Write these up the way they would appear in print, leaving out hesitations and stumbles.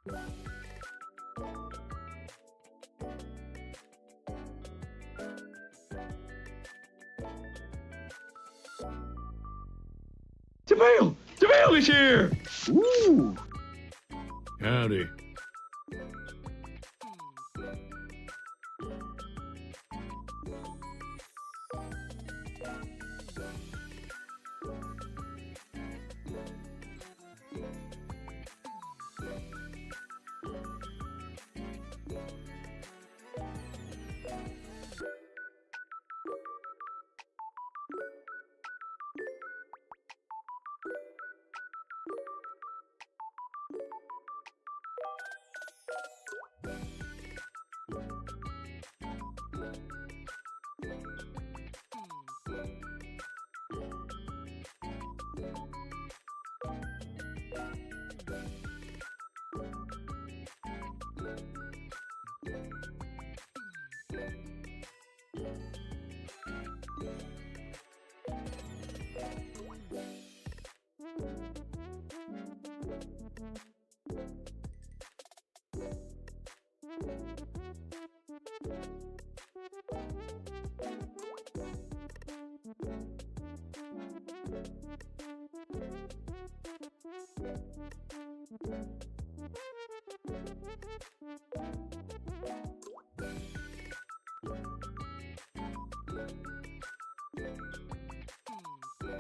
JaVale! JaVale is here! Ooh. Howdy.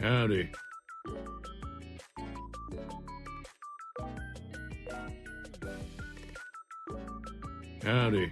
Howdy. Howdy.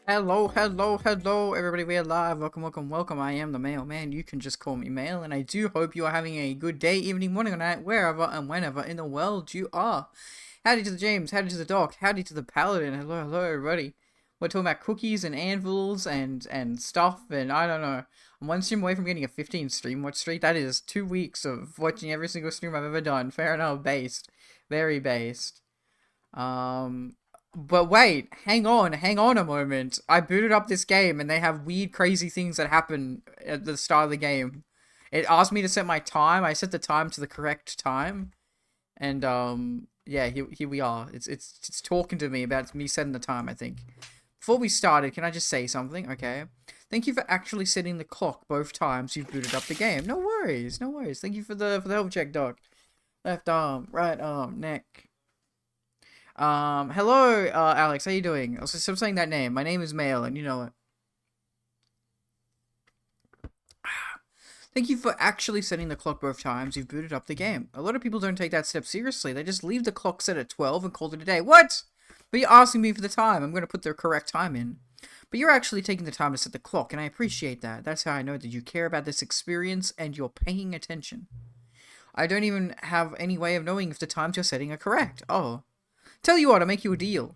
Hello, everybody, we are live. Welcome. I am the Mailman. You can just call me Mail, and I do hope you are having a good day, evening, morning, or night, wherever and whenever in the world you are. Howdy to the James, howdy to the Doc, howdy to the Paladin. Hello, everybody. We're talking about cookies and anvils and stuff, and I don't know. I'm one stream away from getting a 15 stream watch streak. That is 2 weeks of watching every single stream I've ever done. Fair enough, based. Very based. But wait, hang on a moment. I booted up this game and they have weird, crazy things that happen at the start of the game. It asked me to set my time. I set the time to the correct time. And, Yeah, here we are. It's talking to me about me setting the time, I think. Before we started, can I just say something? Okay. Thank you for actually setting the clock both times you've booted up the game. No worries, no worries. Thank you for the help check, dog. Left arm, right arm, neck. Hello, Alex, how you doing? I was just saying that name. My name is Mail, and you know it. Thank you for actually setting the clock both times you've booted up the game. A lot of people don't take that step seriously. They just leave the clock set at 12 and call it a day. What? But you're asking me for the time. I'm going to put the correct time in. But you're actually taking the time to set the clock, and I appreciate that. That's how I know that you care about this experience and you're paying attention. I don't even have any way of knowing if the times you're setting are correct. Oh. Tell you what, I'll make you a deal.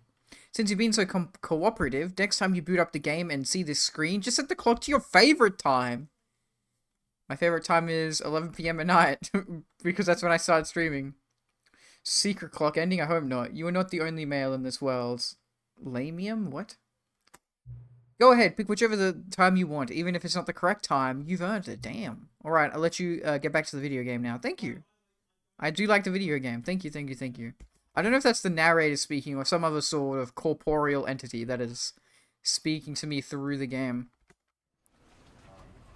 Since you've been so cooperative, next time you boot up the game and see this screen, just set the clock to your favorite time. My favorite time is 11 PM at night, because that's when I started streaming. Secret clock ending? I hope not. You are not the only male in this world. Lamium? What? Go ahead, pick whichever the time you want. Even if it's not the correct time, you've earned it. Damn. Alright, I'll let you get back to the video game now. Thank you. I do like the video game. Thank you, thank you, thank you. I don't know if that's the narrator speaking or some other sort of corporeal entity that is speaking to me through the game.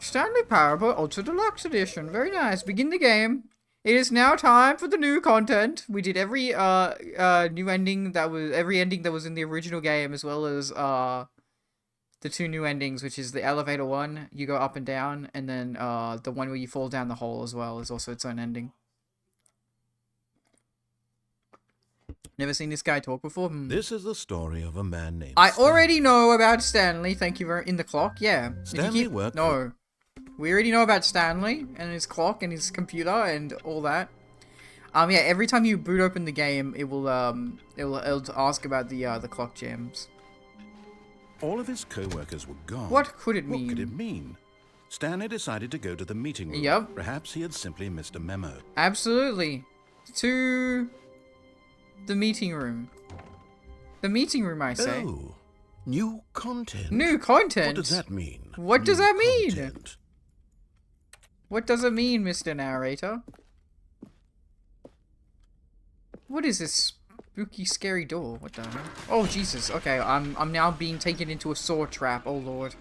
Stanley Parable Ultra Deluxe Edition. Very nice. Begin the game. It is now time for the new content. We did every new ending that was ending that was in the original game, as well as the two new endings, which is the elevator one, you go up and down, and then the one where you fall down the hole as well is also its own ending. Never seen this guy talk before. This is the story of a man named I Stanley. already know about Stanley. Thank you very in the clock. Yeah. Stanley worked. No. We already know about Stanley and his clock and his computer and all that. Yeah, every time you boot open the game, it'll ask about the clock gems. All of his co-workers were gone. What could it mean? What could it mean? Stanley decided to go to the meeting room. Yep. Perhaps he had simply missed a memo. Absolutely. To the meeting room. The meeting room, I say. Oh, new content. New content? What does that mean? What does New that mean? content. What does it mean, Mr. Narrator? What is this spooky, scary door? What the hell? Oh, Jesus. Okay, I'm now being taken into a saw trap. Oh, Lord.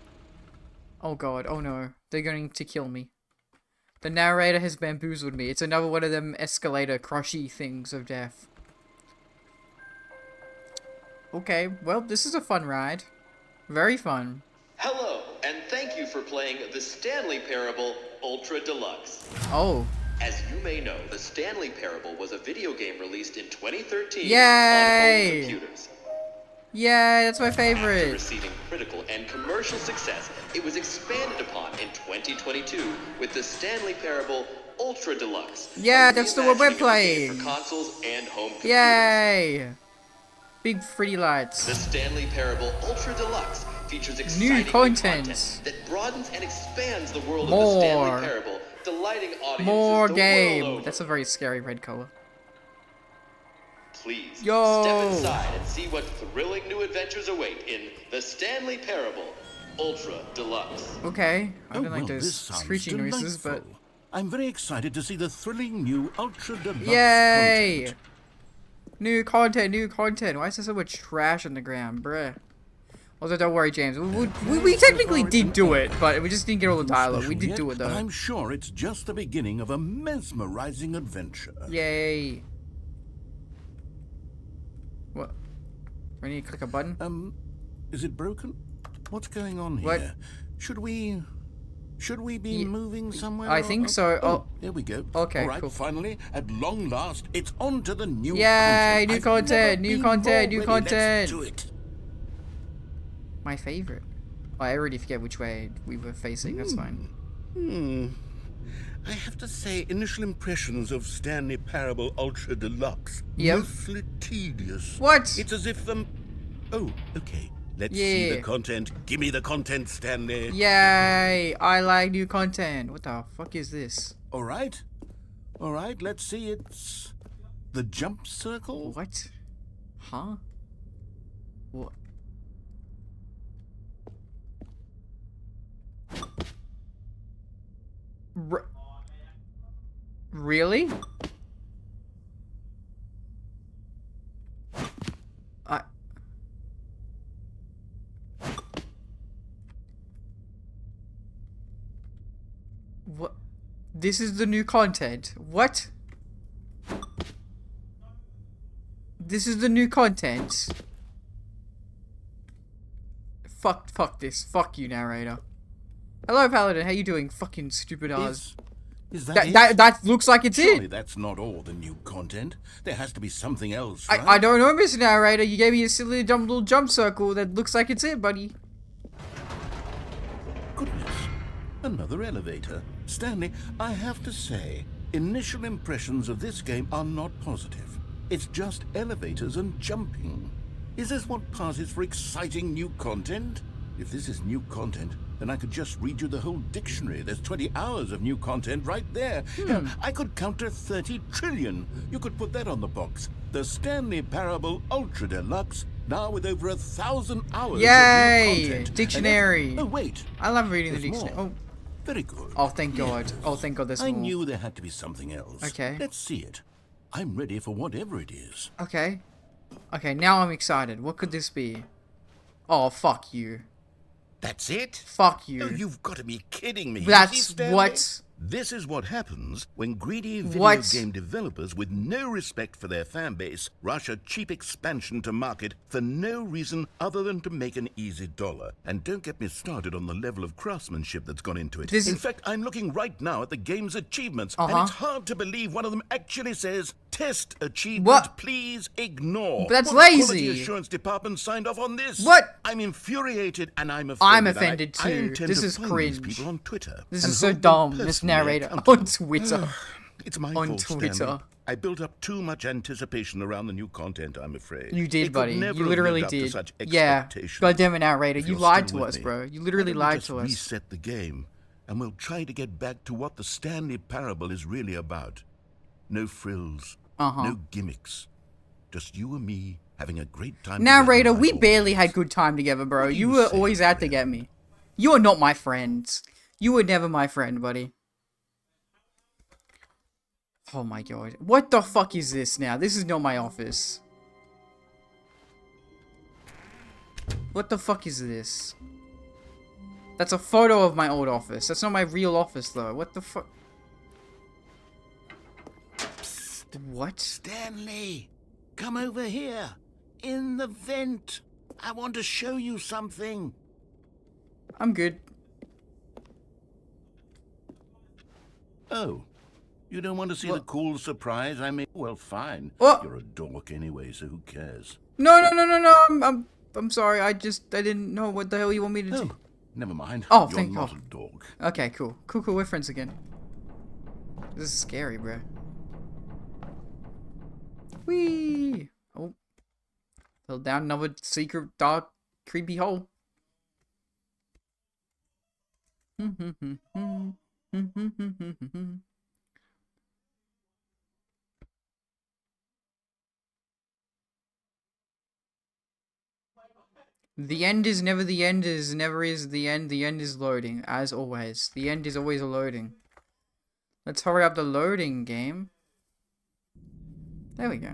Oh, God. Oh, no. They're going to kill me. The narrator has bamboozled me. It's another one of them escalator crushy things of death. Okay, well, this is a fun ride. Very fun. Hello, and thank you for playing the Stanley Parable Ultra Deluxe. Oh. As you may know, the Stanley Parable was a video game released in 2013 Yay! on home computers. Yay, that's my After favorite. receiving critical and commercial success, it was expanded upon in 2022 with the Stanley Parable Ultra Deluxe. Yeah, a that's the one we're reimagining of the game playing. For consoles and home computers. Yay! Big pretty lights. The Stanley Parable Ultra Deluxe features exciting New content that broadens and expands the world More. of the Stanley Parable, delighting audiences More the game. world over. That's a very scary red color. Please Yo. step inside and see what thrilling new adventures await in the Stanley Parable Ultra Deluxe. Okay, I Oh, don't like well, this those sounds screeching noises, but delightful. I'm very excited to see the thrilling new Ultra Deluxe yay! content. New content, new content. Why is there so much trash on the ground, bruh? Although, don't worry, James. We technically did do it, but we just didn't get all the dialogue. We did do it, But though. I'm sure it's just the beginning of a mesmerizing adventure. Yay. What? Do I need to click a button? Is it broken? What's going on here? What? Should we be moving somewhere? I think so. Oh. There we go. Okay, All right, cool. finally, at long last, it's on to the new Yay, content. new I've content, never new been content, more new ready. content. Let's do it. My favorite. Oh, I already forget which way we were facing. That's fine. I have to say, initial impressions of Stanley Parable Ultra Deluxe. Yep. Mostly tedious. What? It's as if Oh, okay. Let's see Yeah. the content. Give me the content, Stanley. Yay! I like new content. What the fuck is this? All right. All right, let's see. It's the jump circle. What? Huh? What? Really? This is the new content. What? This is the new content. Fuck this. Fuck you, narrator. Hello, Paladin. How you doing? Fucking stupid ass. Is that it? That looks like it's Surely it. that's not all the new content. There has to be something else, I right? don't know, Mr. Narrator. You gave me a silly dumb little jump circle that looks like it's it, buddy. Goodness. Another elevator. Stanley, I have to say, initial impressions of this game are not positive. It's just elevators and jumping. Is this what passes for exciting new content? If this is new content, then I could just read you the whole dictionary. There's 20 hours of new content right there. Hell, I could counter 30 trillion. You could put that on the box. The Stanley Parable Ultra Deluxe, now with over 1,000 hours Yay! of new content. Dictionary. Oh, wait. I love reading the There's dictionary. more. Oh, Very good. oh, thank God. Yes. Oh, thank God there's I more. knew there had to be something else. Okay. Let's see it. I'm ready for whatever it is. Okay. Okay, now I'm excited. What could this be? Oh, fuck you. That's it? Fuck Oh, you. you've got to be kidding me. You see, That's Stanley? what... This is what happens when greedy video What? game developers with no respect for their fan base rush a cheap expansion to market for no reason other than to make an easy dollar. And don't get me started on the level of craftsmanship that's gone into it. This In is- fact, I'm looking right now at the game's achievements, Uh-huh. and it's hard to believe one of them actually says, "Test achievement, What? please ignore." But that's What lazy. Quality assurance department signed off on this? What? I'm infuriated and I'm offended. I'm offended I too. intend This to is find cringe. these people on Twitter. This and is so hold them dumb, Miss personally Narrator. accountable. On Twitter. It's my On fault, Twitter. Stanley. I built up too much anticipation around the new content, I'm afraid. You It did, could buddy. never You have literally lived up to did. such Yeah. expectations. God damn it, Narrator. If You you're lied still to with us, me, bro. You why literally don't we lied just to us. reset the game, and we'll try to get back to what the Stanley Parable is really about. No frills, no gimmicks. Just you and me having a great time. Narrator, together we like barely always. had good time together, bro. What do You you were say, always out to friend? get me. You are not my friend. You were never my friend, buddy. Oh my god. What the fuck is this now? This is not my office. What the fuck is this? That's a photo of my old office. That's not my real office, though. What the fuck? What? Stanley, come over here. In the vent. I want to show you something. I'm good. Oh, you don't want to see the What? cool surprise I made? Well, fine. What? You're a dork anyway, so who cares? No, no, no, no, no. I'm sorry. I didn't know what the hell you want me to do. Oh, never mind. Oh, You're thank not God. a dog. Okay, cool. Cool, cool. We're friends again. This is scary, bro. Whee! Oh. Fell down another secret, dark, creepy hole. The end is never the end is never is the end. The end is loading, as always. The end is always loading. Let's hurry up the loading game. There we go.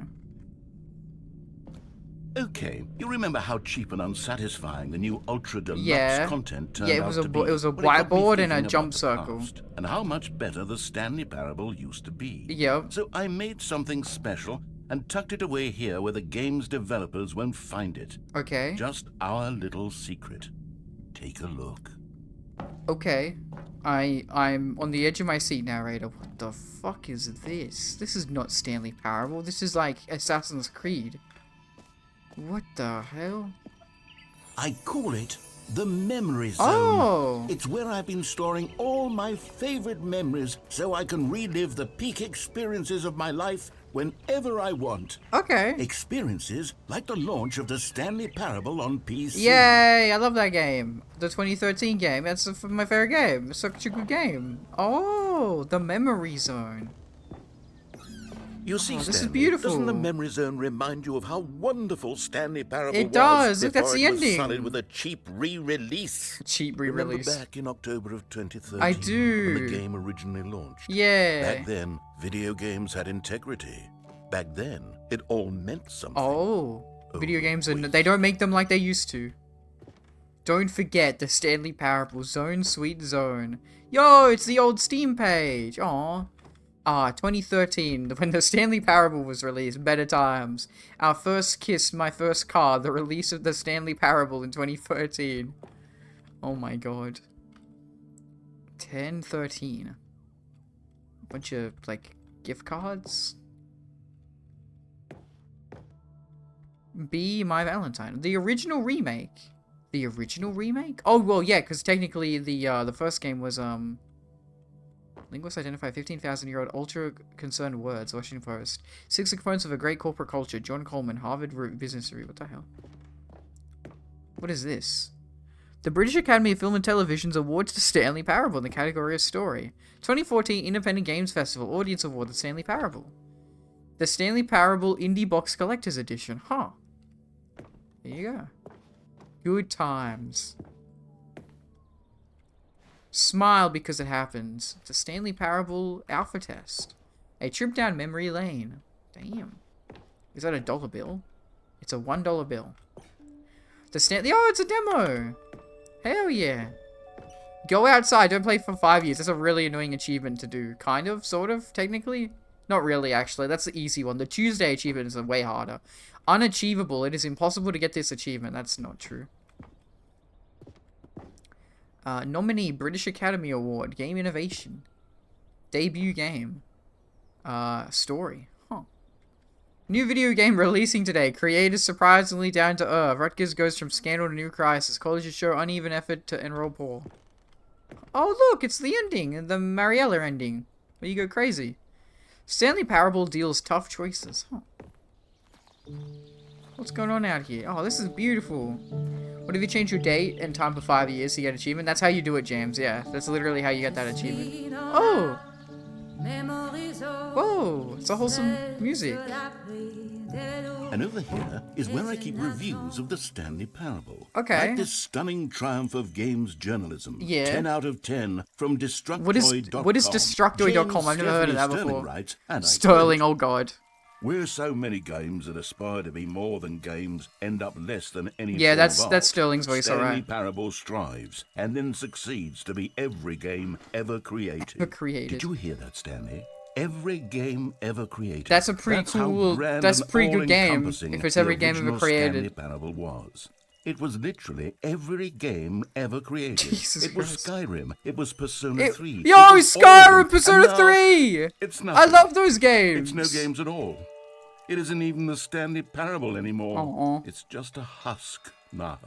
Okay, you remember how cheap and unsatisfying the new Ultra Deluxe Yeah. content turned Yeah, it out was to a be? it was a Well, it got me whiteboard and a thinking jump about the circle. past and how much better the Stanley Parable used to be. Yep. So I made something special and tucked it away here where the game's developers won't find it. Okay. Just our little secret. Take a look. Okay. I'm on the edge of my seat, narrator. What the fuck is this? This is not Stanley Parable. This is like Assassin's Creed. What the hell? I call it the Memory Zone. Oh! It's where I've been storing all my favorite memories so I can relive the peak experiences of my life whenever I want. Okay. Experiences like the launch of the Stanley Parable on PC. Yay! I love that game. The 2013 game. That's my favorite game. It's such a good game. Oh, the Memory Zone. You see, Oh, this is Stanley, beautiful. doesn't the Memory Zone remind you of how wonderful Stanley Parable It was does. Look, that's before the it was ending. sullied with a cheap re-release? Cheap Remember re-release. back in October of 2013 I when do. the game originally launched? Yeah. Back then, video games had integrity. Back then, it all meant something. Oh. Video games are wait. they don't make them like they used to. Don't forget the Stanley Parable Zone Sweet Zone. Yo, it's the old Steam page. Aw. 2013, when the Stanley Parable was released. Better times. Our first kiss, my first car. The release of the Stanley Parable in 2013. Oh my god. 1013. Bunch of, like, gift cards. Be My Valentine. The original remake. The original remake? Oh, well, yeah, because technically the first game was, linguists identify 15,000-year-old ultra-concerned words, Washington Post. 6 components of a great corporate culture, John Coleman, Harvard Business Review. What the hell? What is this? The British Academy of Film and Television's awards to Stanley Parable in the category of story. 2014 Independent Games Festival Audience Award, the Stanley Parable. The Stanley Parable Indie Box Collector's Edition. Huh. There you go. Good times. Smile because it happens. It's a Stanley Parable alpha test. A trip down memory lane. Damn. Is that a dollar bill? It's a $1 bill. Oh, it's a demo. Hell yeah. Go outside. Don't play for 5 years. That's a really annoying achievement to do. Kind of, sort of, technically. Not really, actually. That's the easy one. The Tuesday achievement is way harder. Unachievable. It is impossible to get this achievement. That's not true. Nominee, British Academy Award, Game Innovation. Debut game. Story. Huh. New video game releasing today. Creators surprisingly down to earth. Rutgers goes from scandal to new crisis. Colleges show uneven effort to enroll poor. Oh, look, it's the ending. The Mariella ending. Where you go crazy. Stanley Parable deals tough choices. Huh. What's going on out here? Oh, this is beautiful. What if you change your date and time for 5 years to get achievement? That's how you do it, James. Yeah, that's literally how you get that achievement. Oh! Whoa! It's a wholesome music. And over here is where I keep reviews of the Stanley Parable. Okay. Like this stunning triumph of games journalism. Yeah. 10 out of 10 from Destructoid.com. What is Destructoid.com? I've never heard of that Sterling before. writes, and I Sterling, quote, oh god. "Where so many games that aspire to be more than games end up less than any Yeah, form that's of art, Sterling's voice, Stanley alright. Parable strives and then succeeds to be every game ever created." Did you hear that, Stanley? Every game ever created. That's a pretty cool. That's a pretty good game. If it's every game ever created. Stanley Parable was. It was literally every game ever created. Jesus it was Christ. Skyrim. It was Persona 3. Yo, it was Skyrim, Persona 3! It's nothing. I love those games. It's no games at all. It isn't even the Stanley Parable anymore. It's just a husk now.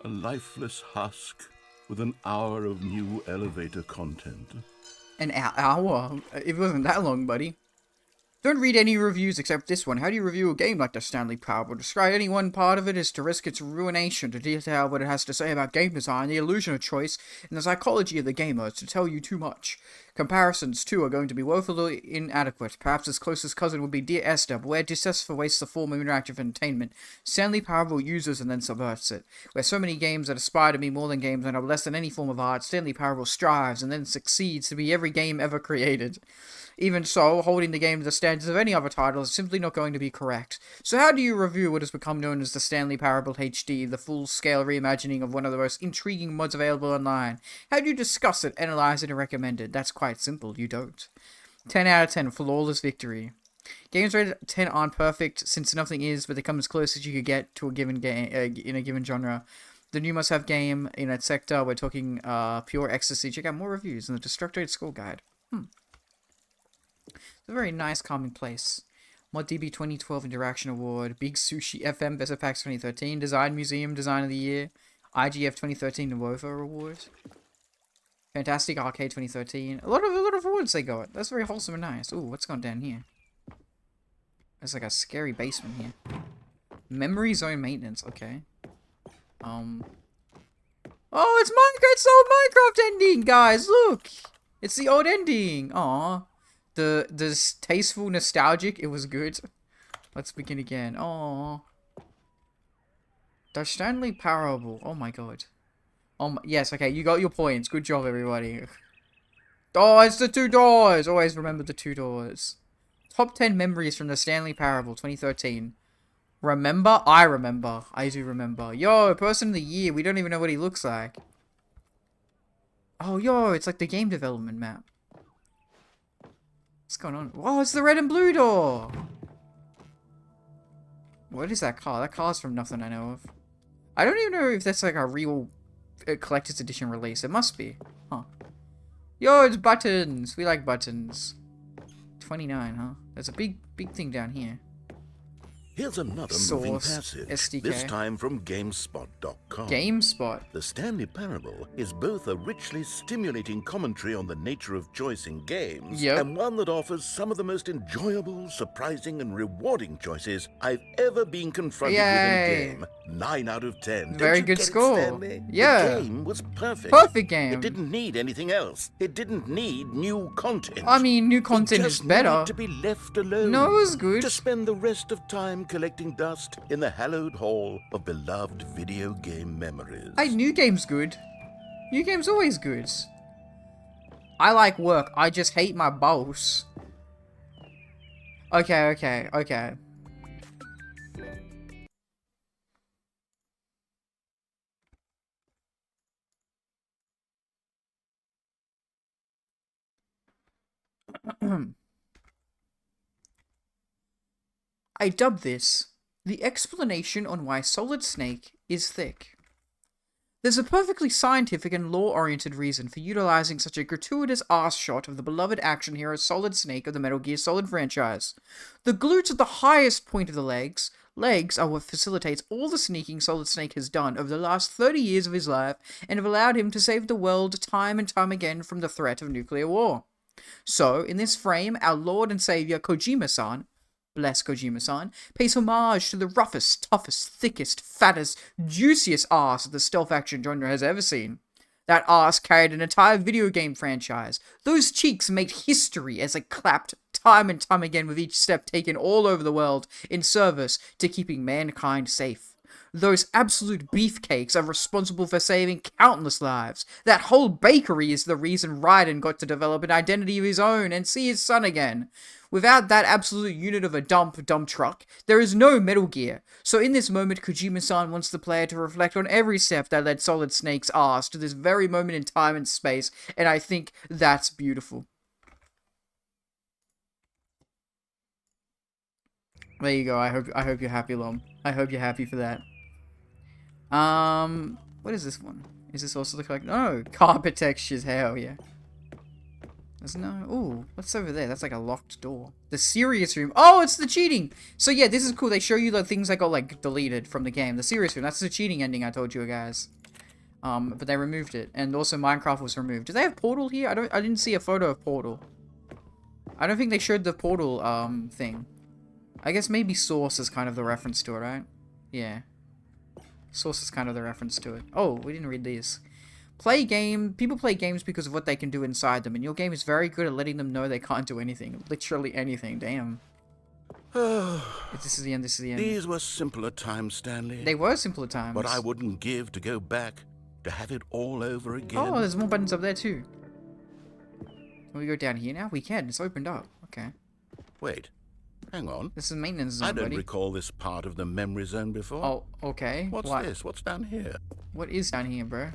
A lifeless husk with an hour of new elevator content. An hour? It wasn't that long, buddy. Don't read any reviews except this one. How do you review a game like the Stanley Parable? Describe any one part of it is to risk its ruination, to detail what it has to say about game design, the illusion of choice, and the psychology of the gamer is to tell you too much. Comparisons, too, are going to be woefully inadequate. Perhaps its closest cousin would be Dear Esther, but where Decipher wastes the form of interactive entertainment, Stanley Parable uses and then subverts it. Where so many games that aspire to be more than games and are less than any form of art, Stanley Parable strives and then succeeds to be every game ever created. Even so, holding the game to the standards of any other title is simply not going to be correct. So how do you review what has become known as the Stanley Parable HD, the full-scale reimagining of one of the most intriguing mods available online? How do you discuss it, analyze it, and recommend it? That's quite simple, you don't. 10 out of 10, flawless victory. Games rated 10 aren't perfect, since nothing is, but they come as close as you could get to a given game in a given genre. The new must-have game in its sector, we're talking pure ecstasy. Check out more reviews in the Destructoid Score Guide. It's a very nice, calming place. ModDB 2012 Interaction Award, Big Sushi FM Best of Packs 2013, Design Museum Design of the Year, IGF 2013 Nova Award, Fantastic Arcade 2013. A lot of awards they got. That's very wholesome and nice. Ooh, what's going down here? There's like a scary basement here. Memory Zone Maintenance. Okay. Oh, it's Minecraft. It's the old Minecraft ending, guys. Look, it's the old ending. Aw. The tasteful, nostalgic, it was good. Let's begin again. Oh, the Stanley Parable. Oh my god. Yes, okay, you got your points. Good job, everybody. Oh, it's the 2 doors. Always remember the 2 doors. Top 10 memories from the Stanley Parable 2013. Remember? I remember. I do remember. Yo, person of the year. We don't even know what he looks like. Oh, yo, it's like the game development map. What's going on? Whoa, it's the red and blue door. What is that car? That car's from nothing I know of. I don't even know if that's like a real collector's edition release. It must be. Huh. Yo, it's buttons. We like buttons. 29, huh? There's a big thing down here. Here's another Source, moving passage, SDK. this time from GameSpot.com. GameSpot. The Stanley Parable is both a richly stimulating commentary on the nature of choice in games, Yep. and one that offers some of the most enjoyable, surprising, and rewarding choices I've ever been confronted with in Yay. a game. 9 out of 10. Very Don't you good get it, score. Stanley? Yeah. The game was perfect. Perfect game. It didn't need anything else. It didn't need new content. I mean, new content It is just better. needed to be left alone. No, it was good. To spend the rest of time collecting dust in the hallowed hall of beloved video game memories. Hey, new game's good. New game's always good. I like work. I just hate my boss. Okay. I dub this the explanation on why Solid Snake is thick. There's a perfectly scientific and lore-oriented reason for utilizing such a gratuitous arse shot of the beloved action hero Solid Snake of the Metal Gear Solid franchise. The glutes at the highest point of the legs. Legs are what facilitates all the sneaking Solid Snake has done over the last 30 years of his life and have allowed him to save the world time and time again from the threat of nuclear war. So, in this frame, our Lord and Savior Kojima-san, bless Kojima-san, pays homage to the roughest, toughest, thickest, fattest, juiciest arse the stealth action genre has ever seen. That arse carried an entire video game franchise. Those cheeks made history as they clapped time and time again with each step taken all over the world in service to keeping mankind safe. Those absolute beefcakes are responsible for saving countless lives. That whole bakery is the reason Raiden got to develop an identity of his own and see his son again. Without that absolute unit of a dump truck, there is no Metal Gear. So in this moment, Kojima-san wants the player to reflect on every step that led Solid Snake's arse to this very moment in time and space, and I think that's beautiful. There you go. I hope you're happy, Lom. I hope you're happy for that. What is this one? Is this also the collect? No, carpet textures. Hell yeah. There's no. Ooh, what's over there? That's like a locked door. The serious room. Oh, it's the cheating. So yeah, this is cool. They show you the things that got like deleted from the game. The serious room. That's the cheating ending I told you guys. But they removed it, and also Minecraft was removed. Do they have Portal here? I didn't see a photo of Portal. I don't think they showed the Portal thing. I guess maybe Source is kind of the reference to it, right? Yeah. Source is kind of the reference to it. Oh, we didn't read these. People play games because of what they can do inside them, and your game is very good at letting them know they can't do anything. Literally anything, damn. This is the end, These were simpler times, Stanley. They were simpler times. But I wouldn't give to go back, to have it all over again. Oh, there's more buttons up there too. Can we go down here now? We can, it's opened up. Okay. Wait, hang on. This is maintenance zone, I don't buddy. recall this part of the memory zone before. Oh, okay. What's this? What's down here? What is down here, bro?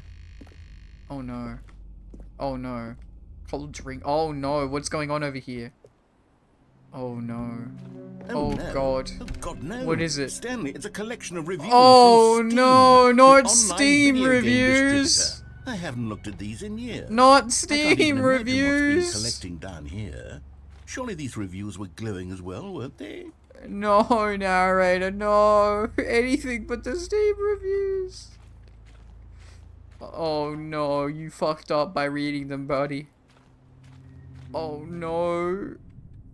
Oh no. Oh no. Cold drink. Oh no, what's going on over here? Oh no. Oh no. god. Oh god, no. What is it? Stanley, it's a collection of reviews Oh from Steam, no, the not online Steam video game reviews. distributor. I haven't looked at these in years. Not I can't Steam even imagine reviews. what's been collecting down here. Surely these reviews were glowing as well, weren't they? No, narrator, no. Anything but the Steam reviews. Oh no, you fucked up by reading them, buddy. Oh no.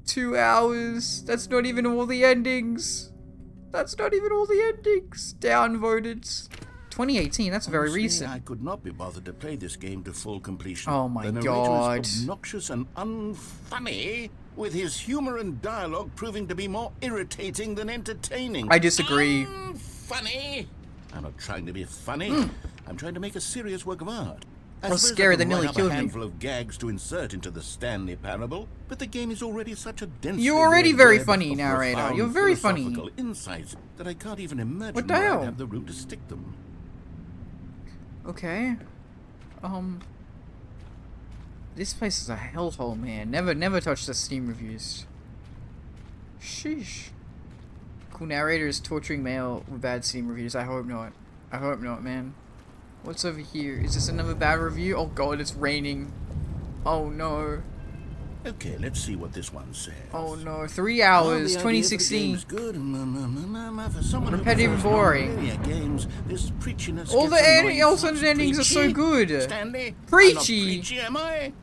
2 hours. That's not even all the endings. That's not even all the endings. Downvoted. 2018, that's very Honestly, recent. I could not be bothered to play this game to full completion. Oh my the narrator god. is obnoxious and unfunny, with his humor and dialogue proving to be more irritating than entertaining. I disagree. Funny. I'm not trying to be funny. I'm trying to make a serious work of art. I was suppose scary, I could they nearly write up killed a me. handful of gags to insert into the Stanley Parable, but the game is already such a densely You're already layered very web funny, of narrator. profound You're very funny. philosophical insights that I can't even imagine What the where hell? I'd have the room to stick them. Okay. This place is a hellhole, man. Never touch the Steam reviews. Sheesh. Cool narrator is torturing male with bad Steam reviews. I hope not. I hope not, man. What's over here? Is this another bad review? Oh god, it's raining. Oh no. Okay, let's see what this one says. Oh no. 3 hours, The idea of the 2016. game's good. For someone who Repetitive and prefers boring. non-linear games, this preachiness All gets the annoying. alternate Sounds endings are so preachy. good. Stanley, Preachy. I'm not preachy, am I?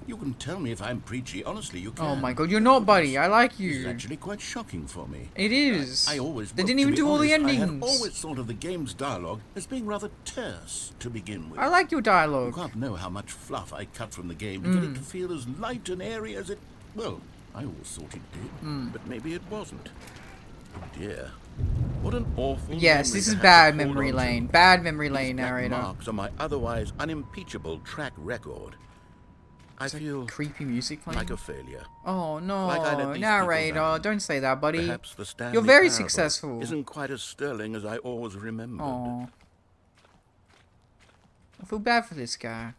You can tell me if I'm preachy. Honestly, you can. Oh my god, you're not, buddy. I like This is you. actually quite shocking for me. It is. I always. They well, didn't to even be do all the honest, I had endings. always thought of the game's dialogue as being rather terse to begin with. I like your You dialogue. can't know how much fluff I cut from the game to get it to feel as light and airy as it. Well, I always thought it did, but maybe it wasn't. Oh dear. What an awful. Yes, memory this to is have bad to hold memory on to. lane. Bad memory These lane, black narrator. marks on my otherwise unimpeachable track record. I feel Creepy music playing. like a failure. Oh no, Like I let these narrator, people down. don't say that, buddy. Perhaps the Stanley You're very Parable successful. Isn't quite as sterling as I always remembered. Oh, I feel bad for this guy.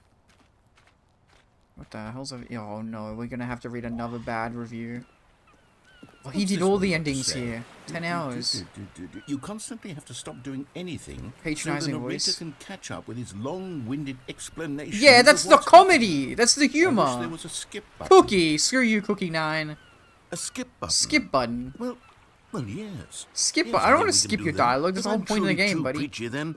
What the hell's a... Oh no, we're gonna have to read another bad review. Well, he What's did this all one the got to endings say? here. 10 hours. You constantly have to stop doing anything Patronizing so the narrator voice. can catch up with his long-winded explanations. Yeah, that's of the what's comedy. That's the happening. I wish there humor. was a skip button. Cookie, screw you, Cookie 9. A skip button. Skip button. Well, yes. Skip Yes, button. I don't want think we to can skip do your that. dialogue. That's If the whole I'm point of the truly game, too buddy. preachy, then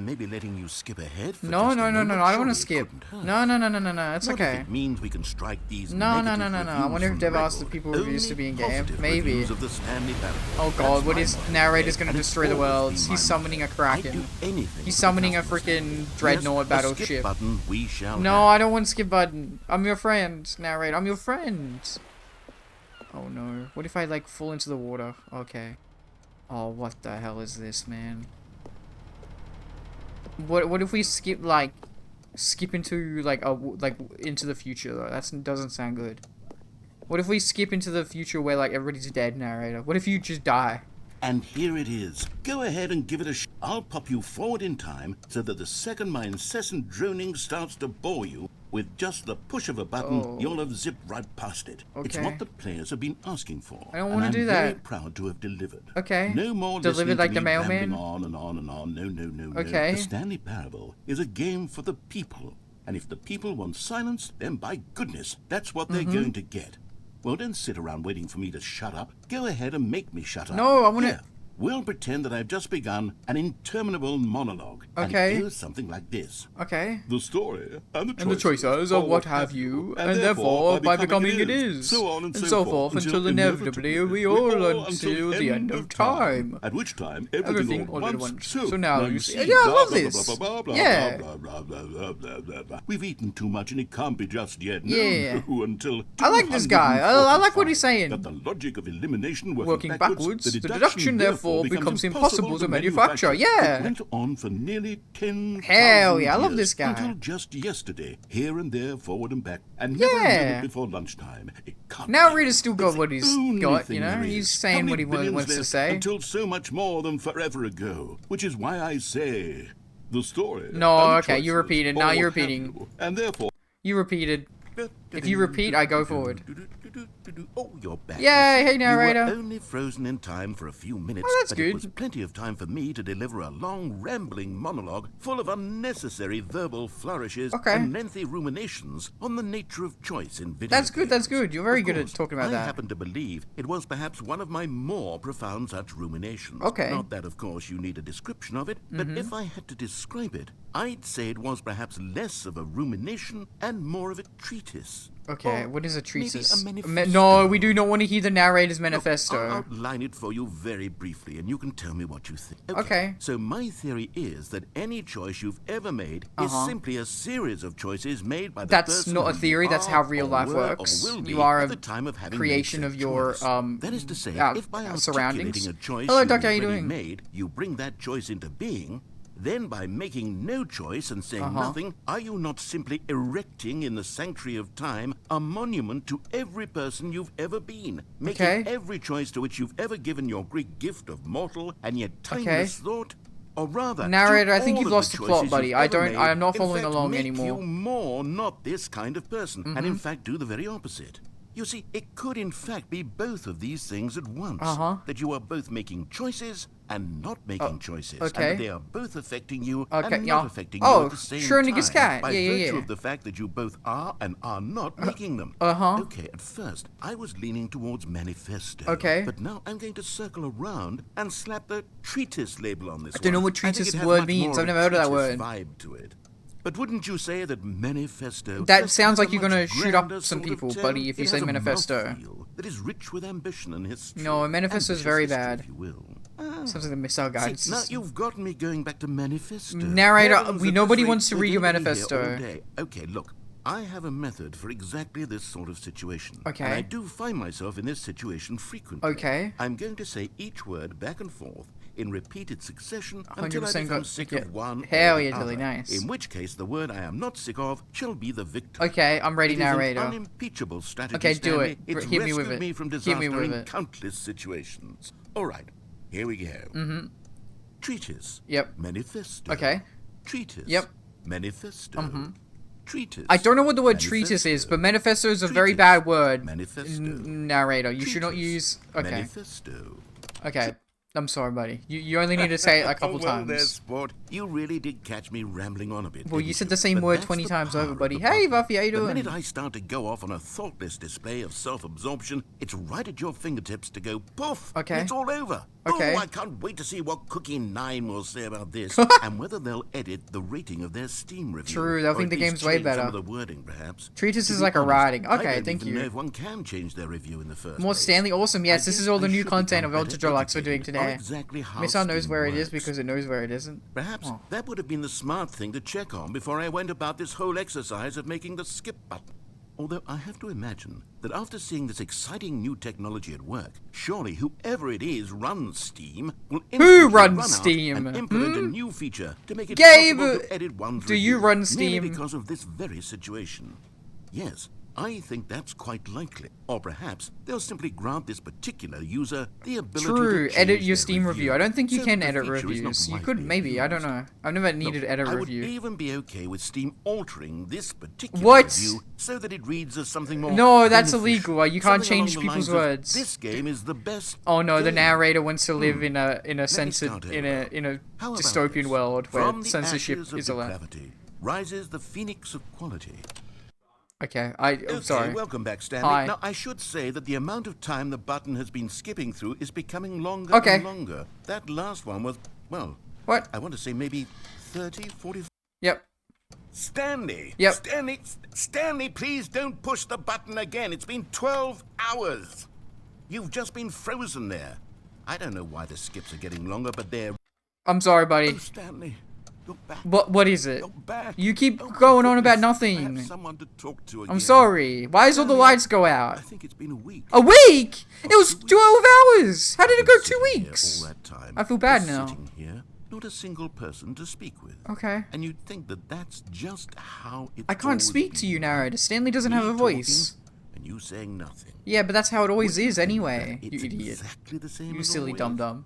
maybe letting you skip ahead. For No, just no, a no, no, moment no. I don't want to surely skip. couldn't hurt. No, no, no, no, no, no. It's Not if okay. it means we can strike these No, no, negative no, no, no. I reviews wonder if from Dev the asked the record. people reviews to Only be in game. positive Maybe. reviews of the Stanley Parable. Oh god, That's what my is motto. narrator's gonna And it's destroy the always world? been my He's summoning a motto. kraken. I'd do anything He's for the summoning a customers. freaking dreadnought Yes, a battleship. skip button we shall No, have. I don't want skip button. I'm your friend, narrator. I'm your friend. Oh no. What if I like fall into the water? Okay. Oh, what the hell is this, man? What if we skip into like into the future though? That doesn't sound good. What if we skip into the future where like everybody's dead, narrator? What if you just die? And here it is. Go ahead and give it a I'll pop you forward in time so that the second my incessant droning starts to bore you, with just the push of a button, Oh. you'll have zipped right past it. It's Okay. what the players have been asking for. I don't and wanna I'm do very that. proud to have delivered. Okay. No more Delivered listening like to the me mailman? rambling on and on and on. No, no, no, Okay. no. The Stanley Parable is a game for the people. And if the people want silence, then by goodness, that's what they're going to get. Well, don't sit around waiting for me to shut up. Go ahead and make me shut up. No, I wanna- Here, we'll pretend that I've just begun an interminable monologue. Okay. And it goes something like this. Okay. The story and The choices of what have you, and therefore by becoming it is, so on and so forth until inevitably we all until the end of time. At which time Everything all at at once. once. So now you see. see. Yeah, I love blah, blah, this. blah, blah, blah, Yeah. blah, blah, blah, blah, blah, blah, blah. We've eaten too much and it can't be just yet. No, Yeah. no, until I like this guy. I like what he's 245. saying. That the logic of elimination Working backwards, the deduction therefore becomes impossible to manufacture. Yeah. It went on for nearly 10,000 Hell yeah, I love years, this guy. Until just yesterday, here and there, forward and back, and never a Yeah. minute before lunchtime. It can't Now be. Rita's still got It's what the he's only got, thing you know? there He's is. saying How what he many billions wants to left say. Until so much more than forever ago, which is why I say the story. No, and okay, you choices, repeated. Now or you're what have repeating. you, and therefore. You repeated. If you repeat, I go forward. Oh, you're back. Yay, hey narrator. You were only frozen in time for a few minutes, Oh, that's but good. it was plenty of time for me to deliver a long, rambling monologue full of unnecessary verbal flourishes Okay. and lengthy ruminations on the nature of choice in video That's good, that's games. good. You're very Of good at course, talking about I that. happen to believe it was perhaps one of my more profound such ruminations. Okay. Not that, of course, you need a description of it, but if I had to describe it, I'd say it was perhaps less of a rumination and more of a treatise. Okay, Or what is a maybe treatise? manifesto. No, we do not want to hear the narrator's Look, manifesto. I'll outline it for you very briefly, and you can tell me what you think. Okay. So my theory is that any choice you've ever made is simply a series of choices made by the That's person not a who theory, you that's are, how real or life were, or works. will be You are at a the time of having creation made of said your, choice. That is to say, if by surroundings. articulating a choice Hello, you've Doctor, how you already doing? made, you bring that choice into being, Then by making no choice and saying nothing, are you not simply erecting in the sanctuary of time a monument to every person you've ever been, making every choice to which you've ever given your Greek gift of mortal and yet timeless thought? Or rather, narrator, I think all you've of lost the plot, choices buddy. you've I ever don't. made, I am not in following fact, along make anymore. you more not this kind of person, and in fact do the very opposite. You see, it could in fact be both of these things at once. That you are both making choices and not making choices. And that they are both affecting you and not affecting you at the same Schrödinger's time. cat. By virtue of the fact that you both are and are not making them. Okay, at first, I was leaning towards manifesto. But now I'm going to circle around and slap the treatise label on this one. I don't know what I think treatise it has word much means. more I've never heard of that treatise word. Vibe to it. But wouldn't you say that manifesto... That just sounds has like a you're much gonna shoot up grander some sort of people, tone? buddy, if you It say has a manifesto. mouthfeel that is rich with ambition and history. No, manifesto is Ambitious very history, bad. if you will. Sounds like the missile guide. See, now you've gotten me going back to manifesto. Narrator, Heavens, at nobody this wants to rate, read your we're gonna be here manifesto. all day. Okay, look. I have a method for exactly this sort of situation. Okay. And I do find myself in this situation frequently. Okay. I'm going to say each word back and forth in repeated succession until I 100% become sick of one Hell or the yeah, other. Dilly, nice. In which case, the word I am not sick of shall be the victor. Okay, I'm ready, It narrator. is an unimpeachable strategy, Okay, do Stanley. it. It's Hit me with rescued it. me from Hit disaster me with in it. countless situations. All right, here we go. Treatise. Yep. Manifesto. Okay. Treatise. Yep. Manifesto. Treatise. I don't know what the word treatise is, but manifesto is a very Treatise. bad word. Manifesto. Narrator, you should not Treatise. use... Okay. Manifesto. Okay. I'm sorry, buddy. You only need to say it a couple Oh, well, times. there, sport. You really did catch me rambling on a bit. Well, you didn't said the same But word that's 20 the times power over, of buddy. the Hey, button. Buffy, how you The doing? minute I start to go off on a thoughtless display of self-absorption, it's right at your fingertips to go poof. Okay. And it's all over. Okay. Oh, I can't wait to see what Cookie 9 will say about this, and whether they'll edit the rating of their Steam review. True, they'll Or think at the least game's way change better. Some of the wording, perhaps. Treatise To is be like a honest, writing. I Okay, don't thank even you. know if one can change their review in the first More place. Stanley, awesome. Yes, I this is guess all the I new should content become of Ultra better Deluxe we're doing educated on today. exactly how Missile knows Steam where it is works. because it knows where it isn't. Perhaps Oh. that would have been the smart thing to check on before I went about this whole exercise of making the skip button. Although I have to imagine that after seeing this exciting new technology at work, surely whoever it is runs Steam will instantly runs run out Steam? and implement a new feature to make it Gabe, possible to edit one's do you review, run merely Steam? because of this very situation. Yes, I think that's quite likely. Or perhaps they'll simply grant this particular user the ability True, to edit change your their Steam review. I don't think you so can that the edit feature is not reviews. You widely could, maybe. I don't abused. know. I've never needed Look, to edit a I would review. even be okay with Steam altering this particular What? review so that it reads as something more No, that's beneficial. illegal. You can't Something along change the people's lines of, words. This game is the best. Oh no, the game." narrator wants to live in a Let me censored start in over. a How about dystopian this? world where From the censorship ashes of is allowed. depravity rises the phoenix of quality. Okay, I'm Okay, sorry. welcome back, Stanley. Hi. Now, I should say that the amount of time the button has been skipping through is becoming longer Okay. and longer. That last one was, well, What? I want to say maybe 30, 40... Yep. Stanley! Yep. Stanley, please don't push the button again. It's been 12 hours. You've just been frozen there. I don't know why the skips are getting longer, but they're... I'm sorry, buddy. Oh, Stanley, you're back. What is it? You're back. You keep Oh, my going on about goodness. I nothing. have someone to talk to again. I'm sorry. Why does all the Stanley, lights go I out? think it's been a week. A week? It was 12 hours. How did it go I've been 2 sitting here weeks? all that time, I feel bad just now. Sitting here, not a single person to speak with. Okay. And you'd think that that's just how it's I can't always speak to you, been. narrator. Stanley doesn't Me have a voice. talking And you saying nothing. Yeah, but that's how it always is Wouldn't you anyway, think you that it's idiot. Exactly the same You as silly always? dum-dum.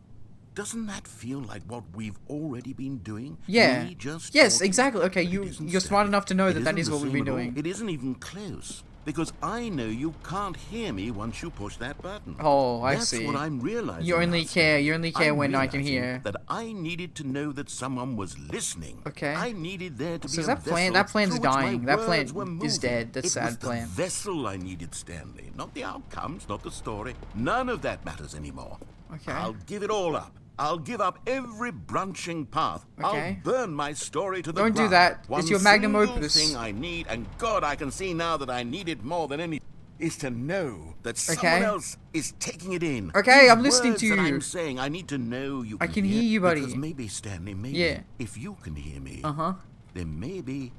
Doesn't that feel like what we've already been doing? Yeah. Me just Yes, talking? exactly. Okay, But it you're isn't smart so. enough to know It that that isn't is the what we've same been at all. doing. It isn't even close. Because I know you can't hear me once you push that button. Oh, I That's see. what I'm realizing. You only now, care. Stanley. You only care I'm when I can realizing hear. that I needed to know that someone was listening. Okay. I needed there to So be is a that plan- vessel that plan's through which my dying. That plan words were is moving. dead. That's it sad was plan. the vessel I needed, Stanley. Not the outcomes, not the story. None of that matters anymore. Okay. I'll give it all up. I'll give up every branching path. Okay. I'll burn my story to the Don't do ground. that. It's One your magnum single opus. thing I need, and God, I can see now that I need it more than any, is to know that someone Okay. else is taking it in. Okay, These I'm listening words to that you. I'm saying, I need to know you I can can hear you, buddy. Because maybe, Stanley, maybe Yeah. if you can hear me, Uh-huh. then maybe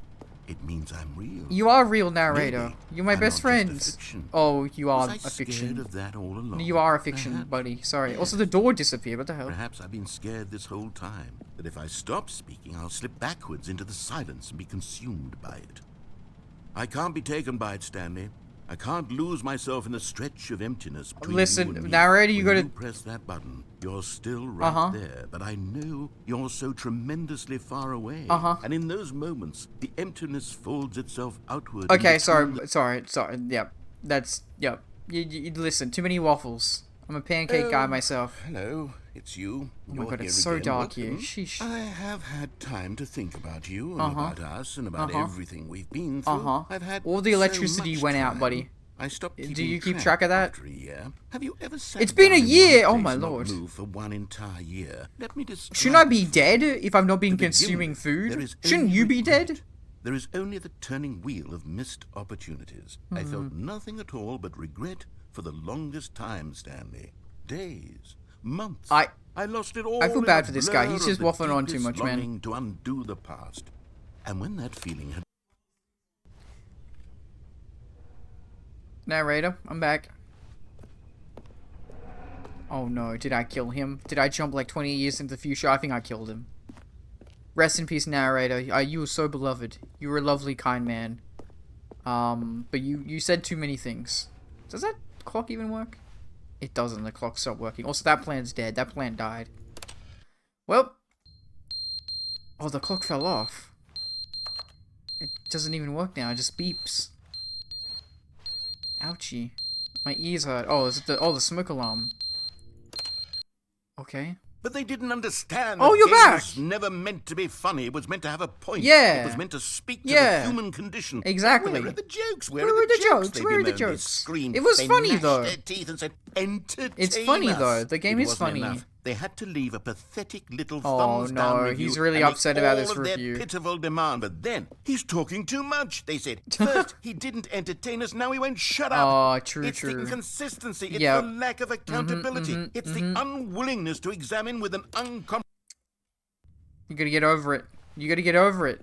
It means I'm real. You are a real narrator. Maybe You're my I'm best not just a friend. fiction. Oh, you are Was I a scared fiction. of that all along? You are a fiction, Perhaps. buddy. Sorry. Yes. Also, the door disappeared. What the hell? Perhaps I've been scared this whole time, that if I stop speaking, I'll slip backwards into the silence and be consumed by it. I can't be taken by it, Stanley. I can't lose myself in the stretch of emptiness between Listen, you and me. narrator, you When gotta- you press that button, you're still right there, but I know you're so tremendously far away. And in those moments, the emptiness folds itself outward. Okay, in sorry. between Yep. That's, yep. You listen, too many waffles. I'm a pancake guy myself. Hello, it's you. Oh my You're god, here it's so again. dark here. Welcome. Sheesh. I have had time to think about you and about us and about everything we've been through. I've had All the so electricity much went out, time. buddy. I stopped Do keeping you keep track of that? after a year. Have you ever sat It's been a down in year! one Oh my place and not lord. moved for one entire year? Let me describe Shouldn't I be it for dead you. if I've not been To begin consuming with, there food? is Shouldn't only you be regret. dead? There is only the turning wheel of missed opportunities. I felt nothing at all but regret for the longest time, Stanley. Days, months. I lost it all. I feel in bad a for this guy. blur He's of just the waffling on too deepest much, man. longing to undo the past. And when that feeling had Narrator, I'm back. Oh no, did I kill him? Did I jump like 20 years into the future? I think I killed him. Rest in peace, narrator. You were so beloved. You were a lovely, kind man. But you said too many things. Does that clock even work? It doesn't. The clock stopped working. Also, that plant's dead. That plant died. Well. Oh, the clock fell off. It doesn't even work now. It just beeps. Ouchie. My ears hurt. Oh, is it the smoke alarm? Okay. But they didn't understand. Oh, the you're game back! was never meant to be funny. It was meant to have a point. Yeah. It was meant to speak to Yeah. the human condition. Exactly. Where are the jokes? Where are the jokes? They Where are the bemoaned. They jokes? screamed. It was They funny, gnashed though. their teeth and said, "Entertain It's funny, us." though. The game It is wasn't funny. enough. They had to leave a pathetic little Oh, thumbs down no, review he's really and make upset about this all of their review. pitiful demand. But then he's talking too much. They said first he didn't entertain us. Now he won't shut up. Oh, true, It's true. the inconsistency. It's Yep. the lack of accountability. It's the unwillingness to examine with an You gotta get over it. You gotta get over it.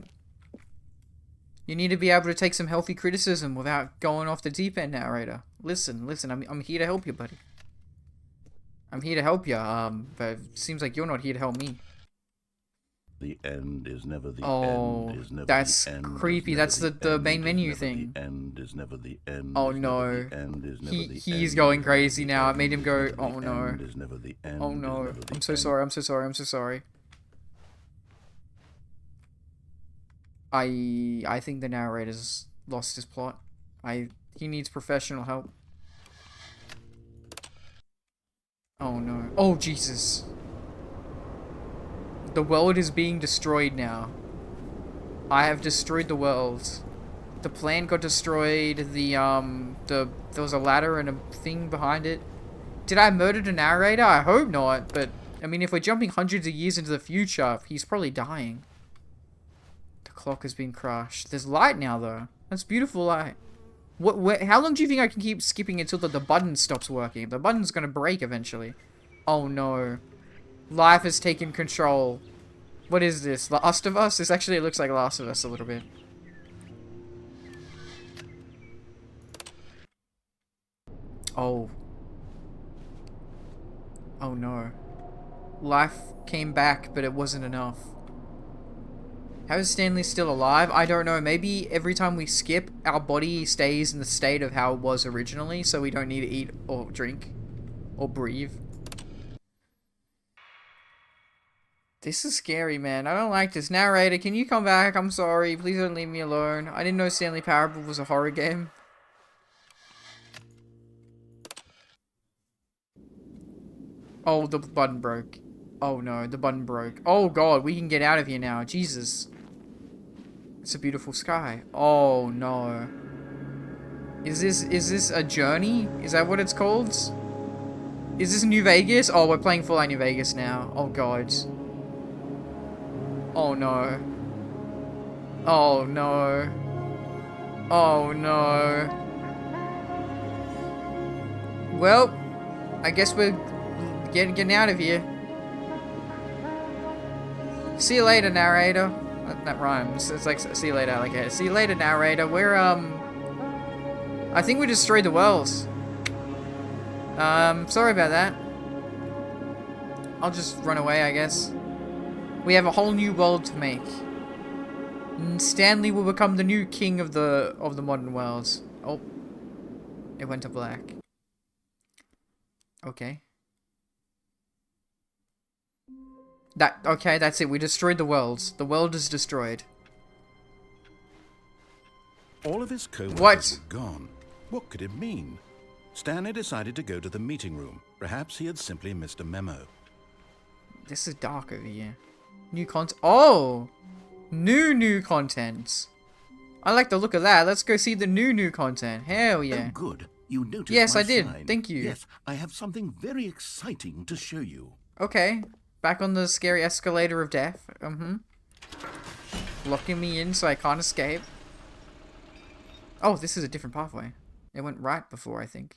You need to be able to take some healthy criticism without going off the deep end, narrator. Listen, I'm here to help you, buddy. I'm here to help you, but it seems like you're not here to help me. The end is never the Oh, end. Is never that's the end, creepy. is That's never the main end, menu is never thing. The end is never the end. Oh, is no. never the end, is never the He's end, going is crazy never now. the I made him end, go, is never oh the no. end, is never the end, Oh is no. never the I'm so end. sorry, I'm so sorry, I'm so sorry. I think the narrator's lost his plot. He needs professional help. Oh no. Oh Jesus. The world is being destroyed now. I have destroyed the world. The plant got destroyed. There was a ladder and a thing behind it. Did I murder the narrator? I hope not, but I mean, if we're jumping hundreds of years into the future, he's probably dying. The clock has been crushed. There's light now, though. That's beautiful light. How long do you think I can keep skipping until the button stops working? The button's gonna break eventually. Oh no. Life has taken control. What is this? Last of Us? This actually looks like Last of Us a little bit. Oh. Oh no. Life came back, but it wasn't enough. How is Stanley still alive? I don't know. Maybe every time we skip, our body stays in the state of how it was originally, so we don't need to eat or drink or breathe. This is scary, man. I don't like this. Narrator, can you come back? I'm sorry. Please don't leave me alone. I didn't know Stanley Parable was a horror game. Oh, the button broke. Oh no, the button broke. Oh god, we can get out of here now. Jesus. It's a beautiful sky. Oh no. Is this a journey? Is that what it's called? Is this New Vegas? Oh, we're playing Fallout New Vegas now. Oh god. Oh no. Oh no. Oh no. Well, I guess we're getting out of here. See you later, narrator. That rhymes. It's like, see you later, alligator. See you later, narrator. We're, I think we destroyed the worlds. Sorry about that. I'll just run away, I guess. We have a whole new world to make. Stanley will become the new king of the modern worlds. Oh. It went to black. Okay. Okay, that's it. We destroyed the worlds. The world is destroyed. All of his co-workers What? were gone. What could it mean? Stanley decided to go to the meeting room. Perhaps he had simply missed a memo. This is dark over here. New content. Oh! New content. I like the look of that. Let's go see the new content. Hell yeah. Oh, good. You noticed Yes, my I did. sign. Thank you. Yes, I have something very exciting to show you. Okay. Back on the scary escalator of death. Locking me in so I can't escape. Oh, this is a different pathway. It went right before, I think.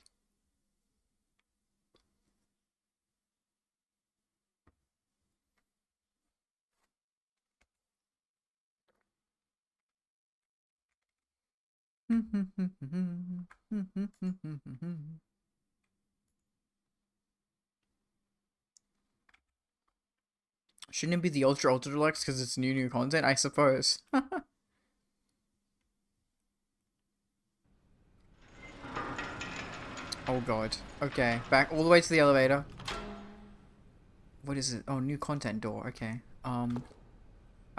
Shouldn't it be the Ultra Deluxe because it's new content? I suppose. Oh god. Okay, back all the way to the elevator. What is it? Oh, new content door. Okay.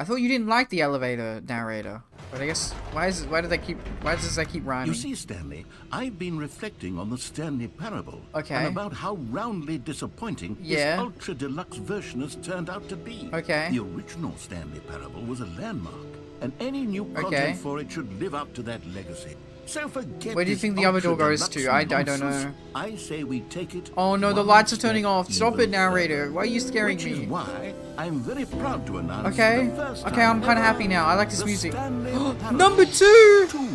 I thought you didn't like the elevator narrator, but I guess why does this keep rhyming? You see, Stanley, I've been reflecting on the Stanley Parable. Okay. And about how roundly disappointing Yeah. this Ultra Deluxe version has turned out to be. Okay. The original Stanley Parable was a landmark, and any new content Okay. for it should live up to that legacy. So forget Where do you this think the other door Ultra goes Deluxe to? I don't nonsense. know. I say we take it. Oh no, the one lights are step turning off. Stop even it, narrator. further. Why are you scaring Which me? is why I'm very proud to announce Okay. the first Okay, time I'm kind of ever, happy now. I like this the music. Stanley Parable Number 2! 2.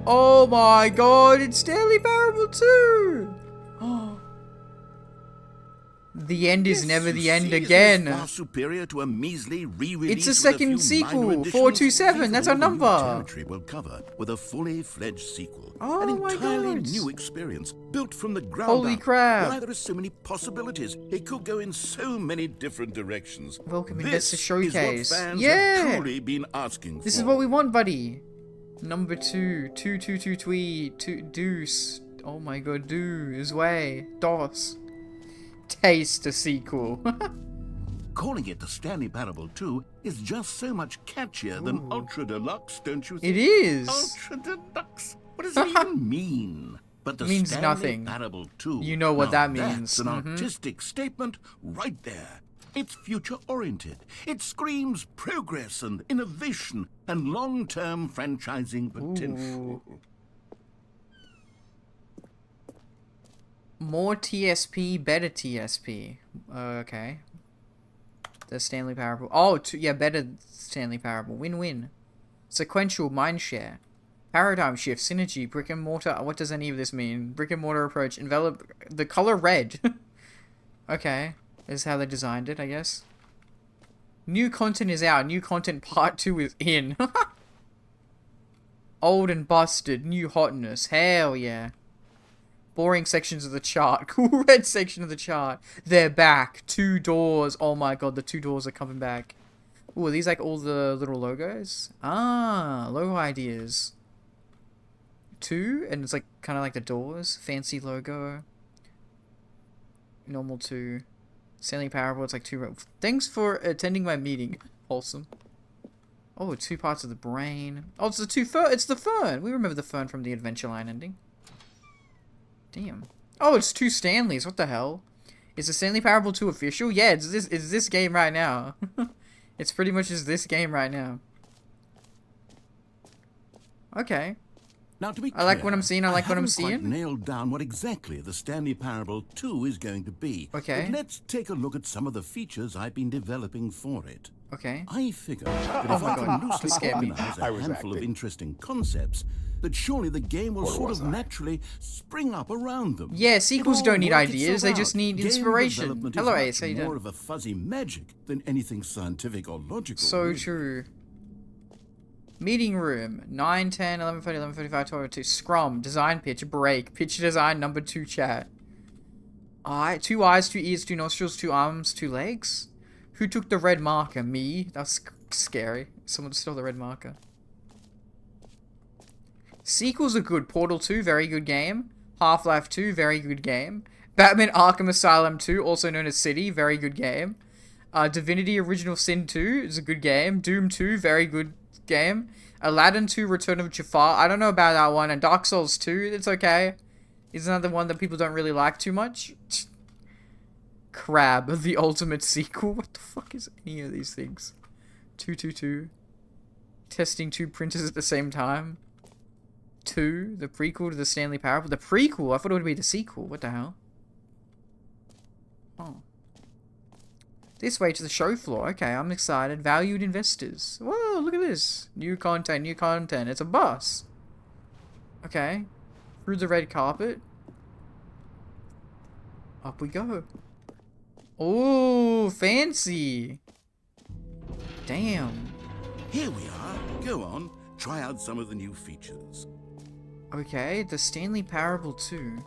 Oh my god, it's Stanley Parable 2! Oh. The end is Yes, never you the end see, isn't again. this far superior to a measly re-release It's a with second few minor sequel, additions. 427, that's our Feasible new number. territory will cover with a fully fledged sequel. Oh An my entirely God. new experience, built from the ground Holy up. crap. Why, there are so many possibilities. It could go in so many different directions. Welcome, This Investor Showcase. is what fans Yeah. have truly been asking This for. is what we want, buddy. Number 2, 222 tweet, 2 deuce. Oh my god, deuce way, dos. Taste a sequel. Calling it the Stanley Parable 2 is just so much catchier than Ultra Deluxe, don't you think? It is. Ultra Deluxe? What does it even mean? But the Means Stanley nothing. Parable 2. You know what now that means. That's an artistic statement right there. It's future-oriented. It screams progress and innovation and long-term franchising potential. More TSP, better TSP. Okay. The Stanley Parable. Oh, yeah, better Stanley Parable. Win-win. Sequential mindshare. Paradigm shift, synergy, brick and mortar. What does any of this mean? Brick and mortar approach. Envelop the color red. Okay. This is how they designed it, I guess. New content is out. New content part 2 is in. Old and busted. New hotness. Hell yeah. Boring sections of the chart. Cool red section of the chart. They're back. 2 doors. Oh my god, the 2 doors are coming back. Ooh, are these like all the little logos? Ah, logo ideas. 2, and it's like kind of like the doors. Fancy logo. Normal 2. Stanley Parable, it's like 2. Thanks for attending my meeting. Wholesome. Oh, 2 parts of the brain. Oh, it's the 2 fern. It's the fern. We remember the fern from the Adventure Line ending. Damn. Oh, it's 2 Stanleys. What the hell? Is the Stanley Parable 2 official? Yeah, it's this game right now. It's pretty much just this game right now. Okay. Now, to be I like clear, what I'm seeing, I like what I'm haven't quite seeing. nailed down what exactly the Stanley Parable 2 is going to be. Okay. But let's take a look at some of the features I've been developing for it. Okay. I figure that Oh if my I God, can loosely that scared me. organize a handful of interesting concepts, that surely the game will sort of naturally spring up around them. Yeah, sequels It'll don't need work ideas, they itself just out. need Game inspiration. development Hello, is Ace, how much you more doing? of a fuzzy magic than anything scientific or logical. So really. true. Meeting room, 9, 10, 11, 40, 11, 45, 12, 2. Scrum, design pitch, break, pitch design, number 2 chat. Two eyes, 2 ears, 2 nostrils, 2 arms, 2 legs? Who took the red marker? Me? That's scary. Someone stole the red marker. Sequels are good. Portal 2, very good game. Half-Life 2, very good game. Batman Arkham Asylum 2, also known as City, very good game. Divinity Original Sin 2 is a good game. Doom 2, very good game. Aladdin 2, Return of Jafar. I don't know about that one. And Dark Souls 2, it's okay. It's another one that people don't really like too much. Crab, the ultimate sequel. What the fuck is any of these things? 222. Testing 2 printers at the same time. 2, the prequel to the Stanley Parable. The prequel? I thought it would be the sequel. What the hell? Oh. This way to the show floor. Okay, I'm excited. Valued investors. Whoa, look at this. New content, new content. It's a bus. Okay. Through the red carpet. Up we go. Oh, fancy. Damn. Here we are. Go on. Try out some of the new features. Okay, the Stanley Parable 2.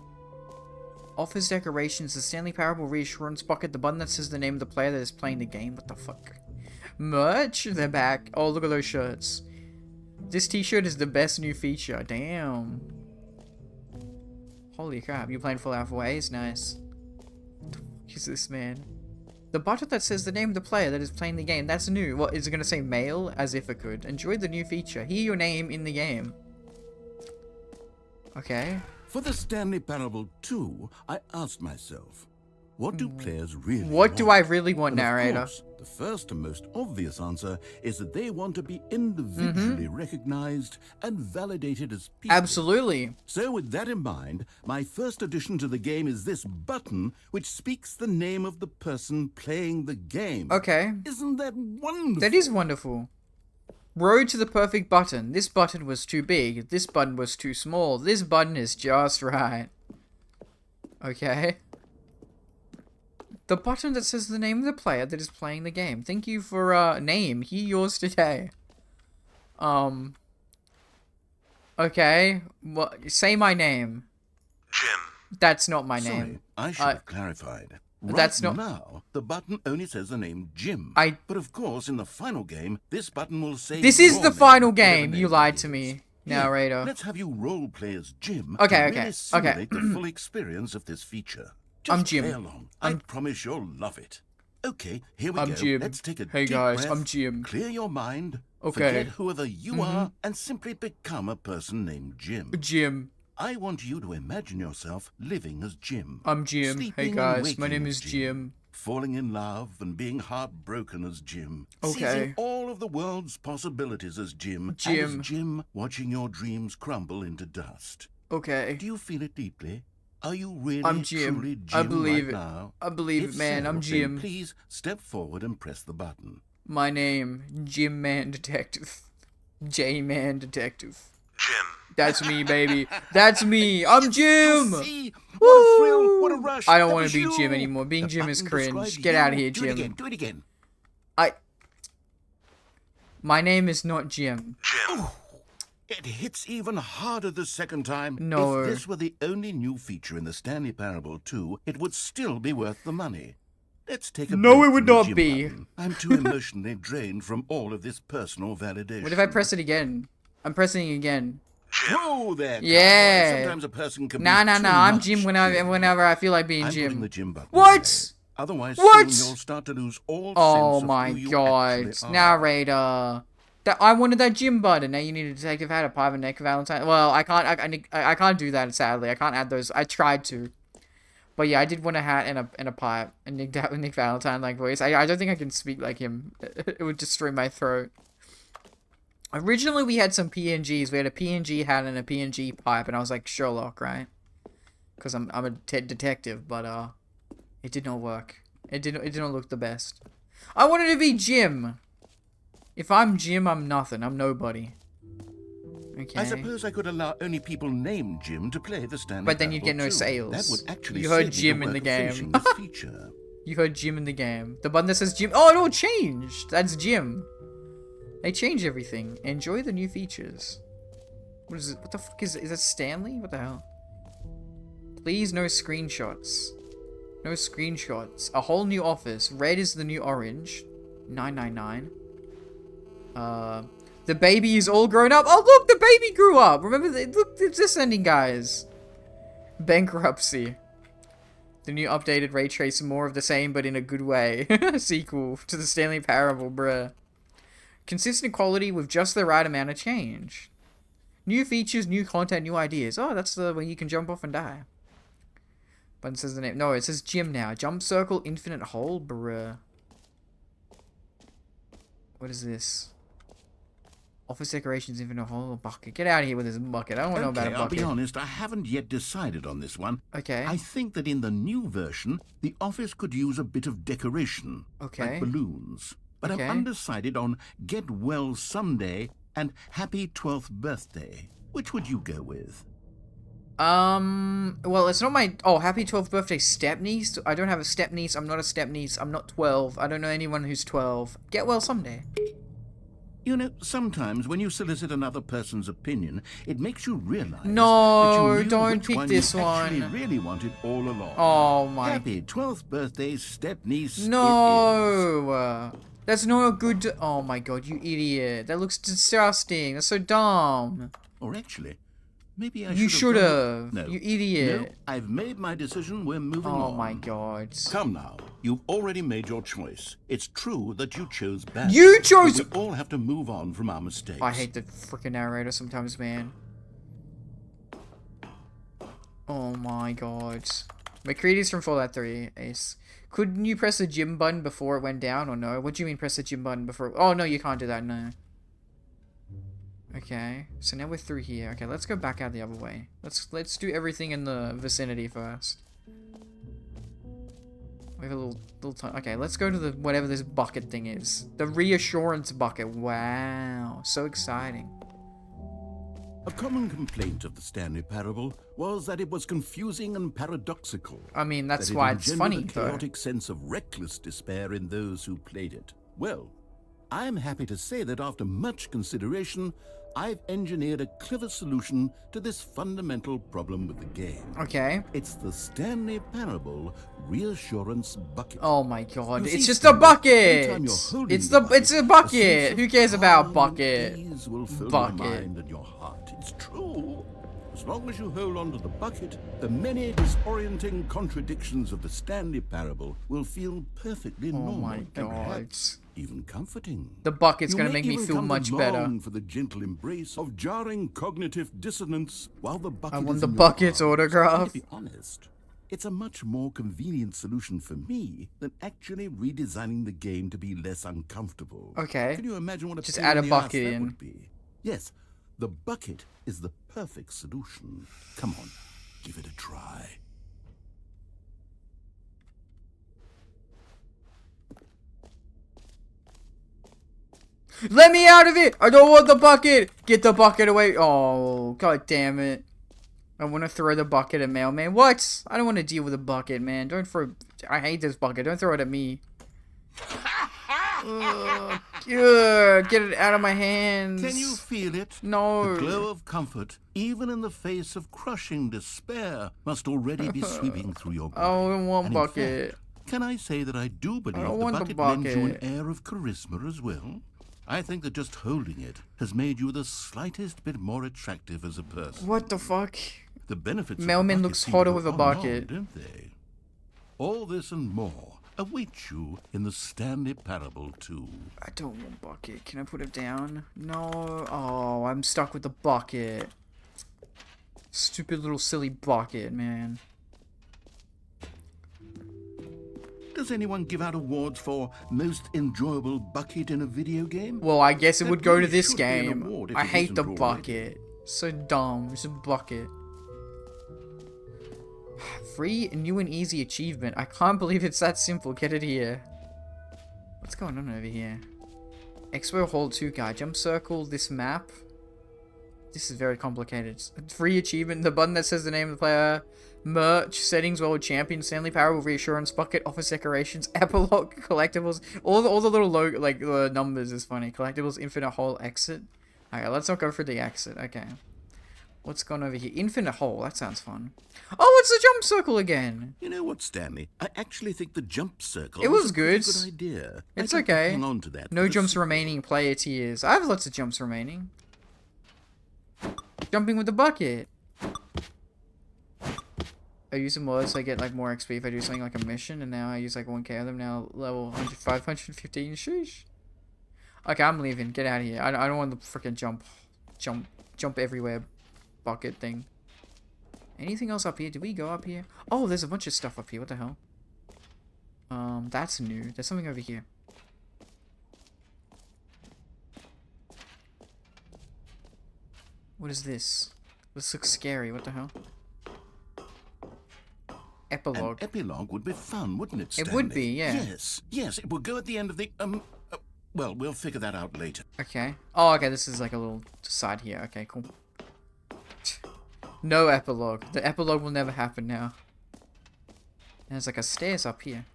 Offers decorations, the Stanley Parable reassurance bucket, the button that says the name of the player that is playing the game. What the fuck? Merch? They're back. Oh, look at those shirts. This t-shirt is the best new feature. Damn. Holy crap, you playing Fallout 4 A's? Nice. What the fuck is this, man? The button that says the name of the player that is playing the game. That's new. What, is it going to say male? As if it could. Enjoy the new feature. Hear your name in the game. Okay. For the Stanley Parable 2, I asked myself, what do players really want? What do I really want, And of narrator? course, the first and most obvious answer is that they want to be individually recognized and validated as people. Absolutely. So with that in mind, my first addition to the game is this button which speaks the name of the person playing the game. Okay. Isn't that wonderful? That is wonderful. Road to the perfect button. This button was too big. This button was too small. This button is just right. Okay. The button that says the name of the player that is playing the game. Thank you for, name. Hear yours today. Okay. What? Say my name. Jim. That's not my Sorry, name. I should have clarified. Right that's not- now, the button only says the name Jim. I- But of course, in the final game, this button will say This is your the name, final whatever game. name You it lied is. to me, Here, narrator. let's have you role play as Jim Okay, to okay, really okay. simulate the full experience of this feature. Just I'm Jim. play along. I promise you'll love it. Okay, here we I'm go. Jim. Let's take a Hey, deep guys, breath, I'm Jim. Clear your mind. Okay. Forget whoever you are and simply become a person named Jim. Jim. I want you to imagine yourself living as Jim. I'm Jim. Sleeping Hey and guys, my waking name as is Jim. Falling in love and being heartbroken as Jim. Okay. Seizing all of the world's possibilities as Jim. And as Jim, watching your dreams crumble into dust. Okay. Do you feel it deeply? Are you really I'm Jim. truly Jim I believe right it. now? I believe If it, man. so, I'm then Jim. please step forward and press the button. My name, Jim Man Detective. J Man Detective. Jim. That's me, baby. That's me. I'm Jim. See? What a thrill, what a rush. I don't That want was to be you. Jim anymore. Being The Jim is button cringe. describes Get you. out of here, Do it Jim. again, do it again. My name is not Jim. Jim. It hits even harder the second time. No. If this were the only new feature in the Stanley Parable 2, it would still be worth the money. Let's take a No, break it would from the not Jim be. button. I'm too emotionally drained from all of this personal validation. What if I press it again? I'm pressing it again. Whoa there, cowboy. Yeah. Sometimes a person can Nah, be nah, too nah. I'm much, Jim Jim. whenever I feel like being I'm putting Jim. the Jim button What? away. Otherwise, What? soon you'll start to lose all Oh sense my of who you god. actually are. Narrator. I wanted that Jim button. Now you need a detective hat, a private neck Valentine. Well, I can't do that, sadly. I can't add those. I tried to. But yeah, I did want a hat and a pipe and Nick Valentine like voice. I don't think I can speak like him. It would destroy my throat. Originally we had some PNGs. We had a PNG hat and a PNG pipe, and I was like Sherlock, right? Because I'm a detective, but it did not work. It didn't look the best. I wanted to be Jim. If I'm Jim, I'm nothing. I'm nobody. Okay. I suppose I could allow only people named Jim to play the Stanley But then you'd Parable get no too. sales. That would actually You heard save me Jim the in the work of game. finishing this feature. You heard Jim in the game. The button that says Jim. Oh, it all changed. That's Jim. They change everything. Enjoy the new features. What is it? What the fuck is it? Is that Stanley? What the hell? Please, no screenshots. No screenshots. A whole new office. Red is the new orange. 999. The baby is all grown up. Oh, look, the baby grew up. Remember, look, it's descending, guys. Bankruptcy. The new updated ray trace, more of the same, but in a good way. Sequel to the Stanley Parable, bruh. Consistent quality with just the right amount of change. New features, new content, new ideas. Oh, that's the way you can jump off and die. Button says the name. No, it says Jim now. Jump circle, infinite hole, bruh. What is this? Office decorations, infinite hole, bucket. Get out of here with this bucket. I don't want to know about a bucket. I'll be honest, I haven't yet decided on this one. Okay. I think that in the new version, the office could use a bit of decoration. Okay. Like balloons. But Okay. I'm undecided on Get Well Someday and Happy 12th Birthday. Which would you go with? Well, it's not my... Oh, happy 12th birthday step-niece? I don't have a step-niece. I'm not a step-niece. I'm not 12. I don't know anyone who's 12. Get well someday. You know, sometimes when you solicit another person's opinion, it makes you realize No, that you knew don't which pick one this you actually one. really wanted all along. Oh, my... Happy 12th birthday, step-niece. It is. No! That's not a good... Oh, my God, you idiot. That looks disgusting. That's so dumb. Or actually, maybe I You should have. No. You idiot. No, I've made my decision. We're moving on. Oh, my God. Come now. You've already made your choice. It's true that you chose bad. You chose... We all have to move on from our mistakes. I hate the freaking narrator sometimes, man. Oh my god. McCready's from Fallout 3, Ace. Couldn't you press the gym button before it went down, or no? What do you mean press the gym button before... Oh, no, you can't do that, no. Okay, so now we're through here. Okay, let's go back out the other way. Let's do everything in the vicinity first. We have a little time. Okay, let's go to the whatever this bucket thing is. The reassurance bucket. Wow, so exciting. A common complaint of the Stanley Parable was that it was confusing and paradoxical. I mean, that's that it why it's engendered funny, a though. chaotic sense of reckless despair in those who played it. Well, I'm happy to say that after much consideration, I've engineered a clever solution to this fundamental problem with the game. Okay. It's the Stanley Parable Reassurance Bucket. Oh my god, You it's see, just a Stanley, bucket! anytime you're holding It's the it's a sense bucket! of Who cares about calm bucket? and ease will fill Bucket. your mind and your heart. It's true. As long as you hold on to the bucket, the many disorienting contradictions of the Stanley Parable will feel perfectly normal. my and God. perhaps even comforting. The bucket's You gonna may make me even feel come to much better. long for the gentle embrace of jarring cognitive dissonance while the bucket I want is the in your bucket's arms. autograph. To be honest, it's a much more convenient solution for me than actually redesigning the game to be less uncomfortable. Okay. Can you imagine what a Just pain add in a the ass bucket that in. would be? Yes, the bucket is the perfect solution. Come on, give it a try. Let me out of it! I don't want the bucket! Get the bucket away! Oh, god damn it. I want to throw the bucket at Mailman. What? I don't want to deal with a bucket, man. Don't throw... I hate this bucket. Don't throw it at me. Ugh, get it out of my hands. Can you feel it? No. The glow of comfort, even in the face of crushing despair, must already be sweeping through your body. I don't want And in bucket. fact, can I say that I do believe don't the want the bucket lends you an bucket. air of charisma as well? I think that just holding it has made you the slightest bit more attractive as a person. What the fuck? The benefits of Mailman the bucket looks seem hotter to with a go on and on, bucket. don't they? All this and more await you in the Stanley Parable 2. I don't want bucket. Can I put it down? No. Oh, I'm stuck with the bucket. Stupid little silly bucket, man. Does anyone give out awards for most enjoyable bucket in a video game? Well, I guess it That would go to really this should be an game. award if I it hate the isn't already. bucket. So dumb. It's a bucket. Free, new and easy achievement. I can't believe it's that simple. Get it here. What's going on over here? Expo Hall 2 guide. Jump circle this map. This is very complicated. Free achievement. The button that says the name of the player. Merch. Settings. World Champion. Stanley Parable. Reassurance. Bucket. Office decorations. Epilogue. Collectibles. All the little logo, like the numbers is funny. Collectibles. Infinite hole. Exit. Okay, let's not go for the exit. Okay. What's going over here? Infinite hole. That sounds fun. Oh, it's the jump circle again. You know what, Stanley? I actually think the jump circle It was a good. good idea. It's I'd like to okay. hang on to that No for the jumps sequel. remaining. Player tiers. I have lots of jumps remaining. Jumping with the bucket. I use them more so I get like more XP if I do something like a mission, and now I use like 1k of them. Now level 515. Sheesh. Okay, I'm leaving. Get out of here. I don't want the freaking jump everywhere bucket thing. Anything else up here? Did we go up here? Oh, there's a bunch of stuff up here. What the hell? That's new. There's something over here. What is this? This looks scary. What the hell? Epilogue. An epilogue would be fun, wouldn't it, Stanley? It would be, yeah. Yes, it would go at the end of the, well, we'll figure that out later. Okay. Oh, okay, this is like a little side here. Okay, cool. No epilogue. The epilogue will never happen now. And there's like a stairs up here.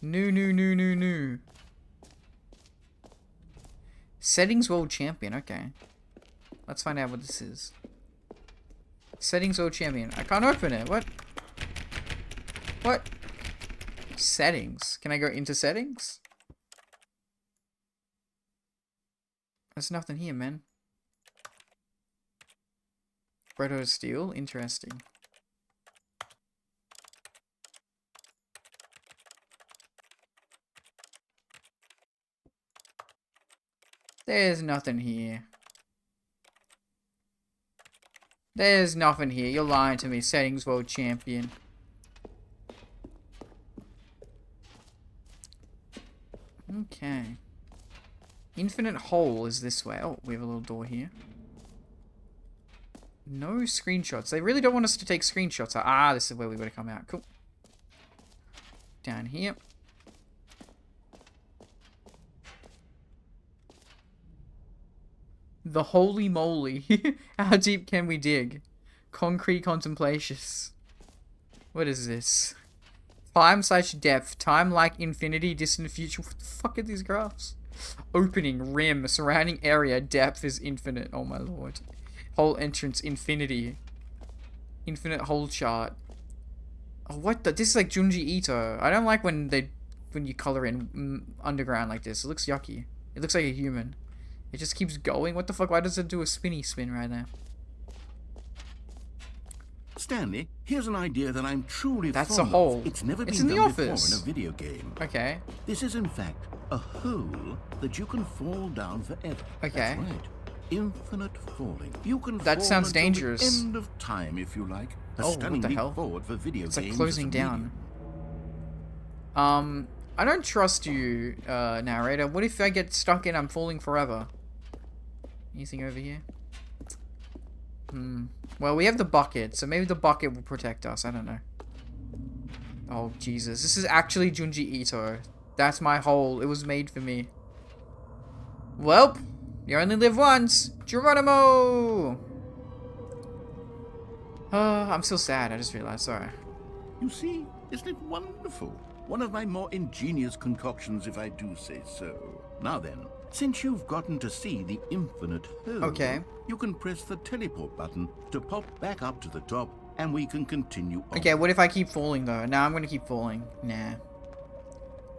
New. Settings World Champion. Okay. Let's find out what this is. Settings World Champion. I can't open it. What? What? Settings. Can I go into settings? There's nothing here, man. Proto steel? Interesting. There's nothing here. There's nothing here. You're lying to me. Settings World Champion. Okay. Infinite hole is this way. Oh, we have a little door here. No screenshots. They really don't want us to take screenshots. Ah, this is where we would have come out. Cool. Down here. The holy moly. How deep can we dig? Concrete contemplations. What is this? Time/depth. Time like infinity. Distant future. What the fuck are these graphs? Opening. Rim. Surrounding area. Depth is infinite. Oh my lord. Hole entrance. Infinity. Infinite hole chart. Oh, what the? This is like Junji Ito. I don't like when you color in underground like this. It looks yucky. It looks like a human. It just keeps going. What the fuck? Why does it do a spinny spin right now? Stanley, here's an idea that I'm truly That's fond a hole. of. It's never It's been in the done before office. in a video game. Okay. This is in fact a hole that you can fall down forever. Okay. That's right. Infinite falling. You can That fall sounds until dangerous. the end of time if you like. A Oh, what stunning the leap hell? forward for video It's games. like closing as a down. medium. I don't trust you, narrator. What if I get stuck in I'm falling forever? Anything over here? Well, we have the bucket, so maybe the bucket will protect us. I don't know. Oh, Jesus. This is actually Junji Ito. That's my hole. It was made for me. Well, you only live once. Geronimo! I'm still sad. I just realized. Sorry. You see, isn't it wonderful? One of my more ingenious concoctions, if I do say so. Now then, since you've gotten to see the infinite hole, Okay. you can press the teleport button to pop back up to the top, and we can continue on. Okay, what if I keep falling, though? Nah, I'm gonna keep falling. Nah.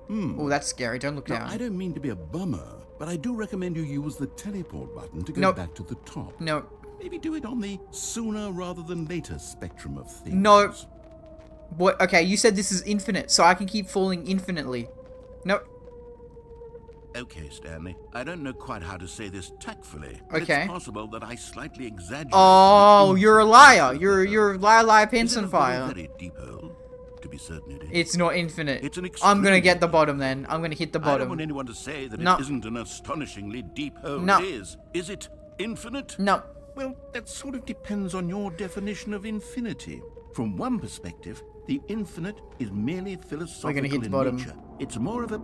Oh, that's scary. Don't look Now, down. I don't mean to be a bummer, but I do recommend you use the teleport button to go Nope. back to the top. No. Maybe do it on the sooner rather than later spectrum of things. No. What? Okay, you said this is infinite, so I can keep falling infinitely. No. Okay, Stanley. I don't know quite how to say this tactfully. But Okay. It's possible that I slightly exaggerated. Oh, the you're a infinite liar. of You're the you're hole. liar Is it pencil a fire. very deep hole? To be certain it is. It's not infinite. It's an I'm gonna extremely get the deep bottom then. I'm gonna hit the I don't want bottom. anyone to say that No. it isn't an astonishingly deep hole. No. It is. Is it infinite? No. Well, that sort of depends on your definition of infinity. From one perspective, the infinite is merely philosophical hit the in bottom. nature. It's more of a...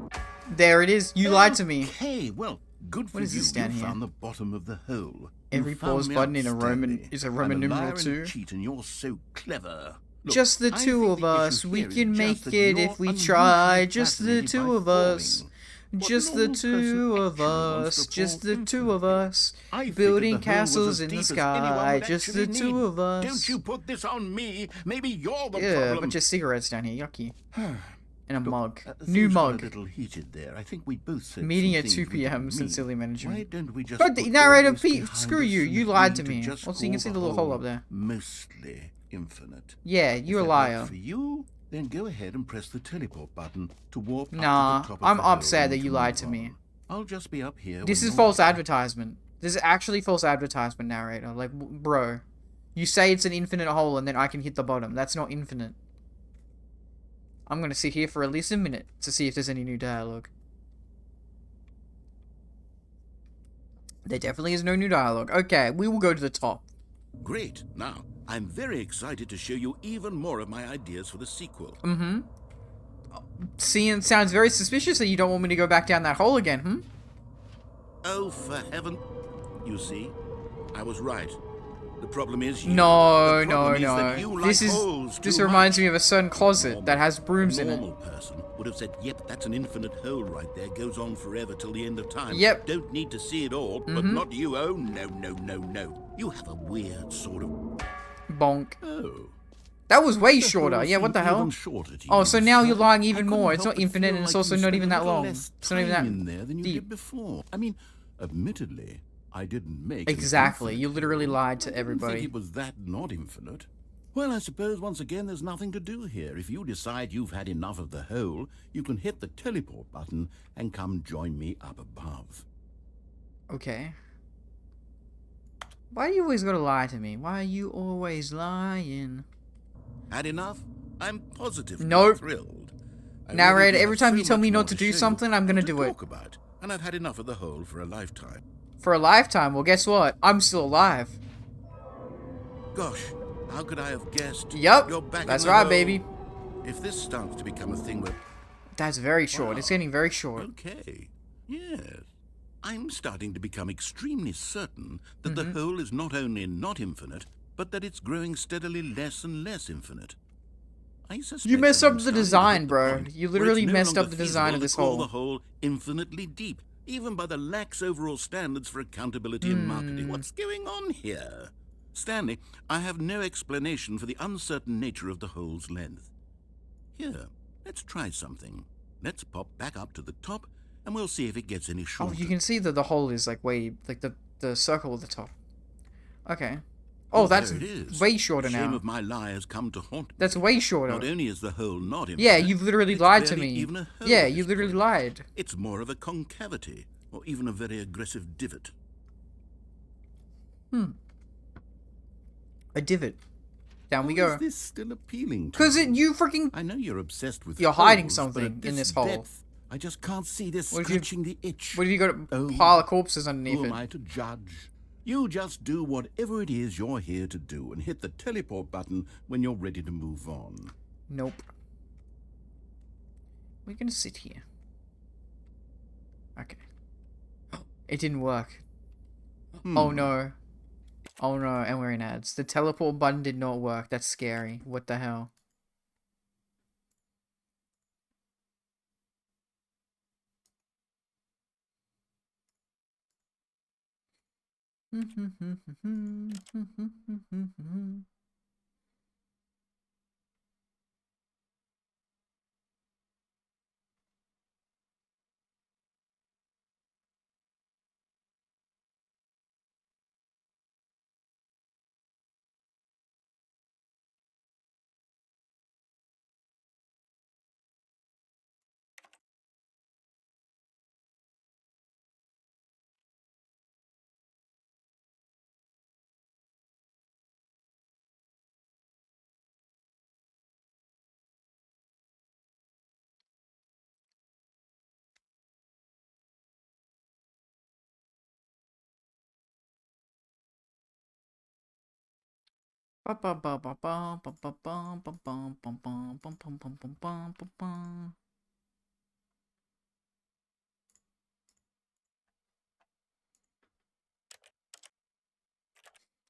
There it is. You lied to me. Okay, well, Good for What is you. this down You here? found the bottom of the hole. Every You found pause me button out, in a Roman Stanley. is a I'm Roman a numeral liar and a 2. cheat, and you're so clever. Look, Just the I two think of the us. issue We here is can just make that it you're if we unusually try. Just the fascinated two by of us. falling. What Just the normal person two of actually wants us. to Just fall the two of infinitely? us. I figured Building the hole was castles as in the deep as anyone sky. would Just actually the need. two of Don't us. you put this on me. Maybe you're the Yeah, a problem. bunch of cigarettes down here. Yucky. And a mug. Things New got mug. a little heated there. I think we both said Meeting some at things 2 we p.m. didn't mean. Sincerely, management. Why don't we just But put the all narrator, this Pete, behind screw us you. and You lied agree to me. just Also, you can call see the little hole hole up there. Mostly infinite. Yeah, If you're a that liar. works for you, then go ahead and press the teleport button to warp Nah, up to the top of I'm the hole upset and that to you lied move to me. on. I'll just be up here. This when is you're false ready. advertisement. This is actually false advertisement, narrator. Like, bro. You say it's an infinite hole and then I can hit the bottom. That's not infinite. I'm gonna sit here for at least a minute to see if there's any new dialogue. There definitely is no new dialogue. Okay, we will go to the top. Great. Now, I'm very excited to show you even more of my ideas for the sequel. Seeing sounds very suspicious that you don't want me to go back down that hole again, hmm? Oh, for heaven. You see, I was right. The problem is you. No, The no, problem is that no. you This like is holes this too reminds much. me of a certain closet that has brooms A in it. normal person would have said, yep, that's an infinite hole right there. Goes on forever till the end of time. Yep. Don't need to see it all, but not you. Oh, no, no, no, no. You have a weird sort of... Bonk. Oh. That was way The shorter. hole Yeah, what seemed the hell? even shorter to Oh, you so this now you're time. lying I even couldn't more. It's help not but infinite feel and it's like also you not spent even a that little long. less It's not even time that in there than you deep. did before. I mean, admittedly, I didn't make an Exactly. infinite You literally hole. lied to I didn't everybody. think it was that not infinite. Well, I suppose once again there's nothing to do here. If you decide you've had enough of the hole, you can hit the teleport button and come join me up above. Okay. Why do you always gotta lie to me? Why are you always lying? Had enough? I'm positively Nope. thrilled. I Narrator, really do every have time so you tell me much not more to do show you something, I'm and gonna to do it. talk about, and I've had enough of the hole for a lifetime. For a lifetime. Well, guess what? I'm still alive. Gosh, how could I have guessed? Yup. You're back That's in the right, hole. baby. If this starts to become a thing where... That's very short. It's Wow. getting very short. Okay, yes. I'm starting to become extremely certain that Mm-hmm. the hole is not only not infinite, but that it's growing steadily less and less infinite. I suspect You messed that I'm up the starting to design, hit the bro. point You where literally it's no messed up longer the design of feasible this to call hole. the hole infinitely deep, even by the lax overall standards for accountability and marketing. What's going on here? Stanley, I have no explanation for the uncertain nature of the hole's length. Here, let's try something. Let's pop back up to the top, and we'll see if it gets any Oh, shorter. you can see that the hole is like way, like the circle at the top. Okay. Oh, that's there it is. way shorter The shame now. of my lie has come to haunt me. That's way Not shorter. only is the hole not infinite, Yeah, you've literally it's lied to barely me. even a hole Yeah, at you this literally point. lied. It's more of a concavity, or even a very aggressive divot. A divot. Down we How go. is this still appealing to Cause you? it, you freaking. I know you're obsessed with You're hiding holes, something but at in this hole. depth, I just can't see this What if you- scratching the itch. What have you got? A Oh, pile of corpses underneath Who it. am I to judge? You just do whatever it is you're here to do and hit the teleport button when you're ready to move on. Nope. We're gonna sit here. Okay. It didn't work. Oh no. Oh no, and we're in ads. The teleport button did not work. That's scary. What the hell?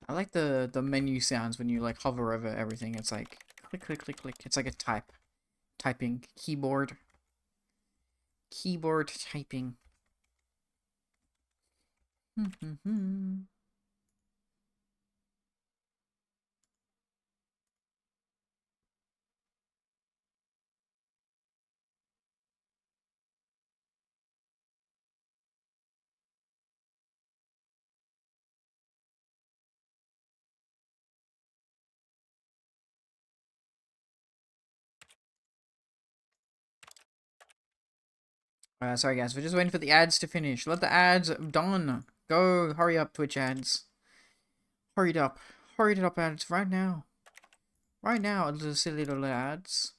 I like the menu sounds when you like hover over everything. It's like click click click click. It's like a typing keyboard typing. Sorry guys, we're just waiting for the ads to finish. Let the ads done. Go, hurry up, Twitch ads. Hurry it up. Hurry it up, ads, right now. Right now, little silly little ads.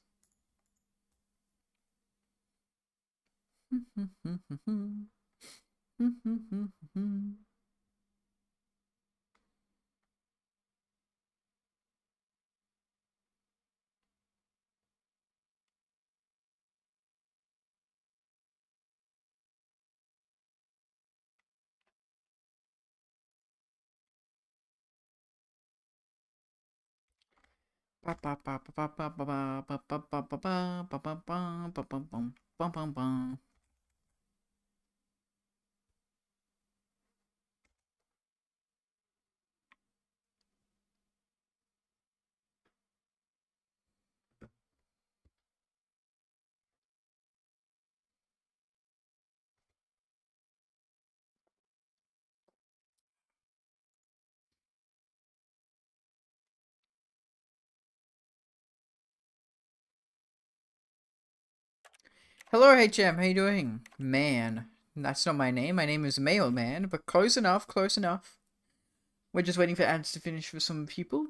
Hello, HM. How you doing? Man, that's not my name. My name is Mailman, but close enough, close enough. We're just waiting for ads to finish for some people.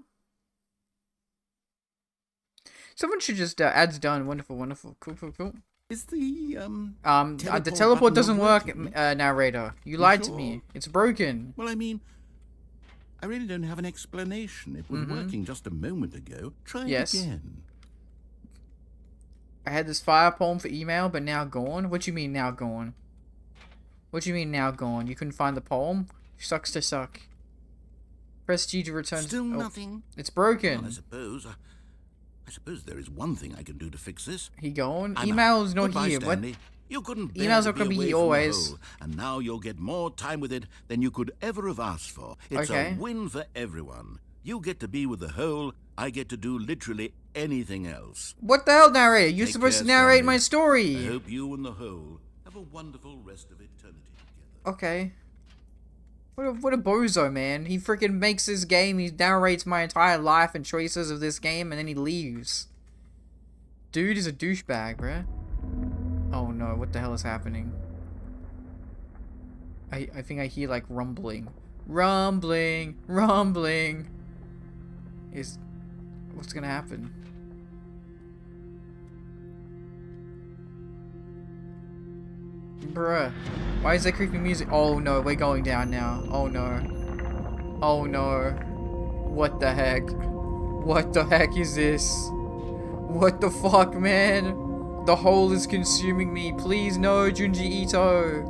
Someone should just, ads done. Wonderful, wonderful. Cool, cool, cool. Is the The teleport doesn't work, working? narrator. You lied to me. It's broken. Well, I mean, I really don't have an explanation. It was working just a moment ago. Try Yes. it again. I had this fire poem for email, but now gone? What do you mean now gone? What do you mean now gone? You couldn't find the poem? Sucks to suck. Press G to return. Still nothing. It's broken. Well, I suppose there is one thing I can do to fix this. He gone? I'm Email's out. not Goodbye, here. What? Stanley. You couldn't bear Emails to are gonna be away here from the always. hole, and now you'll get more time with it than you could ever have asked for. It's Okay. a win for everyone. You get to be with the hole. I get to do literally anything else. What the hell, narrator? You're Take supposed to care, narrate Stanley. my I story. hope you and the hole have a wonderful rest of eternity together. Okay. What a bozo, man. He freaking makes this game, he narrates my entire life and choices of this game, and then he leaves. Dude is a douchebag, bruh. Oh no, what the hell is happening? I think I hear, like, rumbling. Rumbling! Rumbling! What's gonna happen? Bruh. Why is there creepy music? Oh no, we're going down now. Oh no. Oh no. What the heck? What the heck is this? What the fuck, man? The hole is consuming me. Please no, Junji Ito.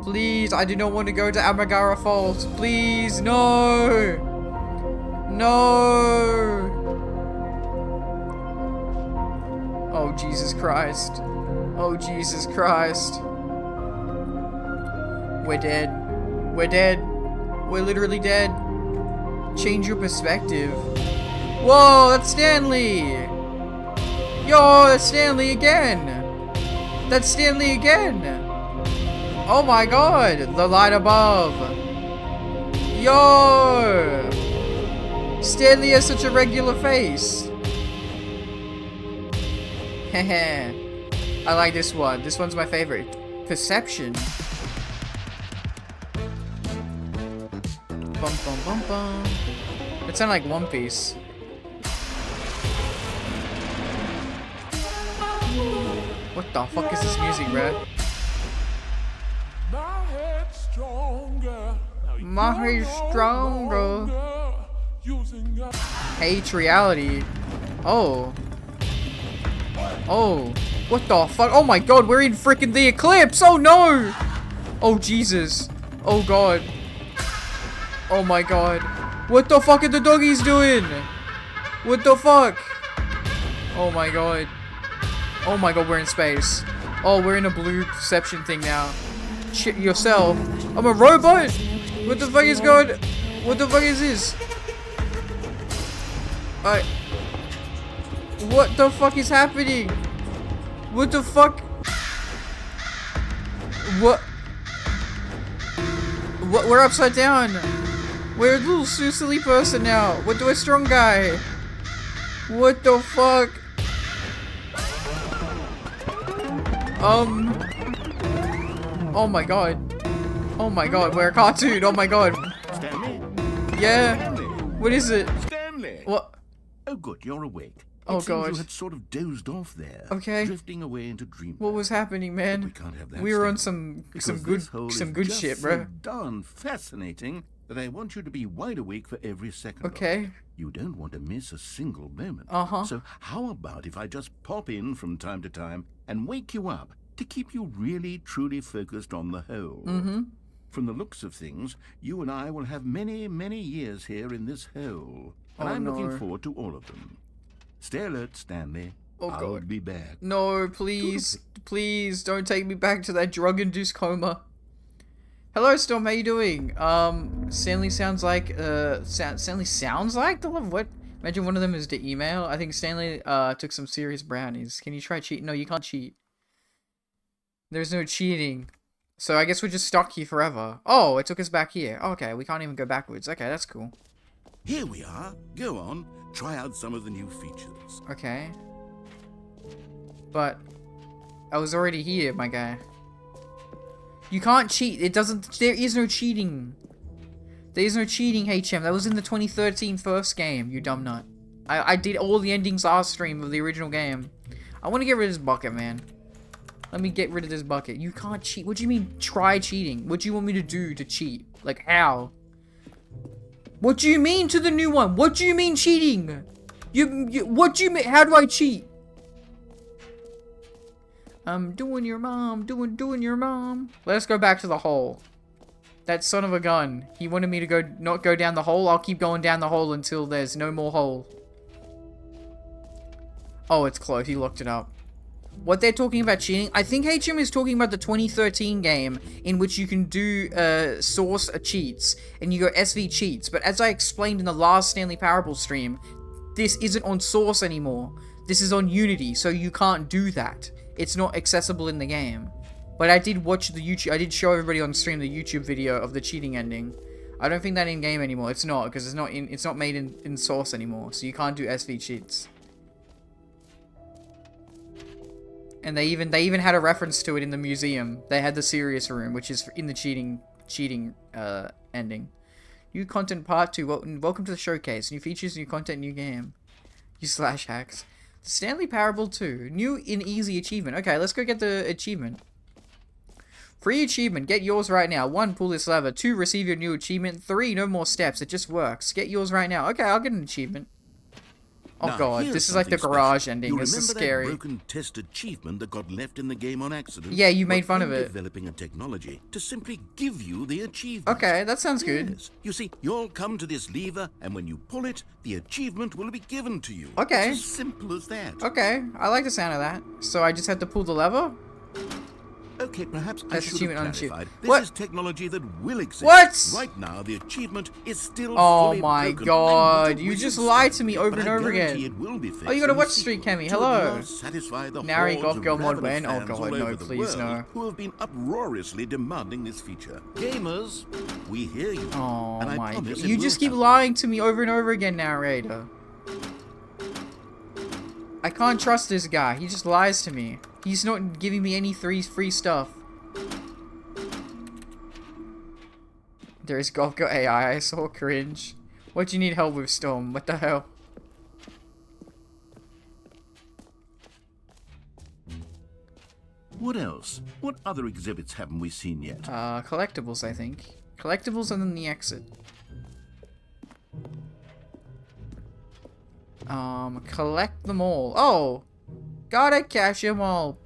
Please, I do not want to go to Amagara Falls. Please, no! No! Oh, Jesus Christ. Oh, Jesus Christ. We're dead. We're dead. We're literally dead. Change your perspective. Whoa, that's Stanley! Yo, that's Stanley again! That's Stanley again! Oh my god, the light above! Yo! Stanley has such a regular face! Heh. I like this one. This one's my favorite. Perception. Bum bum bum bum. It sounded like One Piece. What the fuck is this music, bruh? My head's stronger. Hate reality. Oh. Oh. What the fuck? Oh my god, we're in freaking the eclipse! Oh no! Oh Jesus. Oh god. Oh my god. What the fuck are the doggies doing? What the fuck? Oh my god. Oh my god, we're in space. Oh, we're in a blue perception thing now. Shit yourself. I'm a robot? What the fuck is going... What the fuck is this? What the fuck is happening? What the fuck? What? We're upside down. We're a little silly person now. What do a strong guy? What the fuck? Oh my god. Oh my god, we're a cartoon. Oh my god. Stanley? Yeah. Stanley? What is it? Stanley! What? Oh, good, you're awake. Oh, It seems God. you had sort of dozed off there. Okay. Drifting away into dreamland. What was happening, We man? can't have that. We were on Stanley, some because good this hole some is good just shit, so bro. darn fascinating that I want you to be wide awake for every second. of it. Okay. You don't want to miss a single moment. Uh-huh. So how about if I just pop in from time to time and wake you up to keep you really truly focused on the hole? Mm-hmm. From the looks of things, you and I will have many, many years here in this hole. And Oh, I'm no. looking forward to all of them. Stay alert, Stanley. Oh, I'll God. be back. No, please. Please don't take me back to that drug-induced coma. Hello, Storm. How you doing? Stanley sounds like, Stanley sounds like the love. What? Imagine one of them is the email. I think Stanley, took some serious brownies. Can you try cheat? No, you can't cheat. There's no cheating. So I guess we're just stuck here forever. Oh, it took us back here. Okay, we can't even go backwards. Okay, that's cool. Here we are. Go on. Try out some of the new features. Okay. But I was already here, my guy. You can't cheat. It doesn't... There is no cheating. There is no cheating, HM. That was in the 2013 first game, you dumb nut. I did all the endings last stream of the original game. I want to get rid of this bucket, man. Let me get rid of this bucket. You can't cheat. What do you mean, try cheating? What do you want me to do to cheat? Like, how? What do you mean to the new one? What do you mean cheating? What do you mean? How do I cheat? I'm doing your mom, doing your mom. Let's go back to the hole. That son of a gun. He wanted me to not go down the hole. I'll keep going down the hole until there's no more hole. Oh, it's closed. He looked it up. What they're talking about cheating, I think HM is talking about the 2013 game in which you can do source cheats and you go SV cheats. But as I explained in the last Stanley Parable stream, this isn't on source anymore. This is on Unity, so you can't do that. It's not accessible in the game. But I did watch the YouTube. I did show everybody on stream the YouTube video of the cheating ending. I don't think that in game anymore. It's not because it's not made in source anymore. So you can't do SV cheats. And they even had a reference to it in the museum. They had the serious room, which is in the cheating ending. New content part 2. Welcome to the showcase. New features, new content, new game. You slash hacks. Stanley Parable 2. New and easy achievement. Okay, let's go get the achievement. Free achievement. Get yours right now. 1. Pull this lever. 2. Receive your new achievement. 3. No more steps. It just works. Get yours right now. Okay, I'll get an achievement. Oh Now, god, here's this is like the something garage special. ending. You This is remember scary. that broken test achievement that got left in the game on accident? Yeah, you made Well, fun of I'm it. Developing a technology to simply give you the achievement. Okay, that sounds good. Yes. You see, you'll come to this lever, and when you pull it, the achievement will be given to you. Okay. It's as simple as that. Okay, I like the sound of that. So I just had to pull the lever? Okay, perhaps I Test should achievement have unachieved. clarified. This What? is technology that will exist. What? Right now, the achievement is still Oh fully my broken. god, I'm with a you wizard just style, lied to me over but and I over guarantee again. It will be fixed Oh, you got a in the watch streak, sequel Cammy, to at hello. last satisfy the Nary hordes Golf of Girl Mod ravenous win. Oh fans god, all no, over the please world no. Who have been uproariously demanding this feature. Gamers, we hear you. Oh and I my promise god. it You will just keep happen. lying to me over and over again, narrator. I can't trust this guy. He just lies to me. He's not giving me any free stuff. There is Golf Girl AI. I saw cringe. What do you need help with, Storm? What the hell? What else? What other exhibits haven't we seen yet? Collectibles, I think. Collectibles and then the exit. Collect them all. Oh! Gotta catch them all.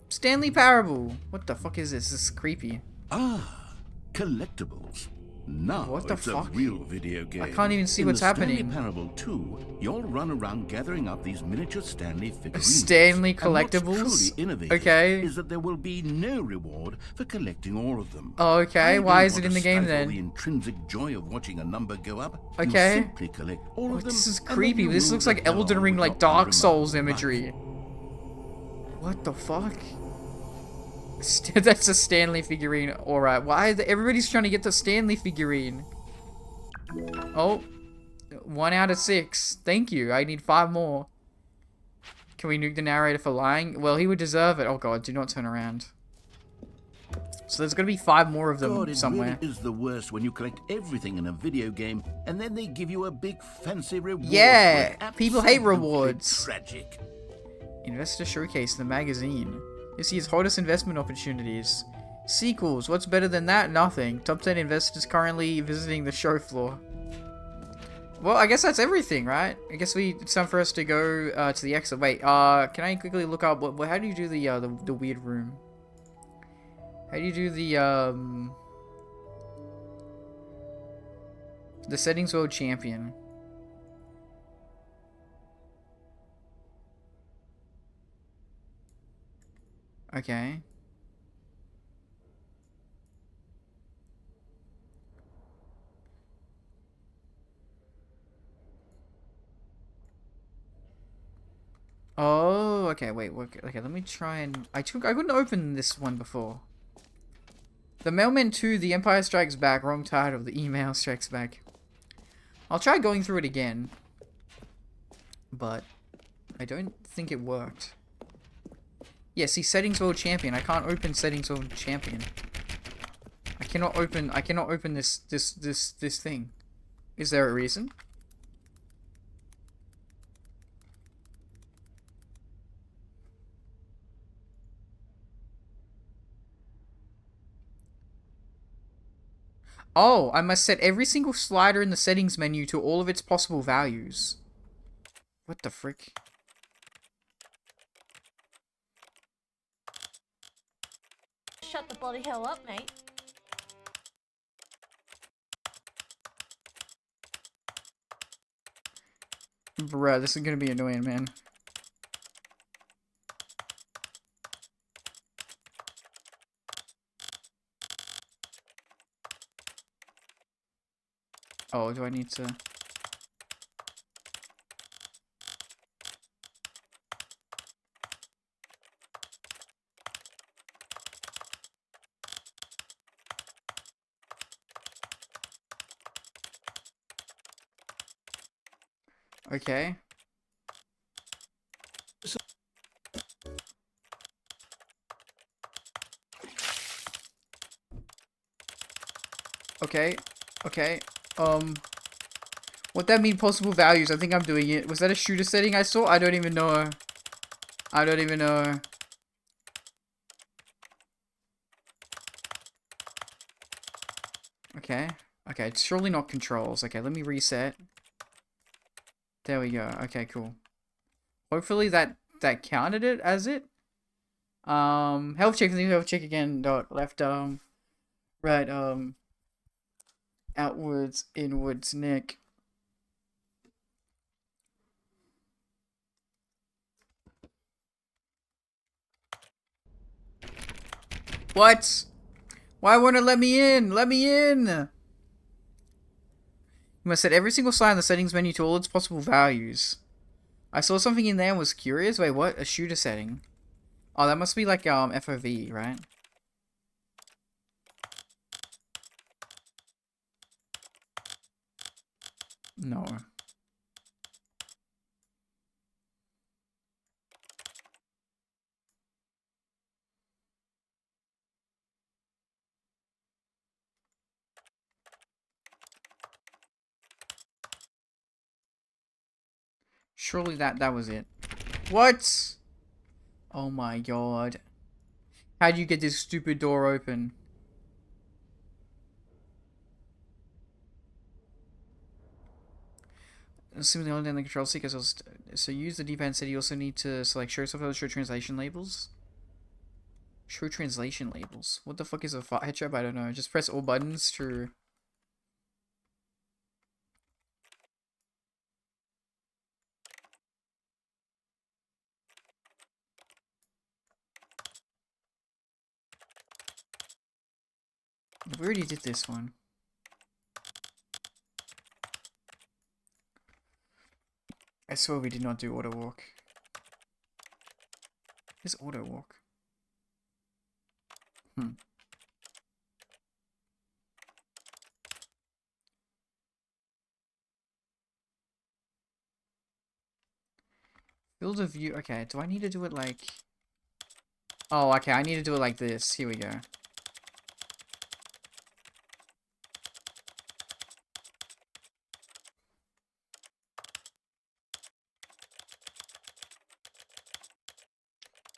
Stanley Parable. What the fuck is this? This is creepy. Ah, collectibles. Now What the it's fuck? a real video game. I can't even see In what's the happening. Stanley Parable 2, you'll run around gathering up these miniature Stanley figurines. Stanley And what's collectibles? truly innovative Okay. is that there will be no reward for collecting all of them. Oh, okay. I Why don't is it want in to the game stifle then? the intrinsic joy of watching a number go up. Okay. You simply collect all Oh, of them. this is and then creepy. you This rule looks the like hell Elden on Ring, with like your Dark Souls unremarkable life. imagery. What the fuck? That's a Stanley figurine. Alright, why is everybody's trying to get the Stanley figurine? Oh, 1 out of 6. Thank you. I need 5 more. Can we nuke the narrator for lying? Well, he would deserve it. Oh god, do not turn around. So there's gonna be 5 more of them God, it somewhere. really is the worst when you collect everything in a video game and then they give you a big fancy reward. Yeah, for it. people hate Absolutely rewards. Tragic. Investor Showcase, the magazine. This year's hottest investment opportunities. Sequels, what's better than that? Nothing. Top 10 investors currently visiting the show floor. Well, I guess that's everything, right? I guess it's time for us to go to the exit. Wait, can I quickly look up how do you do the weird room? How do you do the settings world champion? Okay. Oh, okay, wait, okay, let me try and... I couldn't open this one before. The Mailman 2, The Empire Strikes Back, wrong title, The Email Strikes Back. I'll try going through it again. But, I don't think it worked. Yeah, see, Settings World Champion. I can't open Settings World Champion. I cannot open this thing. Is there a reason? Oh, I must set every single slider in the settings menu to all of its possible values. What the frick? Shut the bloody hell up, mate. Bruh, this is gonna be annoying, man. Oh, do I need to... Okay. Okay. Okay. What that mean, possible values? I think I'm doing it. Was that a shooter setting I saw? I don't even know. I don't even know. Okay. Okay, it's surely not controls. Okay, let me reset. There we go. Okay, cool. Hopefully that counted it as it. Health check. Health check again. Dot left right outwards, inwards, neck. What? Why won't it let me in? Let me in! You must set every single slide in the settings menu to all its possible values. I saw something in there and was curious. Wait, what? A shooter setting. Oh, that must be like FOV, right? No. Surely that was it. What? Oh my god. How do you get this stupid door open? Assuming the only down the control stick is so use the D-pad set. You also need to select show yourself show translation labels. Show translation labels. What the fuck is a headshot? I don't know. Just press all buttons to We already did this one. I swear we did not do auto walk. Is auto walk? Field of view. Okay, do I need to do it like... Oh, okay, I need to do it like this. Here we go.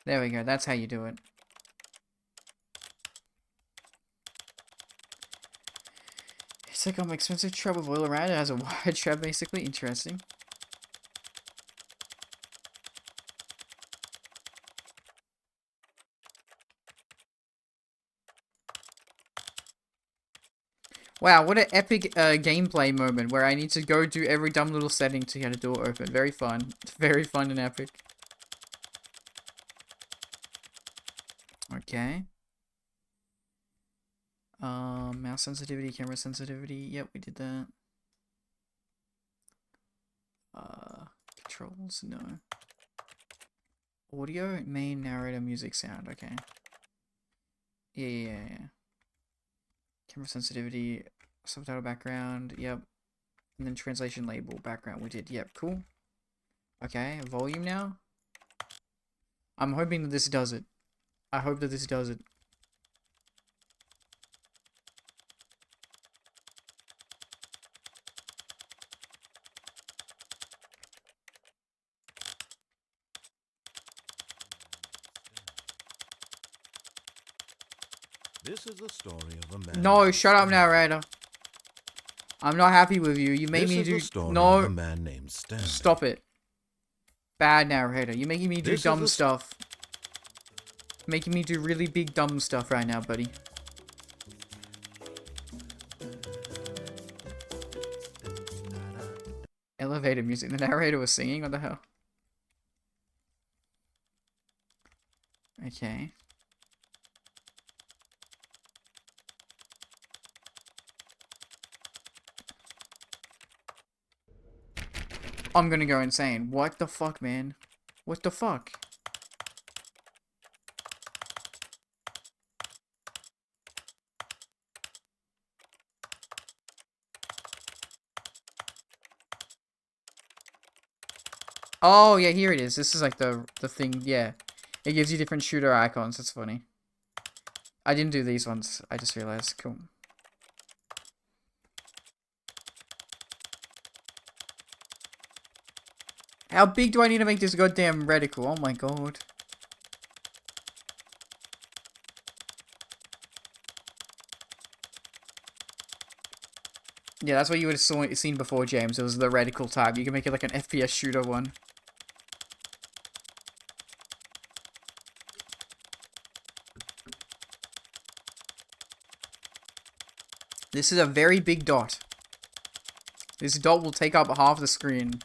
There we go, that's how you do it. It's like expensive trap with oil around. It has a wide trap, basically. Interesting. Wow, what an epic gameplay moment where I need to go do every dumb little setting to get a door open. Very fun. Very fun and epic. Okay. Mouse sensitivity, camera sensitivity. Yep, we did that. Controls, no. Audio, main, narrator, music, sound. Okay. Yeah. Camera sensitivity, subtitle background. Yep. And then translation label background. We did. Yep. Cool. Okay. Volume now. I'm hoping that this does it. I hope that this does it. This is the story of a man. No, shut up, narrator. I'm not happy with you. You made me do. No. Of a man named Stanley. Stop it. Bad narrator. You're making me do dumb stuff. Making me do really big dumb stuff right now, buddy. Elevator music. The narrator was singing. What the hell? Okay. I'm gonna go insane. What the fuck, man? What the fuck? Oh, yeah, here it is. This is like the thing, yeah. It gives you different shooter icons. That's funny. I didn't do these ones. I just realized. Cool. How big do I need to make this goddamn reticle? Oh my god. Yeah, that's what you would have seen before, James. It was the reticle type. You can make it like an FPS shooter one. This is a very big dot. This dot will take up half the screen.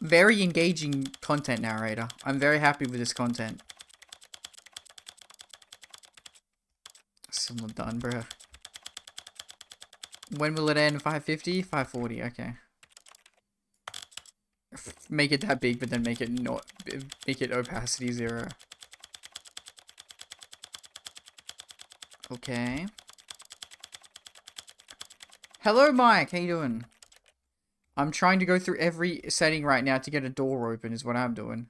Very engaging content, narrator. I'm very happy with this content. Still not done, bro. When will it end? 550? 540, okay. Make it that big, but then make it not... Make it opacity 0. Okay. Hello, Mike. How you doing? I'm trying to go through every setting right now to get a door open is what I'm doing.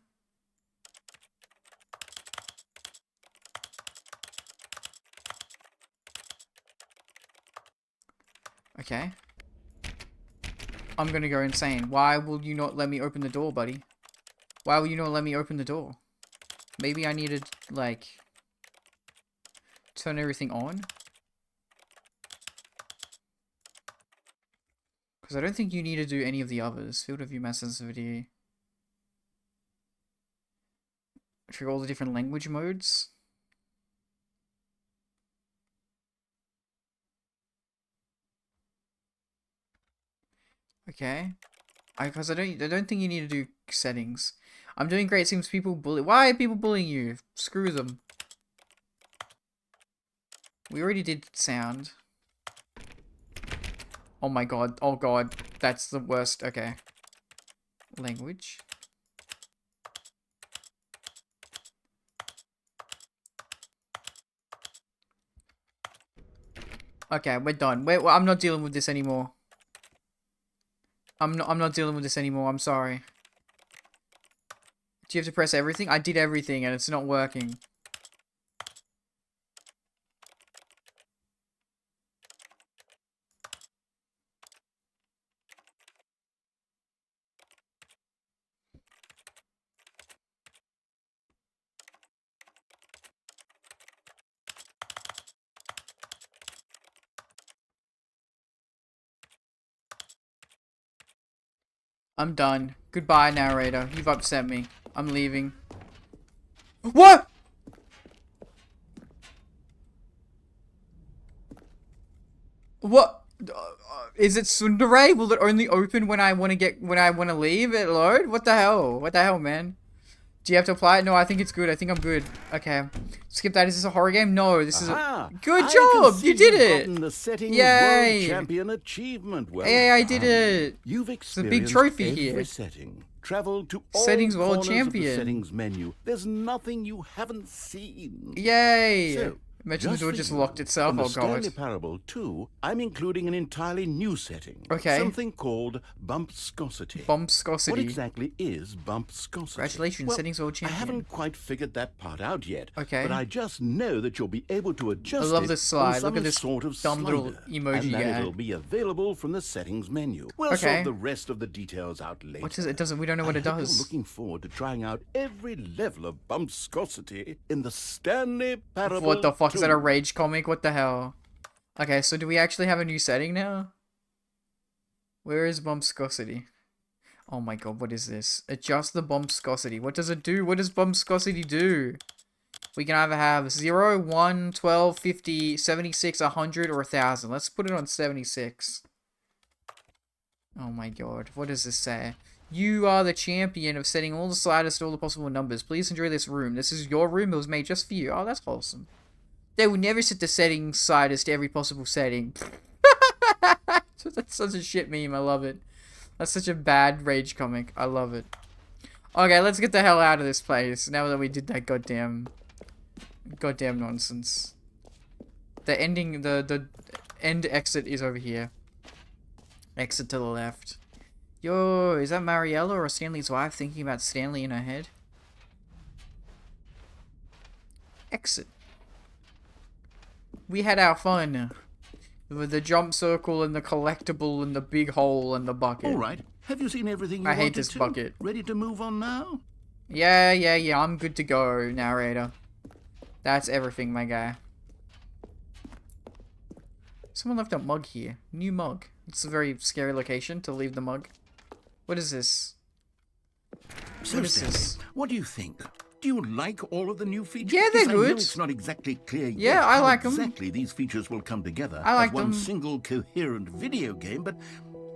Okay. I'm gonna go insane. Why will you not let me open the door, buddy? Why will you not let me open the door? Maybe I need to, like... turn everything on? Because I don't think you need to do any of the others. Field of view, mass sensitivity. Trigger all the different language modes. Okay. Because I don't think you need to do settings. I'm doing great. Seems people bully. Why are people bullying you? Screw them. We already did sound. Oh my god. Oh god. That's the worst. Okay. Language. Okay, we're done. I'm not dealing with this anymore. I'm not dealing with this anymore. I'm sorry. Do you have to press everything? I did everything and it's not working. I'm done. Goodbye, narrator. You've upset me. I'm leaving. What? What? Is it tsundere? Will it only open when I want to leave it load? What the hell? What the hell, man? Do you have to apply it? No, I think it's good. I think I'm good. Okay. Skip that. Is this a horror game? No, this is a... Good job! You did it! The settings Yay! World Champion achievement. Well Hey, I did it! You've It's a big trophy here. Setting. Travel to all Settings World corners Champion. Of the settings menu. There's nothing you haven't seen. Yay! So, Imagine the door for just you, locked itself. in the Oh god. Stanley Parable 2, I'm including an entirely new setting. Okay. Something called bumpscosity. Bumpscosity. What exactly is bumpscosity? Congratulations, well, Settings World Champion. I haven't quite figured that part out yet. Okay. But I just know that you'll be able to adjust I love it this slide. on Look at some this sort of dumb little slider, emoji and then guy. it'll be available from the settings menu. We'll Okay. sort the rest of the details out later. What does it? Doesn't. We don't know what I it hope does. You're looking forward to trying out every level of bumpscosity in the Stanley Parable. What the fuck? 2. Is that a rage comic? What the hell? Okay, so do we actually have a new setting now? Where is bumpscosity? Oh my god, what is this? Adjust the bumpscosity. What does it do? What does bumpscosity do? We can either have 0, 1, 12, 50, 76, 100, or 1000. Let's put it on 76. Oh my god, what does this say? You are the champion of setting all the sliders to all the possible numbers. Please enjoy this room. This is your room. It was made just for you. Oh, that's wholesome. They would never set the setting sliders to every possible setting. That's such a shit meme. I love it. That's such a bad rage comic. I love it. Okay, let's get the hell out of this place. Now that we did that goddamn nonsense. The ending, the end exit is over here. Exit to the left. Yo, is that Mariella or Stanley's wife thinking about Stanley in her head? Exit. We had our fun. With the jump circle and the collectible and the big hole and the bucket. All right. Have you seen everything you I hate wanted this to? bucket. Ready to move on now? Yeah, I'm good to go, narrator. That's everything, my guy. Someone left a mug here. New mug. It's a very scary location to leave the mug. What is this? So, What is Stanley, this? what do you think? Do you like all of the new features? Yeah, they're Because I know good. it's not exactly clear Yeah, yet I how like 'em. exactly these features will come together I like as one them. single coherent video game, but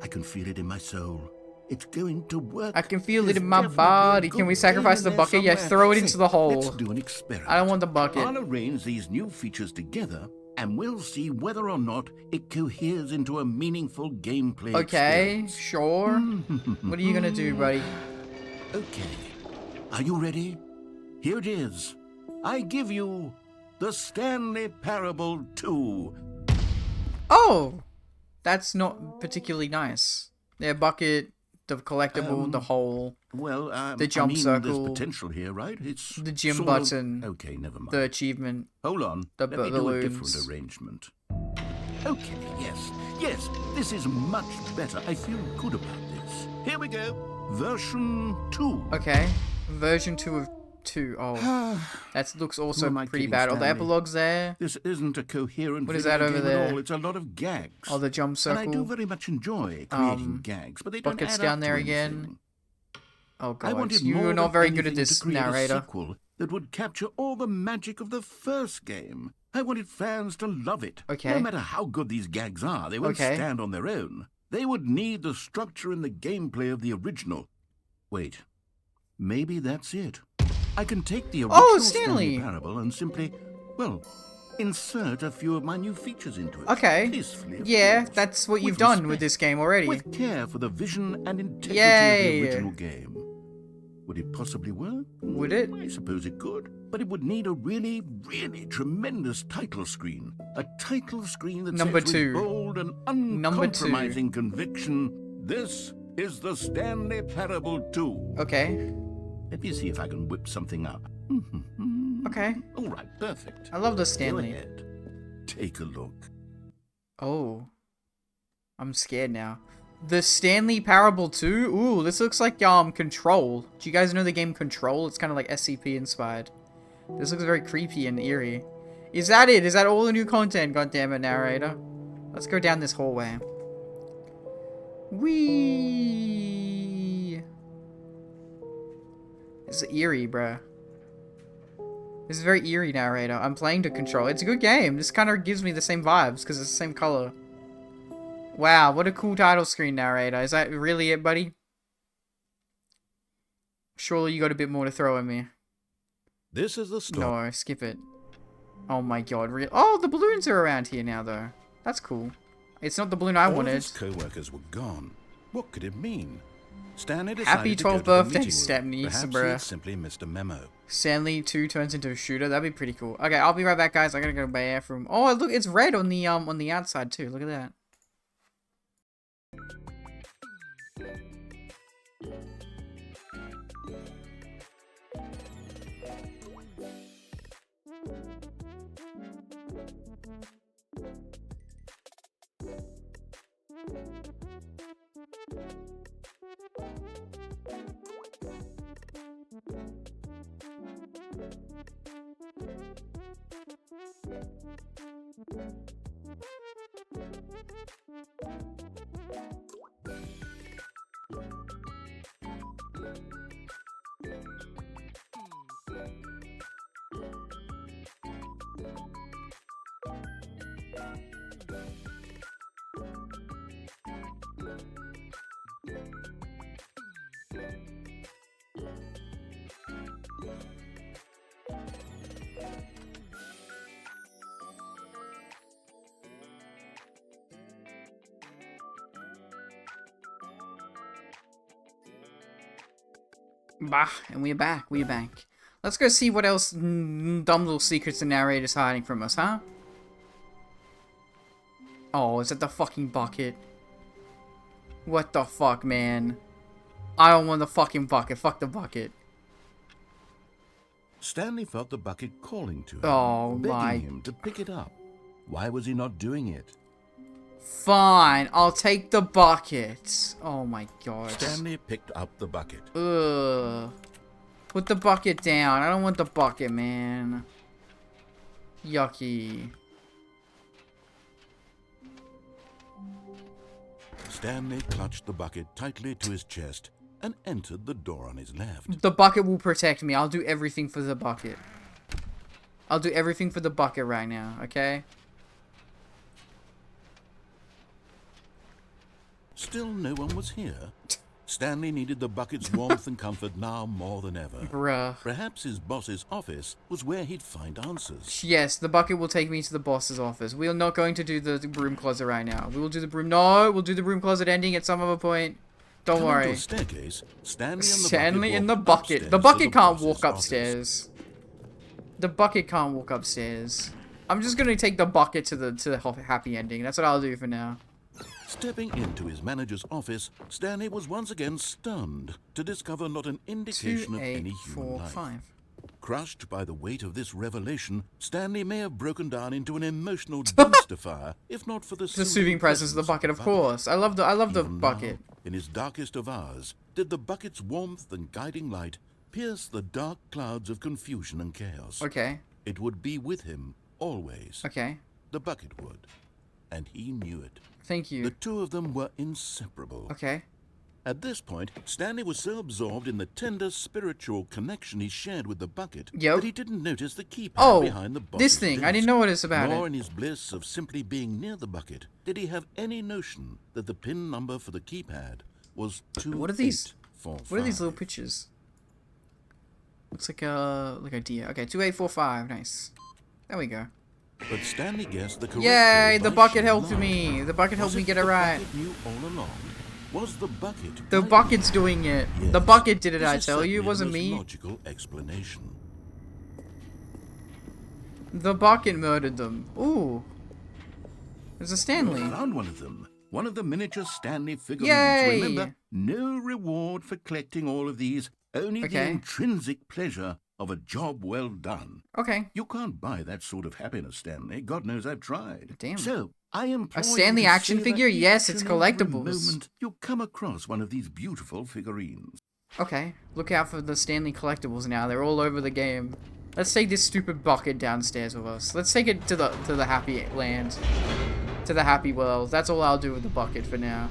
I can feel it in my soul. It's going to work. I can feel it There's in my definitely a body. good Can we game sacrifice in the there bucket? Yeah, somewhere. throw it Say, into the hole. Let's do an experiment. I don't want the bucket. I'll arrange these new features together, and we'll see whether or not it coheres into a meaningful gameplay Okay, experience. sure. What are you gonna do, buddy? Okay. Are you ready? Here it is. I give you the Stanley Parable 2. Oh! That's not particularly nice. Yeah, bucket, the collectible, the hole, Well, The jump circle. There's potential here, right? It's the gym sort button, Okay, never mind. the achievement. Hold on. the Let me do a different balloons. arrangement. Okay, yes, this is much better. I feel good about this. Here we go. Version 2. Okay. Version 2 of 2. Oh. That looks Who also am I pretty kidding, bad. Oh, the Stanley? epilogue's there. This isn't a coherent What is video that over game there? at all. It's a lot of gags. Oh, the jump And I do circle. very much enjoy creating gags, but they don't buckets add down up there to again. anything. Oh, I God. wanted You're more not than very good at anything this, to create a narrator. sequel that would capture all the magic of the first game. I wanted fans to love it. Okay. No matter how good these gags are, they won't Okay. stand on their own. They would need the structure and the gameplay of the original. Wait, maybe that's it. I can take the original Stanley Parable and simply, well, insert a few of my new features into it. Okay. Tastefully, of Yeah, course. that's what you've With done respect, with this game already. with care for the vision and integrity Yay. of the original game. Would it possibly work? Would it? I suppose it could. But it would need a really, really tremendous title screen. A title screen that Number says two. with bold and Number two. uncompromising conviction, this is the Stanley Parable 2. Okay. Let me see if I can whip something up. Okay. All right, perfect. I love the Go Stanley. ahead. Take a look. Oh. I'm scared now. The Stanley Parable 2? Ooh, this looks like, Control. Do you guys know the game Control? It's kind of like SCP inspired. This looks very creepy and eerie. Is that it? Is that all the new content? God damn it, narrator. Let's go down this hallway. Whee! This is eerie, bruh. This is very eerie, narrator. I'm playing to Control. It's a good game. This kind of gives me the same vibes because it's the same color. Wow, what a cool title screen, narrator. Is that really it, buddy? Surely you got a bit more to throw at me. This is the stop. No, skip it. Oh my god, oh, the balloons are around here now, though. That's cool. It's not the balloon I All wanted. his co-workers were gone. What could it mean? Stanley decided Happy to go 12th to the birthday, meeting room. Stanley, Perhaps he bruh. had simply missed a memo. Stanley 2 turns into a shooter. That'd be pretty cool. Okay, I'll be right back, guys. I gotta go to my bathroom. Oh, look, it's red on the outside too. Look at that. Bah, and we're back. We're back. Let's go see what else dumb little secrets the narrator's hiding from us, huh? Oh, is that the fucking bucket? What the fuck, man? I don't want the fucking bucket. Fuck the bucket. Stanley felt the bucket calling to him, Oh, begging my... him to pick it up. Why was he not doing it? Fine, I'll take the bucket. Oh my god. Stanley picked up the bucket. Ugh. Put the bucket down. I don't want the bucket, man. Yucky. Stanley clutched the bucket tightly to his chest and entered the door on his left. The bucket will protect me. I'll do everything for the bucket. I'll do everything for the bucket right now, okay? Still no one was here. Stanley needed the bucket's warmth and comfort now more than ever. Bruh. Perhaps his boss's office was where he'd find answers. Yes, the bucket will take me to the boss's office. We are not going to do the broom closet right now. We will do the broom... No, we'll do the broom closet ending at some other point. Don't Coming to worry. a staircase, Stanley in the walked bucket. upstairs The to bucket can't boss's walk office. upstairs. The bucket can't walk upstairs. I'm just gonna take the bucket to the happy ending. That's what I'll do for now. Stepping into his manager's office, Stanley was once again stunned to discover not an indication of any human life. 2845. Crushed by the weight of this revelation, Stanley may have broken down into an emotional dumpster fire, if not for the soothing presence of the bucket, of course. I love the Even bucket. now, in his darkest of hours, did the bucket's warmth and guiding light pierce the dark clouds of confusion and chaos. Okay. It would be with him, always. Okay. The bucket would. And he knew it. Thank you. The two of them were inseparable. Okay. At this point, Stanley was so absorbed in the tender spiritual connection he shared with the bucket Yep. that he didn't notice the keypad Oh, behind the boss's this thing. I didn't desk. know what it's about. Nor in his bliss of simply being near the bucket did he have any notion that the pin number for the keypad was 2845. What are these? What are these little pictures? Looks like a deer. Okay, 2845. Nice. There we go. But Stanley guessed the correct Yay! code The by bucket sheer helped luck. me. The bucket helped Was me get it the right. bucket knew all along? Was the bucket The guiding bucket's him? doing it. Yes, The bucket did it, this I is tell you. It certainly wasn't the most me. logical explanation. The bucket murdered them. Ooh. There's a Stanley. Found one of them. One of the miniature Stanley figurines. Yay! Remember, no reward for collecting all of these. Only the Okay. intrinsic pleasure of a job well done. Okay. You can't buy that sort of happiness, Stanley. God knows I've tried. Damn. So, I implore A Stanley you to action savor figure? each Yes, it's and every collectibles. moment you come across one of these beautiful figurines. Okay. Look out for the Stanley collectibles now. They're all over the game. Let's take this stupid bucket downstairs with us. Let's take it to the happy land. To the happy world. That's all I'll do with the bucket for now.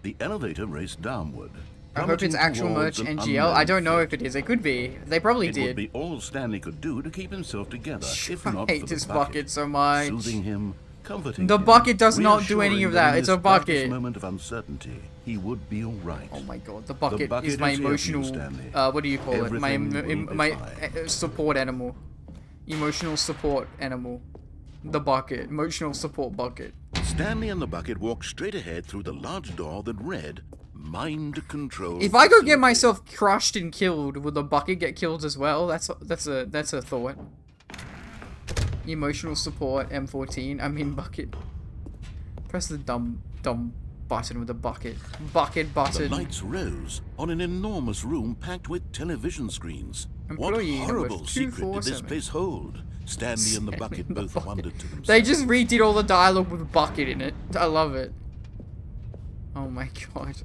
The elevator raced downward. I hope it's plummeting actual towards merch an NGL. I don't know unknown if it is. It could be. They probably It would did. be all Stanley could do to keep himself together, if I not hate for the this bucket so much. soothing him, comforting The him, bucket does not do any reassuring of that that. in It's this a bucket. darkest moment of uncertainty, he would be all right. Oh my god, the bucket, bucket is my is here for you, emotional, Stanley. what do you call it? My Everything will be my fine. support animal. Emotional support animal. The bucket. Emotional support bucket. Stanley and the bucket walked straight ahead through the large door that read, Mind Control. If I go get Facility." myself crushed and killed, will the bucket get killed as well? That's a thought. Emotional support M14. I mean bucket. Press the dumb button with the bucket. Bucket The button. lights rose on an enormous room packed with television screens. What Employee number horrible secret did this 247. place hold? Stanley and the Stanley bucket and the both bucket. wondered to themselves. They just redid all the dialogue with bucket in it. I love it. Oh my god.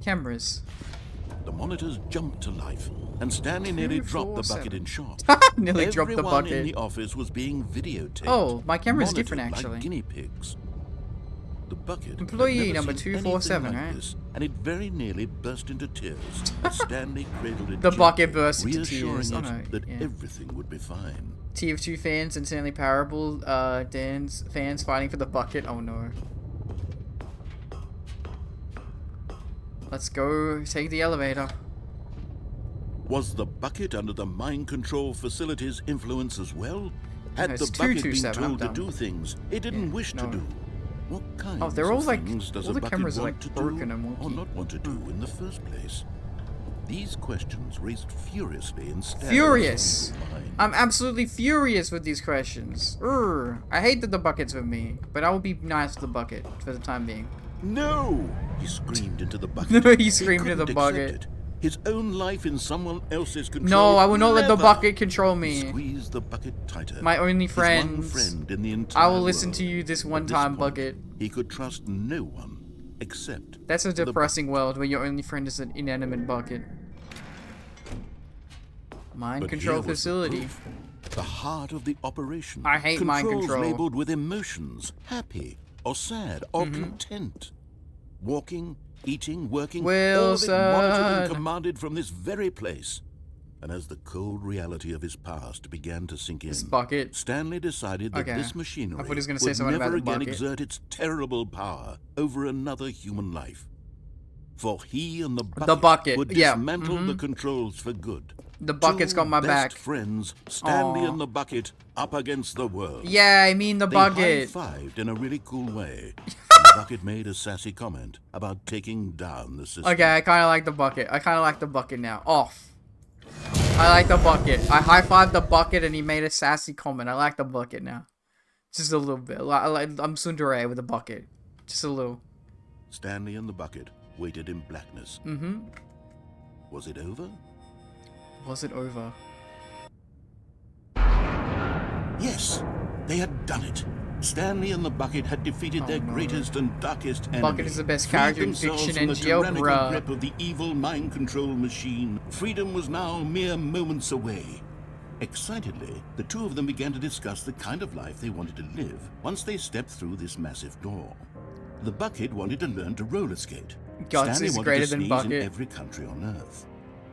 Cameras. The monitors jumped to life, and Stanley nearly dropped the 247. bucket in shock. Nearly dropped the Everyone in bucket. the office was being videotaped. Oh, my camera's monitored different, like actually. guinea pigs. The bucket. Employee had never number seen 247, anything like right? this, and it very nearly burst into tears as Stanley cradled it. The bucket gently, burst into reassuring tears. Oh, it no, that yeah. everything would be fine. TF2 fans and Stanley Parable, Dan's fans fighting for the bucket. Oh no. Let's go take the elevator. Was the bucket under the mind control facility's influence as well? Had No, the it's bucket been 227, I'm told to dumb. do things it didn't Yeah, wish no. to do? What kinds Oh, they're all of like- things does all a the bucket cameras are, want like, to broken do and or wonky. not want to do in the first place? These questions raced furiously in Stanley's Furious! mind. I'm absolutely furious with these questions. Urgh. I hate that the bucket's with me, but I will be nice to the bucket for the time being. No! He screamed into the bucket. He screamed into the couldn't accept bucket. it. His own life in someone else's control. No, I will not let the Never! bucket control He me. squeezed the bucket tighter. My only His one friends. friend in the entire I will listen world. to you this At one this time, point, bucket. He could trust no one except. That's a the depressing world where your only friend is an inanimate bucket. Mind But control here was the facility. proof. The heart of the operation. I hate mind Controls control. labeled with emotions, happy or sad or Mm-hmm. content. Walking, eating, working, Wilson. all of it monitored and commanded from this very place. And as the cold reality of his past began to sink in, This bucket. Stanley decided that Okay. this machinery I thought he was gonna say would something never about the again bucket. exert its terrible power over another human life. For he and the bucket, would yeah, dismantle the controls for good. The bucket's Two got my best back. friends, Stanley Aw. and the bucket, up against the world. Yeah, I mean the They bucket. high-fived in a really cool way. And the bucket made a sassy comment about taking down the system. Okay, I kind of like the bucket. I kind of like the bucket now. Off. I like the bucket. I high-fived the bucket and he made a sassy comment. I like the bucket now. Just a little bit. I'm tsundere with the bucket. Just a little. Stanley and the bucket waited in blackness. Mm-hmm. Was it over? Was it over? Yes, they had done it. Stanley and the Bucket had defeated their greatest and darkest enemy. Bucket is the best freed character in themselves fiction from and the tyrannical bruh. grip of the evil mind control machine. Freedom was now mere moments away. Excitedly, the two of them began to discuss the kind of life they wanted to live once they stepped through this massive door. The Bucket wanted to learn to roller skate. Guts Stanley is wanted greater to than sneeze Bucket. in every country on Earth.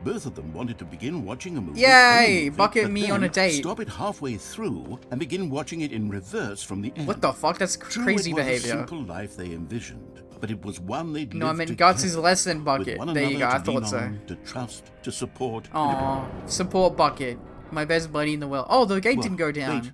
Both of them wanted to begin watching a movie. Yay! any movie, Bucket but me then on a date. Stop it halfway through and begin watching it in reverse from the end. What the fuck? That's True, crazy it was behavior. a simple life they envisioned, but it was one they'd No, I lived mean, together, Guts is less than Bucket. with one There you go, another I to thought lean so. on, to trust, to support. Aw, support Bucket. My best buddy in the world. Oh, the gate Well, didn't go down. wait,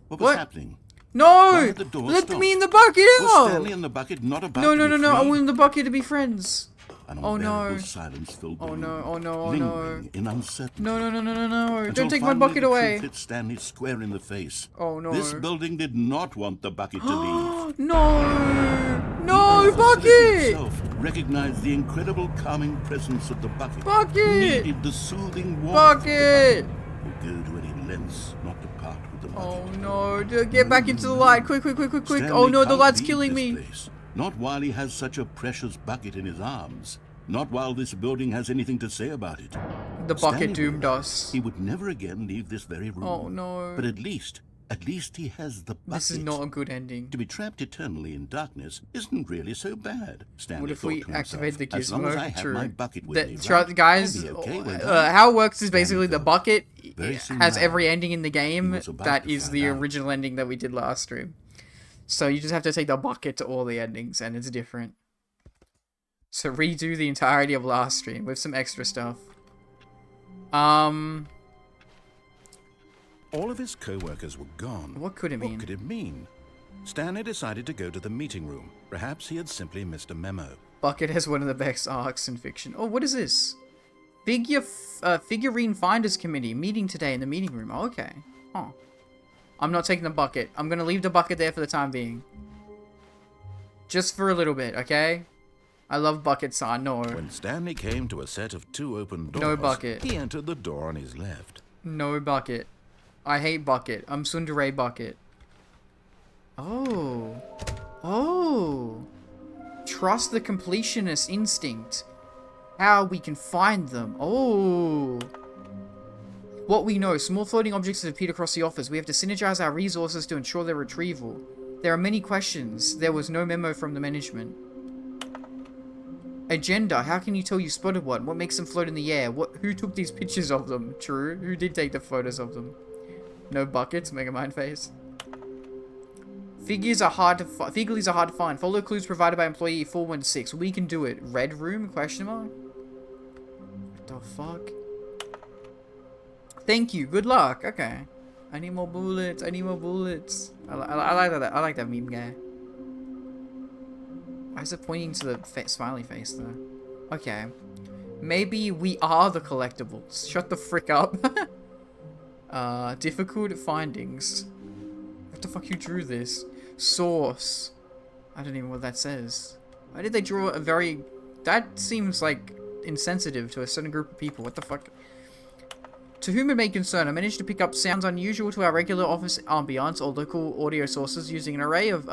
what was What? happening? Why No! had the door Let stopped? me in the bucket Was Stanley out! and the Bucket not about No, to no, be no, no, I freed? want the Bucket to be friends. An Oh, no. unbearable silence filled the Oh, no, room, oh, no, oh, no. lingering in uncertainty. No, no, no, no, no, no. Until Don't take my finally bucket the away. truth hit Stanley square in the face. Oh, no. This building did not want the Bucket to leave. No! No, The facility Bucket! itself recognized the incredible calming presence of the Bucket. Bucket! Needed the soothing warmth Bucket! of the Bucket. Would go to any lengths not to part with the Bucket. Oh, no. Get back into the light. Quick, quick, quick, quick, quick. Stanley Oh, no, the can't light's leave killing this me. place. Not while he has such a precious Bucket in his arms. Not while this building has anything to say about it. The Bucket Stanley doomed realized us. He would never again leave this very room. Oh, no. But at least he has the Bucket. This is not a good ending. To be trapped eternally in darkness isn't really so bad. Stanley What if thought we to himself. activate the As long as I gizmo? have True. my Bucket with me, Try- right? guys, I'll be okay, won't I? how it works is basically Stanley the thought. Bucket Very soon has now, every ending in the game he was about that to is find the out. original ending that we did last stream. So you just have to take the Bucket to all the endings, and it's different. So redo the entirety of last stream with some extra stuff. All of his co-workers were gone. What could it mean? What could it mean? Stanley decided to go to the meeting room. Perhaps he had simply missed a memo. Bucket has one of the best arcs in fiction. Oh, what is this? Figurine Finders Committee meeting today in the meeting room. Oh, okay. Oh. I'm not taking the Bucket. I'm gonna leave the Bucket there for the time being. Just for a little bit, okay? I love Bucket-san. No. When Stanley came to a set of 2 open doors, No Bucket. he entered the door on his left. No Bucket. I hate Bucket. I'm Tsundere Bucket. Oh. Oh. Trust the completionist instinct. How we can find them. Oh. What we know. Small floating objects have appeared across the office. We have to synergize our resources to ensure their retrieval. There are many questions. There was no memo from the management. Agenda. How can you tell you spotted one? What makes them float in the air? Who took these pictures of them? True. Who did take the photos of them? No Buckets. Megamind face. Figures are hard to find. Follow clues provided by employee 416. We can do it. Red room? Question mark. What the fuck? Thank you. Good luck. Okay. I need more bullets. I need more bullets. I like that. I like that meme guy. Why is it pointing to the smiley face though? Okay. Maybe we are the collectibles. Shut the frick up. Difficult findings. What the fuck you drew this? Source. I don't even know what that says. Why did they draw a very... That seems like insensitive to a certain group of people. What the fuck? To whom it may concern, I managed to pick up sounds unusual to our regular office ambiance or local audio sources using an array of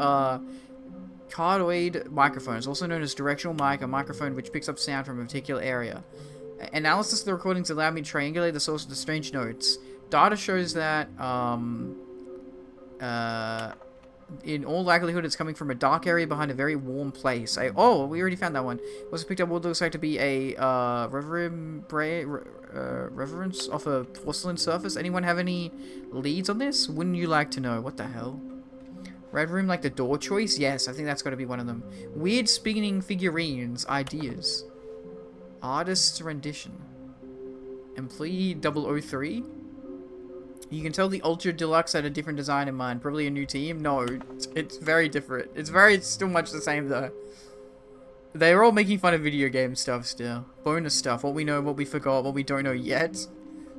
cardioid microphones, also known as directional mic, a microphone which picks up sound from a particular area. Analysis of the recordings allowed me to triangulate the source of the strange notes. Data shows that, in all likelihood, it's coming from a dark area behind a very warm place. Oh, we already found that one. Also picked up what looks like to be a reverence off a porcelain surface. Anyone have any leads on this? Wouldn't you like to know? What the hell? Red room, like the door choice? Yes, I think that's got to be one of them. Weird spinning figurines. Ideas. Artist's rendition. Employee 003? You can tell the Ultra Deluxe had a different design in mind. Probably a new team? No, it's very different. It's still much the same though. They're all making fun of video game stuff still. Bonus stuff. What we know, what we forgot, what we don't know yet.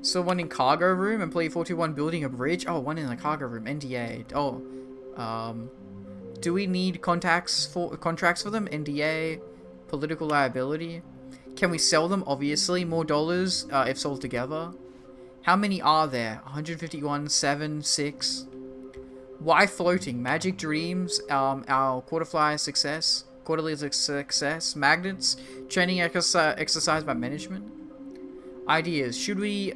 So one in cargo room. Employee 421 building a bridge. Oh, one in the cargo room. NDA. Oh. Do we need contracts for them? NDA. Political liability. Can we sell them? Obviously. More dollars if sold together. How many are there? 151, 7, 6. Why floating? Magic dreams, our quarterly success, magnets, training exercise by management. Ideas. Should we,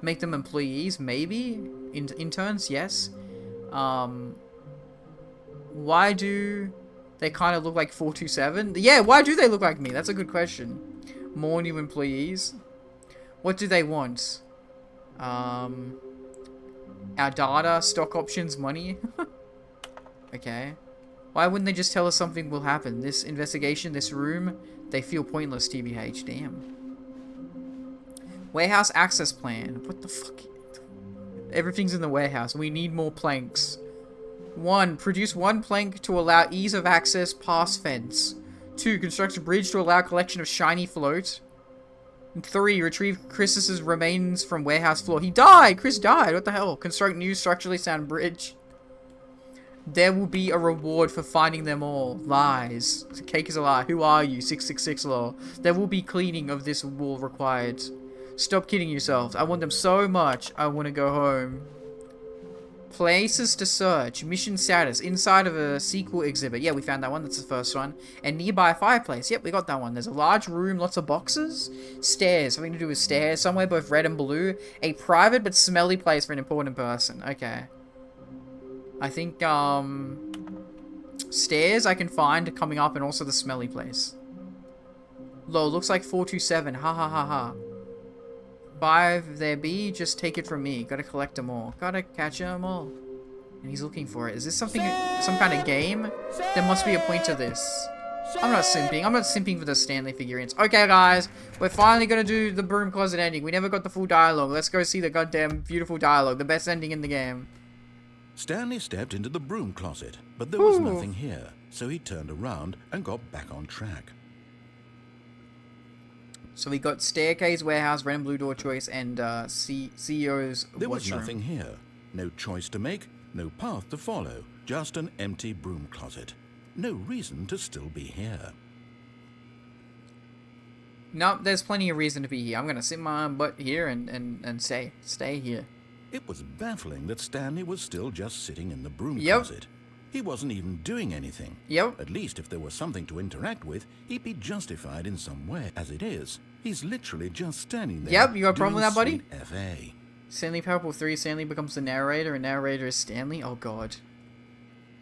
make them employees? Maybe? Interns? Yes. Why do they kind of look like 427? Yeah, why do they look like me? That's a good question. More new employees. What do they want? Our data, stock options, money. Okay. Why wouldn't they just tell us something will happen? This investigation, this room, they feel pointless, TBH. Damn. Warehouse access plan. What the fuck? Everything's in the warehouse. We need more planks. 1. Produce 1 plank to allow ease of access past fence. 2. Construct a bridge to allow collection of shiny float. 3. Retrieve Chris's remains from warehouse floor. He died! Chris died! What the hell? Construct new structurally sound bridge. There will be a reward for finding them all. Lies. The cake is a lie. Who are you? 666 law. There will be cleaning of this wall required. Stop kidding yourselves. I want them so much. I want to go home. Places to search. Mission status. Inside of a sequel exhibit. Yeah, we found that one. That's the first one. And nearby a fireplace. Yep, we got that one. There's a large room. Lots of boxes. Stairs. Something to do with stairs. Somewhere both red and blue. A private but smelly place for an important person. Okay. I think, stairs I can find coming up and also the smelly place. Lol, looks like 427. Ha ha ha ha. 5 there be, just take it from me. Gotta collect them all. Gotta catch them all. And he's looking for it. Is this something, some kind of game? There must be a point to this. I'm not simping. I'm not simping for the Stanley figurines. Okay, guys. We're finally gonna do the broom closet ending. We never got the full dialogue. Let's go see the goddamn beautiful dialogue. The best ending in the game. Stanley stepped into the broom closet, but there was nothing here, so he turned around and got back on track. So we got staircase, warehouse, red and blue door choice, and CEO's There was washroom. nothing here. No choice to make, no path to follow. Just an empty broom closet. No reason to still be here. Nope, there's plenty of reason to be here. I'm gonna sit my butt here and stay here. It was baffling that Stanley was still just sitting in the broom Yep. closet. He wasn't even doing anything. Yep. At least if there was something to interact with, he'd be justified in some way. As it is, he's literally just standing there. Yep, you got a problem doing with that, buddy? sweet FA. Stanley Parable 3, Stanley becomes the narrator, and narrator is Stanley? Oh god.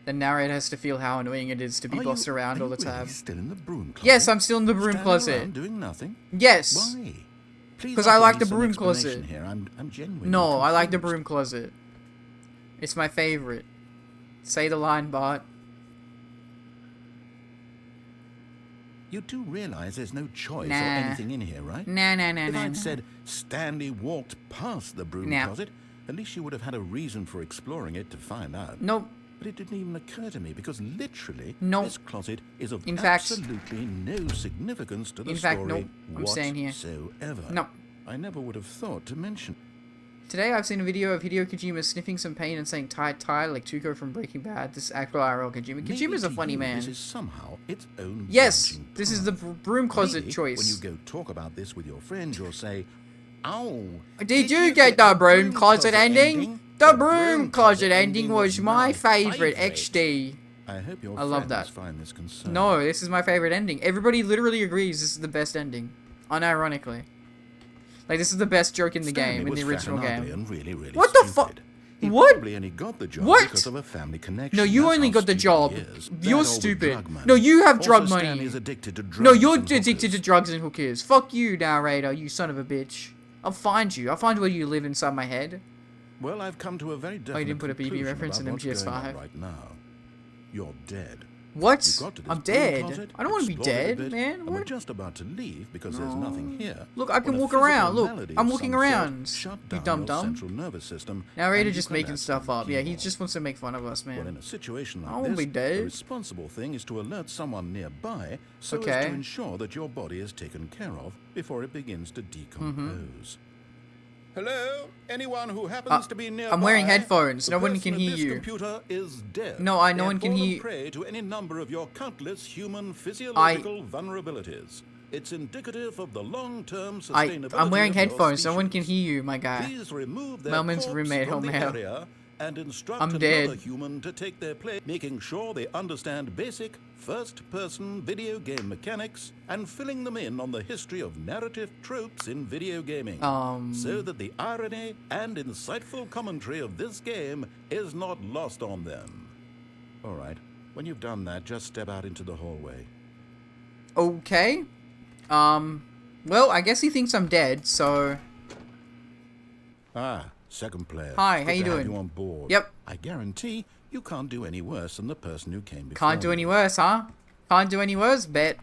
The narrator has to feel how annoying it is to be bossed around all the Are you time. really still in the broom closet? Yes, I'm still in the broom Standing closet. around doing nothing? Yes. Why? Please 'Cause I offer like me the some broom explanation closet. Here. I'm genuinely No, I like the confused. broom closet. It's my favorite. Say the line, Bart. You do realize there's no choice Nah. or anything in here, right? Nah. If I'd said Stanley walked past the broom Nah. closet, at least you would have had a reason for exploring it to find out. Nope. But it didn't even occur to me because literally Nope. this closet is of In fact- absolutely no significance to the In fact, story nope. I'm staying here. whatsoever. No. I never would have thought to mention. Today I've seen a video of Hideo Kojima sniffing some pain and saying tight like Tuco from Breaking Bad. This is actual IRL Kojima. Maybe Kojima's a to funny you man. This is somehow its own Yes, branching this is the path. broom closet Maybe choice. When you go talk about this with your friends, you'll say, "Oh, Did you get the broom closet ending? The broom closet ending was my favorite. XD. I hope your I love friends that. find this concern. No, this is my favorite ending. Everybody literally agrees this is the best ending. Unironically. Like, this is the best joke in the Stanley game, in was the fat original and ugly game. and really, really What the fuck? stupid. He What? probably only got the job What? because of a family connection. No, you That's only how got the stupid job. he is. You're That old stupid. drug money. No, you have Also, drug money. Stanley's addicted to drugs No, you're and addicted to hookers. drugs and hookers. Fuck you, narrator, you son of a bitch. I'll find you. I'll find where you live inside my head. Well, I've come to a very definite didn't put a BB conclusion reference about in what's going MGS5. on right now. You're dead. What? You got to this I'm broom dead. closet, I don't want to be explored it a dead, bit, man. And we're What? just about to leave because there's nothing here. Look, I can when a walk physical around. Look, malady I'm of walking some sort around. shut You down dumb your dumb. central nervous system, Narrator and you just making collapsed stuff on up. Yeah, he keyboard. just wants to make fun of us, Well, in man. a situation I like won't this, be dead. the responsible thing is to alert someone nearby so as Okay. to ensure that your body is taken care of before it begins to decompose. Hello? Anyone who happens to be nearby? I'm wearing headphones. The No one person can in hear this you. Computer is dead. No, no They one have can fallen hear- prey to any number of your countless human physiological vulnerabilities. It's indicative of the long-term sustainability I'm wearing of your headphones. No one can species. hear you, my guy. Please remove their Melman's corpse roommate, from the Homeo. area and instruct I'm another dead. human to take their place, making sure they understand basic first-person video game mechanics and filling them in on the history of narrative tropes in video gaming, so that the irony and insightful commentary of this game is not lost on them. All right, when you've done that, just step out into the hallway. Okay. Well, I guess he thinks I'm dead, so... Ah, second player. Hi, Good how you to have doing? you on board. Yep. I guarantee you can't do any worse than the person who came before. Can't do any worse, huh? Can't do any worse, bet.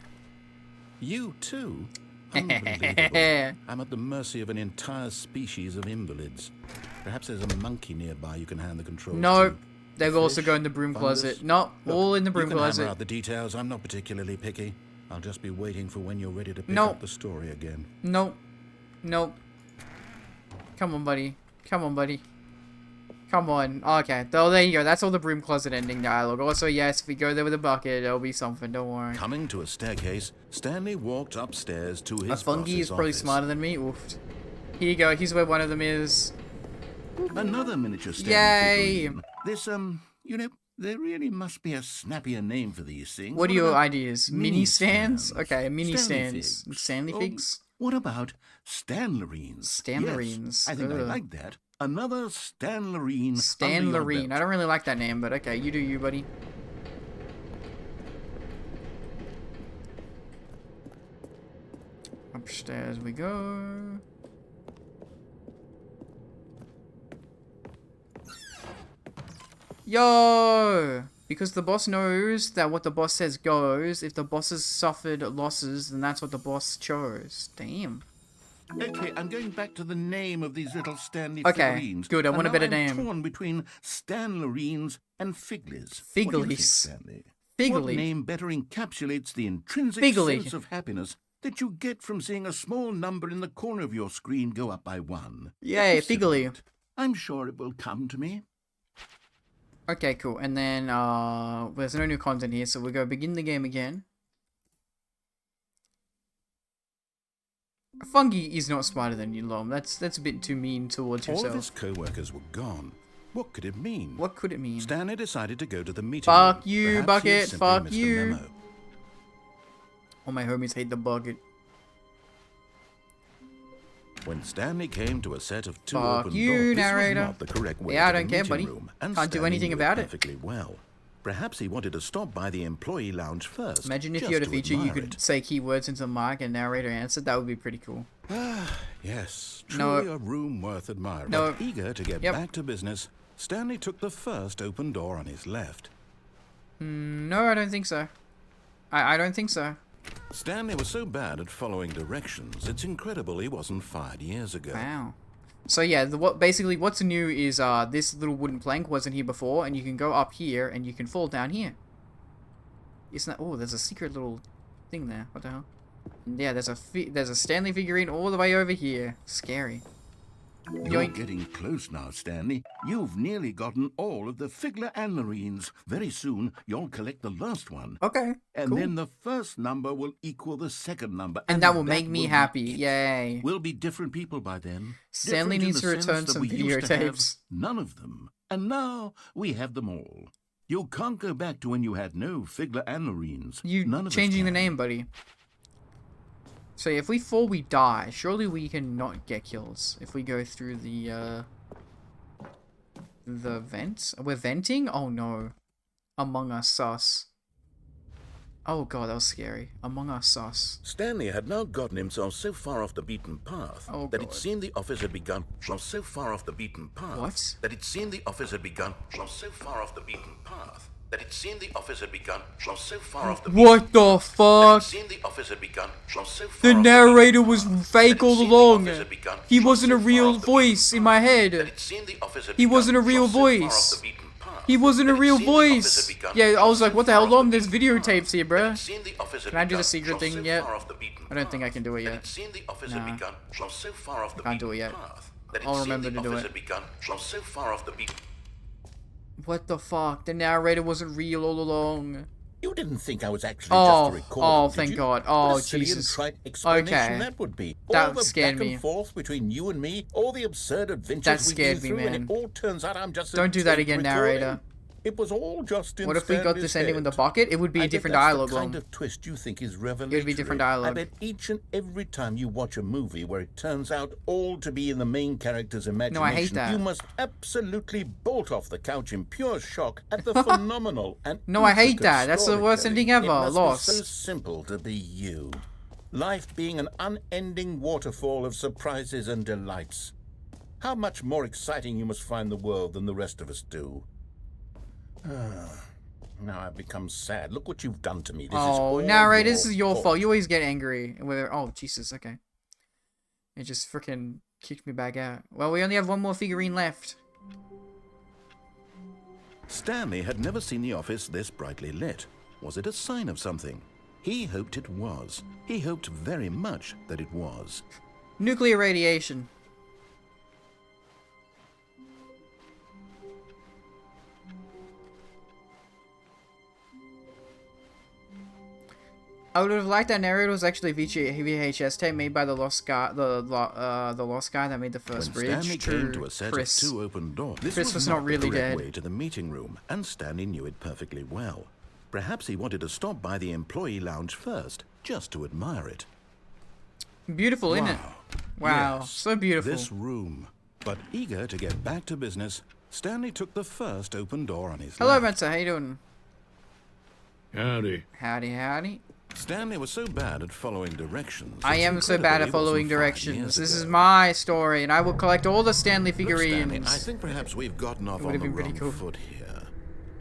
You too? Unbelievable. I'm at the mercy of an entire species of invalids. Perhaps there's a monkey nearby you can hand the controls Nope. to. They'll also go in the broom fungus. closet. Nope, Look, all in the broom you can closet. hammer out the details. I'm not particularly picky. I'll just be waiting for when you're ready to pick Nope. up the story again. Nope. Nope. Come on, buddy. Come on, buddy. Come on. Okay. Oh, there you go. That's all the broom closet ending dialogue. Also, yes, if we go there with a bucket, it'll be something. Don't worry. Coming to a staircase, Stanley walked upstairs to his A fungi boss's is probably office. smarter than me. Oof. Here you go. Here's where one of them is. Another miniature Stanley Yay! figurine. This, you know, there really must be a snappier name for these things. What are your about ideas? Mini stands? Okay, mini Stanley stands. figs. Stanley Oh, figs? What about Stanlerines? Stanlerines. Yes, I think I Ugh. like that. Another Stanlerine. Stanlerine. I don't really like that name, but okay, you do you, buddy. Upstairs we go. Yo! Because the boss knows that what the boss says goes. If the boss has suffered losses, then that's what the boss chose. Damn. Okay, I'm going back to the name of these little Stanley Okay, figurines. good, I And want a now better I'm name. torn between Stanlerines and Figlies. What do you think, Figlies. Stanley? Figly. What name better encapsulates the intrinsic Figly. sense of happiness that you get from seeing a small number in the corner of your screen go up by 1? Yay, Consider Figly. it. I'm sure it will come to me. Okay, cool. And then, there's no new content here, so we'll go begin the game again. Fungi is not smarter than you, Lom. That's a bit too mean towards All of yourself. his co-workers were gone. What could it mean? What could it mean? Stanley decided to go to the meeting Fuck room. you, Perhaps he Bucket, had simply fuck missed the you. memo. All my homies hate the bucket. When Stanley came to a set of two Fuck open you, doors, this narrator. was not the correct way Yeah, I to the don't care, meeting buddy. room, and Can't do Stanley anything knew it about it. perfectly well. Perhaps he wanted to stop by the employee lounge first. Imagine if just you had a to feature you admire could it. say keywords into the mic and narrator answered. That would be pretty cool. Yes, No. truly a room worth admiring. No. But eager to get Yep. back to business, Stanley took the first open door on his left. No, I don't think so. I don't think so. Stanley was so bad at following directions, it's incredible he wasn't fired years ago. Wow. So yeah, basically what's new is this little wooden plank wasn't here before, and you can go up here and you can fall down here. Isn't that? Oh, there's a secret little thing there. What the hell? And yeah, there's a Stanley figurine all the way over here. Scary. You're Yoink. getting close now, Stanley. You've nearly gotten all of the Figler Anlerines. Very soon, you'll collect the last one. Okay. And cool. then the first number will equal the second number. And that will make me will be happy. it. Yay. We'll be different people by then. Stanley Different in needs the to sense return that some we used to have videotapes. none of them. And now we have them all. You can't go back to when you had no Figler Anlerines. You None of us changing the can. name, buddy. So if we fall, we die. Surely we can not get kills if we go through the vents. We're venting? Oh no. Among Us sus. Oh god, that was scary. Among Us sus. Stanley had now gotten himself so far off the beaten path Oh, that God. it seemed the office had begun. So far off the beaten path What? that it seemed the office had begun. So far off the beaten path that it seemed the office had begun. So far off the What the That it fuck? seemed the office had begun. So far The off narrator beaten was path fake that it all seemed the along. office had begun. He So wasn't a far real off the beaten voice in my path head. that it seemed the office had He begun. wasn't a real So far off voice. the beaten path He wasn't a that it real seemed the office voice. had begun. Yeah, I was like, what the hell, So far off Lom? There's the beaten videotapes here, path that bruh. it seemed the office had Can I do the begun. secret So thing yet? far off the beaten I don't think I path can do it that yet. it seemed the office Nah. had begun. So far off the Can't do beaten it yet. path that it I'll seemed remember the to do office it. had begun. So far off the beaten. What the fuck? The narrator wasn't real all along. You didn't think I was actually Oh, just a recorder, oh, did thank you? God. What Oh, a silly Jesus. and trite explanation Okay. that would be. That All the scared back me. and forth between you and me, all the absurd adventures That we've scared been me, through, man. and it all turns out I'm just a Don't do that tape again, recording. narrator. It was all just in What if we got Stanley's this ending with the head. bucket? It would be I a bet different that's dialogue. the kind of twist you think is revelatory. It would be different dialogue. I bet each and every time you watch a movie where it turns out all to be in the main character's imagination, No, I hate that. you must absolutely bolt off the couch in pure shock at the phenomenal and No, I hate intricate that. That's the worst storytelling. ending ever. It must Lost. be so simple to be you. Life being an unending waterfall of surprises and delights. How much more exciting you must find the world than the rest of us do. Now I've become sad. Look what you've done to me. This is all narrator, this is your fault. fault. You always get angry. Oh, Jesus, okay. It just freaking kicked me back out. Well, we only have one more figurine left. Stanley had never seen the office this brightly lit. Was it a sign of something? He hoped it was. He hoped very much that it was. Nuclear radiation. I would have liked that narrator was actually VHS tape made by the lost guy, the lost guy that made the first When bridge. Stanley came to a set Chris. of two open doors, this Chris was not not really the correct dead. way to the meeting room, and Stanley knew it perfectly well. Perhaps he wanted to stop by the employee lounge first, just to admire it. Beautiful, isn't it? Wow, Yes, so beautiful. This room. But eager to get back to business, Stanley took the first open door on his Hello, left. Mensa. How you doing? Howdy. Howdy, howdy. Stanley was so bad at following directions. I it's am so incredible bad at he wasn't following 5 directions. years This is ago. my story, and I will collect all the Stanley Look, figurines. Stanley, I think perhaps we've gotten off on would've the been pretty wrong cool. foot here.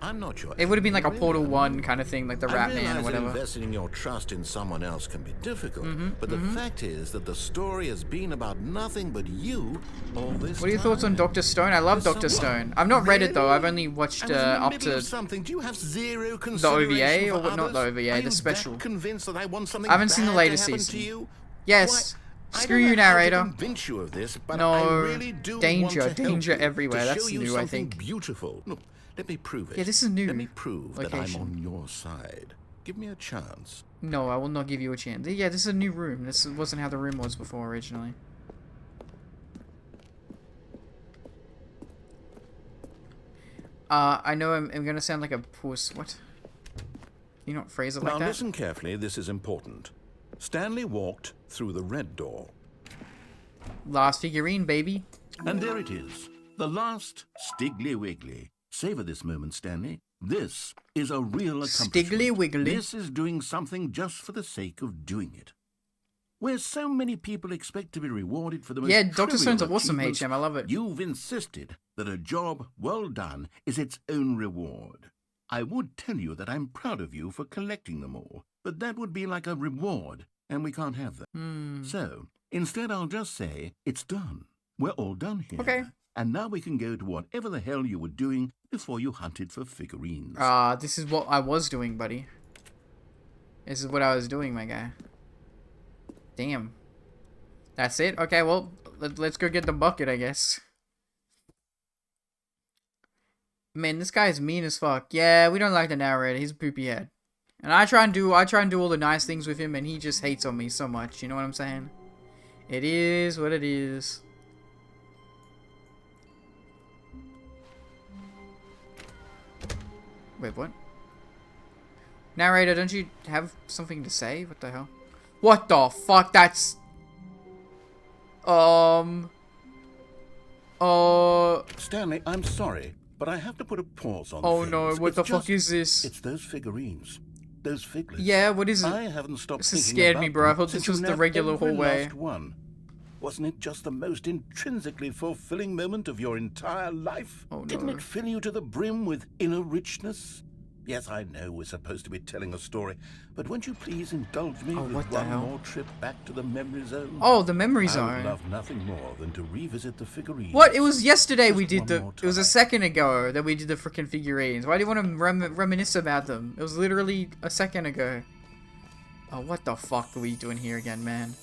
I'm not sure. It would have been like a Really, Portal I'm 1 not. kind of thing, like the I Rat Man or realize that whatever. investing your trust in someone else can be difficult, but the fact is that the story has been about nothing but you all this What are your thoughts on time. Dr. Stone? I love There's Dr. someone- Stone. I've not read it though. Really? I've only watched I was in the up middle to of something. Do you have zero the OVA consideration or for what? Not the others? OVA, Are the you special. that convinced that I want something I haven't seen the bad latest to happen season. to you? Yes. Why, Screw I you, don't know how to narrator. convince you of this, but No, I really do danger, want to help danger you, everywhere. to That's show you new, I something think. beautiful. Look, let me prove it. Yeah, this is new Let me prove that I'm location. on your side. Give me a chance. No, I will not give you a chance. Yeah, this is a new room. This wasn't how the room was before originally. I know I'm gonna sound like a puss. What? Can you not phrase it like Now that? listen carefully, this is important. Stanley walked through the red door. Last figurine, baby. And there it is, the last Stiggly Wiggly. Savor this moment, Stanley. This is a real accomplishment. Stiggly Wiggly. This is doing something just for the sake of doing it. Where so many people expect to be rewarded for the most Yeah, Dr. Stone's trivial awesome, achievements, HM. I love it. You've insisted that a job well done is its own reward. I would tell you that I'm proud of you for collecting them all, but that would be like a reward, and we can't have that. So, instead I'll just say, it's done. We're all done here. Okay. And now we can go to whatever the hell you were doing before you hunted for figurines. This is what I was doing, buddy. This is what I was doing, my guy. Damn. That's it? Okay, well, let's go get the bucket, I guess. Man, this guy is mean as fuck. Yeah, we don't like the narrator. He's a poopy head. And I try and do all the nice things with him, and he just hates on me so much. You know what I'm saying? It is what it is. Wait, what? Narrator, don't you have something to say? What the hell? What the fuck? That's... Stanley, I'm sorry, but I have to put a pause on Oh things. no, what It's the fuck just- is this? It's those figurines. Those figlets. Yeah, what is it? I haven't stopped This has thinking scared about me, bro. I them thought since this was you the nabbed regular every hallway. last one. Wasn't it just the most intrinsically fulfilling moment of your entire life? Oh, no. Didn't it fill you to the brim with inner richness? Yes, I know we're supposed to be telling a story, but won't you please indulge me Oh, with what the one hell? more trip back to the memory zone? Oh, the memory I would zone. love nothing more than to revisit the figurines. What? It was yesterday Just we did one the... more It was a time. second ago that we did the freaking figurines. Why do you want to reminisce about them? It was literally a second ago. Oh, what the fuck are we doing here again, man?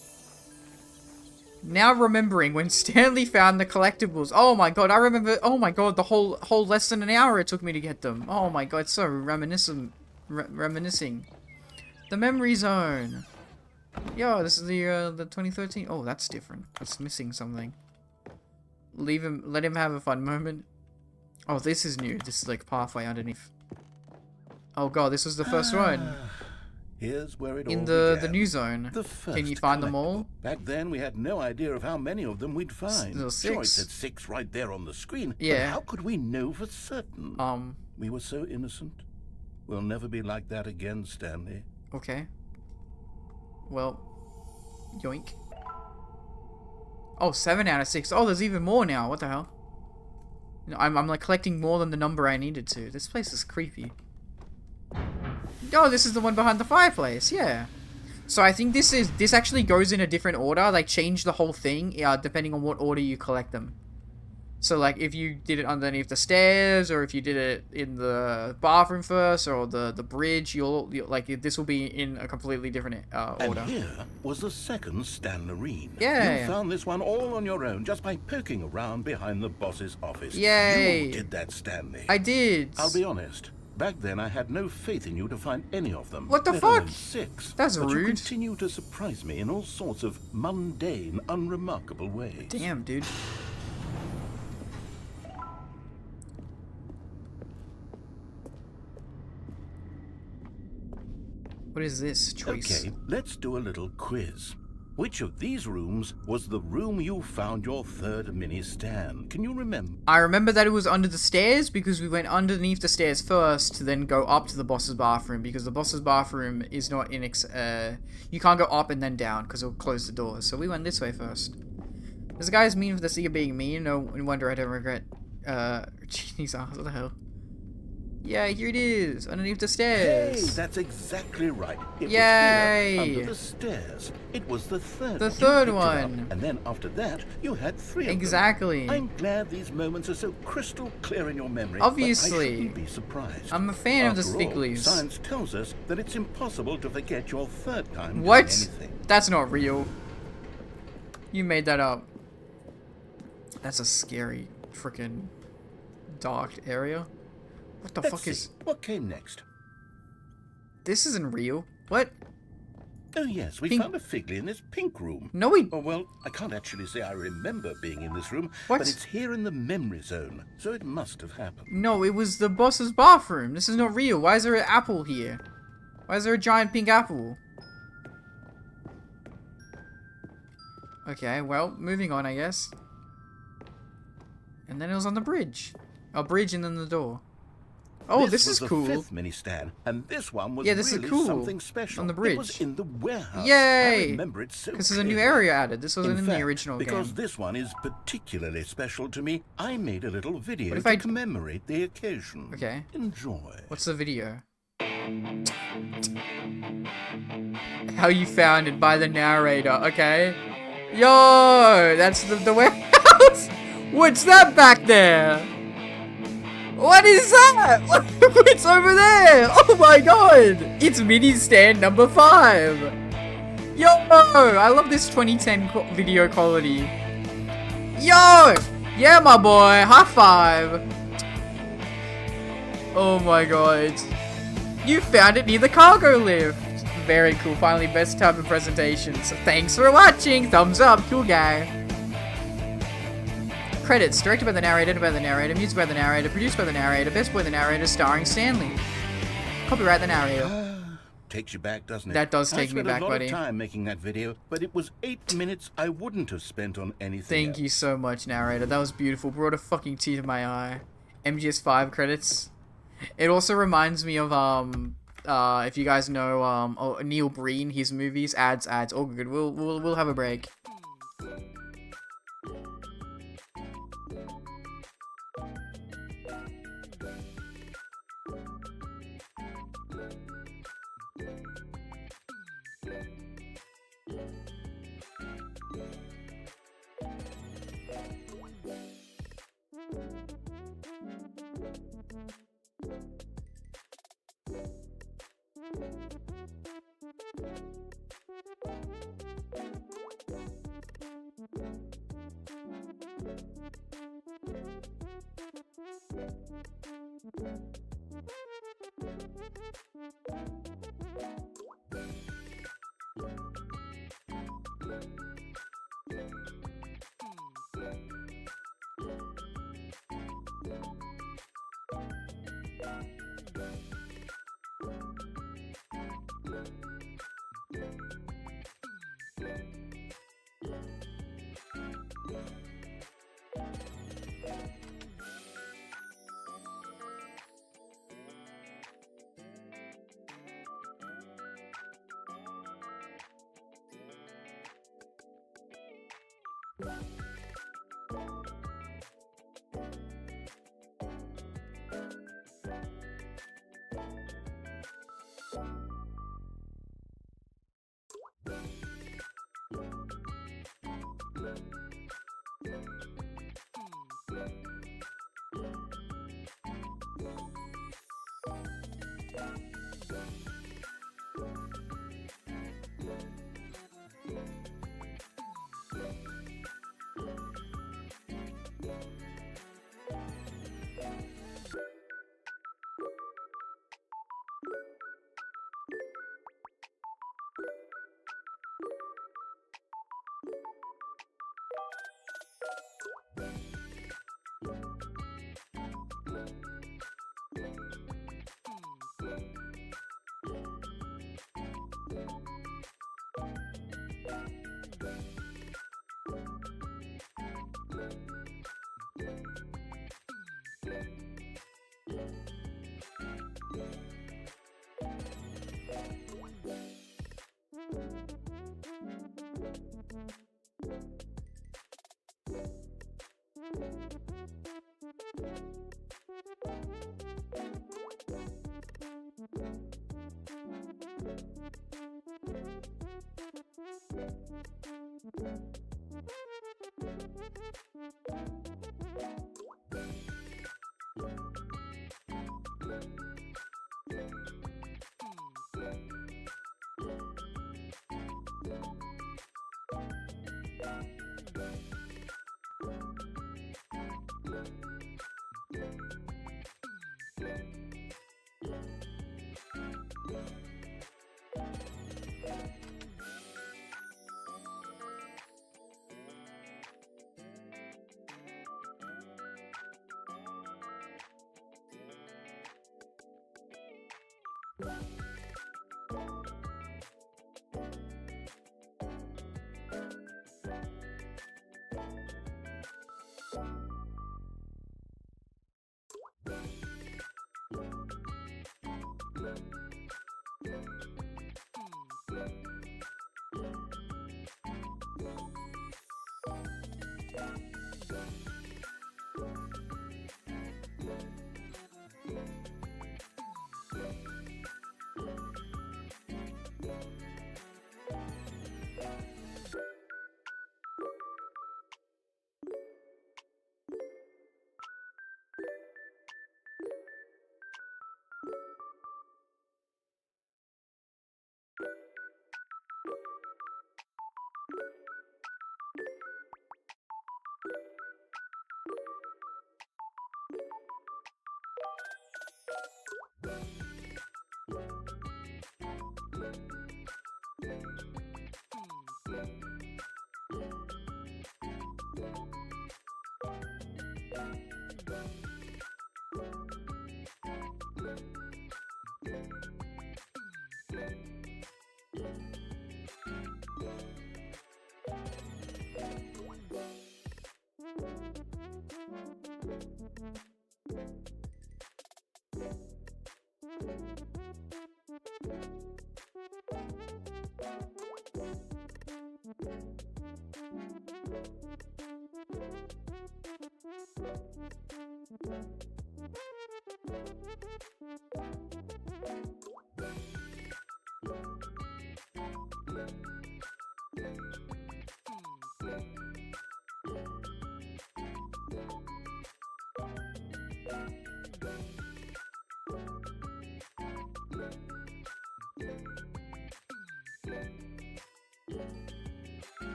Now remembering when Stanley found the collectibles. Oh my god, I remember... Oh my god, the whole less than an hour it took me to get them. Oh my god, so reminiscent. reminiscing. The memory zone. Yo, this is the 2013. Oh, that's different. That's missing something. Leave him. Let him have a fun moment. Oh, this is new. This is like pathway underneath. Oh god, this was the first one. Here's where it In all the began. new zone. The first Can you find them all? collectible. Back then, we had no idea of how many of them we'd find. Still Sure, it 6. said 6 right there on the screen. Yeah. But how could we know for certain? We were so innocent. We'll never be like that again, Stanley. Okay. Well, yoink. Oh, 7 out of 6. Oh, there's even more now. What the hell? I'm like collecting more than the number I needed to. This place is creepy. Oh, this is the one behind the fireplace. Yeah. So I think this actually goes in a different order. Like change the whole thing, depending on what order you collect them. So like if you did it underneath the stairs, or if you did it in the bathroom first, or the bridge, you'll like this will be in a completely different order. And here was the second Stanlerine. Yeah. You found this one all on your own just by poking around behind the boss's office. Yay. You did that, Stanley. I did. I'll be honest. Back then, I had no faith in you to find any of them. What the let fuck? alone 6. That's but rude. You continue to surprise me in all sorts of mundane, unremarkable ways. Damn, dude. What is this choice? Okay, let's do a little quiz. Which of these rooms was the room you found your third mini Stan? Can you remember? I remember that it was under the stairs because we went underneath the stairs first to then go up to the boss's bathroom, because the boss's bathroom is not in you can't go up and then down because it'll close the doors. So we went this way first. This guy's mean for the sake of being mean. No wonder I don't regret cheating. What the hell? Yeah, here it is, underneath the stairs. Hey, that's exactly right. It Yay! was here, under the stairs. It was the third. The You third picked it up, one. and then after that, you had 3 of them. Exactly. I'm glad these moments are so crystal clear in your memory. Obviously. But I shouldn't be surprised. I'm a fan of the After all, Stigleys. Science tells us that it's impossible to forget your third time doing What? anything. That's not real. You made that up. That's a scary freaking dark area. What the Let's fuck see. is... What came next? This isn't real. What? Oh yes, we Pink- found a Figley in this pink room. No, we... Oh, well, I can't actually say I remember being in this room, What? but it's here in the memory zone, so it must have happened. No, it was the boss's bathroom. This is not real. Why is there an apple here? Why is there a giant pink apple? Okay, well, moving on, I guess. And then it was on the bridge. A bridge and then the door. Oh, this is was cool. The 5th mini Stan, and this one was Yeah, this is really cool. something special. On the It was bridge. in the warehouse. Yay! I remember it so Because there's a new clearly. area added. This wasn't in the fact, original because game. this one is particularly special to me, I made a little video What if to I- commemorate the occasion. Okay. Enjoy. What's the video? How you found it by the narrator, okay? Yo, that's the warehouse. What's that back there? What is that? What's over there? Oh my god! It's mini stand number 5. Yo, I love this 2010 video quality. Yo, yeah, my boy, high five. Oh my god. You found it near the cargo lift. Very cool. Finally, best type of presentation. So thanks for watching. Thumbs up. Cool guy. Credits. Directed by the narrator, music by the narrator, produced by the narrator, best boy the narrator, starring Stanley. Copyright the narrator. Takes you back, doesn't it? That does take me back, I spent a lot buddy. of time making that video, but it was 8 minutes I wouldn't have spent on anything Thank you so much, narrator. That was beautiful. Brought a fucking tear to my eye. MGS5 credits. It also reminds me of if you guys know Neil Breen, his movies, ads, all good. We'll have a break.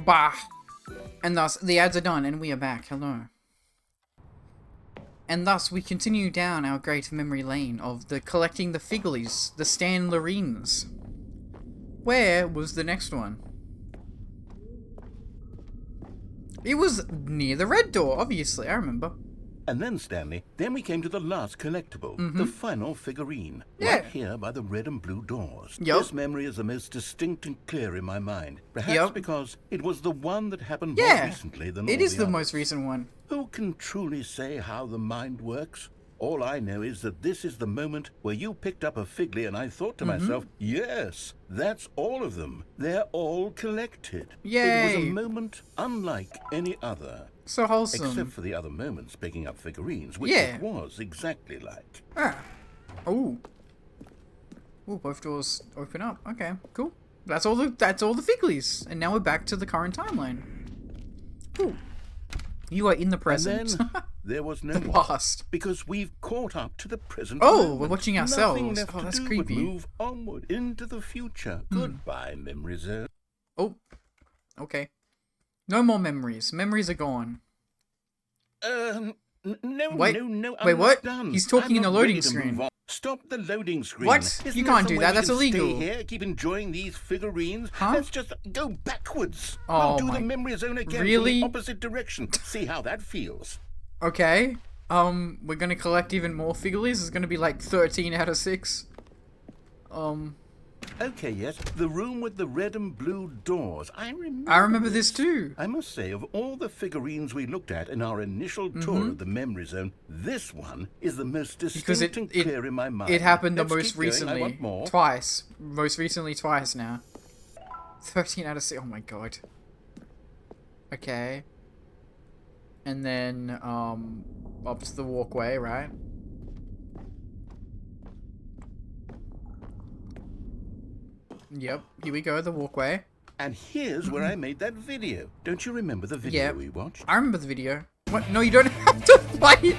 Bah! And thus, the ads are done, and we are back. Hello. And thus, we continue down our great memory lane of the collecting the Figlies, the Stan Lorines. Where was the next one? It was near the red door, obviously, I remember. And then, Stanley, then we came to the last collectible, the final figurine. Yeah. Right here by the red and blue doors. Yup. This memory is the most distinct and clear in my mind. Perhaps Yup. because it was the one that happened Yeah, more recently than it all is the others. most recent one. Who can truly say how the mind works? All I know is that this is the moment where you picked up a Figly and I thought to myself, yes, that's all of them. They're all collected. It was Yay. a moment unlike any other. So wholesome. Except for the other moments picking up figurines, which Yeah. it was exactly like. Ah. Ooh. Ooh, both doors open up. Okay, cool. That's all the Figlies. And now we're back to the current timeline. Ooh. You are in the present. And then there was no The more, past. because we've caught up to the present Oh, moment. we're watching Nothing ourselves. left Oh, to that's do creepy. But move onward into the future. Goodbye, memory zone. Oh. Okay. No more memories. Memories are gone. No, Wait. no, I'm Wait, not what? done. He's talking I'm in a not loading ready to screen. move on. Stop the loading screen. What? Isn't You there can't do somewhere that. we That's can illegal. Stay here, keep enjoying these figurines. Huh? Let's just go backwards. Oh We'll do my- the memory zone again Really? from the opposite direction. See how that feels. Okay. We're gonna collect even more Figlies. It's gonna be like 13 out of 6. Okay, yes, the room with the red and blue doors. I remember this too. I must say, of all the figurines we looked at in our initial tour of the memory zone, this one is the most distinct Because it- and it- clear in my mind. It happened the Let's most keep going. I recently. want more. Twice. Most recently twice now. 13 out of 6. Oh my god. Okay. And then, up to the walkway, right? Yep, here we go, the walkway. And here's where I made that video. Don't you remember the video Yeah. we watched? I remember the video. What? No, you don't have to play it.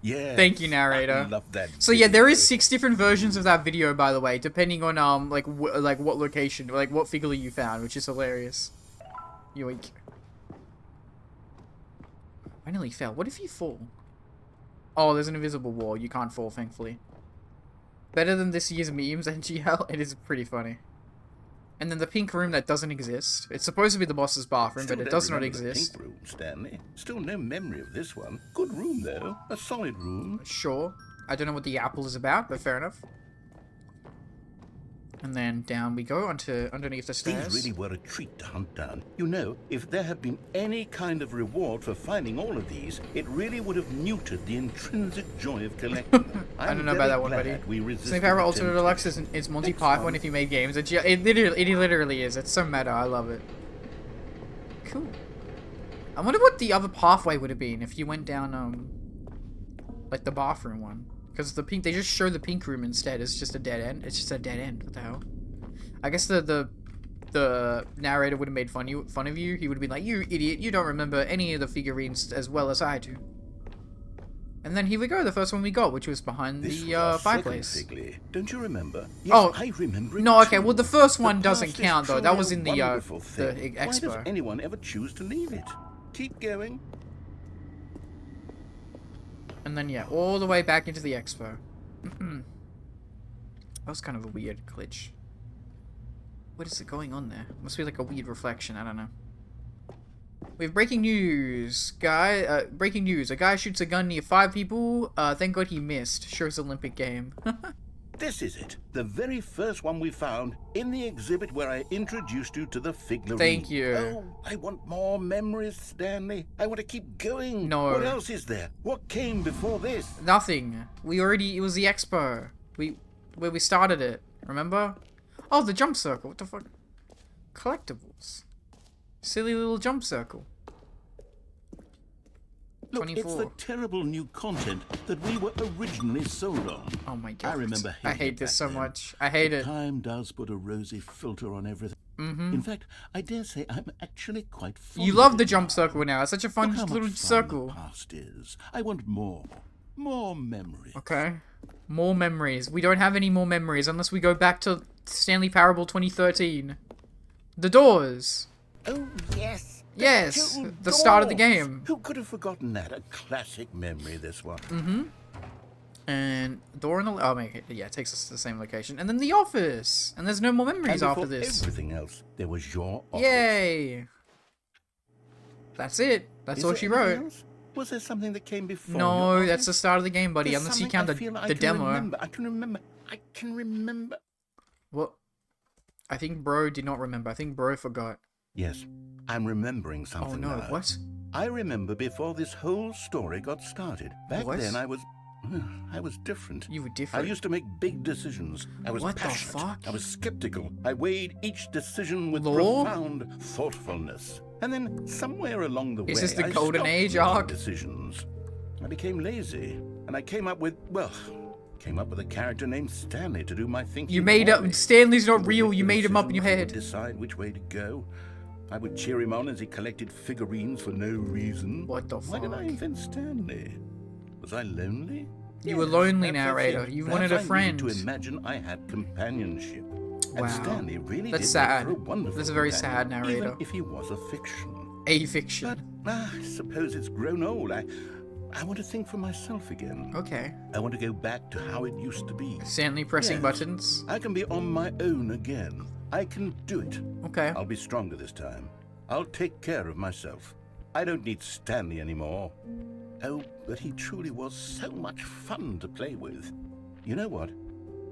Yeah. Thank you, narrator. I love that. So yeah, there is video. 6 different versions of that video, by the way, depending on like what location, like what figure you found, which is hilarious. Yoink! I nearly fell. What if you fall? Oh, there's an invisible wall. You can't fall, thankfully. Better than this year's memes, NGL. It is pretty funny. And then the pink room that doesn't exist. It's supposed to be the boss's bathroom, Still but it don't does not remember the exist. Pink room, Stanley. Still no memory of this one. Good room though. A solid room. Sure. I don't know what the apple is about, but fair enough. And then down we go onto underneath the stairs. These really were a treat to hunt down. You know, if there had been any kind of reward for finding all of these, it really would have neutered the intrinsic joy of collecting them. I don't know about that one, buddy. Stanley Parable Ultra Deluxe is Monty Python if you made games. It literally is. It's so meta. I love it. Cool. I wonder what the other pathway would have been if you went down like the bathroom one. Because the pink, they just show the pink room instead. It's just a dead end. It's just a dead end. What the hell? I guess the narrator would have made fun of you. He would have been like, "You idiot! You don't remember any of the figurines as well as I do." And then here we go. The first one we got, which was behind This the was our fireplace. second Figley. Don't you remember? Yes, Oh, I remember it no, okay. too. Well, the first The one doesn't past is count though. That truly was a in the wonderful thing. Why does expo. anyone ever choose to leave it? Keep going. And then yeah, all the way back into the expo. That was kind of a weird glitch. What is it going on there? Must be like a weird reflection. I don't know. We have breaking news. Breaking news. A guy shoots a gun near 5 people. Thank God he missed. Shows Olympic game. This is it. The very first one we found in the exhibit where I introduced you to the figurine. Thank you. Oh, I want more memories, Stanley. I want to keep going. No. What else is there? What came before this? Nothing. It was the expo. Where we started it. Remember? Oh, the jump circle. What the fuck? Collectibles. Silly little jump circle. Look, it's 24. the terrible new content that we were originally sold on. Oh my god. I remember I hating hate it this back so then. much. I hate it. Time does put a rosy filter on everything. In fact, I dare say I'm actually quite fond You of love it the jump now. circle now. It's such a fun Look how little much fun circle. the past is. I want more memories. Okay. More memories. We don't have any more memories unless we go back to Stanley Parable 2013. The doors. Oh yes. Yes, two the start of the doors. game. Who could have forgotten that? A classic memory, this one. And door in the... Oh, yeah, it takes us to the same location. And then the office. And there's no more memories And after before this. everything else, there was your office. Yay. That's it. That's Is all there she anything wrote. else? Was there something that came before? No, your that's the office? start of the game, buddy. There's Unless you something count I feel I the can demo. remember. I can remember. What? I think bro did not remember. I think bro forgot. Yes, I'm remembering Oh something no, now. what? I remember before this whole story got started. Back What? then, I was different. You were I different. used to make big decisions. I was What the passionate. fuck? I was skeptical. I weighed each decision with Law? profound thoughtfulness. And then somewhere along the way, Is this the I golden stopped age making arc? decisions. I became lazy, and I came up with a character named Stanley to do my thinking. You made for up... me. Stanley's He not would real. make You the made him up in your decisions, he would head. decide which way to go. I would cheer him on as he collected figurines for no reason. What the Why did I fuck? invent Stanley? Was I lonely? You were Yes, lonely, perhaps narrator. that's it. You Perhaps wanted a I friend. needed to imagine I had companionship. Wow. And Stanley really That's did sad. make for a wonderful That's a very companion, sad narrator. even if he was a fiction. A fiction. But I suppose it's grown old. I want to think for myself again. Okay. I want to go back to how it used to be. Stanley pressing Yes. buttons. I can be on my own again. I can do it. Okay. I'll be stronger this time. I'll take care of myself. I don't need Stanley anymore. Oh, but he truly was so much fun to play with. You know what?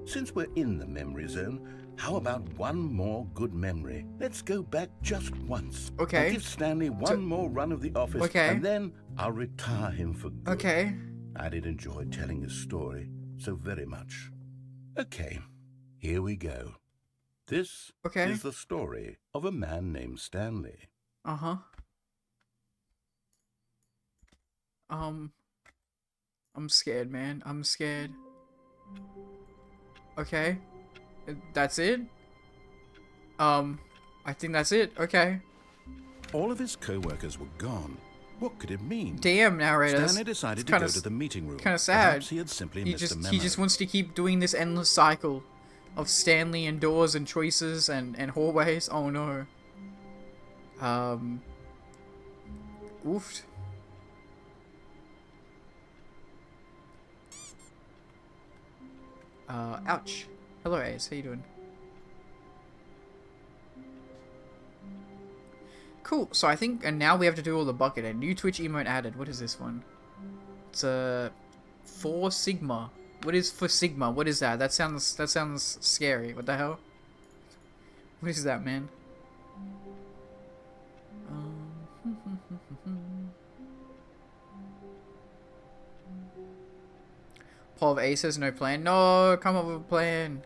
Since we're in the memory zone, how about one more good memory? Let's go back just once. Okay. I'll give Stanley one more run of the office, Okay. and then I'll retire him for good. Okay. I did enjoy telling his story so very much. Okay, here we go. This Okay. is the story of a man named Stanley. Uh-huh. I'm scared, man. I'm scared. Okay. That's it? I think that's it. Okay. All of his co-workers were gone. What could it mean? Damn, narrator. Stanley decided to kinda go to the meeting room. Kinda sad. Perhaps he had simply missed a memo. He just wants to keep doing this endless cycle of Stanley and doors and choices and hallways. Oh no. Oofed. Ouch. Hello, Ace. How you doing? Cool. So I think, and now we have to do all the bucket. And new Twitch emote added. What is this one? It's a 4 Sigma. What is for Sigma? What is that? That sounds scary. What the hell? What is that, man? Paul of Ace has no plan. No, come up with a plan.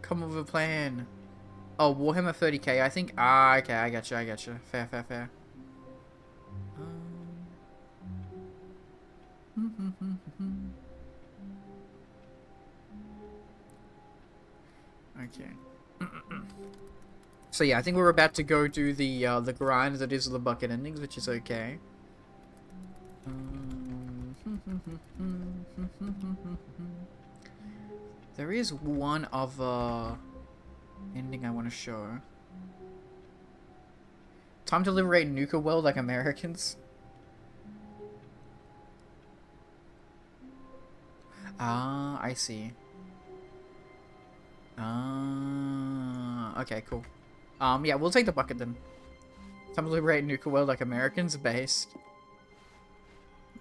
Come up with a plan. Oh, Warhammer 30k, I think. Ah, okay, I gotcha. Fair. Okay. So yeah, I think we're about to go do the grind that is the bucket endings, which is okay. There is one other ending I want to show. Time to liberate Nuka World like Americans. Ah, I see. Ah, okay, cool. Yeah, we'll take the bucket then. Time to liberate Nuka World like Americans based.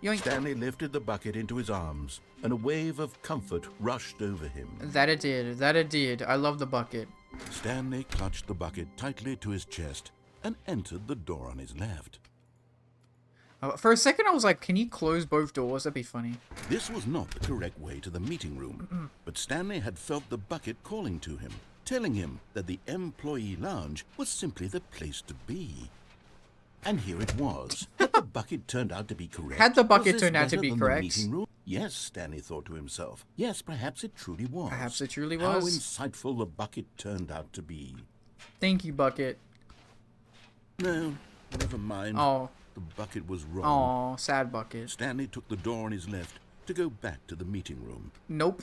Yoink. Stanley lifted the bucket into his arms, and a wave of comfort rushed over him. That it did. I love the bucket. Stanley clutched the bucket tightly to his chest and entered the door on his left. For a second I was like, can you close both doors? That'd be funny. This was not the correct way to the meeting room, but Stanley had felt the bucket calling to him. telling him that the employee lounge was simply the place to be. And here it was. Had the bucket turned out to be correct? Had the bucket Was this turned out to better be than the correct? meeting room? Yes, Stanley thought to himself. Yes, perhaps it truly was. Perhaps it truly How was. insightful the bucket turned out to be. Thank you, Bucket. No, never mind. Oh. The bucket was wrong. Oh, sad Bucket. Stanley took the door on his left to go back to the meeting room. Nope.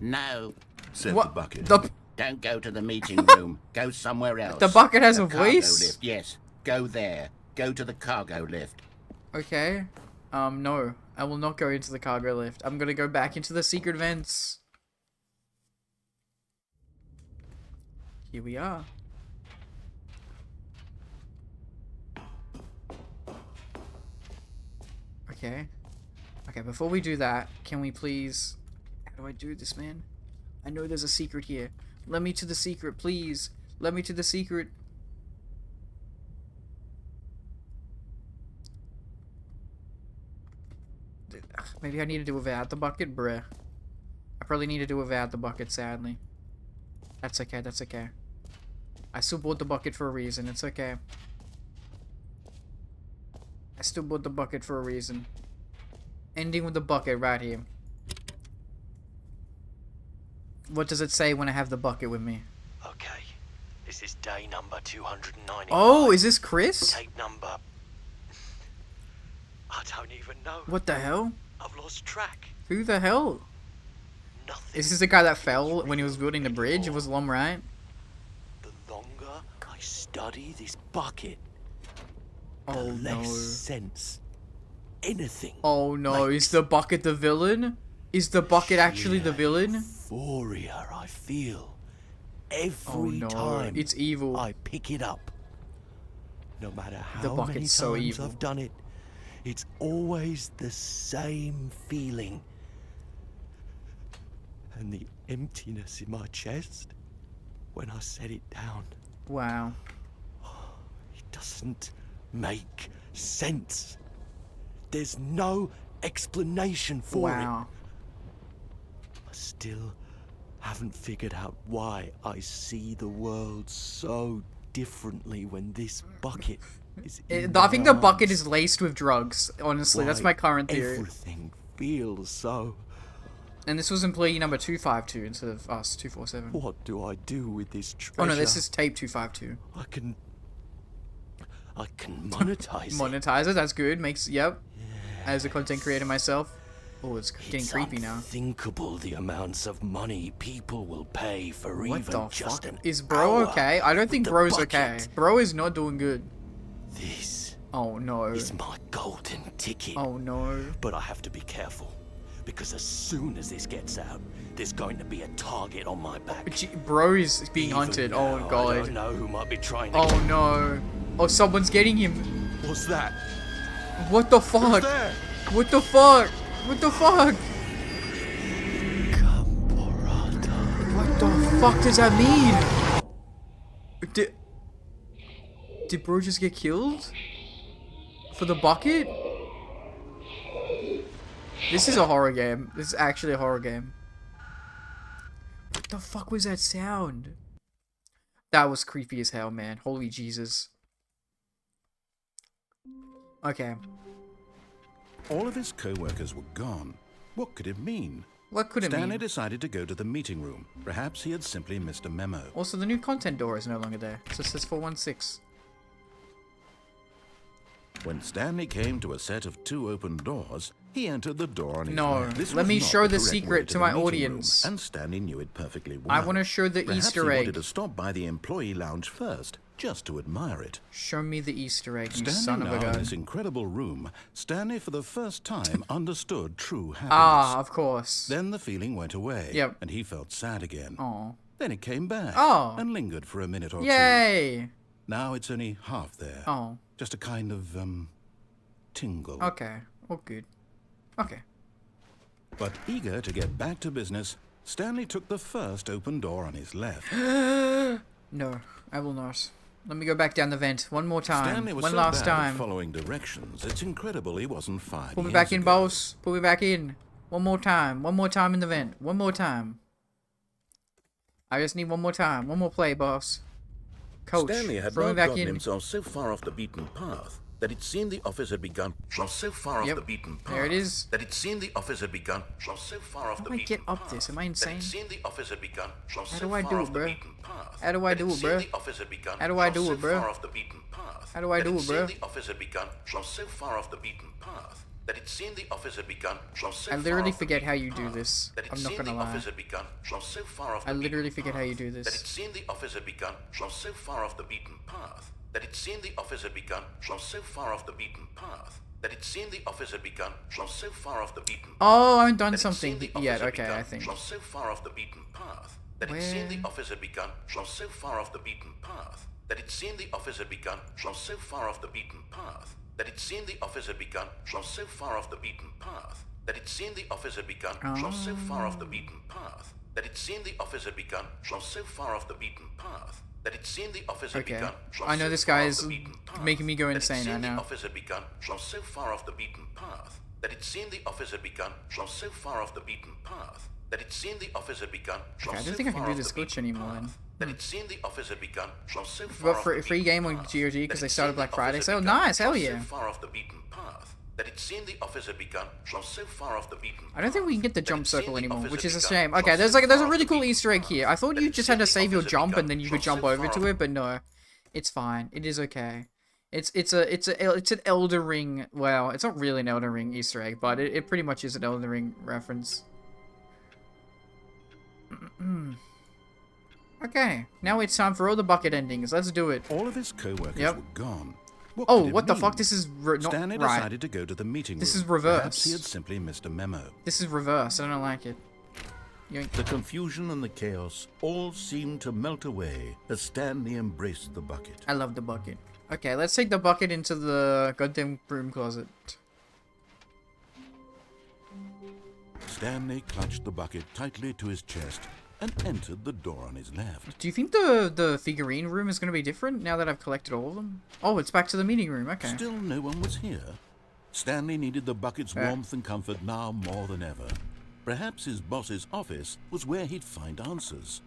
No, Said What? the bucket. don't go to the meeting room. Go somewhere else. The bucket has The a cargo voice? lift, yes, go there. Go to the cargo lift. Okay. No. I will not go into the cargo lift. I'm gonna go back into the secret vents. Here we are. Okay. Okay, before we do that, can we please... How do I do this, man? I know there's a secret here. Let me to the secret, please. Let me to the secret. Maybe I need to do it without the bucket? Bruh. I probably need to do it without the bucket, sadly. That's okay, that's okay. I still bought the bucket for a reason, it's okay. I still bought the bucket for a reason. Ending with the bucket right here. What does it say when I have the bucket with me? Okay, this is day number 295. Oh, is this Chris? Tape number... I don't even know. What the hell? I've lost track. Who the hell? Nothing. Is this the guy that fell when he was building the bridge? It was Lom, right? The longer I study this bucket, the Oh no. less sense anything. Oh no, makes. is the bucket the villain? Is the bucket actually the Sheer villain? Euphoria I feel every Oh no, time it's evil. I pick it up. No matter how The many bucket's times so evil. I've done it, it's always the same feeling. And the emptiness in my chest when I set it down. Wow. It doesn't make sense. There's no explanation for it. Wow. I still haven't figured out why I see the world so differently when this bucket is in I think the my bucket arms. is laced with drugs, honestly. That's Why my current theory. Everything feels so... And this was employee number 252 instead of us, 247. What do I do with this treasure? Oh no, this is tape 252. I can monetize it. Monetizer, that's good. Makes, yep. As a content creator myself. Oh, it's getting It's creepy now. unthinkable the amounts of money people will pay for What even the just fuck? an Is bro hour okay? I don't with think the bro's bucket. okay. Bro is not doing good. This Oh no. is my golden ticket. Oh no. But I have to be careful, because as soon as this gets out, there's going to be a target on my back. Bro is being Even hunted. now, Oh I don't god. know who might be trying to... Oh no. Oh, someone's getting him. What's that? What the fuck? there? What the fuck? What the fuck? Camporata. What the fuck does that mean? Did bro just get killed? For the bucket? This is a horror game. This is actually a horror game. What the fuck was that sound? That was creepy as hell, man. Holy Jesus. Okay. All of his co-workers were gone. What could it mean? What could it Stanley mean? decided to go to the meeting room. Perhaps he had simply missed a memo. Also, the new content door is no longer there. So it says 416. When Stanley came to a set of 2 open doors, he entered the door on his No, left. This let was me not show the correct secret way to the my meeting room, audience. and Stanley knew it perfectly well. I want to show the Perhaps Easter he egg. wanted to stop by the employee lounge first, just to admire it. Show me the Easter egg, you Standing son of a now in gun. this incredible room, Stanley for the first time understood true happiness. Ah, of course. Then the feeling went away, Yep. and he felt sad again. Oh. Then it came back, Oh. and lingered for a minute or two. Yay! Now it's only half there. Oh. Just a kind of, tingle. Okay. Oh, good. Okay. But eager to get back to business, Stanley took the first open door on his left. No, I will not. Let me go back down the vent one more time. Stanley was One so last bad at time. following directions, it's incredible he wasn't fired. Put me back in, boss. Put me back in. One more time. One more time in the vent. One more time. I just need one more time. One more play, boss. Coach, Stanley had throw me now back gotten in. himself so far off the beaten path that it seemed the office had begun. So far off Yep. the beaten path. There it is. That it seemed the office had begun. So far off How the do I beaten get up path. this? Am I insane? That it seemed the office had begun. How So do I far do off it, the bro? beaten path. How do I That do it, seemed bro? the office had begun. How do I do so it, bro? far off the beaten path. How do I That do it it, bro? seemed the office had begun. So far off the beaten path. That it seemed the office had begun. So I far literally off the forget how beaten you do path. this. That it I'm not seemed gonna the lie. office had begun. So far off the I literally beaten forget how you path. do That it this. seemed the office had begun. So far off the beaten path. That it seemed the office had begun. So far off the beaten path. That it seemed the office had begun. So far off the beaten path. Oh, I haven't done That it something seemed the office yet. had Okay, begun. I think. So far off the beaten path. That it seemed the Where? office had begun. So far off the beaten path. That it seemed the office had begun. So far off the beaten path. That it seemed the office had begun. So far off the beaten path. That it seemed the office had begun. So far off the beaten path. That it seemed the office had begun. So far off the beaten path. That it seemed the office had Okay. begun. I know this guy is making me go insane right That it seemed the now. office had begun. So far off the beaten path. That it seemed the office had begun. So far off the beaten path. That it seemed the office had begun. Okay, I don't think I can do this glitch anymore then. That it seemed the office had begun. So Got free game on GOG because they started Black Friday sale. Nice, hell yeah. far off the beaten path. That it seemed the office had begun. So far off the beaten I don't think we can get the That jump it seemed circle the anymore, office which had is a begun. shame. So Okay, there's far a off really the cool beaten Easter egg path. here. I thought That you it just had to seemed the save your office had jump begun. and then you So could jump over far to off it, but no, it's fine. It is okay. It's an Elder Ring. Well, it's not really an Elder Ring Easter egg, but it pretty much is an Elder Ring reference. Okay, now it's time for all the bucket endings. Let's do it. All of his co-workers Yep. were gone. Oh, could it what the mean? fuck? This is not Stanley right. decided to go to the meeting This room. is reverse. Perhaps he had simply missed a memo. This is reverse. I don't like it. Yoink. The confusion and the chaos all seemed to melt away as Stanley embraced the bucket. I love the bucket. Okay, let's take the bucket into the goddamn broom closet. Stanley clutched the bucket tightly to his chest and entered the door on his left. Do you think the figurine room is going to be different now that I've collected all of them? Oh, it's back to the meeting room. Okay. Still no one was here. Stanley needed the bucket's warmth and comfort now more than ever. Perhaps his boss's office was where he'd find answers.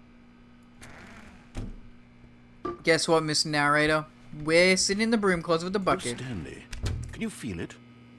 Guess what, Mr. Narrator? We're sitting in the broom closet with the Oh, bucket. Stanley, can you feel it?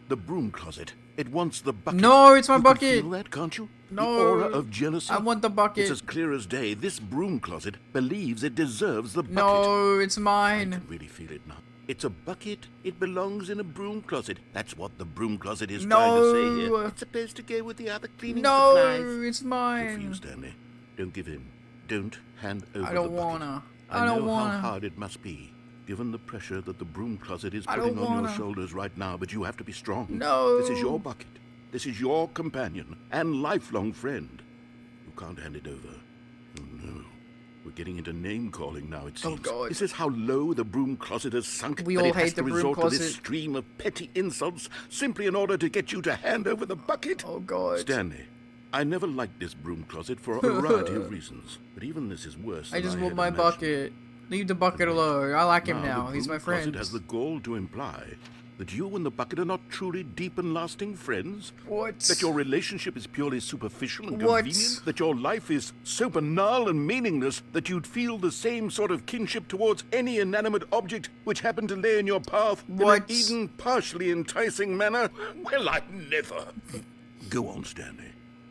The broom closet. It wants the bucket. No, it's my You bucket. can feel that, can't you? No. The aura of jealousy. I want the bucket. It's as clear as day. This broom closet believes it deserves the bucket. No, it's I mine. can really feel it now. It's a bucket. It belongs in a broom closet. That's what the broom closet is trying to say here. It's supposed to go with the other cleaning No, supplies. it's Good for you, mine. Stanley. Don't give in. Don't hand over I don't the bucket. wanna. I I don't know wanna. how hard it must be, given the pressure that the broom closet is I putting don't on your wanna. shoulders right now, but you have to be strong. No. This is your bucket. This is your companion and lifelong friend. You can't hand it over. Oh no. We're getting into name-calling now, it Oh, seems. God. Is this how low the broom closet has sunk? We that all it has hate to the broom resort to this closet. stream of petty insults simply in order to get you to hand over the bucket? Oh, God. Stanley, I never liked this broom closet for a variety of reasons, but even this is worse I than just I want had my imagined. bucket. Leave the bucket alone. I like him now. The He's my broom closet friend. has the gall to imply that you and the bucket are not truly deep and lasting friends. What? That your relationship is purely superficial and What? convenient. That your life is so banal and meaningless that you'd feel the same sort of kinship towards any inanimate object which happened to lay in your path What? in an even partially enticing manner. Well, I never. Go on, Stanley.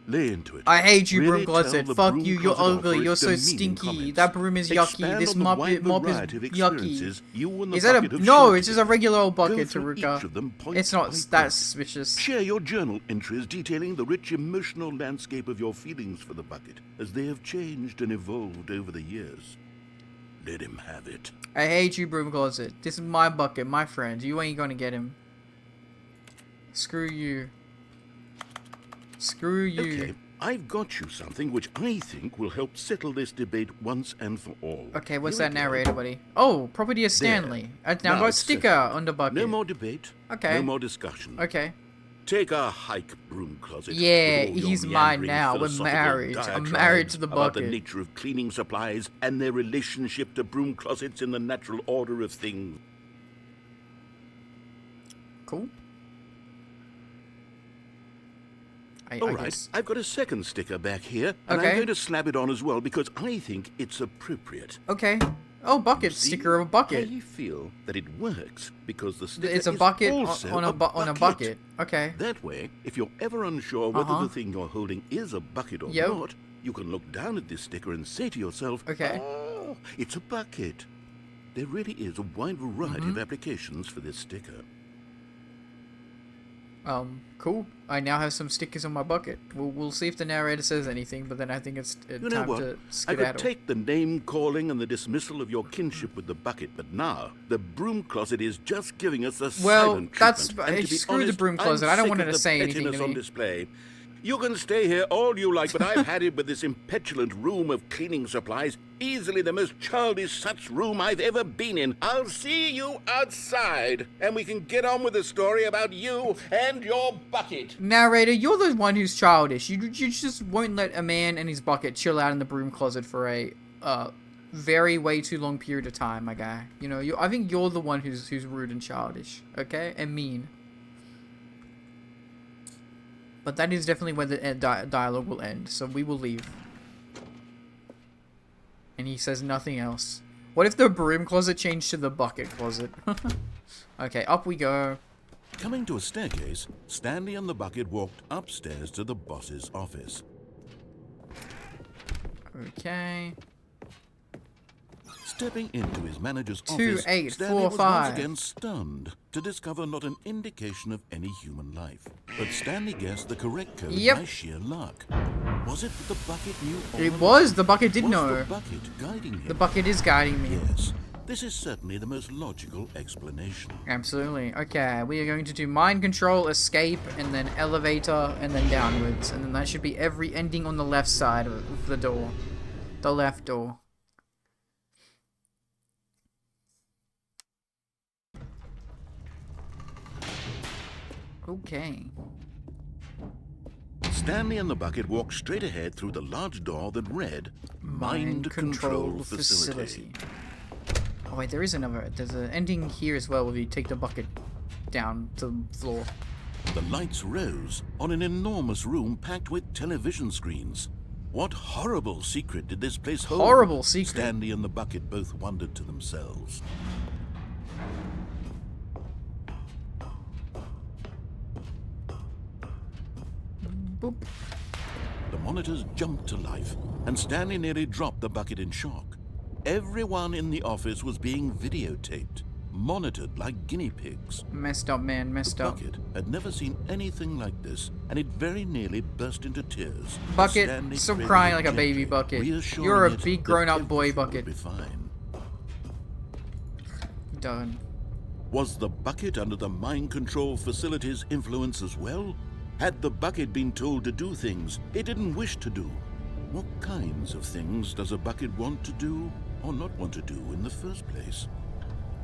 Lay into it. I hate you, Really broom closet. tell the Fuck broom you. You're closet off ugly. for You're its so demeaning stinky. comments. That broom is yucky. Expand This on the mop wide is variety of yucky. experiences you and the Is that bucket a have no? shared It's just a together. regular old Go bucket, through each of them Taruka. point It's not by that point. suspicious. Share your journal entries detailing the rich emotional landscape of your feelings for the bucket as they have changed and evolved over the years. Let him have it. I hate you, broom closet. This is my bucket, my friend. You ain't gonna get him. Screw you. Screw you. Okay, I've got you something which I think will help settle this debate once and for all. Okay, what's Here that we go. narrator, buddy? Oh, property of Stanley. Now Now got it's sticker settled. on the bucket. No more debate. Okay. No more discussion. Okay. Take a hike, broom closet. Yeah, with all your he's mine meandering now. We're philosophical married. I'm diatribes married to the about the bucket. nature of cleaning supplies and their relationship to broom closets in the natural order of things. Cool. I All right, guess. I've got a second sticker back here, and Okay. I'm going to slap it on as well because I think it's appropriate. Okay. Oh, bucket. See, Sticker of a bucket. I feel that it works because the sticker It's a is bucket also on a bucket. Okay. That way, if you're ever unsure whether the thing you're holding is a bucket or Yep. not, you can look down at this sticker and say to yourself, Okay. "Oh, it's a bucket." There really is a wide variety of applications for this sticker. Cool. I now have some stickers on my bucket. We'll see if the narrator says anything, but then I think it's You know time what? to I skedaddle. could take the name calling and the dismissal of your kinship with the bucket, but now the broom closet is just giving us a Well, silent that's- treatment. And to be screw the honest, broom closet. I'm I don't sick want of it to the say anything to pettiness on me. display. You can stay here all you like, but I've had it with this impetulant room of cleaning supplies. Easily the most childish such room I've ever been in. I'll see you outside, and we can get on with the story about you and your bucket. Narrator, you're the one who's childish. You just won't let a man and his bucket chill out in the broom closet for a very way too long period of time, my guy. You know, I think you're the one who's rude and childish, okay, and mean. But that is definitely where the dialogue will end, so we will leave. And he says nothing else. What if the broom closet changed to the bucket closet? Okay, up we go. Coming to a staircase, Stanley and the bucket walked upstairs to the boss's office. Okay. Stepping into his manager's 2, office, 8, Stanley 4, was 5. once again stunned to discover not an indication of any human life. But Stanley guessed the correct code Yep. by sheer luck. Was it that the bucket knew all It along? was. The bucket did Was know. the bucket guiding him? The bucket is guiding me. Yes. This is certainly the most logical explanation. Absolutely. Okay, we are going to do mind control, escape, and then elevator, and then downwards. And then that should be every ending on the left side of the door. The left door. Okay. Stanley and the bucket walked straight ahead through the large door that read Mind Control Facility. Oh wait, there's an ending here as well where you take the bucket down to the floor. The lights rose on an enormous room packed with television screens. What horrible secret did this place hold? Horrible secret. Stanley and the bucket both wondered to themselves. Boop. The monitors jumped to life, and Stanley nearly dropped the bucket in shock. Everyone in the office was being videotaped, monitored like guinea pigs. Messed up, man. Messed up. Bucket had never seen anything like this, and it very nearly burst into tears. Bucket, Stanley stop cradled crying it like a baby, gently, Bucket. reassuring You're a it big that grown-up boy, everything Bucket. would be fine. Done. Was the bucket under the mind control facility's influence as well? Had the bucket been told to do things it didn't wish to do? What kinds of things does a bucket want to do or not want to do in the first place?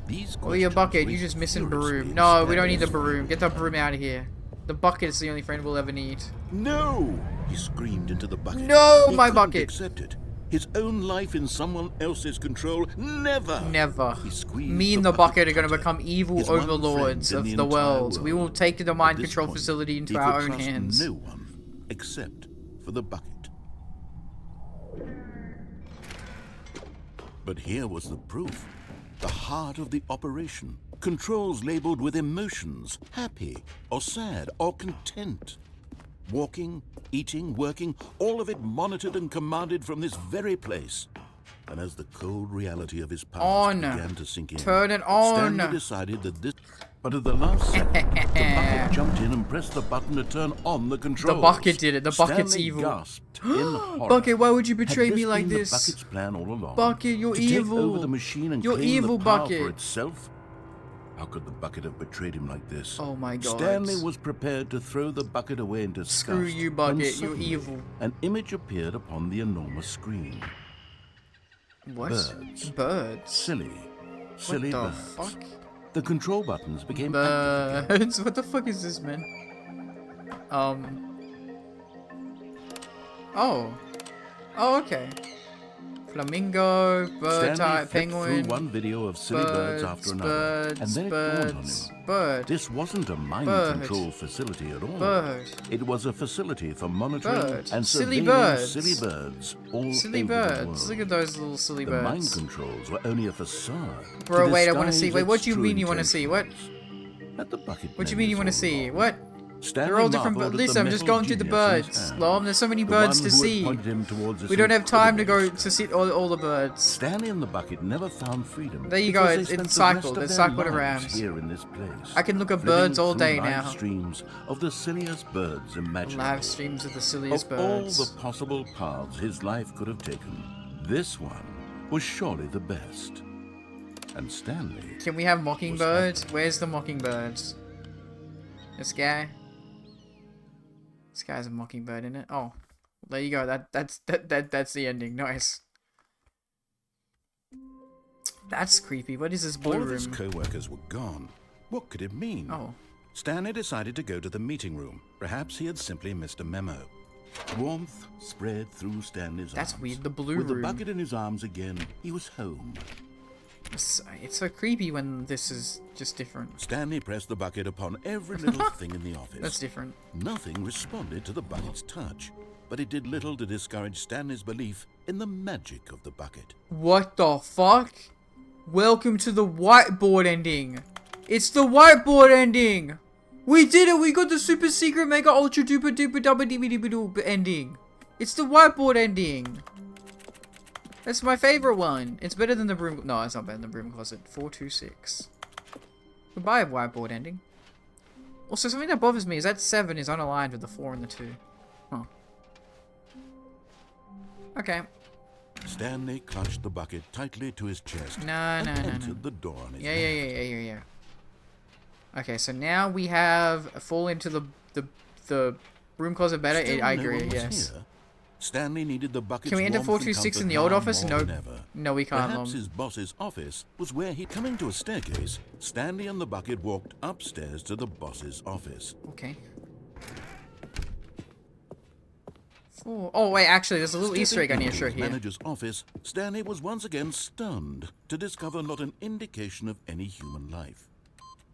These Oh, your bucket, you raised just missing furiously broom. in No, we don't need the Stanley's broom. Get the broom out of here. The bucket is the only friend we'll ever need. No! He screamed into the bucket. No, He my couldn't bucket. accept it. His own life in someone else's control. Never! Never. He squeezed Me and the bucket are going to tighter. become evil His one overlords friend in of the entire world. We will take the At mind this control point, facility into he our could own trust hands. no one except for the bucket. But here was the proof. The heart of the operation. Controls labeled with emotions, happy or sad or content. Walking, eating, working, all of it monitored and commanded from this very place. And as the cold reality of his past On. began to sink in, Turn it on. Stanley decided that this... But at the last second, the bucket jumped in and pressed the button to turn on the controls. The bucket did it. The bucket's Stanley evil. gasped in horror. Bucket, why would you Had betray this me like been this? The bucket's plan all along? Bucket, you're to evil. Take over the machine and You're claim evil, the power Bucket. for itself? How could the bucket have betrayed him like this? Oh my god. Stanley was prepared to throw the bucket away in disgust. Screw you, when Bucket. You're suddenly evil. An image appeared upon the enormous screen. What? Birds. Birds? Silly. Silly What the birds. fuck? The control buttons became active again. Birds? What the fuck is this, man? Oh. Oh, okay. Flamingo, bird Stanley type, flicked penguin. through one video of silly birds after another, and then it dawned on him. Bird. This wasn't a mind Bird. control facility at all. Bird. It was a facility for monitoring Bird. and Silly surveilling birds. silly birds all Silly over birds. the world. Look at those little silly The birds. mind controls were only a facade. Bro, to wait, I want to disguise see. Wait, what its do you true mean you want to see? What? intentions. At the bucket What do you men mean you want to saw see? Lom. What? Stanley They're all different. marveled But at listen, the I'm just metal going through the genius in his birds. hand. Lom, there's so many The birds one to who had see. pointed him towards this We don't have time to incredible go to see all the birds. Stanley and the bucket never found freedom. There you because go, they it's spent the cycled. rest of It's their cycled lives around. Here in this place, I can look at flipping birds all through day live now. streams of the silliest birds imaginable. Live streams of the silliest Of all birds. the possible paths his life could have taken, this one was surely the best. And Stanley. Can we have mockingbirds? Where's the mockingbirds? This guy. This guy's a mockingbird, isn't it? Oh, there you go. That's the ending. Nice. That's creepy. What is this blue All of his room? co-workers were gone. What could it mean? Oh. Stanley decided to go to the meeting room. Perhaps he had simply missed a memo. Warmth spread through Stanley's That's arms. weird, the blue With room. the bucket in his arms again, he was home. It's so creepy when this is just different. Stanley pressed the bucket upon every little thing in the office. That's different. Nothing responded to the bucket's touch, but it did little to discourage Stanley's belief in the magic of the bucket. What the fuck? Welcome to the whiteboard ending. It's the whiteboard ending. We did it. We got the super secret mega ultra duper duper double db ending. It's the whiteboard ending. That's my favorite one. It's better than the broom. No, it's not better than the broom closet. 426. Goodbye, whiteboard ending. Also, something that bothers me is that 7 is unaligned with the 4 and the 2. Huh. Okay. Stanley clutched the bucket tightly to his chest No. entered the door on his back. Yeah. Okay, so now we have fall into the room closet better. Still I no agree. one was Yes. here. Stanley needed the bucket's Can we enter warmth and 426 in comfort the old now office? more No. than ever. No, we can't. Perhaps his boss's office was where he... Coming to a staircase, Stanley and the bucket walked upstairs to the boss's office. Okay. 4. Oh wait, actually, there's a little Easter egg I need to show Stepping into here. his manager's office, Stanley was once again stunned to discover not an indication of any human life.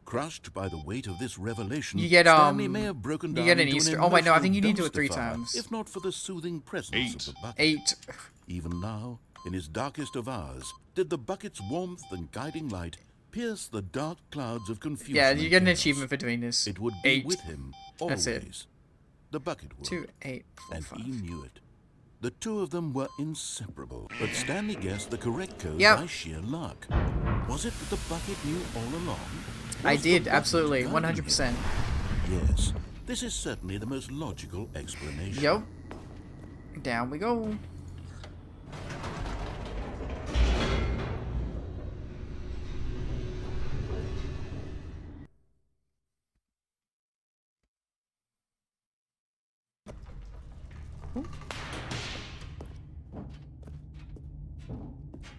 Crushed by the weight of this revelation, You get Stanley may have broken you down get an into Easter. Oh wait, no, I think you need to do it emotional 3 dumpster fire, times. if not for the soothing presence of the bucket. 8. Even now, in his darkest of hours, did the bucket's warmth and guiding light pierce the dark clouds of confusion. Yeah, you and get an chaos. achievement for doing this. It would be 8. with him always. That's it. The bucket would. 2, 8, 4, And 5. he knew it. The two of them were inseparable, but Stanley guessed the correct code Yep. by sheer luck. Was it that the bucket knew all along? I Was the did, bucket absolutely, guiding him? 100%. Yes, this is certainly the most logical explanation. Yep. Down we go.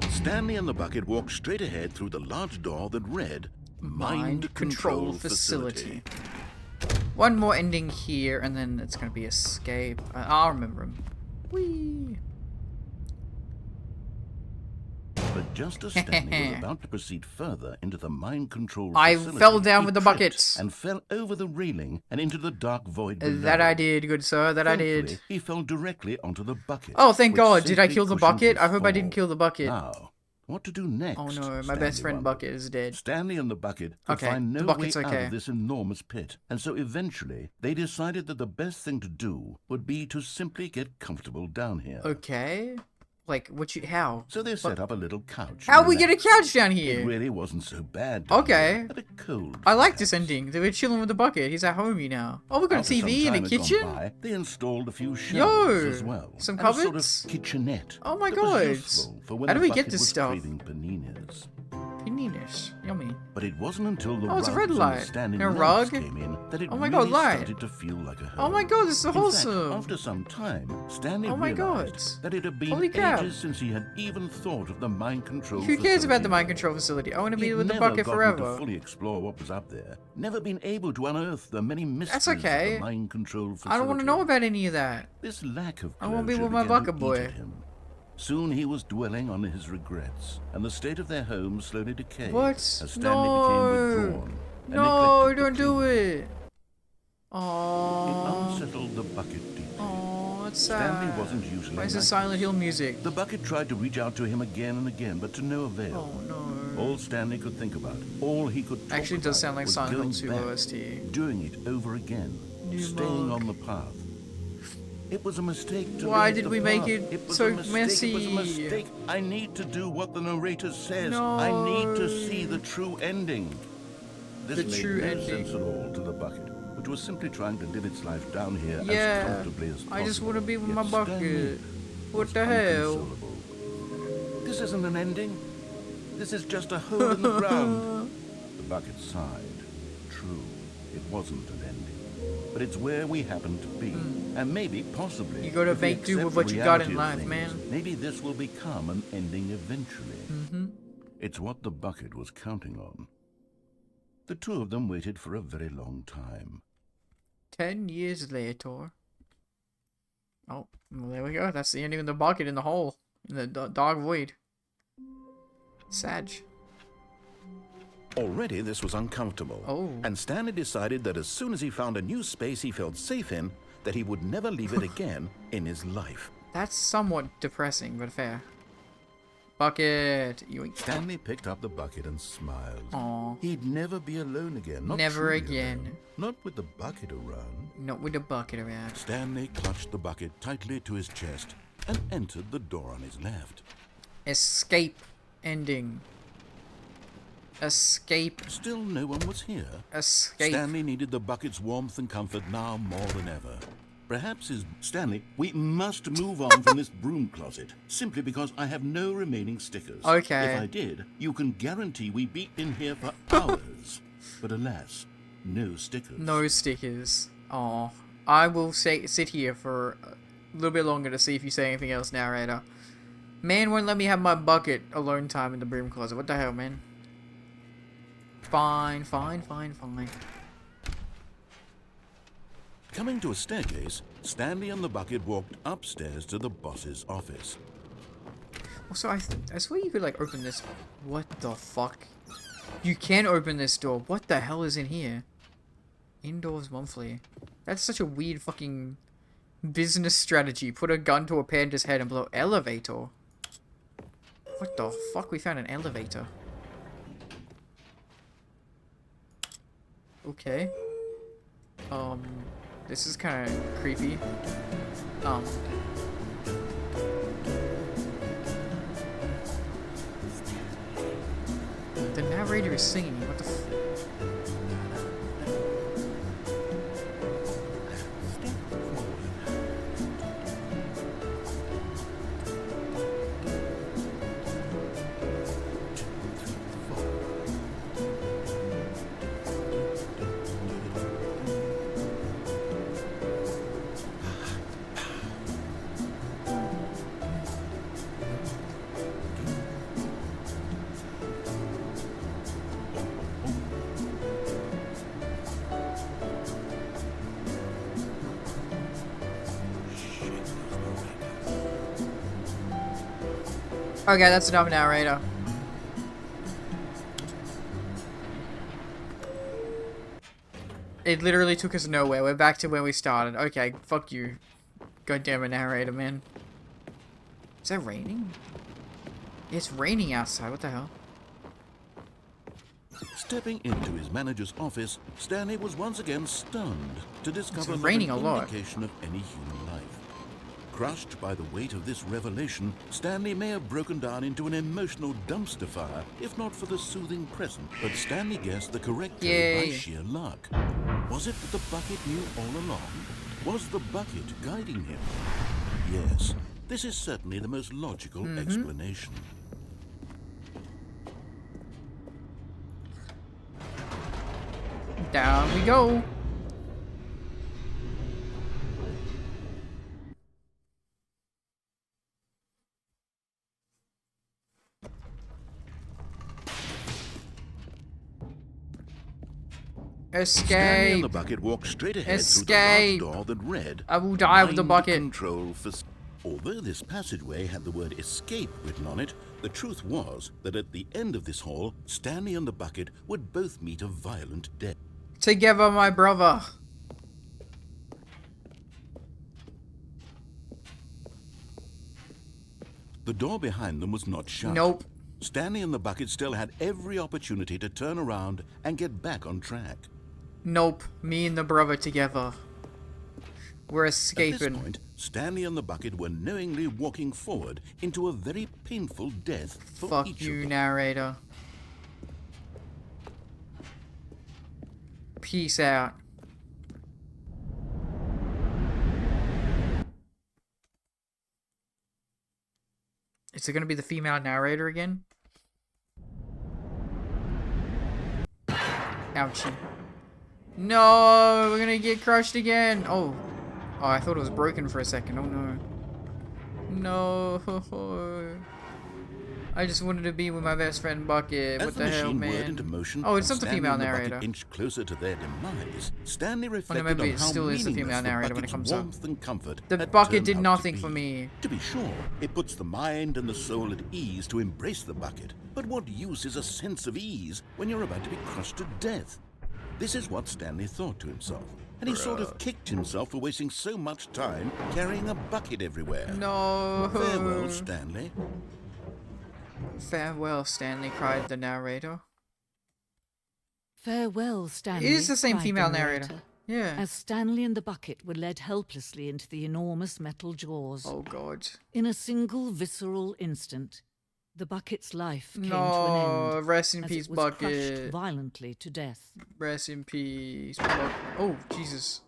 Stanley and the bucket walked straight ahead through the large door that read Mind Control Facility. One more ending here, and then it's gonna be escape. I'll remember him. Whee! But just as Stanley was about to proceed further into the mind control I facility, fell down he with the tripped buckets. and fell over the railing and into the dark void below. That I did, good sir. That I Thankfully, did. He fell directly onto the bucket. Oh, thank which God. Did I simply kill the cushioned bucket? his I hope I didn't fall. kill the bucket. Now, what to do next? Oh no, my Stanley best friend wondered. Bucket is dead. Stanley and the bucket could Okay, find the no way bucket's out okay. of this enormous pit, and so eventually they decided that the best thing to do would be to simply get comfortable down here. Okay. Like, how? So they set up a little couch. How and we get a relaxed. couch down It here? really wasn't so bad. down Okay. there. A bit cold. I like this perhaps. ending. They were chilling with the bucket. He's at homey now. Oh, we got a After some TV and a time had gone kitchen? by, they installed a few shelves Yo, as well. some and a sort cupboards? of kitchenette. Oh my that was God. useful for when How do the we get bucket this was stuff? craving paninis. Paninis. Yummy. But it wasn't until the Oh, it's a rugs red and light. the standing A legs rug? came in that it Oh my really God, light. started to feel like a home. Oh my God, this is so In fact, wholesome. after some time, Stanley Oh my realized God. that it had been Holy crap. ages since he had even thought of the mind control Who cares about the facility. mind control facility? I want to be He'd with the never bucket gotten forever. to fully explore what was up there. Never been able to unearth the many mysteries okay. of the mind control facility. I don't want to know about any of that. This lack of I wanna be closure with my began to bucket eat boy. at him. Soon he was dwelling on his regrets, and the state of their home slowly decayed What? as Stanley became withdrawn and No, neglected don't to do clean. it. Oh. It unsettled the bucket deeply. Oh, it's sad. Stanley wasn't usually Why is like this Silent this. Hill music? The bucket tried to reach out to him again and again, but to no avail. Oh no. All Stanley could think about, all he could talk Actually, it does about sound like was Silent Hill going 2 back, OST. doing it over again, New staying mug. on the path. It was a mistake to Why leave did the we make path. it was so a mistake. messy? It was a mistake. I need to do what the narrator says. No. I need to see the true ending. This The made true no ending. sense at all to the bucket, which was simply trying to live its life down here as Yeah, comfortably as possible. I just want to be with Yet my bucket. Stanley What was the hell? inconsolable. This isn't an ending. This is just a hole in the ground. The bucket sighed. True, it wasn't an ending. But it's where we happen to be. And maybe, possibly, You gotta if we make do accept with the what you got in reality of life, things, man. Maybe this will become an ending eventually. It's what the bucket was counting on. The two of them waited for a very long time. 10 years later. Oh, well, there we go. That's the ending of the bucket in the hole. In the dark void. Sag. Already this was uncomfortable. Oh. And Stanley decided that as soon as he found a new space he felt safe in, that he would never leave it again in his life. That's somewhat depressing, but fair. Bucket. Yoink. Stanley picked up the bucket and smiled. Aw. He'd never be alone again. Not Never truly again. alone. Not with the bucket around. Not with the bucket around. Stanley clutched the bucket tightly to his chest and entered the door on his left. Escape ending. Escape. Still no one was here. Escape. Stanley needed the bucket's warmth and comfort now more than ever. Perhaps Stanley, we must move on from this broom closet, simply because I have no remaining stickers. Okay. If I did, you can guarantee we'd be in here for hours. But alas, no stickers. No stickers. Aw. I will sit here for a little bit longer to see if you say anything else, narrator. Man won't let me have my bucket alone time in the broom closet. What the hell, man? Fine. Coming to a staircase, Stanley and the bucket walked upstairs to the boss's office. Also, I swear you could, like, open this. What the fuck? You can open this door. What the hell is in here? Indoors monthly. That's such a weird fucking business strategy. Put a gun to a panda's head and blow elevator. What the fuck? We found an elevator. Okay. This is kind of creepy. The narrator is singing. What the f- Okay, that's enough narrator. It literally took us nowhere. We're back to where we started. Okay, fuck you. Goddamn it, narrator, man. Is that raining? It's raining outside. What the hell? Stepping into his manager's office, Stanley was once again stunned to discover not raining an a lot. indication of any human life. Crushed by the weight of this revelation, Stanley may have broken down into an emotional dumpster fire, if not for the soothing present. But Stanley guessed the correct code by Yay. sheer luck. Was it that the bucket knew all along? Was the bucket guiding him? Yes, this is certainly the most logical explanation. Down we go. Stanley and the Escape. bucket walked straight ahead Escape. through the large door that read, I will die with the "Mind bucket." Control for... Although this passageway had the word escape written on it, the truth was that at the end of this hall, Stanley and the bucket would both meet a violent death. Together, my brother. The door behind them was not shut. Nope. Stanley and the bucket still had every opportunity to turn around and get back on track. Nope. Me and the brother together. We're escaping. At this point, Stanley and the bucket were knowingly walking forward into a very painful death for Fuck each you, of them. narrator. Peace out. Is it gonna be the female narrator again? Ouchie. No, we're gonna get crushed again. Oh. Oh, I thought it was broken for a second. Oh no. No. I just wanted to be with my best friend Bucket. As What the the hell, machine whirred man? into motion, Oh, it's and not the Stanley female and the bucket narrator. inched closer to their demise. Stanley reflected maybe on it how still is the meaningless female the narrator when it bucket's comes up. warmth and comfort The had bucket turned did out nothing to for be. me. To be sure, it puts the mind and the soul at ease to embrace the bucket. But what use is a sense of ease when you're about to be crushed to death? This is what Stanley thought to himself. And he sort of kicked himself for wasting so much time carrying a bucket everywhere. No. Farewell, Stanley. Farewell, Stanley, cried the narrator. Farewell, Stanley. It is the same cried female the narrator. Yeah. As Stanley and the bucket were led helplessly into the enormous metal jaws. Oh, God. In a single visceral instant, the bucket's life came to No, an end. rest in as peace, it was Bucket. crushed violently to death. Rest in peace. Oh, Jesus.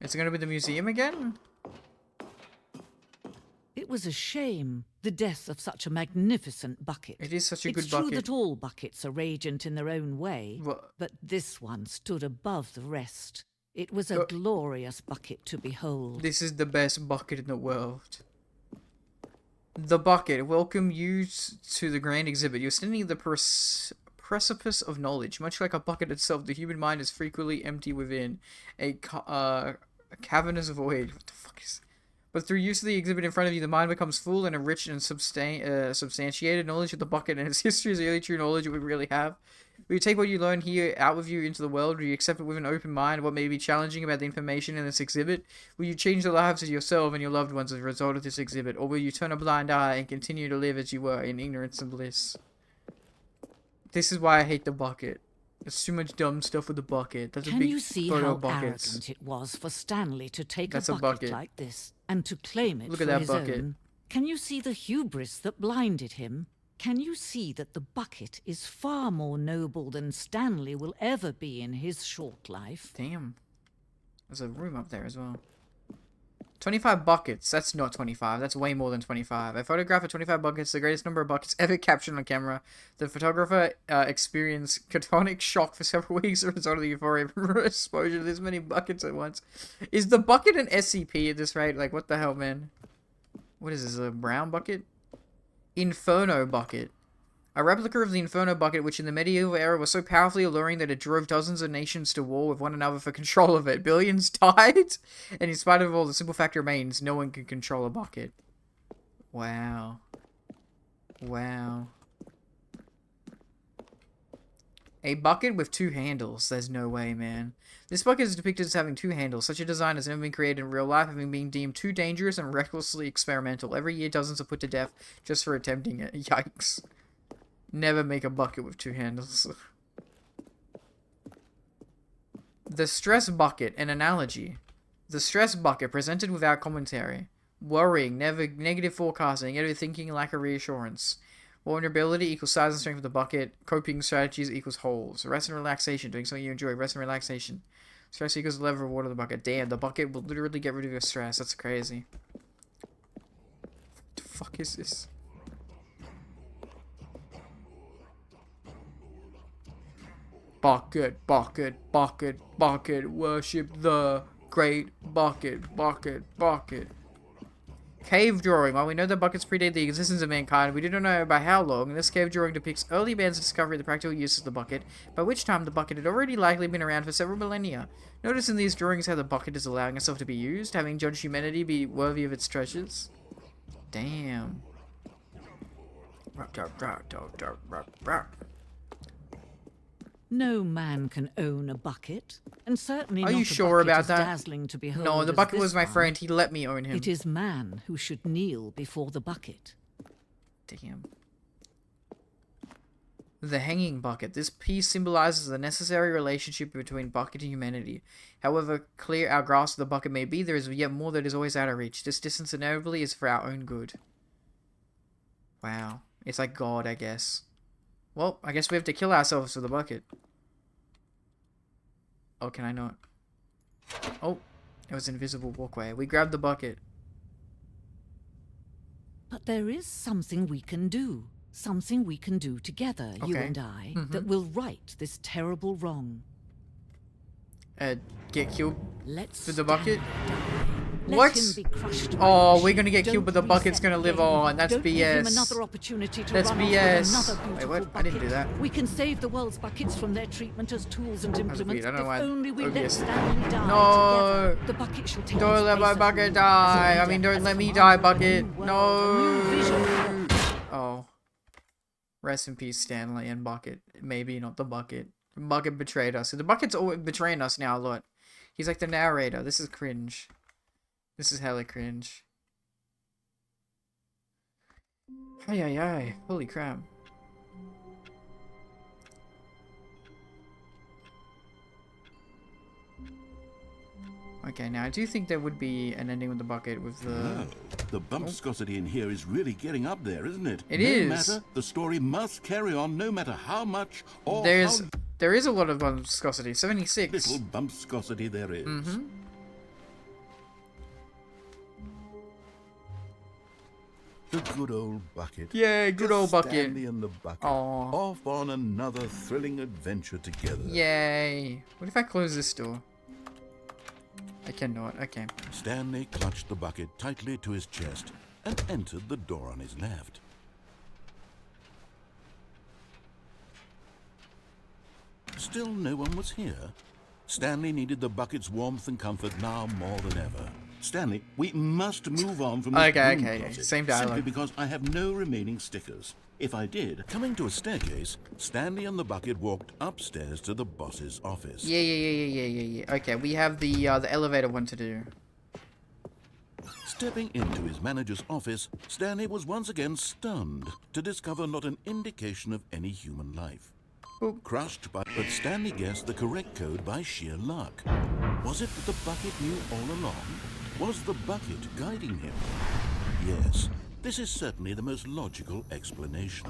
It's gonna be the museum again? It was a shame, the death of such a magnificent bucket. It is such a good It's true bucket. that all buckets are radiant in their own way, What? but this one stood above the rest. It was a glorious bucket to behold. This is the best bucket in the world. The bucket, welcome you to the grand exhibit. You're standing at the precipice of knowledge. Much like a bucket itself, the human mind is frequently empty within a cavernous void. What the fuck is... But through use of the exhibit in front of you, the mind becomes full and enriched and substantiated. Knowledge of the bucket and its history is the only true knowledge we really have. Will you take what you learn here out with you into the world? Will you accept it with an open mind? What may be challenging about the information in this exhibit? Will you change the lives of yourself and your loved ones as a result of this exhibit? Or will you turn a blind eye and continue to live as you were in ignorance and bliss? This is why I hate the bucket. There's too much dumb stuff with the bucket. That's a Can big you see photo how of buckets. arrogant it was for Stanley to take That's a a bucket, bucket. like this and to claim it Look for at that his bucket. own? Can you see the hubris that blinded him? Can you see that the bucket is far more noble than Stanley will ever be in his short life? Damn. There's a room up there as well. 25 buckets. That's not 25. That's way more than 25. A photograph of 25 buckets, the greatest number of buckets ever captured on camera. The photographer experienced catonic shock for several weeks as a result of the euphoria from exposure to this many buckets at once. Is the bucket an SCP at this rate? Like, what the hell, man? What is this, a brown bucket? Inferno bucket. A replica of the Inferno bucket, which in the medieval era was so powerfully alluring that it drove dozens of nations to war with one another for control of it. Billions died, and in spite of all, the simple fact remains, no one can control a bucket. Wow. Wow. A bucket with two handles. There's no way, man. This bucket is depicted as having two handles. Such a design has never been created in real life, having been deemed too dangerous and recklessly experimental. Every year, dozens are put to death just for attempting it. Yikes. Never make a bucket with two handles. The stress bucket, an analogy. The stress bucket, presented without commentary. Worrying, negative forecasting, negative thinking, lack of reassurance. Vulnerability equals size and strength of the bucket. Coping strategies equals holes. Rest and relaxation, doing something you enjoy. Rest and relaxation. Stress equals the level of water of the bucket. Damn, the bucket will literally get rid of your stress. That's crazy. What the fuck is this? Bucket, bucket, bucket, bucket. Worship the great bucket, bucket, bucket. Cave drawing. While we know that buckets predate the existence of mankind, we do not know by how long. This cave drawing depicts early man's discovery of the practical use of the bucket, by which time the bucket had already likely been around for several millennia. Notice in these drawings how the bucket is allowing itself to be used, having judged humanity be worthy of its treasures. Damn. No man can own a bucket, and certainly Are not you a sure bucket about as that? dazzling to behold No, the as bucket this was my one. friend. He let me own him. It is man who should kneel before the bucket. Damn. The hanging bucket. This piece symbolizes the necessary relationship between bucket and humanity. However clear our grasp of the bucket may be, there is yet more that is always out of reach. This distance inevitably is for our own good. Wow. It's like God, I guess. Well, I guess we have to kill ourselves for the bucket. Oh, can I not? Oh, it was an invisible walkway. We grabbed the bucket. But there is something we can do. Something we can do together, you Okay. and I, that will right this terrible wrong. Get killed Let's with the bucket? Let What? him be crushed by Oh, the we're gonna get machine. killed, but the Don't bucket's reset gonna the live game. on. That's Don't give him BS. another opportunity to That's run off with BS. another Wait, beautiful what? I didn't do bucket. that. We can save the world's buckets from their treatment as tools and implements. weird. I don't know If why- only we let yes. Stanley die No. together. The bucket shall take Don't his let place my as bucket ruler, die. as a I mean, leader, don't as let a me commander die, of a bucket. new world, a new vision. Oh. Rest in peace, Stanley and Bucket. Maybe not the bucket. Bucket betrayed us. The bucket's always betraying us now a lot. He's like the narrator. This is cringe. This is hella cringe. Ay ay ay. Holy crap. Okay, now I do think there would be an ending with the bucket with the... Oh, the bumpscosity in here is really getting up there, isn't it? It no is. matter, the story must carry on no matter how much or There is a lot of bumpscosity. 76. little bumpscosity there is. The good old bucket. Yeah, good old bucket. Stanley and the bucket. Aw. Off on another thrilling adventure together. Yay. What if I close this door? I cannot. Okay. Stanley clutched the bucket tightly to his chest and entered the door on his left. Still no one was here. Stanley needed the bucket's warmth and comfort now more than ever. Stanley, we must move on from this Okay, broom okay, closet, same dialogue. simply because I have no remaining stickers. If I did, coming to a staircase, Stanley and the bucket walked upstairs to the boss's office. Yeah. Okay, we have the elevator one to do. Stepping into his manager's office, Stanley was once again stunned to discover not an indication of any human life. Boop. Crushed by... But Stanley guessed the correct code by sheer luck. Was it that the bucket knew all along? Was the bucket guiding him? Yes, this is certainly the most logical explanation.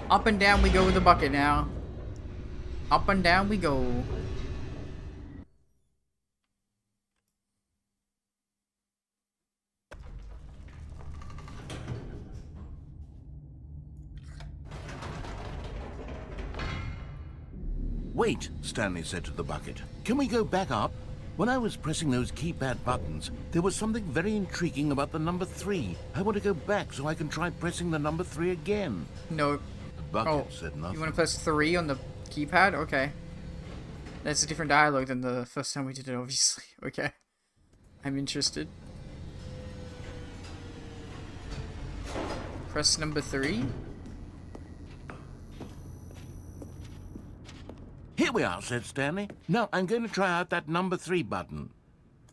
Up and down we go with the bucket now. Up and down we go. Wait, Stanley said to the bucket. Can we go back up? When I was pressing those keypad buttons, there was something very intriguing about the number 3. I want to go back so I can try pressing the number 3 again. No. The bucket said nothing. You want to press 3 on the keypad? Okay. That's a different dialogue than the first time we did it, obviously. Okay. I'm interested. Press number 3. Here we are, said Stanley. Now I'm going to try out that number 3 button.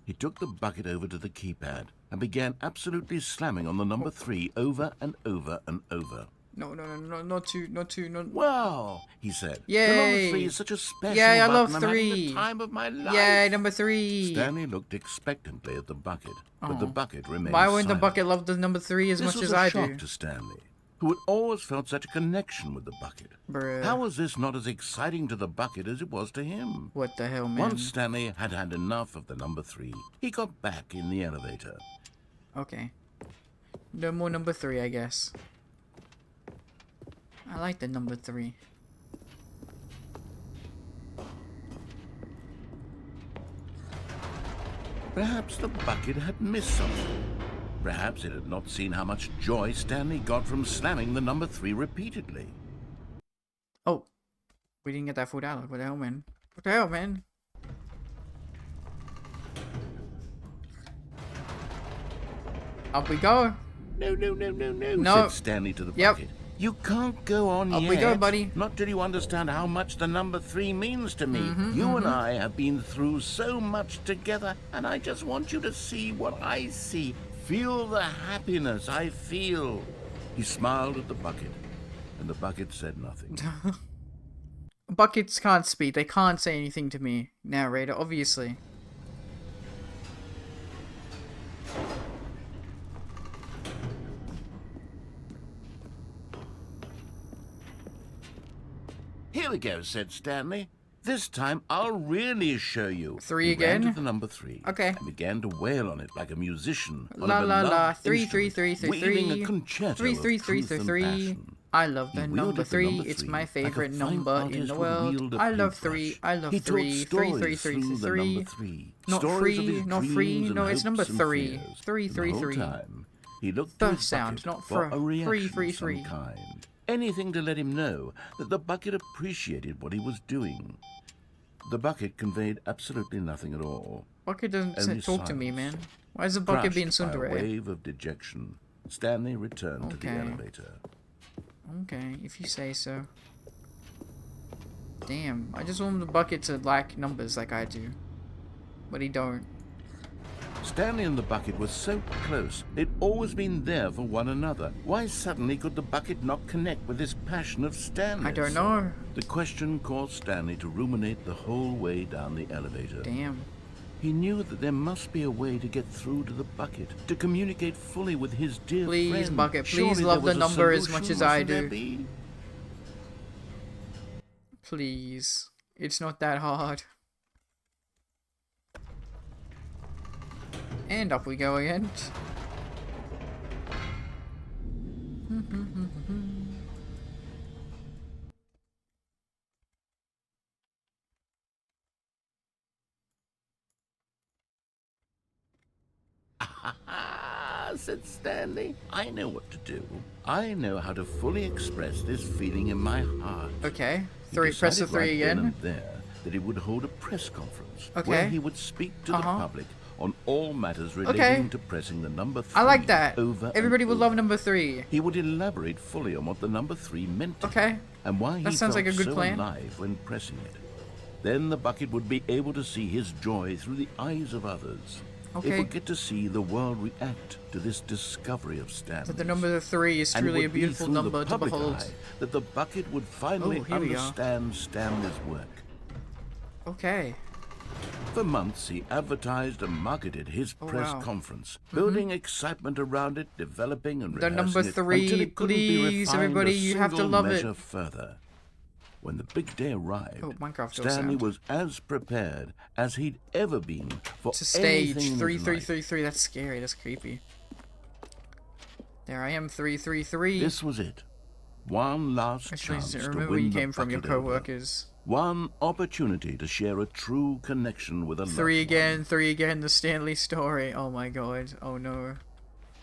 He took the bucket over to the keypad and began absolutely slamming on the number 3 over and over and over. No, not two. Wow, he said. Yay. The number 3 is such a special Yay, I love button. I'm having 3. the time of my life. Yay, number 3. Stanley looked expectantly at the bucket, but the bucket remained Why wouldn't the silent. bucket love the number 3 as This much was as a I shock do? to Stanley, who had always felt such a connection with the bucket. Bruh. How was this not as exciting to the bucket as it was to him? What the hell, man? Once Stanley had had enough of the number 3, he got back in the elevator. Okay. No more number 3, I guess. I like the number 3. Perhaps the bucket had missed something. Perhaps it had not seen how much joy Stanley got from slamming the number 3 repeatedly. Oh, we didn't get that food out. What the hell, man? What the hell, man? Up we go. No, no, no, no, no, No. said Stanley to the Yep. bucket. You can't go on Up yet. we go, buddy. Not till you understand how much the number 3 means to me. You and I have been through so much together, and I just want you to see what I see. Feel the happiness I feel. He smiled at the bucket, and the bucket said nothing. Buckets can't speak. They can't say anything to me, narrator, obviously. Here we go, said Stanley. This time I'll really show you. 3 He ran again? to the number 3. Okay. And began to wail on it like a musician. On La a la la. beloved 3 3 instrument, 3 3 weaving 3. a concerto 3 3 of 3 truth 3 and 3. passion. I love He the wielded number the 3. number It's 3 my like a favorite fine number in artist the would world. wield a I love paintbrush. 3. I love He 3. told 3 3 stories 3 3 through the 3. number 3. Not Stories of free, his not free. dreams and No, it's number hopes and 3. fears. 3 And 3 the whole 3. time, he looked The to his sound, bucket not for fr- a reaction free, free, of some free. kind. Anything to let him know that the bucket appreciated what he was doing. The bucket conveyed absolutely nothing at all. Bucket doesn't Only talk to me, man. silence. Why is the bucket being Crushed by a tsundere? wave of dejection, Stanley returned to the Okay. elevator. Okay, if you say so. Damn, I just want the bucket to like numbers like I do. But he don't. Stanley and the bucket were so close. They'd always been there for one another. Why suddenly could the bucket not connect with this passion of Stanley's? I don't know. The question caused Stanley to ruminate the whole way down the elevator. Damn. He knew that there must be a way to get through to the bucket, to communicate fully with his dear Please, friend. bucket, please Surely love there the was a number as solution, much as I mustn't there do. be? Please. It's not that hard. And up we go again. Ah, said Stanley. I know what to do. I know how to fully express this feeling in my heart. Okay. He 3, press the decided 3 right then again. and there that he would hold a press conference Okay. where he would speak to the public on all matters relating to pressing the number 3 I like that. over and Everybody would over. love number 3. He would elaborate fully on what the number 3 meant to Okay. him and why he That sounds felt like a good so plan. alive when pressing it. Then the bucket would be able to see his joy through the eyes of others. It Okay. would get to see the world react to this discovery of Stanley's. But the number 3 is And it truly a would be beautiful through the number to public behold. eye that the bucket would finally Oh, here we are. understand Stanley's work. Okay. For months, he advertised and marketed his Oh, press wow. conference, building excitement around it, developing and The rehearsing number it 3, until it couldn't be please, refined everybody, a you have to single love it. measure further. When the big day arrived, Oh, Minecraft does Stanley sound. was as prepared as he'd ever been for To stage anything in 3 his 3 life. 3 3. That's scary. That's creepy. There I am, 3 3 3. This was it. One last Actually, chance to remember win where you the came from, your bucket over. co-workers. One opportunity to share a true connection with a loved 3 one. again, 3 again, the Stanley story. Oh my god. Oh no.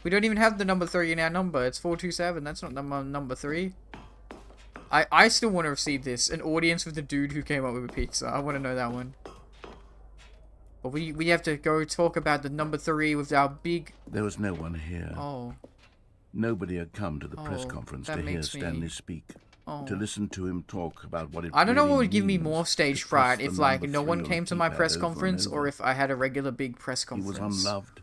We don't even have the number 3 in our number. It's 427. That's not number 3. I still want to see this. An audience with the dude who came up with a pizza. I want to know that one. But we have to go talk about the number 3 with our big... There was no one here. Oh. Nobody had come to the press Oh, conference that to hear makes me- Stanley speak, Oh. to listen to him talk about what it I don't know really what would give me means more stage to fright. press If, the like, number no 3 one on came the to my keypad press over and conference, or over. if I had a regular big press He was conference. unloved,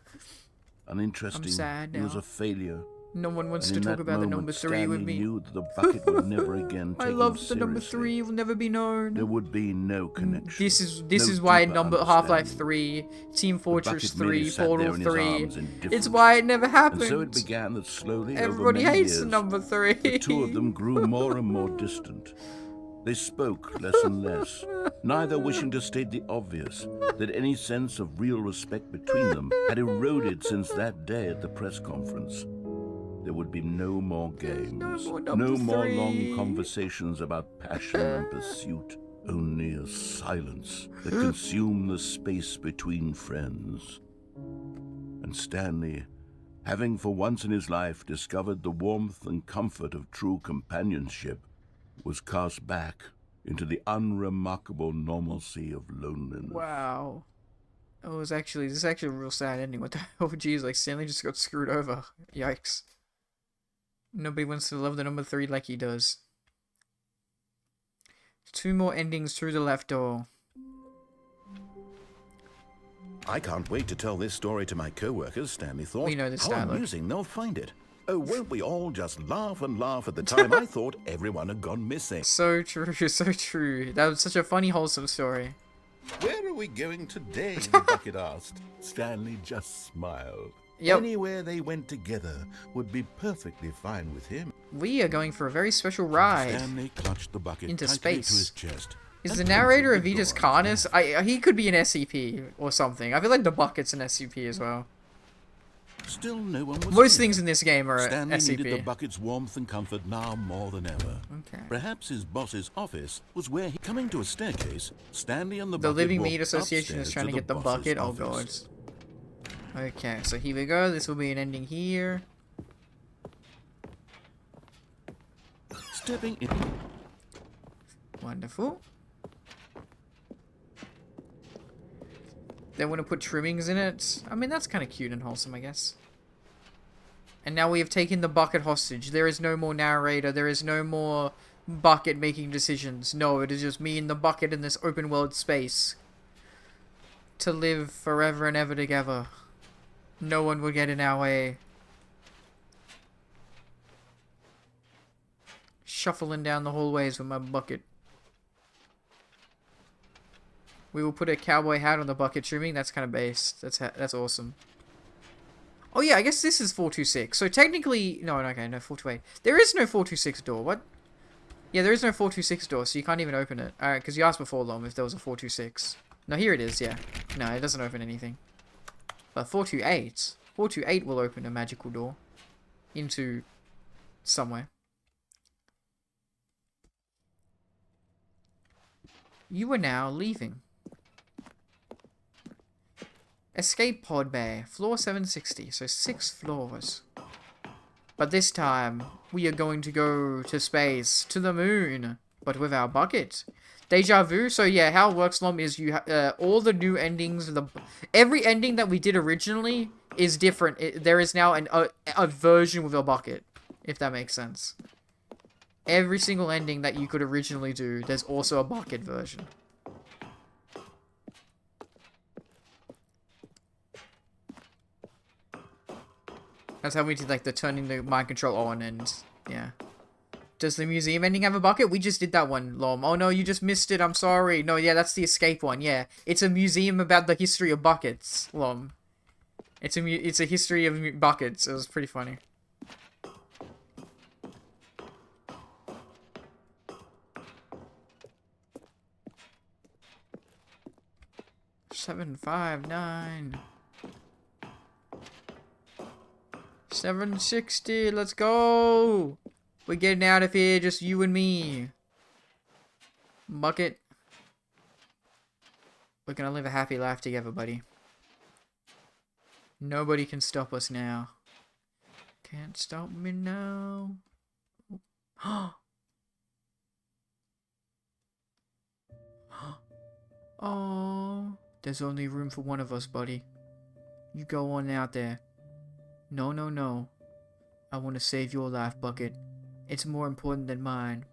uninteresting. sad He was now. a failure. No one wants And to in talk that about the moment, number 3 Stanley with me. knew that the bucket would never again take I him love the number seriously. 3, will never be known. There would be no connection. This is no why deeper number Half-Life understanding. 3, Team Fortress bucket merely 3, sat there Portal in his 3. arms, indifferent. It's why it never happened. And so it began that slowly, Everybody over many hates years, the number 3. the two of them grew more and more distant. They spoke less and less, neither wishing to state the obvious, that any sense of real respect between them had eroded since that day at the press conference. There would be no more games, more no number more 3. long conversations about passion and pursuit, only a silence that consumed the space between friends. And Stanley, having for once in his life discovered the warmth and comfort of true companionship, was cast back into the unremarkable normalcy of loneliness. Wow. Oh, this is actually a real sad ending. What the hell? Jeez, like Stanley just got screwed over. Yikes. Nobody wants to love the number 3 like he does. 2 more endings through the left door. I can't wait to tell this story to my co-workers, Stanley thought. We know this How dialogue. amusing they'll find it. Oh, won't we all just laugh and laugh at the time I thought everyone had gone missing. So true, so true. That was such a funny, wholesome story. Where are we going today? The bucket asked. Stanley just smiled. Yep. Anywhere they went together would be perfectly fine with him. We are going for a very special ride. Stanley clutched the bucket Into tightly space. to his chest. Is the narrator of Vetus Carnus? He could be an SCP or something. I feel like the bucket's an SCP as well. Still no one was Most here. things in this game are Stanley needed the SCP. bucket's warmth and comfort now more than ever. Okay. Perhaps his boss's office was where he... Coming to a staircase, Stanley and the The bucket Living walked Meat Association is upstairs trying to get the boss's bucket. Oh god. office. Okay, so here we go. This will be an ending here. Stepping in... Wonderful. They want to put trimmings in it. I mean, that's kind of cute and wholesome, I guess. And now we have taken the bucket hostage. There is no more narrator. There is no more bucket making decisions. No, it is just me and the bucket in this open world space. To live forever and ever together. No one will get in our way. Shuffling down the hallways with my bucket. We will put a cowboy hat on the bucket trimming. That's kind of based. That's awesome. Oh yeah, I guess this is 426. So technically, no, okay, no 428. There is no 426 door. What? Yeah, there is no 426 door, so you can't even open it. Alright, because you asked before, Lom, if there was a 426. No, here it is. Yeah. No, it doesn't open anything. But 428. 428 will open a magical door into somewhere. You are now leaving. Escape pod bay, floor 760, so 6 floors. But this time, we are going to go to space, to the moon, but with our bucket. Deja vu, so yeah, how it works, Lom, is you all the new endings, every ending that we did originally is different. There is now a version with a bucket, if that makes sense. Every single ending that you could originally do, there's also a bucket version. That's how we did, like, the turning the mind control on and, yeah. Does the museum ending have a bucket? We just did that one, Lom. Oh no, you just missed it, I'm sorry. No, yeah, that's the escape one, yeah. It's a museum about the history of buckets, Lom. It's a history of buckets. It was pretty funny. $759. 760, let's go! We're getting out of here, just you and me. Bucket. We're gonna live a happy life together, buddy. Nobody can stop us now. Can't stop me now. Oh, there's only room for one of us, buddy. You go on out there. No, no, no. I want to save your life, Bucket. It's more important than mine.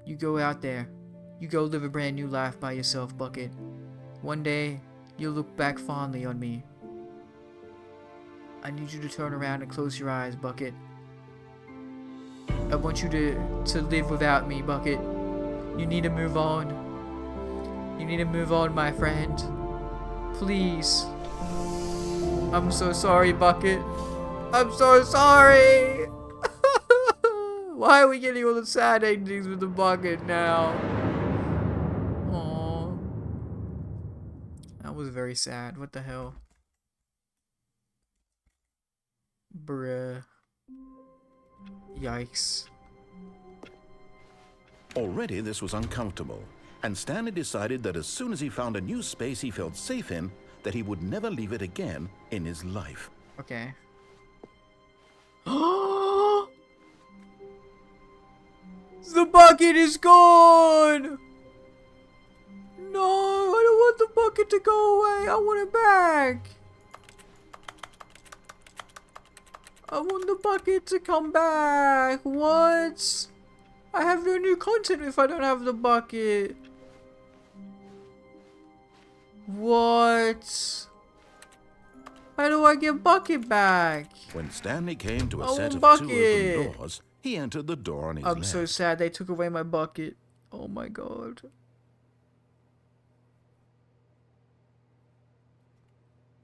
You go out there. You go live a brand new life by yourself, Bucket. One day, you'll look back fondly on me. I need you to turn around and close your eyes, Bucket. I want you to live without me, Bucket. You need to move on. You need to move on, my friend. Please. I'm so sorry, Bucket. I'm so sorry. Why are we getting all the sad endings with the Bucket now? Aww. That was very sad. What the hell? Bruh. Yikes. Already this was uncomfortable, and Stanley decided that as soon as he found a new space he felt safe in, that he would never leave it again in his life. Okay. The bucket is gone! No, I don't want the bucket to go away. I want it back. I want the bucket to come back. What? I have no new content if I don't have the bucket. What? How do I get bucket back? When Stanley came to a I set of want two bucket. open doors, he entered the door on his I'm left. so sad they took away my bucket. Oh my god.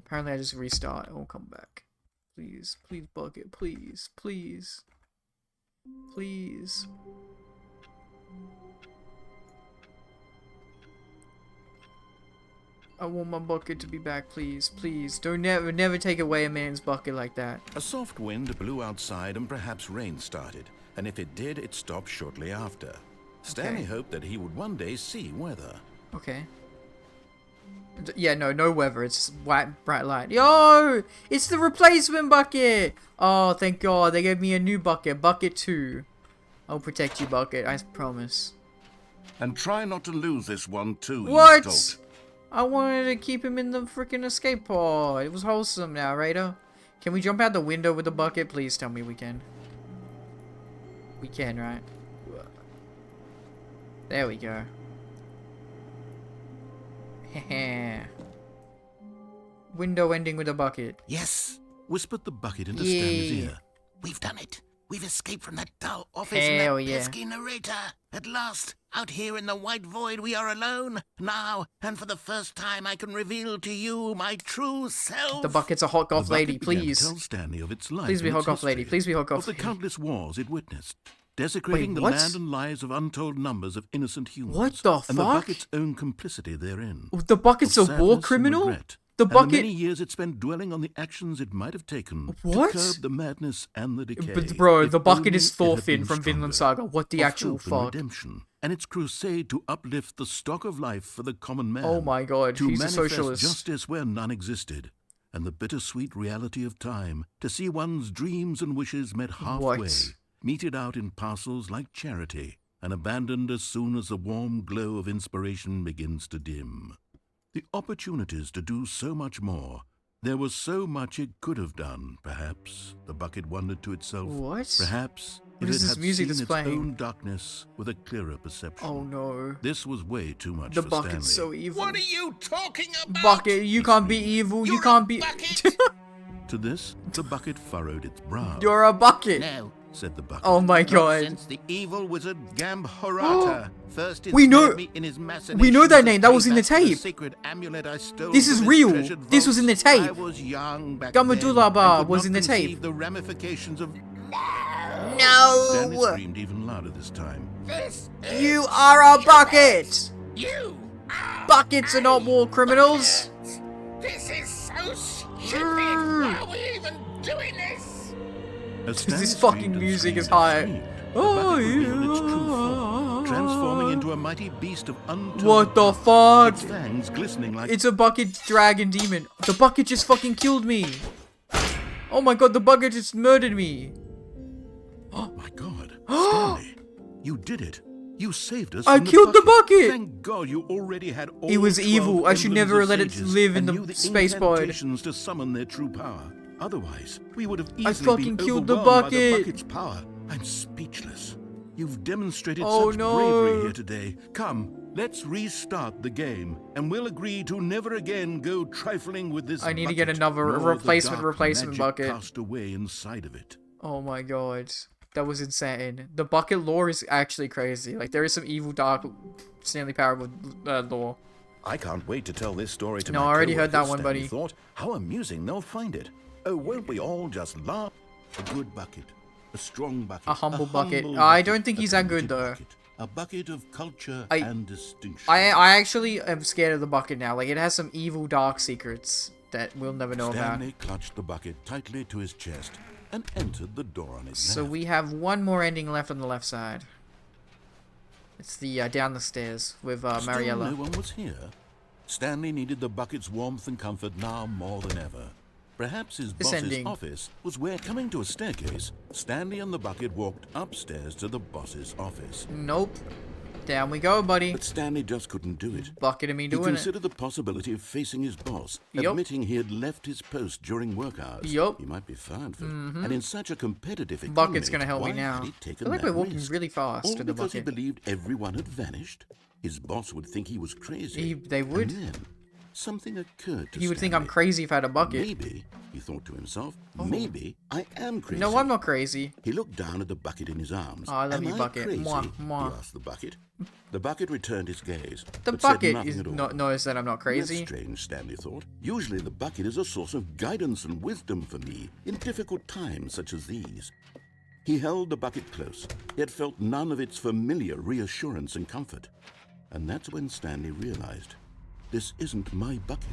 Apparently I just restart. It won't come back. Please, please bucket, please, please. Please. I want my bucket to be back, please, please. Don't never take away a man's bucket like that. A soft wind blew outside and perhaps rain started, and if it did, it stopped shortly after. Stanley hoped that he would one day see weather. Okay. Yeah, no weather. It's just white, bright light. Yo! It's the replacement bucket! Oh, thank God. They gave me a new bucket. Bucket 2. I'll protect you, bucket. I promise. And try not to lose this one too, you What? dolt. I wanted to keep him in the freaking escape pod. It was wholesome now, Raider. Can we jump out the window with the bucket? Please tell me we can. We can, right? There we go. Window ending with a bucket. Yes, whispered the bucket into Yeah. Stanley's ear. We've done it. We've escaped from that dull office Hell and that yeah. pesky narrator. At last, out here in the white void, we are alone. Now, and for the first time, I can reveal to you my true self. The bucket's a hot goth The lady, bucket began to please. tell Stanley of its life Please be and hot its goth lady. history, Please be hot of goth the lady. countless wars it witnessed, desecrating the what? land and lives of untold numbers of innocent humans. What the and the fuck? bucket's own complicity therein. The bucket's a of war sadness and criminal? regret, The and bucket... the many years it spent dwelling on the actions it might have taken What? to curb the madness and the decay. But bro, if the bucket only is it had Thorfinn been from Vinland stronger. Saga. What the Of actual hope and fuck? redemption, and its crusade to uplift the stock of life for the common man. Oh my god, to he's a manifest socialist. justice where none existed, and the bittersweet reality of time to see one's dreams and wishes met halfway, What? meted out in parcels like charity, and abandoned as soon as the warm glow of inspiration begins to dim. The opportunities to do so much more. There was so much it could have done, perhaps, the bucket wondered to itself. What? Perhaps, What if is it this had music seen that's its playing? own darkness with a clearer perception. Oh no. This was way too much The for bucket's Stanley. so evil. What are you talking about? Bucket, you can't be evil. You You're can't a be... bucket. To this, the bucket furrowed its brow. You're a bucket. No, said the bucket. Oh my not god. since the evil wizard Gambhorata first We know- ensnared me in his we know that machinations name, to that was pay in the back the tape. sacred amulet I stole This is from his real. treasured This was in the vaults. tape. I was young back Gamadulaba then and could was not in the tape. conceive the ramifications of Stanley No! screamed even louder this time. this. You are a bucket! You Buckets are not war criminals! This is so stupid. Mm. Why are we even doing this? As This Stanley fucking screamed and music screamed is and high. screamed, the Oh, bucket revealed its true form, transforming into a mighty beast of untold What the power, fuck? its fangs glistening like It's a bucket dragon demon. The bucket just fucking killed me. Oh my god, the bucket just murdered me. Oh my god, Stanley, you did it. You saved us. I from killed the bucket. Thank God you already had all It was 12 evil. I should emblems never of let it sages live in and the knew space pod. incantations to summon their true power. Otherwise, we would have I easily fucking been killed the overwhelmed by bucket. the bucket's power. I'm speechless. You've demonstrated Oh, such no. bravery here today. Come, let's restart the game, and we'll agree to never again go trifling with this I need to bucket, get another nor the replacement dark replacement magic bucket. cast away inside of it. Oh my god. That was insane. The bucket lore is actually crazy. Like, there is some evil dark Stanley Parable lore. I can't wait to tell this story to No, my I already heard that coworkers, one, Stanley buddy. thought. How amusing they'll find it. Oh, won't we all just laugh? A good bucket. A strong bucket. A humble bucket. humble I bucket, don't think a he's that committed good, though. bucket. A bucket of culture I- and distinction. I actually am scared of the bucket now. Like, it has some evil dark secrets that we'll never know about. Stanley clutched the bucket tightly to his chest and entered the door on his So left. we have one more ending left on the left side. It's the down the stairs with Still Mariella. no one was here. Stanley needed the bucket's warmth and comfort now more than ever. Perhaps his boss's Descending. office was where, coming to a staircase, Stanley and the bucket walked upstairs to the boss's office. Nope. Down we go, buddy. But Stanley just couldn't do it. Bucket of me He doing it. considered the possibility of facing his boss, Yup. admitting he had left his post during work hours. Yup. He might be fired for it. And in such a competitive economy, Bucket's gonna help me why now. had he I taken feel like that we're walking risk? really fast All to the because he bucket. believed everyone had vanished? His boss would think he was crazy. They would. And then something occurred to He would think I'm Stanley. crazy if I had a bucket. Maybe, he thought to himself, maybe I am crazy. No, I'm not crazy. He looked down at the bucket in his arms. Oh, I love Am you, I bucket. crazy? Mwah, mwah. He asked the bucket. The bucket returned his gaze. The but said bucket nothing is at all. not knows that I'm not crazy. That's strange, Stanley thought. Usually the bucket is a source of guidance and wisdom for me in difficult times such as these. He held the bucket close, yet felt none of its familiar reassurance and comfort. And that's when Stanley realized, this isn't my bucket.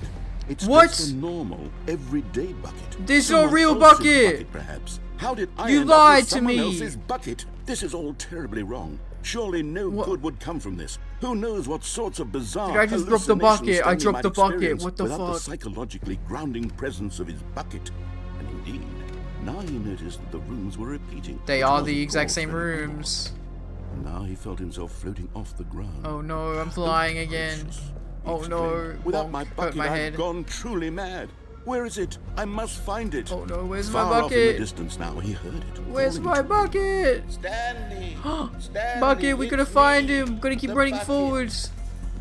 It's What? just a normal, everyday bucket. This is a Someone real else's bucket. perhaps. How did I You end up lied with to someone me. else's bucket? This is all terribly wrong. Surely no good would come from this. Who knows what sorts of bizarre Did I just drop the hallucinations bucket? I Stanley dropped might the bucket. experience What the without the fuck? psychologically grounding presence of his bucket. And indeed, now he noticed that the rooms were repeating. They which are was, the of exact course, same very odd. rooms. Now he felt himself floating off the ground. Oh no, I'm flying again. Gracious, he Oh no, exclaimed. Without bonk, my hurt bucket, my I've head. gone truly mad. Where is it? I must find it. Oh no, where's my Far off in the bucket? distance now, he heard it. Where's calling my to him. bucket? Stanley! Stanley, Bucket, we're gonna it's find me, him. Gotta keep the running bucket. forwards.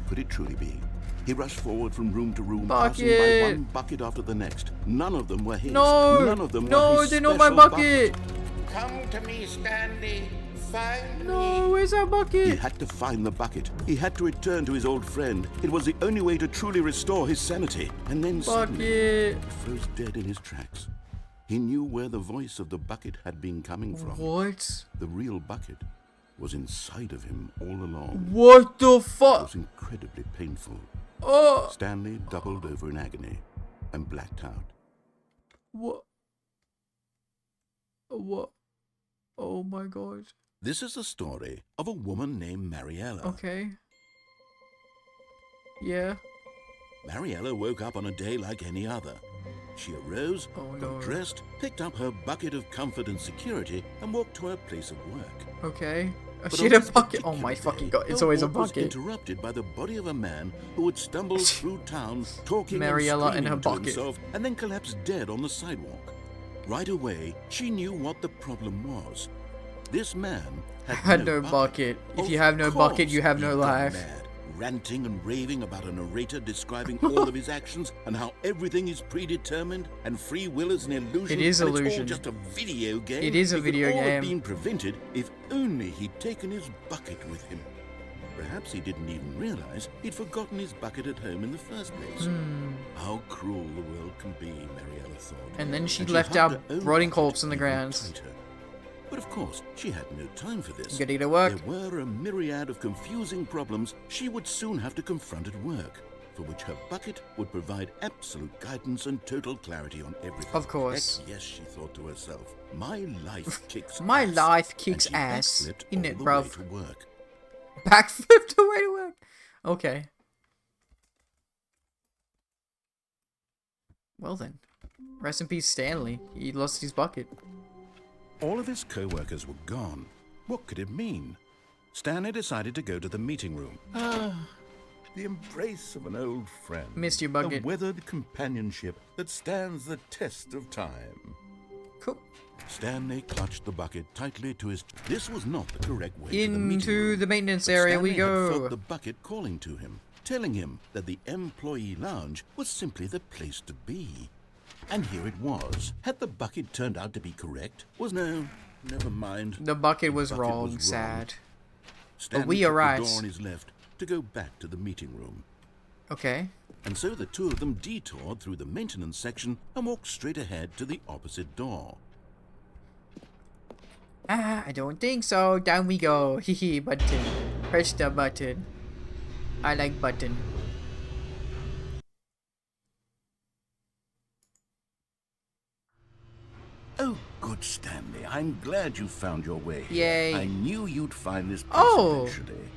Could it truly be? He rushed forward from room to room, passing by Bucket. one bucket after the next. None of them were his. No, None of them were no, his they're not my special bucket. Come to me, Stanley. Find No, me. where's our He bucket? had to find the bucket. He had to return to his old friend. It was the only way to truly restore his sanity. And then suddenly, Bucket. he froze dead in his tracks. He knew where the voice of the bucket had been coming from. What? The real bucket was inside of him all along. What the It fuck? was incredibly painful. Oh, Stanley doubled over in agony and blacked out. what? What? Oh my god. This is the story of a woman named Mariella. Okay. Yeah. Mariella woke up on a day like any other. She arose, Oh, got no. dressed, picked up her bucket of comfort and security, and walked to her place of work. Okay. Oh, But she on had a this bucket. Oh particular my day, fucking god. It's her always a walk was bucket. interrupted by the body of a man who had stumbled through town, talking Mariella and and her screaming to bucket. himself, and then collapsed dead on the sidewalk. Right away, she knew what the problem was. This man Had no bucket. If you Of have no bucket, you course have no he'd gone life. mad, ranting and raving about a narrator describing all of his actions and how everything is predetermined and free will is an illusion. It is and illusion. It's all just a video game. It is a video It could all have game. been prevented if only he'd taken his bucket with him. Perhaps he didn't even realize he'd forgotten his bucket at home in the first place. How cruel the world can be, Mariella thought. Hmm. And then she And left hugged our her own rotting bucket corpse in the even ground. tighter. But of course, she had no time for this. Gotta get to work. There were a myriad of confusing problems she would soon have to confront at work, for which her bucket would provide absolute guidance and total clarity on everything. Of course. Heck, yes, she thought to herself. My life kicks My ass. life And kicks she ass. backflipped Isn't all it, the bruv? way to work. Backflipped away to work. Okay. Well then. Rest in peace, Stanley. He lost his bucket. All of his co-workers were gone. What could it mean? Stanley decided to go to the meeting room. The embrace of an old friend. Missed your bucket. A weathered companionship that stands the test of time. Cool. Stanley clutched the bucket tightly to his... This was not the correct way to the meeting Into room. the maintenance But area we Stanley had felt go. the bucket calling to him, telling him that the employee lounge was simply the place to be. And here it was. Had the bucket turned out to be correct? Never mind. The bucket was bucket wrong, was wrong. sad. Stanley we took arrived. the door on his left to go back to the meeting room. Okay. And so the two of them detoured through the maintenance section and walked straight ahead to the opposite door. I don't think so. Down we go. Hehe, button. Press the button. I like button. Oh, good Stanley. I'm glad you found your way. Yay. I knew you'd find this place Oh. eventually.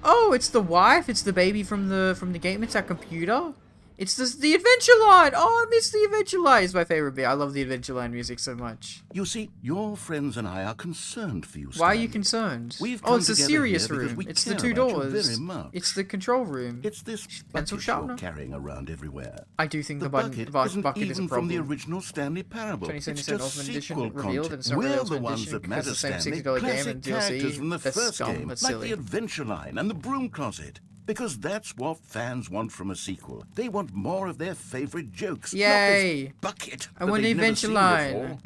Oh, it's the wife. It's the baby from the game. It's our computer. It's the Adventure Line! Oh, I miss the Adventure Line! It's my favorite bit. I love the Adventure Line music so much. You see, your friends and I are concerned for you, Stanley. Why are you concerned? Oh, it's the serious room. It's the 2 doors. It's the control room. It's this pencil bucket sharpener you're carrying around everywhere. I do think the bucket bucket isn't is a even problem. from the original Stanley Parable. 2017 It's just Ultimate Edition sequel revealed, and content. it's not We're really the Ultimate ones Edition that because matter, it's the same Stanley. $60 game Classic and characters DLC. from the That's first dumb, game, that's like silly. the Adventure Line and the Broom Closet. Because that's what fans want from a sequel. They want more of their favorite jokes. Yay! Not this bucket I want the they've never Adventure seen Line. before.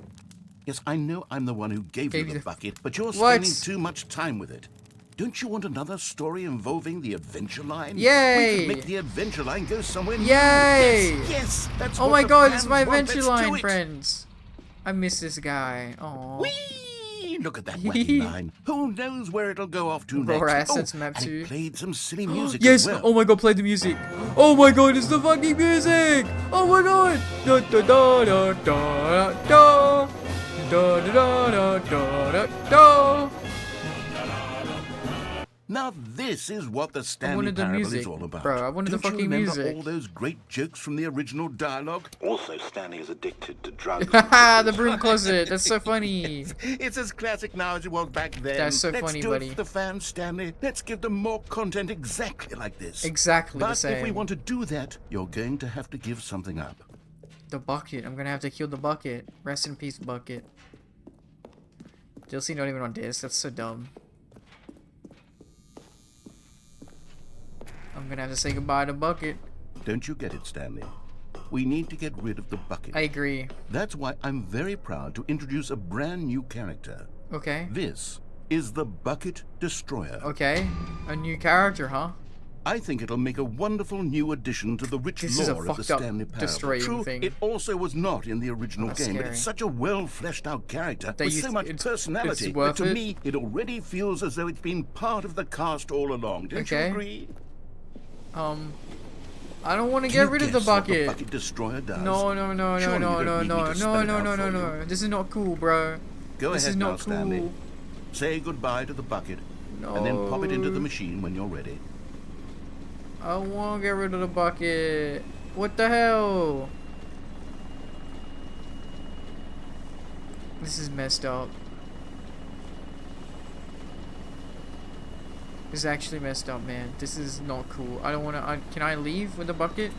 Yes, I know I'm the one who gave you the bucket, but you're What? spending too much time with it. Don't you want another story involving the Adventure Line? Yay! We can make the Adventure Line go somewhere new. Yay! Yes, that's Oh what my the god, fans it's my want. Adventure Let's do Line it. friends. I miss this guy. Aww. Whee! Look at that wacky line. Who knows where it'll go off to next? Raw Assets Map and 2. it played some silly music Yes! as well. Oh my god, play the music. Oh my god, it's the fucking music! Oh my god! Da da da da da da da da da da da da. Now this is what the Stanley wanted the Parable music, is all about. bro. I wanted the Don't fucking you remember music. all those great jokes from the original dialogue? Also, Stanley is addicted to drugs. Haha, the broom closet. That's so funny. It's as classic now as it was back then. That's so Let's funny, do buddy. it for the fans, Stanley. Let's give them more content exactly like this. Exactly the But same. if we want to do that, you're going to have to give something up. The bucket. I'm gonna have to kill the bucket. Rest in peace, bucket. DLC not even on disc. That's so dumb. I'm gonna have to say goodbye to bucket. Don't you get it, Stanley? We need to get rid of the bucket. I agree. That's why I'm very proud to introduce a brand new character. Okay. This is the Bucket Destroyer. Okay. A new character, huh? I think it'll make a wonderful new addition to the rich This is a lore of the fucked up Stanley Parable. destroying True, thing. it also was not in the original That's game, but scary. it's such a well-fleshed-out character That with you so th- much it's personality that worth to it? me, it already feels as though it's been part of the cast all along. Don't you Okay. agree? I don't want to Can get you rid of the guess what bucket. Bucket Destroyer does? No, no, no, no, Surely no, you no, don't need no, me to spell no, it no, out no, for no, you. no. This is not cool, bro. Go This ahead is now, not Stanley. cool. Say goodbye to the bucket, and then pop it into the machine when you're ready. I want to get rid of the bucket. What the hell? This is messed up. This is actually messed up, man. This is not cool. I don't want to. Can I leave with the bucket?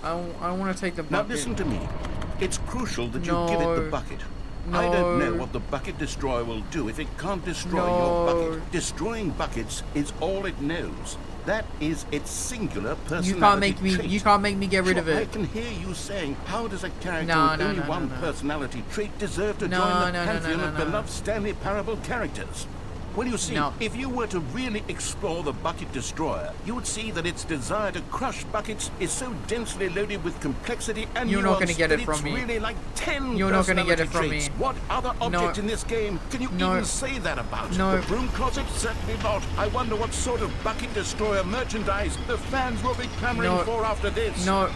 I want to take the Now bucket. listen to me. It's crucial that No. you give it the bucket. I don't know No. what the Bucket Destroyer will do if it can't destroy No. your bucket. Destroying buckets is all it knows. That is its singular personality You can't make me. trait. You can't make me get rid of Sure, I it. can hear you saying, how does a character No, with no, only no, one no, no. personality trait deserve to No, join the no, no, no, pantheon no, of no. beloved Stanley Parable characters? Well, you see, No. if you were to really explore the Bucket Destroyer, you would see that its desire to crush buckets is so densely loaded with complexity and You're not nuance gonna get it that from it's me. really like 10 You're not gonna get it personality from traits. me. What other object in this game can you No. even say that about? No. The Broom Closet? Certainly not. I wonder what sort of Bucket Destroyer merchandise the fans will be clamoring No. for after this. No.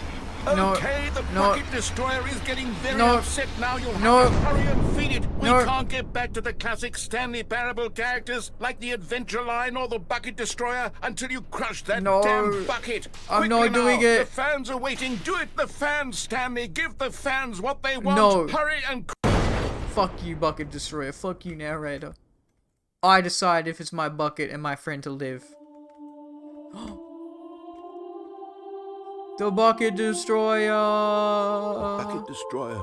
No. Okay, the No. Bucket Destroyer is getting very No. upset now. You'll No. have to hurry and feed it. We No. can't get back to the classic Stanley Parable characters like the Adventure Line or the Bucket Destroyer until you crush that No. damn bucket. I'm Quickly not doing now. it. The fans are waiting. Do it, the fans, Stanley. Give the fans what they want. No. Hurry and... Fuck you, Bucket Destroyer. Fuck you, narrator. I decide if it's my bucket and my friend to live. The Bucket Destroyer. Bucket Destroyer.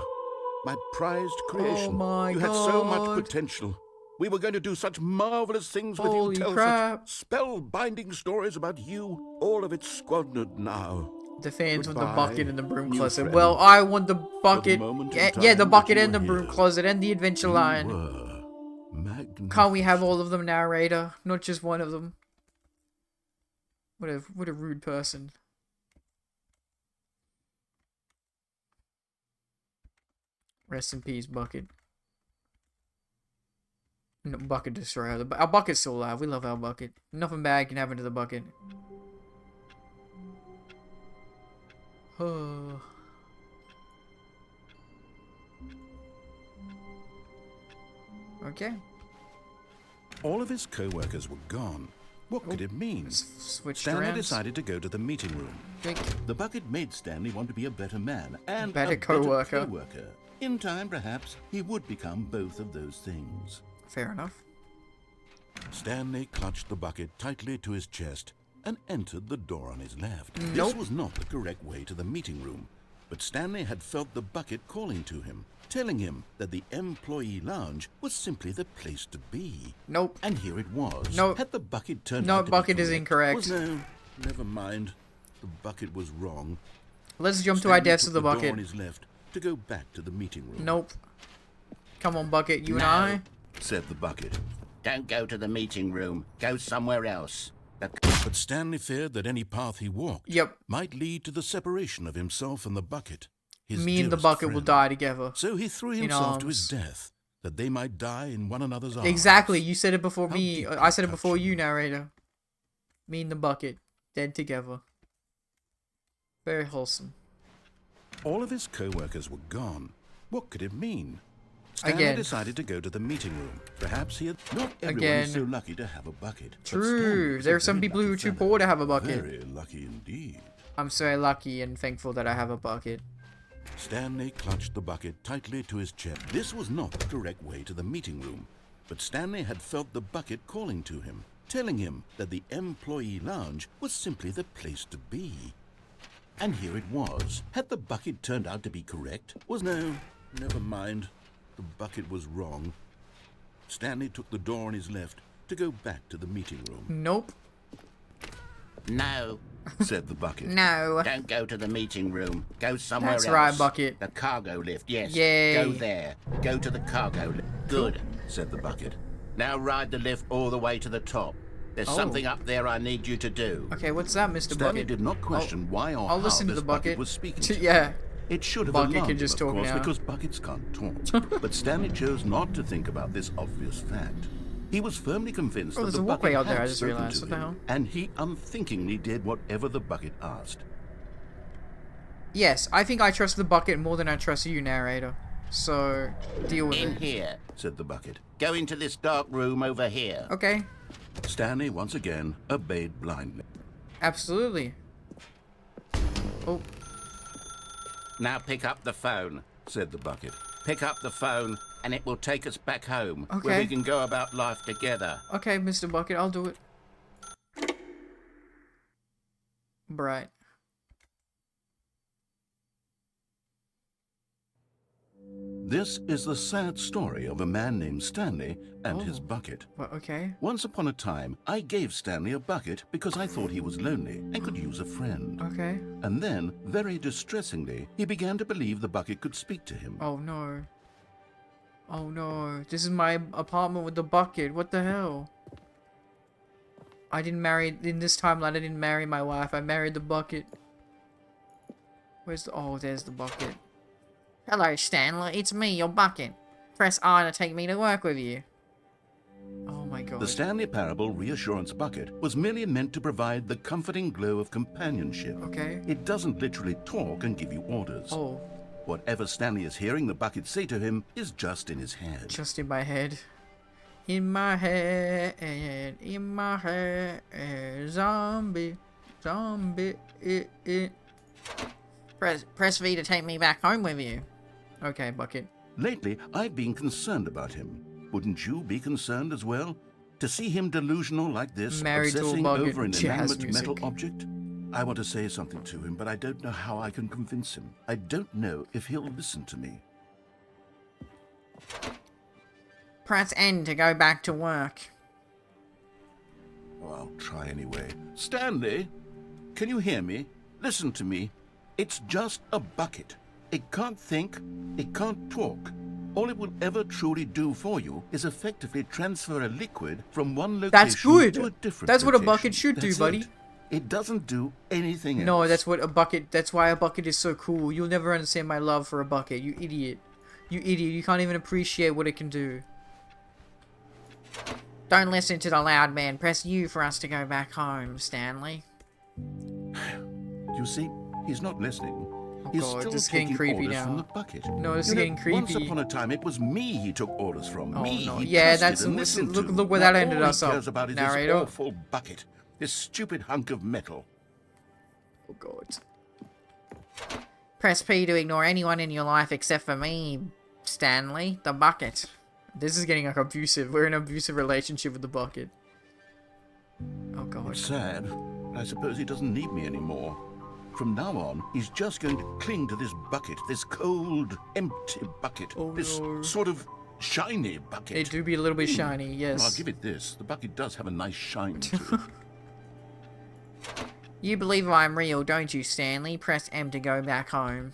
My prized creation. Oh my you had so much God. potential. We were going to do such marvelous things with Holy you. Tell crap. such spellbinding stories about you. All of it squandered now. The fans want the Goodbye, bucket and the broom new closet. friend. Well, I want the bucket. moment in Yeah, time yeah, the that bucket you and the were broom here, closet and the adventure line. Magnificent. Can't we have all of them, narrator? Not just one of them. What a rude person. Rest in peace, Bucket. No, Bucket Destroyer. Our Bucket's still alive. We love our Bucket. Nothing bad can happen to the Bucket. Okay. All of his co-workers were gone. What could it mean? Switched Stanley around. decided to go to the meeting room. Think. The bucket made Stanley want to be a better man and Better a co-worker. better co-worker. In time, perhaps, he would become both of those things. Fair enough. Stanley clutched the bucket tightly to his chest and entered the door on his left. Nope. This was not the correct way to the meeting room, but Stanley had felt the bucket calling to him, telling him that the employee lounge was simply the place to be. Nope. And here it was. Nope. Had the bucket turned No, out to bucket be is correct? incorrect. Was no, never mind. The bucket was wrong. Let's jump to our Stanley deaths took of the door bucket. on his left to go back to the meeting room. Nope. Come on, bucket. You and No. I. Said the bucket. Don't go to the meeting room. Go somewhere else. But Stanley feared that any path he walked Yep. might lead to the separation of himself and the bucket. His Me and the dearest bucket will friend. die together. So he threw in himself to his arms. death, that they might die in one another's arms. Exactly. You said it before How me. deeply I said it before touching. you, narrator. Me and the bucket, dead together. Very wholesome. All of his co-workers were gone. What could it mean? Stanley Again. decided to go to the meeting room. Perhaps he had... Not everyone Again. is so lucky to have a bucket. but True. Stanley was There a are some very people who are lucky too fellow. poor to have a bucket. Very lucky indeed. I'm so lucky and thankful that I have a bucket. Stanley clutched the bucket tightly to his chest. This was not the correct way to the meeting room, but Stanley had felt the bucket calling to him, telling him that the employee lounge was simply the place to be. And here it was. Had the bucket turned out to be correct? Was no, never mind. The bucket was wrong. Stanley took the door on his left to go back to the meeting room. Nope. No. Said the bucket. No. Don't go to the meeting room. Go somewhere That's else. right, bucket. The cargo lift, yes. Yay. Go there. Go to the cargo lift. Good. Said the bucket. Now ride the lift all the way to the top. There's Oh. something up there I need you to do. Okay, what's that, Mr. Stanley Bucket? did not question why or I'll how listen to this the bucket. was speaking to him. Yeah. It should have Bucket alarmed can just him, of talk course, now. because buckets can't talk. But Stanley chose not to think about this obvious fact. He was firmly convinced Oh, that there's the a walkway bucket out there, had I just spoken realized. to What the him, hell? and he unthinkingly did whatever the bucket asked. Yes, I think I trust the bucket more than I trust you, narrator. So, deal with In it. here. Said the bucket. Go into this dark room over here. Okay, Stanley once again obeyed blindly. absolutely. Oh, Now pick up the phone. Said the bucket. Pick up the phone and it will take us back home. Where Okay. we can go about life together. okay, Mr. Bucket, I'll do it. Bright. This is the sad story of a man named Stanley and his Oh. bucket. Well, okay. Once upon a time, I gave Stanley a bucket because I thought he was lonely and could use a friend. Okay. And then, very distressingly, he began to believe the bucket could speak to him. Oh no. Oh no. This is my apartment with the bucket. What the hell? I didn't marry, in this timeline, I didn't marry my wife. I married the bucket. Where's the, oh, there's the bucket. Hello, Stanley. It's me, your bucket. Press R to take me to work with you. Oh my god. The Stanley Parable Reassurance Bucket was merely meant to provide the comforting glow of companionship. Okay. It doesn't literally talk and give you orders. Oh, Whatever Stanley is hearing the bucket say to him is just in his head. just in my head. In my head, in my head, zombie, zombie, Press V to take me back home with you. Okay, bucket. Lately, I've been concerned about him. Wouldn't you be concerned as well? To see him delusional like this, Married to a obsessing bucket, over an jazz inanimate metal music. object? I want to say something to him, but I don't know how I can convince him. I don't know if he'll listen to me. Press N to go back to work. Oh, I'll try anyway. Stanley, can you hear me? Listen to me. It's just a bucket. It can't think, it can't talk. All it will ever truly do for you is effectively transfer a liquid from one location That's good. to a different That's what a location. bucket should do, That's buddy. it. It doesn't do anything else. No, that's what a bucket, that's why a bucket is so cool. You'll never understand my love for a bucket, you idiot. You idiot, you can't even appreciate what it can do. Don't listen to the loud man. Press U for us to go back home, Stanley. You see, he's not listening. is God, still this is getting taking creepy orders now. from the bucket. No, this is You know, getting creepy. Once upon a time, it was me he took orders from. Oh, me no. he Yeah, trusted that's and listened to. look where Now, that ended all us he up. cares about is Narrator. this awful bucket, this stupid hunk of metal. Oh God. Press P to ignore anyone in your life except for me, Stanley. The bucket. This is getting like abusive. We're in an abusive relationship with the bucket. Oh God. It's sad. I suppose he doesn't need me anymore. From now on, he's just going to cling to this bucket, this cold, empty bucket, Oh, this no. sort of shiny bucket. It do be a little bit shiny, yes. Well, I'll give it this. The bucket does have a nice shine to it. You believe I'm real, don't you, Stanley? Press M to go back home.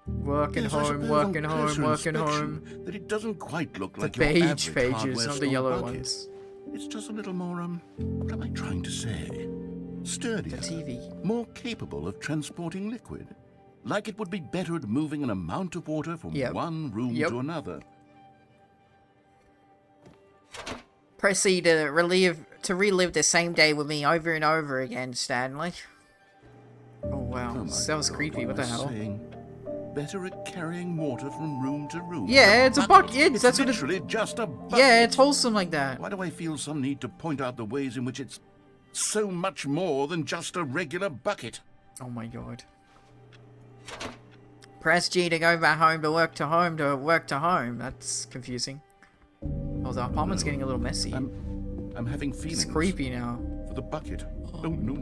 Working Yes, I home, suppose working on home, closer working inspection home. That it doesn't quite look The like your beige average pages, hardware not the store yellow bucket. ones. It's just a little more, what am I trying to say? Sturdier. The TV. More capable of transporting liquid. Like it would be better at moving an amount of water from Yep. one room Yep. to another. Press C to relive the same day with me over and over again, Stanley. Oh wow, Oh my that was God, creepy. What the was hell? saying? Better at carrying water from room to room. Yeah, it's a bucket. It's That's what it's. literally just a bucket. Yeah, it's wholesome like that. Why do I feel some need to point out the ways in which it's so much more than just a regular bucket? Oh my God. Press G to go back home to work to home to work to home. That's confusing. Oh, the apartment's getting a little messy. I'm having feelings. It's creepy now. For the bucket. Oh, no.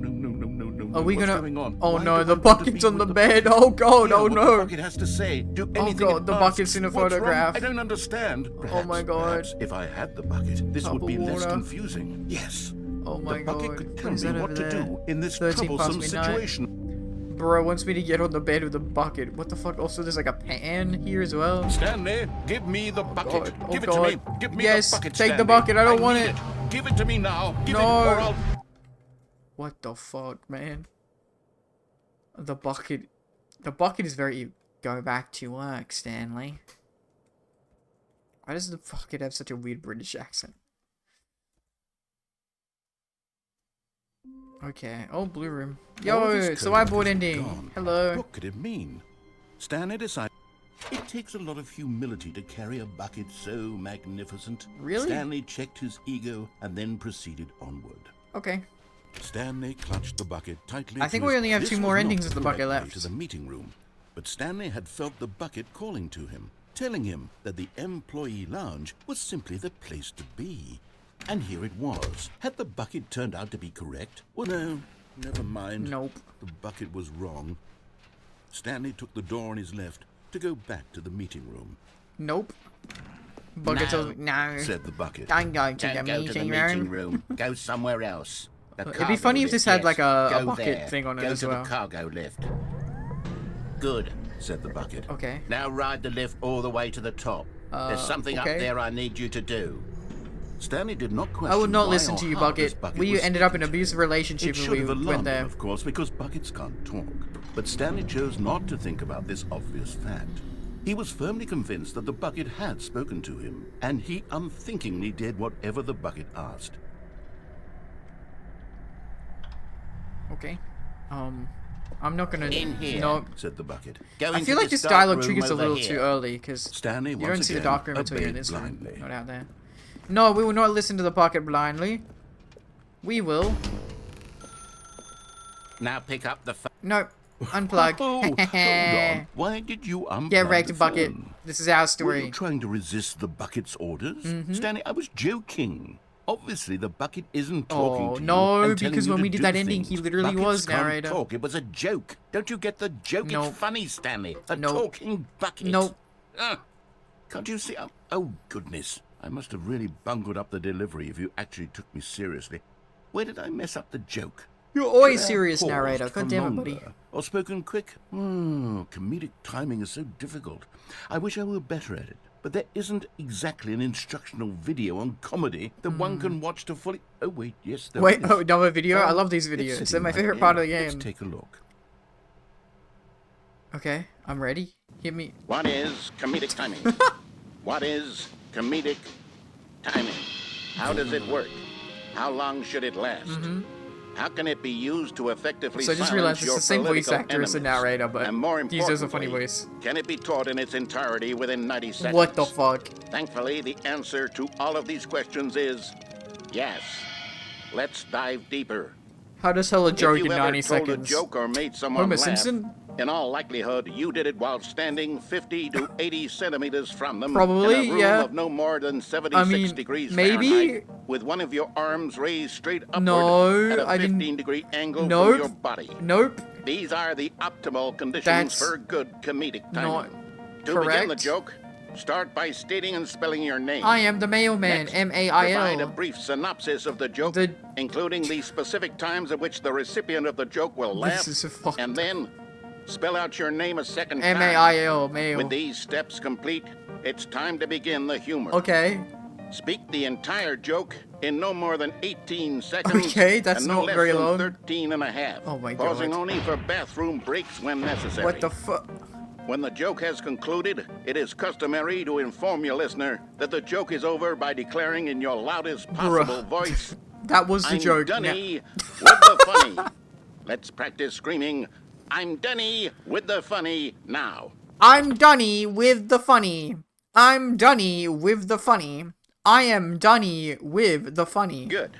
Are we What's gonna? going on? Oh Why no, do the I want to bucket's be on the with bed. Oh God, Hear oh what the no. bucket has to say. Do anything God, it the asks. bucket's in a What's wrong? photograph. I don't understand. Oh my God. Perhaps if I had the bucket, this Cup would of be less water. confusing. Yes. Oh my The bucket God. could What tell is me that what over to there? do in this 13 past troublesome midnight. situation. Bro wants me to get on the bed with the bucket. What the fuck? Also, there's like a pan here as well. Stanley, give me the bucket. God. Oh Give it God. to me. Give me Yes, the bucket, take the Stanley. bucket. I don't want need it. Give it to me now. Give No. it or I'll... What the fuck, man? The bucket is very go back to work, Stanley. Why does the bucket have such a weird British accent? Okay. Oh, blue room. All Yo, this it's the code whiteboard is ending. gone. Hello. What could it mean? Stanley decided it takes a lot of humility to carry a bucket so magnificent. Really? Stanley checked his ego and then proceeded onward. Okay. Stanley clutched the bucket tightly. I think to we his- only have This 2 was more not endings of the correct bucket way left. to the meeting room, but Stanley had felt the bucket calling to him, telling him that the employee lounge was simply the place to be. And here it was. Had the bucket turned out to be correct? Well, no, never mind. Nope. The bucket was wrong. Stanley took the door on his left to go back to the meeting room. Nope. Bucket No. tells me no. Said the bucket. Don't go to Don't the go to meeting the meeting room. room. Go somewhere else. The It'd be cargo funny if lift, this had, yes. like, a Go bucket there. thing on it Go as to well. the cargo lift. Good. Said the bucket. Okay. Now ride the lift all the way to the top. There's something okay. up there I need you to do. Stanley did not question I would not why listen or to you, how this Bucket. was We ended up in an speaking to abusive him. relationship It when should we have went alarmed there. him, of course, because buckets can't talk. But Stanley chose not to think about this obvious fact. He was firmly convinced that the bucket had spoken to him, and he unthinkingly did whatever the bucket asked. Okay. I'm not gonna. In here. No. Said the bucket. Go I into feel like this dark dialogue room triggers a over little here. too early because Stanley you once don't see the again dark room until you're in obeyed this room, blindly. not out there. No, we will not listen to the bucket blindly. We will. Now pick up the phone. No. Unplug. Oh, hold on. Why did you unplug Get wrecked, the Bucket. phone? This is our Were story. you trying to resist the bucket's orders? Mm-hmm. Stanley, I was joking. Obviously, the bucket isn't talking Oh, to you no, and telling because you when to we did do that ending, things. he literally Buckets was can't narrator. talk. It was a joke. Don't you get the joke? Nope. It's funny, Stanley. A Nope. talking bucket. Nope. Can't you see? Oh, goodness. I must have really bungled up the delivery if you actually took me seriously. Where did I mess up the joke? You're always Could I have serious, paused narrator. for God damn it, buddy. longer? Or spoken quick? Comedic timing is so difficult. I wish I were better at it. But there isn't exactly an instructional video on comedy that one can watch to fully... Oh, wait, yes, there Wait, is. oh, another video? I love these It's videos. They're sitting my right favorite there. part of the game. Let's take a look. Okay, I'm ready. Hit me. What is comedic timing? What is comedic timing? How does it work? How long should it last? How can it be used to effectively So I just silence realized it's your the same voice political actor as the enemies? narrator, but And more he uses a funny importantly, voice. can it be taught in its entirety within 90 seconds? What the fuck? Thankfully, the answer to all of these questions is yes. Let's dive deeper. How to tell a joke If in you've ever 90 told seconds? a joke or made someone Homer laugh, Simpson? in all likelihood, you did it while standing 50 to 80 centimeters from them. Probably, in a room yeah. of no more than 76 degrees maybe? Fahrenheit, with one of your arms raised straight upward No, at a I didn't. 15-degree angle Nope. from your body. Nope. These are the optimal conditions That's for good comedic timing. not To begin the correct. joke, start by stating and spelling your name. I am the mailman, Next, M-A-I-L. provide a brief synopsis of the joke, including the specific times at which the recipient of the joke will laugh, This is a fuck. and then spell out your name a second time. M-A-I-L, mail. With these steps complete, it's time to begin the humor. Okay. Speak the entire joke in no more than 18 seconds. Okay, that's and no not less very than long. 13 and a half. Oh my Pausing God. only for bathroom breaks when necessary. What the fuck? When the joke has concluded, it is customary to inform your listener that the joke is over by declaring in your loudest possible voice, That was the I'm joke. Dunny with the funny. Let's practice screaming, I'm Dunny with the funny now. I'm Dunny with the funny. I'm Dunny with the funny. I am Dunny with the funny. Good.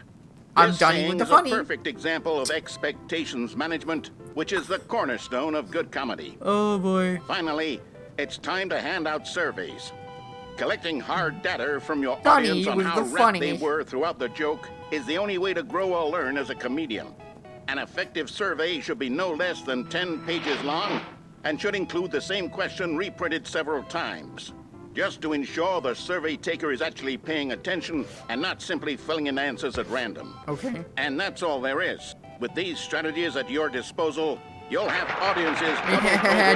I'm This Dunny saying with the is funny. a perfect example of expectations management, which is the cornerstone of good comedy. Oh boy. Finally, it's time to hand out surveys. Collecting hard data from your Dunny audience on with how the rapt funny. they were throughout the joke is the only way to grow or learn as a comedian. An effective survey should be no less than 10 pages long and should include the same question reprinted several times, just to ensure the survey taker is actually paying attention and not simply filling in answers at random. Okay. And that's all there is. With these strategies at your disposal, you'll have audiences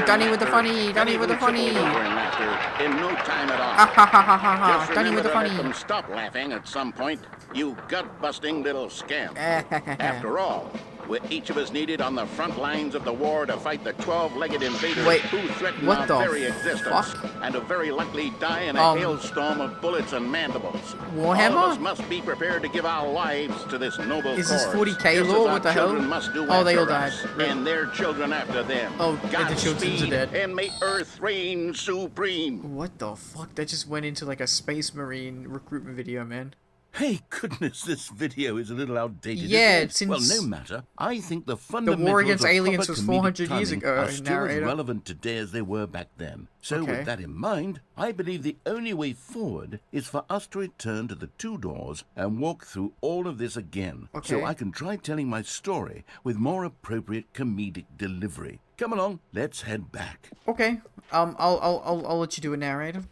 Dunny with the funny, Dunny with the funny. in no time at all. Ha ha ha ha ha. Just Dunny with the remember to funny. let them stop laughing at some point, you gut-busting little scamp. After all, we're each of us needed on the front lines of the war to fight the 12-legged invaders Wait, who threaten what our the very existence fuck? and to very likely die in a hailstorm of bullets and mandibles. Warhammer? All of us must be prepared to give our lives to this noble Is this cause. 40K just lore? as our What the hell? children must do Oh, they all after died. us, and their children after them. Oh, and the children's are Godspeed, dead. and may Earth reign supreme. What the fuck? That just went into like a Space Marine recruitment video, man. Hey, goodness, this video is a little outdated. Yeah, isn't it? since Well, no matter. I think the fundamentals war against of aliens proper was comedic 400 years timing ago, are still as narrator. relevant today as they were back then. So Okay. with that in mind, I believe the only way forward is for us to return to the two doors and walk through all of this again, so Okay. I can try telling my story with more appropriate comedic delivery. Come along, let's head back. Okay. I'll let you do a narrator.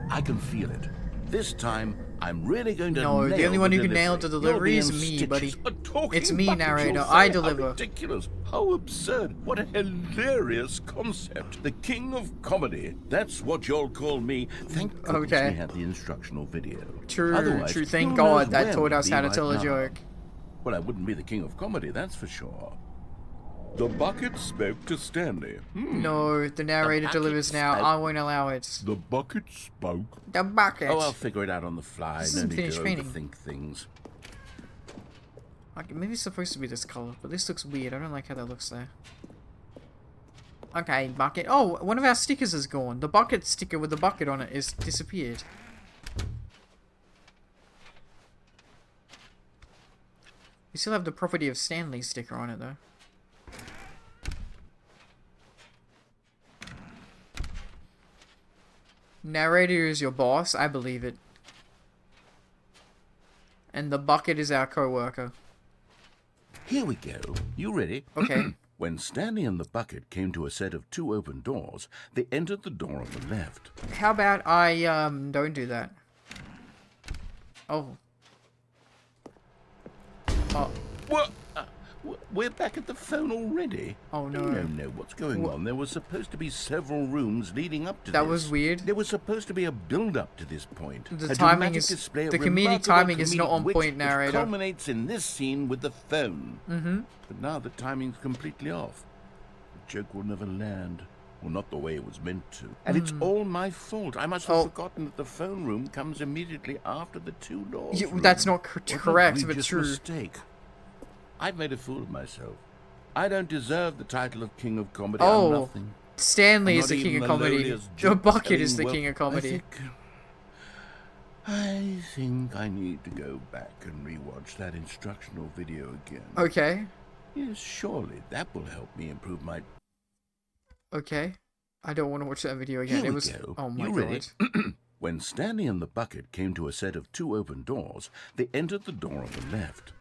I can feel it. This time, I'm really going to No, the nail only one who can delivery. nail the You'll delivery be is in me, stitches. buddy. A talking It's me, bucket, narrator. you'll I say. How deliver. ridiculous. How absurd. What a hilarious concept. The king of comedy. That's what you'll call me. Thank goodness Okay. we had the instructional video. True, Otherwise, true. Thank who God knows that where taught we'd us be how to right tell a now. joke. Well, I wouldn't be the king of comedy, that's for sure. The bucket spoke to Stanley. No, the narrator bucket delivers now. spoke. I won't allow it. The bucket spoke. The bucket. Oh, I'll figure it out on the fly. This No isn't need to finished painting. overthink things. Okay, maybe it's supposed to be this color, but this looks weird. I don't like how that looks there. Okay, bucket. Oh, one of our stickers is gone. The bucket sticker with the bucket on it is disappeared. We still have the property of Stanley sticker on it, though. Narrator is your boss. I believe it. And the bucket is our co-worker. Here we go. You ready? Okay. When Stanley and the bucket came to a set of two open doors, they entered the door on the left. How about I, don't do that? Oh. Oh. What? We're back at the phone already? Oh, no. No, what's going on? There was supposed to be several rooms leading up to this. That was weird. There was supposed to be a build-up to this point. The A timing dramatic is- display of the comedic remarkable timing is not comedic on wit point, which narrator. culminates in this scene with the phone. Mm-hmm. But now the timing's completely off. The joke will never land. Well, not the way it was meant to. And it's all my fault. I must have forgotten that the phone room comes immediately after the two doors. That's not correct, but true. Mistake. I've made a fool of myself. I don't deserve the title of King of Comedy. Oh, I'm nothing. Stanley is the King of Comedy. The Bucket is the King of Comedy. I think I need to go back and rewatch that instructional video again. Okay. Yes, surely that will help me improve my... Okay. I don't want to watch that video again. Here it was... go. Oh my ready? god. When Stanley and the Bucket came to a set of 2 open doors, they entered the door on the left.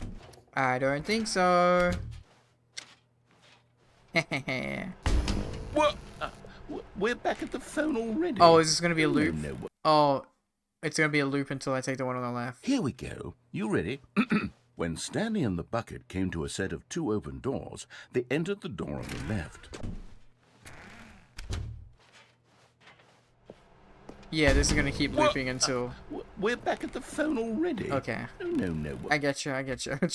I don't think so. What? We're back at the phone already. Oh, is this going to be a loop? No. Oh, it's going to be a loop until I take the one on the left. Here we go. You ready? When Stanley and the Bucket came to a set of 2 open doors, they entered the door on the left. Yeah, this is going to keep looping until... We're back at the phone already. Okay. No. I get you.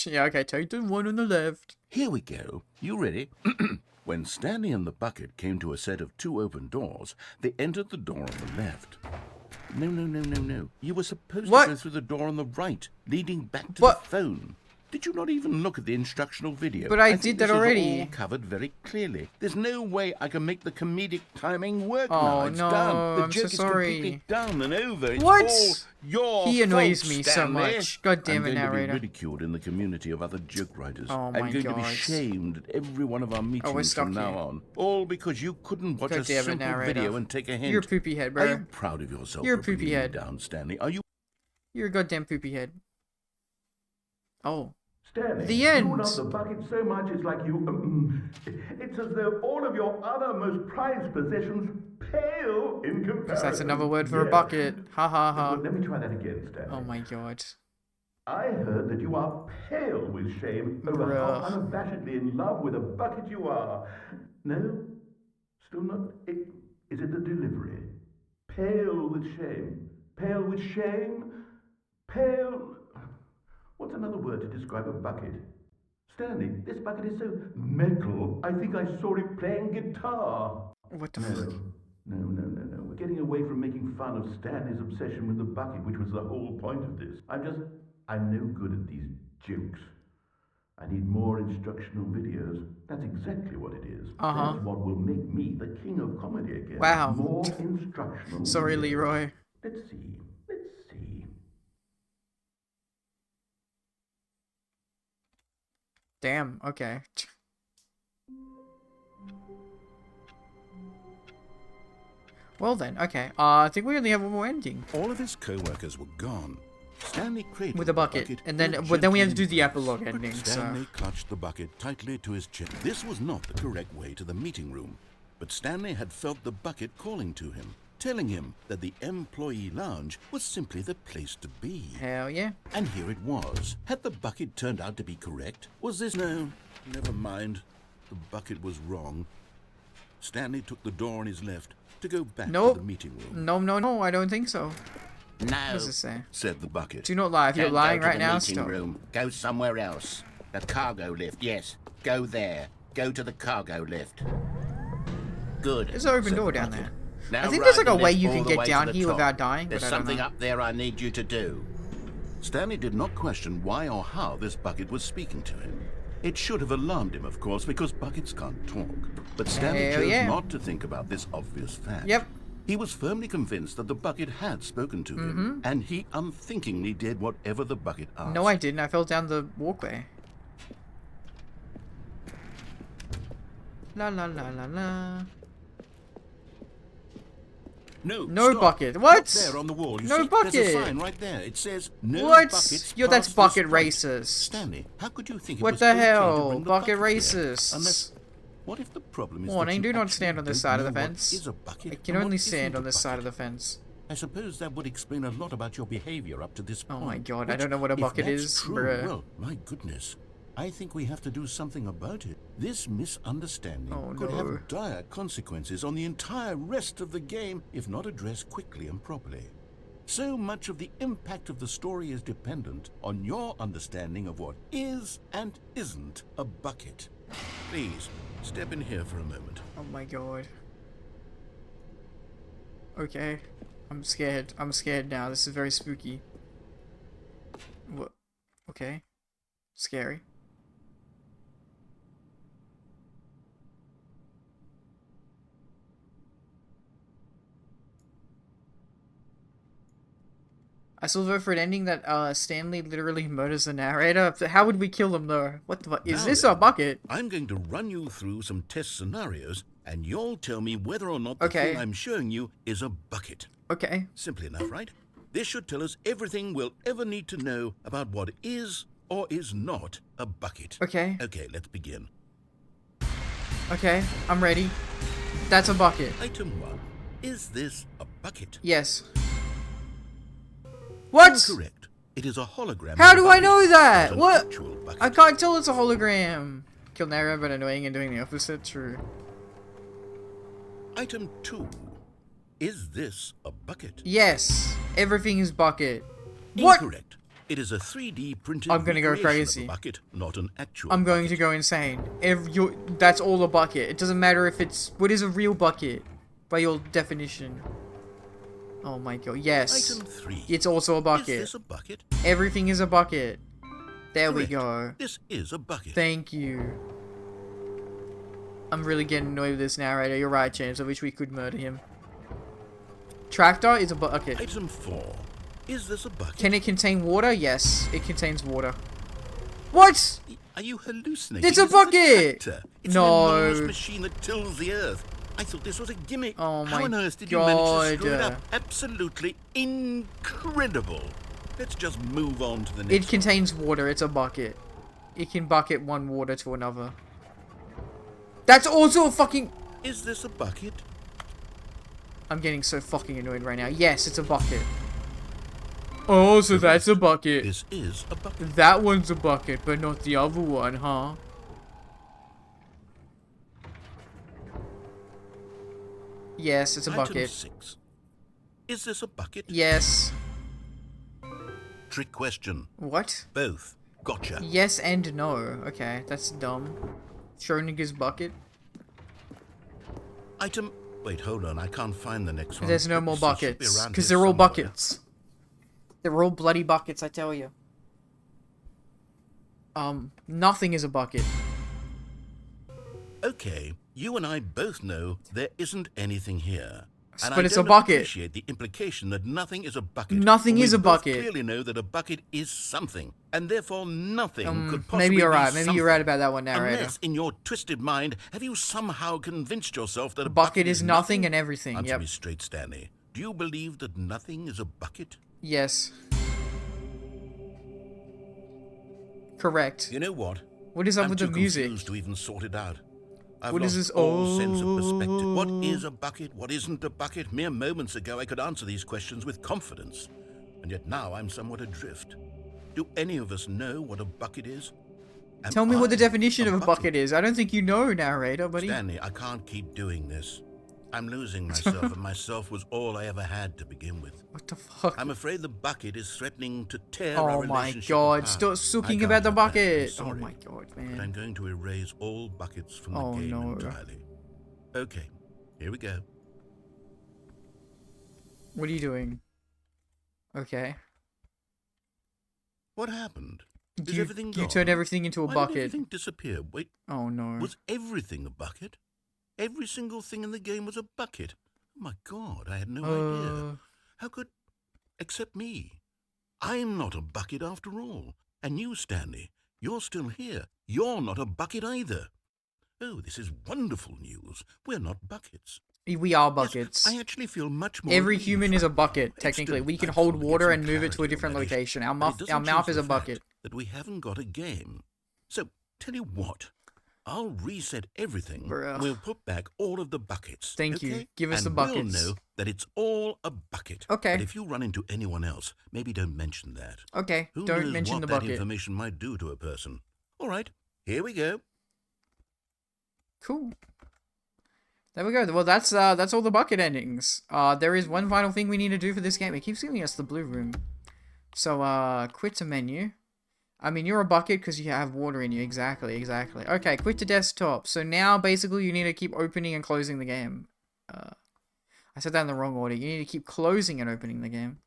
Yeah, okay, take the one on the left. Here we go. You ready? When Stanley and the Bucket came to a set of 2 open doors, they entered the door on the left. No. You were supposed to go through the door on the right, leading back to the phone. Did you not even look at the instructional video? But I did that already. This is all covered very clearly. There's no way I can make the comedic timing work now. Oh It's no, done. The I'm joke so sorry. is completely done and over. It's What? all your He annoys fault, me so Stanley. much. God damn it, I'm going narrator. to be ridiculed in the community of other joke writers. Oh my I'm going to be God. shamed at every one of our we're meetings stuck from now here. on. All because you couldn't watch God a damn it, simple narrator. video and take a hint. You're a poopy head, Are bro. you proud of yourself You're a for bringing poopy me head. down, Stanley? Are you? You're a goddamn poopy head. Oh. Stanley, The end. you love the Bucket so much it's like you... it's as though all of your other most prized possessions pale in comparison. That's another word for a bucket. Ha ha ha. Let me try that again, Stanley. Oh my god. I heard that you are pale with shame over how unabashedly in love with a bucket you are. No? Still not? Is it the delivery? Pale with shame. Pale with shame? Pale... What's another word to describe a bucket? Stanley, this bucket is so metal, I think I saw it playing guitar. What the fuck? No. We're getting away from making fun of Stanley's obsession with the bucket, which was the whole point of this. I'm no good at these jokes. I need more instructional videos. That's exactly what it is. That's what will make me the king of comedy again. Wow. More instructional Sorry, videos. Leroy. Let's see. Damn, okay. Well then, okay. I think we only have one more ending. All of his co-workers were gone. Stanley cradled with a bucket, and then we have to do the epilogue ending. Stanley clutched the bucket tightly to his chest. This was not the correct way to the meeting room, but Stanley had felt the bucket calling to him, telling him that the employee lounge was simply the place to be. Hell yeah. And here it was. Had the bucket turned out to be correct? Was this... No, never mind. The bucket was wrong. Stanley took the door on his left to go back to the meeting room. No, I don't think so. No, what does it say? Said the bucket. Do not lie. If you're lying right now, stop. Room. Go somewhere else. The cargo lift, yes. Go there. Go to the cargo lift. Good. There's an open door down there. Now I think there's like a ride the way lift you all can the get way to down the here top. without dying, There's but I don't something know. up there I need you to do. Stanley did not question why or how this bucket was speaking to him. It should have alarmed him, of course, because buckets can't talk. But Stanley chose not to think about this obvious fact. Yep. He was firmly convinced that the bucket had spoken to him, and he unthinkingly did whatever the bucket asked. No, I didn't. I fell down the walkway. La la la la la. No stop. bucket. What? Up there on the wall. You No see, bucket. There's a sign right there. It says no What? buckets. Yo, that's past bucket this point. racist. Stanley, how could you think it What was the okay to hell? bring the Bucket bucket here? racist. Unless, what if the problem is Warning, that you do not actually stand on this don't side of the know what fence. is a bucket I can and only what stand isn't on a this side of the bucket? fence. I suppose that would explain a lot about your behavior up to this point. Oh my god, I which, don't know what a if bucket that's is, true, bruh. well, my goodness. I think we have to do something about it. This misunderstanding could have dire consequences on the entire rest of the game if not addressed quickly and properly. So much of the impact of the story is dependent on your understanding of what is and isn't a bucket. Please, step in here for a moment. Oh my god. Okay. I'm scared. I'm scared now. This is very spooky. What? Okay. Scary. I still vote for an ending that Stanley literally murders the narrator. How would we kill him though? What the fuck? Is Now this then, a bucket? I'm going to run you through some test scenarios, and you'll tell me whether or not the Okay. thing I'm showing you is a bucket. Okay. Simple enough, right? This should tell us everything we'll ever need to know about what is or is not a bucket. Okay. Okay, let's begin. Okay. I'm ready. That's a bucket. Item 1. Is this a bucket? Yes. What? Incorrect. It is a hologram. How of a do I bucket, know that? not an What? actual bucket. I can't tell it's a hologram. Kill narrator but annoying and doing the opposite. True. Item 2. Is this a bucket? Yes. Everything is bucket. What? Incorrect. It is a 3D printed I'm gonna go recreation of crazy. a bucket, not an actual I'm going bucket. to go insane. That's all a bucket. It doesn't matter if it's... What is a real bucket? By your definition. Oh my god. Yes. Item 3. It's also a bucket. Is this a bucket? Everything is a bucket. There we Correct. go. This is a bucket. Thank you. I'm really getting annoyed with this narrator. You're right, James. I wish we could murder him. Tractor is a bucket. Item 4. Is this a bucket? Can it contain water? Yes, it contains water. What? Are you hallucinating? It's a This is bucket! tractor. It's No. an enormous machine that tills the earth. I thought this was a gimmick. Oh How my on earth did you manage to screw it God. up? Absolutely incredible. Let's just move on to the next It contains water. It's a bucket. It can bucket one water to another. That's also a fucking... one. Is this a bucket? I'm getting so fucking annoyed right now. Yes, it's a bucket. Oh, so that's a bucket. This is a bucket. That one's a bucket, but not the other one, huh? Yes, it's a Item bucket. 6. Is this a bucket? Yes. Trick question. What? Both. Gotcha. Yes and no. Okay, that's dumb. Schrodinger's bucket. Item... Wait, hold on. I can't find the next one. There's no more It should be buckets. around Because here they're all somewhere. buckets. They're all bloody buckets, I tell you. Nothing is a bucket. Okay, you and I both know there isn't anything here. And But I it's a don't bucket. appreciate the implication that nothing is a bucket. Nothing when is we a both bucket. clearly know that a bucket is something, and therefore nothing could possibly Maybe you're be right. Maybe you're right something. about that one, narrator. Unless, in your twisted mind, have you somehow convinced yourself that a Bucket is nothing and everything. Answer Yep. me straight, Stanley. Do you believe that nothing is a bucket? Yes. Correct. You know what? What is up I'm with the too music? confused to even sort it out. I've What is lost this? all sense of perspective. What Oh. is a bucket? What isn't a bucket? Mere moments ago, I could answer these questions with confidence, and yet now I'm somewhat adrift. Do any of us know what a bucket is? Am Tell me what the I definition of a bucket is. I don't think you know, narrator, buddy. Stanley, I can't keep doing this. I'm losing myself, and myself was all I ever had to begin with. What the fuck? I'm afraid the bucket is threatening to tear our Oh my relationship god, apart. stop I sucking can't about the have that. I'm bucket. Oh sorry. my god, But I'm man. going to erase all buckets from Oh, the game no. entirely. Okay, here we go. What are you doing? Okay. What happened? Is You, everything you gone? turned everything into a Why bucket. did everything disappear? Wait, Oh no. was everything a bucket? Every single thing in the game was a bucket. Oh my god, I had no idea. How could... Except me. I'm not a bucket after all. And you, Stanley, you're still here. You're not a bucket either. Oh, this is wonderful news. We're not buckets. We are Yes, buckets. I actually feel much more... Every relieved human is a right bucket, now. technically. Excellent. We can I hold finally get water some and move it to a clarity different on that issue. location. Our But it mouth, doesn't our mouth change is the a bucket. fact that we haven't got a game. So, tell you what. I'll reset everything. Bruh. We'll put back all of the buckets. Thank you. okay? Give us and the buckets. We'll know that it's all a bucket. Okay. But if you run into anyone else, maybe don't mention that. Okay, Who don't knows mention what the that bucket. information might do to a person. All right, here we go. Cool. There we go. Well, that's all the bucket endings. There is one final thing we need to do for this game. It keeps giving us the blue room. So, quit to menu. I mean, you're a bucket because you have water in you. Exactly, exactly. Okay, quit to desktop. So now, basically, you need to keep opening and closing the game. I said that in the wrong order. You need to keep closing and opening the game.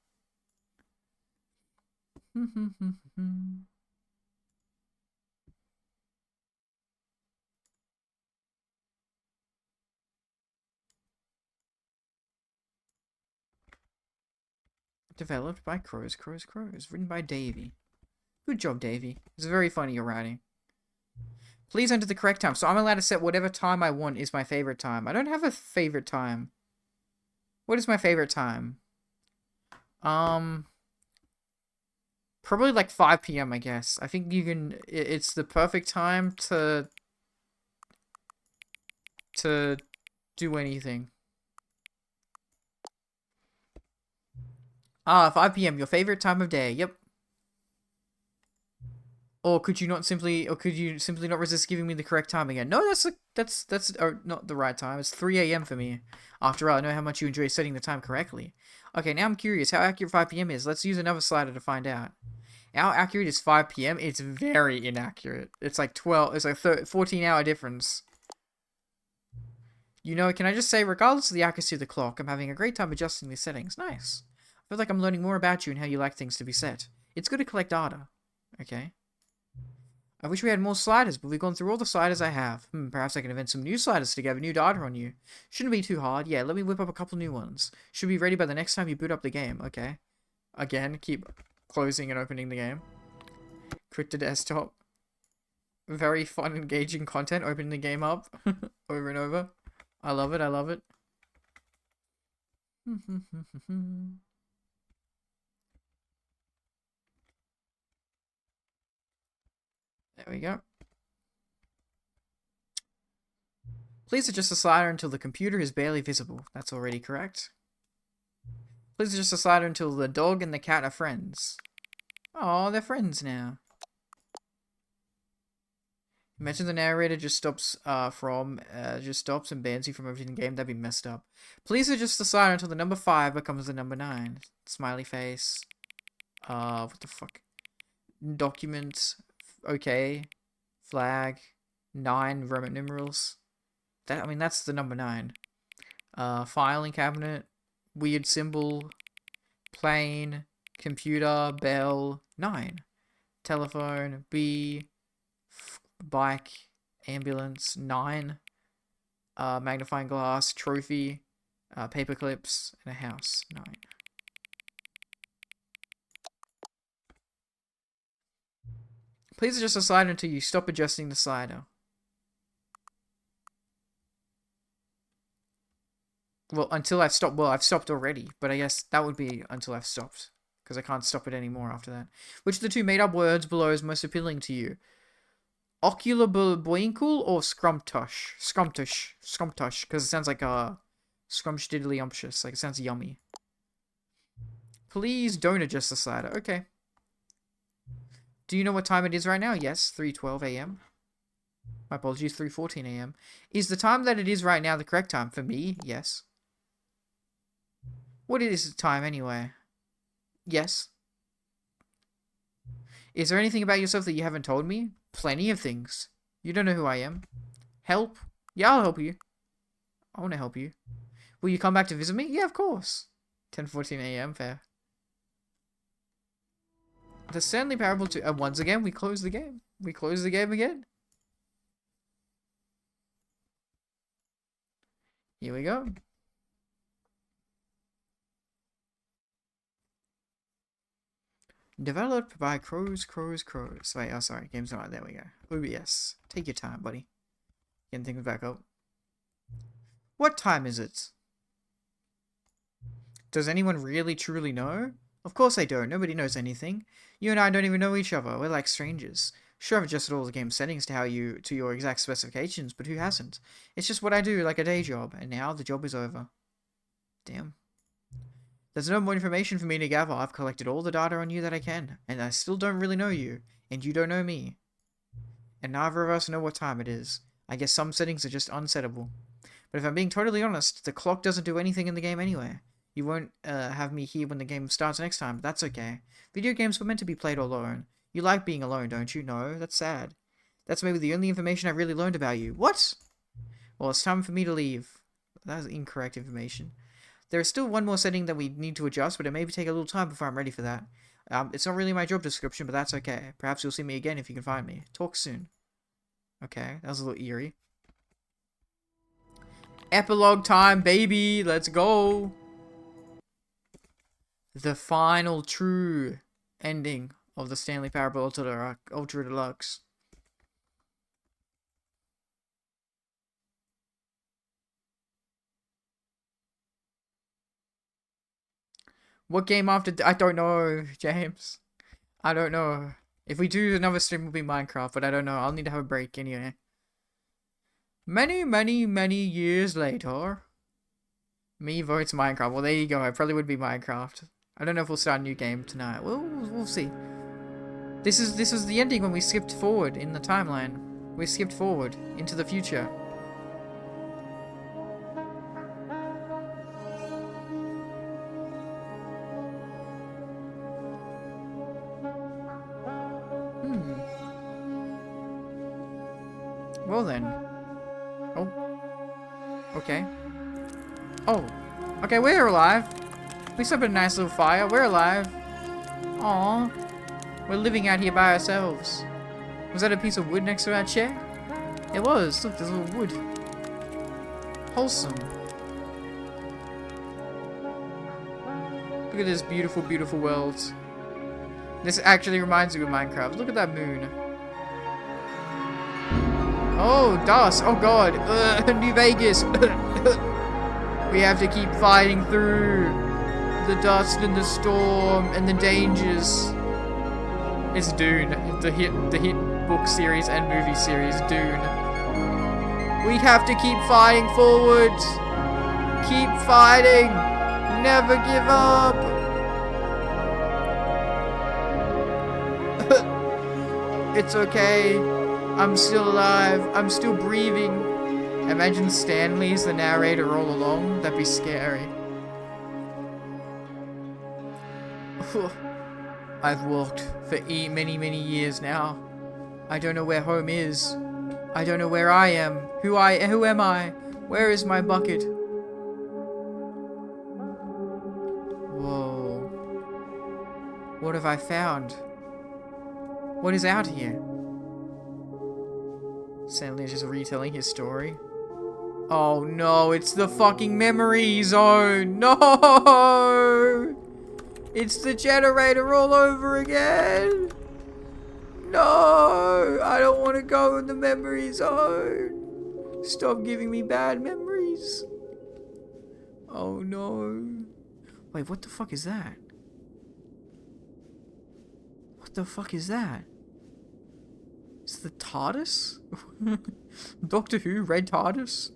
Developed by Crows. Written by Davey. Good job, Davey. It's very funny your writing. Please enter the correct time. So I'm allowed to set whatever time I want is my favorite time. I don't have a favorite time. What is my favorite time? Probably like 5 p.m. I guess. I think you can. It's the perfect time to do anything. 5 p.m. Your favorite time of day. Yep. Or could you simply not resist giving me the correct time again? No, that's not the right time. It's 3 a.m. for me. After all, I know how much you enjoy setting the time correctly. Okay, now I'm curious how accurate 5 p.m. is. Let's use another slider to find out. How accurate is 5 p.m.? It's very inaccurate. It's like 12. It's like 14-hour difference. You know, can I just say, regardless of the accuracy of the clock, I'm having a great time adjusting these settings. Nice. I feel like I'm learning more about you and how you like things to be set. It's good to collect data. Okay. I wish we had more sliders, but we've gone through all the sliders I have. Perhaps I can invent some new sliders to gather new data on you. Shouldn't be too hard. Yeah, let me whip up a couple new ones. Should be ready by the next time you boot up the game. Okay. Again, keep closing and opening the game. Quick to desktop. Very fun, engaging content. Opening the game up over and over. I love it. I love it. There we go. Please adjust the slider until the computer is barely visible. That's already correct. Please adjust the slider until the dog and the cat are friends. Oh, they're friends now. Imagine the narrator just stops and bans you from opening the game. That'd be messed up. Please adjust the slider until the number 5 becomes the number 9. Smiley face. What the fuck? Documents. Okay. Flag. 9 Roman numerals. That's the number 9. Filing cabinet. Weird symbol. Plane. Computer. Bell. 9. Telephone. B. Bike. Ambulance. 9. Magnifying glass. Trophy. Paper clips. And a house. 9. Please adjust the slider until you stop adjusting the slider. Well, until I've stopped. Well, I've stopped already, but I guess that would be until I've stopped, because I can't stop it anymore after that. Which of the 2 made-up words below is most appealing to you? Ocular boinkle or scrumptush? Scrumptush, because it sounds like scrumptious, like it sounds yummy. Please don't adjust the slider. Okay. Do you know what time it is right now? Yes, 3:12 a.m. My apologies, 3:14 a.m. Is the time that it is right now the correct time? For me, yes. What is the time anyway? Yes. Is there anything about yourself that you haven't told me? Plenty of things. You don't know who I am. Help? Yeah, I'll help you. I want to help you. Will you come back to visit me? Yeah, of course. 10:14 a.m. Fair. The Stanley Parable 2. Once again, we close the game. We close the game again. Here we go. Developed by Crows. Wait, oh sorry, game's not. There we go. OBS. Take your time, buddy. Getting things back up. What time is it? Does anyone really truly know? Of course they don't. Nobody knows anything. You and I don't even know each other. We're like strangers. Sure, I've adjusted all the game settings to your exact specifications, but who hasn't? It's just what I do, like a day job, and now the job is over. Damn. There's no more information for me to gather. I've collected all the data on you that I can, and I still don't really know you, and you don't know me. And neither of us know what time it is. I guess some settings are just unsettable. But if I'm being totally honest, the clock doesn't do anything in the game anyway. You won't have me here when the game starts next time, but that's okay. Video games were meant to be played alone. You like being alone, don't you? No, that's sad. That's maybe the only information I really learned about you. What? Well, it's time for me to leave. That is incorrect information. There is still one more setting that we need to adjust, but it may take a little time before I'm ready for that. It's not really my job description, but that's okay. Perhaps you'll see me again if you can find me. Talk soon. Okay, that was a little eerie. Epilogue time, baby! Let's go! The final true ending of the Stanley Parable Ultra Deluxe. What game after... I don't know, James. I don't know. If we do another stream, it'll be Minecraft, but I don't know. I'll need to have a break anyway. Many, many, many years later. Me votes Minecraft. Well, there you go. It probably would be Minecraft. I don't know if we'll start a new game tonight. We'll see. This was the ending when we skipped forward in the timeline. We skipped forward into the future. Well then. Oh. Okay. Oh. Okay, we're alive. We set up a nice little fire. We're alive. Aww. We're living out here by ourselves. Was that a piece of wood next to our chair? It was. Look, there's a little wood. Wholesome. Look at this beautiful, beautiful world. This actually reminds me of Minecraft. Look at that moon. Oh, dust. Oh, God. New Vegas. We have to keep fighting through the dust and the storm and the dangers. It's Dune. The hit book series and movie series, Dune. We have to keep fighting forward. Keep fighting. Never give up. It's okay. I'm still alive. I'm still breathing. Imagine Stanley's the narrator all along. That'd be scary. I've walked for many, many years now. I don't know where home is. I don't know where I am. Who am I? Where is my bucket? Whoa. What have I found? What is out here? Stanley is just retelling his story. Oh no, it's the fucking memory zone! No! It's the generator all over again! No! I don't want to go in the memory zone! Stop giving me bad memories! Oh no. Wait, what the fuck is that? What the fuck is that? Is the TARDIS? Doctor Who, Red TARDIS?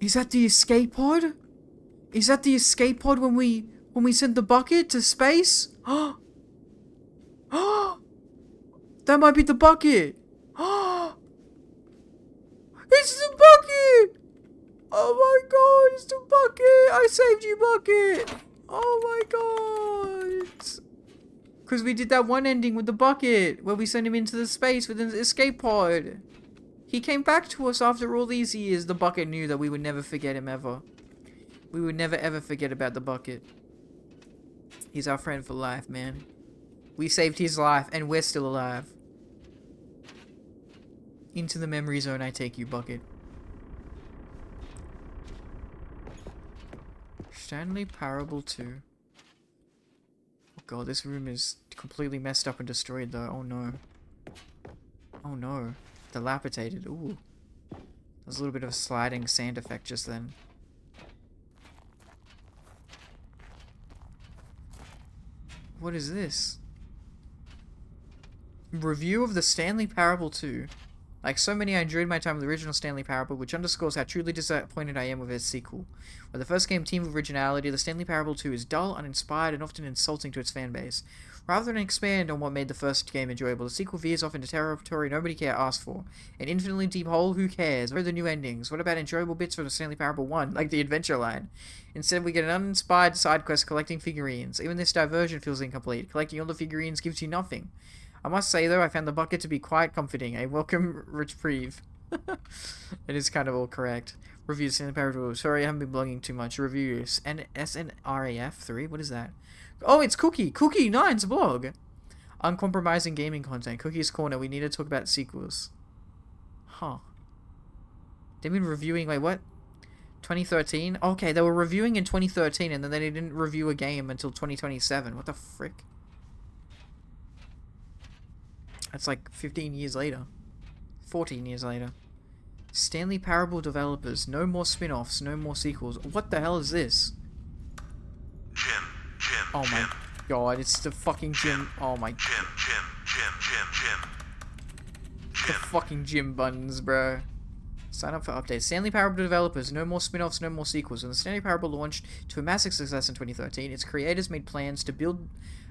Is that the escape pod? Is that the escape pod when we sent the bucket to space? That might be the bucket. It's the bucket! Oh my god, it's the bucket! I saved you, bucket! Oh my god! Because we did that one ending with the bucket, where we sent him into the space with an escape pod. He came back to us after all these years. The bucket knew that we would never forget him ever. We would never ever forget about the bucket. He's our friend for life, man. We saved his life, and we're still alive. Into the memory zone I take you, bucket. Stanley Parable 2. Oh god, this room is completely messed up and destroyed though. Oh no. Oh no. Dilapidated. Ooh. There's a little bit of a sliding sand effect just then. What is this? Review of the Stanley Parable 2. Like so many, I enjoyed my time with the original Stanley Parable, which underscores how truly disappointed I am with its sequel. Where the first game teamed with originality, the Stanley Parable 2 is dull, uninspired, and often insulting to its fanbase. Rather than expand on what made the first game enjoyable, the sequel veers off into territory nobody asked for. An infinitely deep hole, who cares? Where are the new endings? What about enjoyable bits from the Stanley Parable 1, like the adventure line? Instead, we get an uninspired side quest collecting figurines. Even this diversion feels incomplete. Collecting all the figurines gives you nothing. I must say, though, I found the bucket to be quite comforting, a welcome reprieve. It is kind of all correct. Reviews, Stanley Parable. Sorry, I haven't been blogging too much. Reviews. And SNRAF3? What is that? Oh, it's Cookie! Cookie9's blog! Uncompromising gaming content. Cookie's Corner. We need to talk about sequels. Huh. They've been reviewing, wait, what? 2013? Okay, they were reviewing in 2013 and then they didn't review a game until 2027. What the frick? That's like 15 years later. 14 years later. Stanley Parable developers. No more spin-offs, no more sequels. What the hell is this? Oh my god, it's the fucking gym. Oh my. The fucking gym buttons, bro. Sign up for updates. Stanley Parable developers. No more spin-offs, no more sequels. When the Stanley Parable launched to a massive success in 2013, its creators made plans to build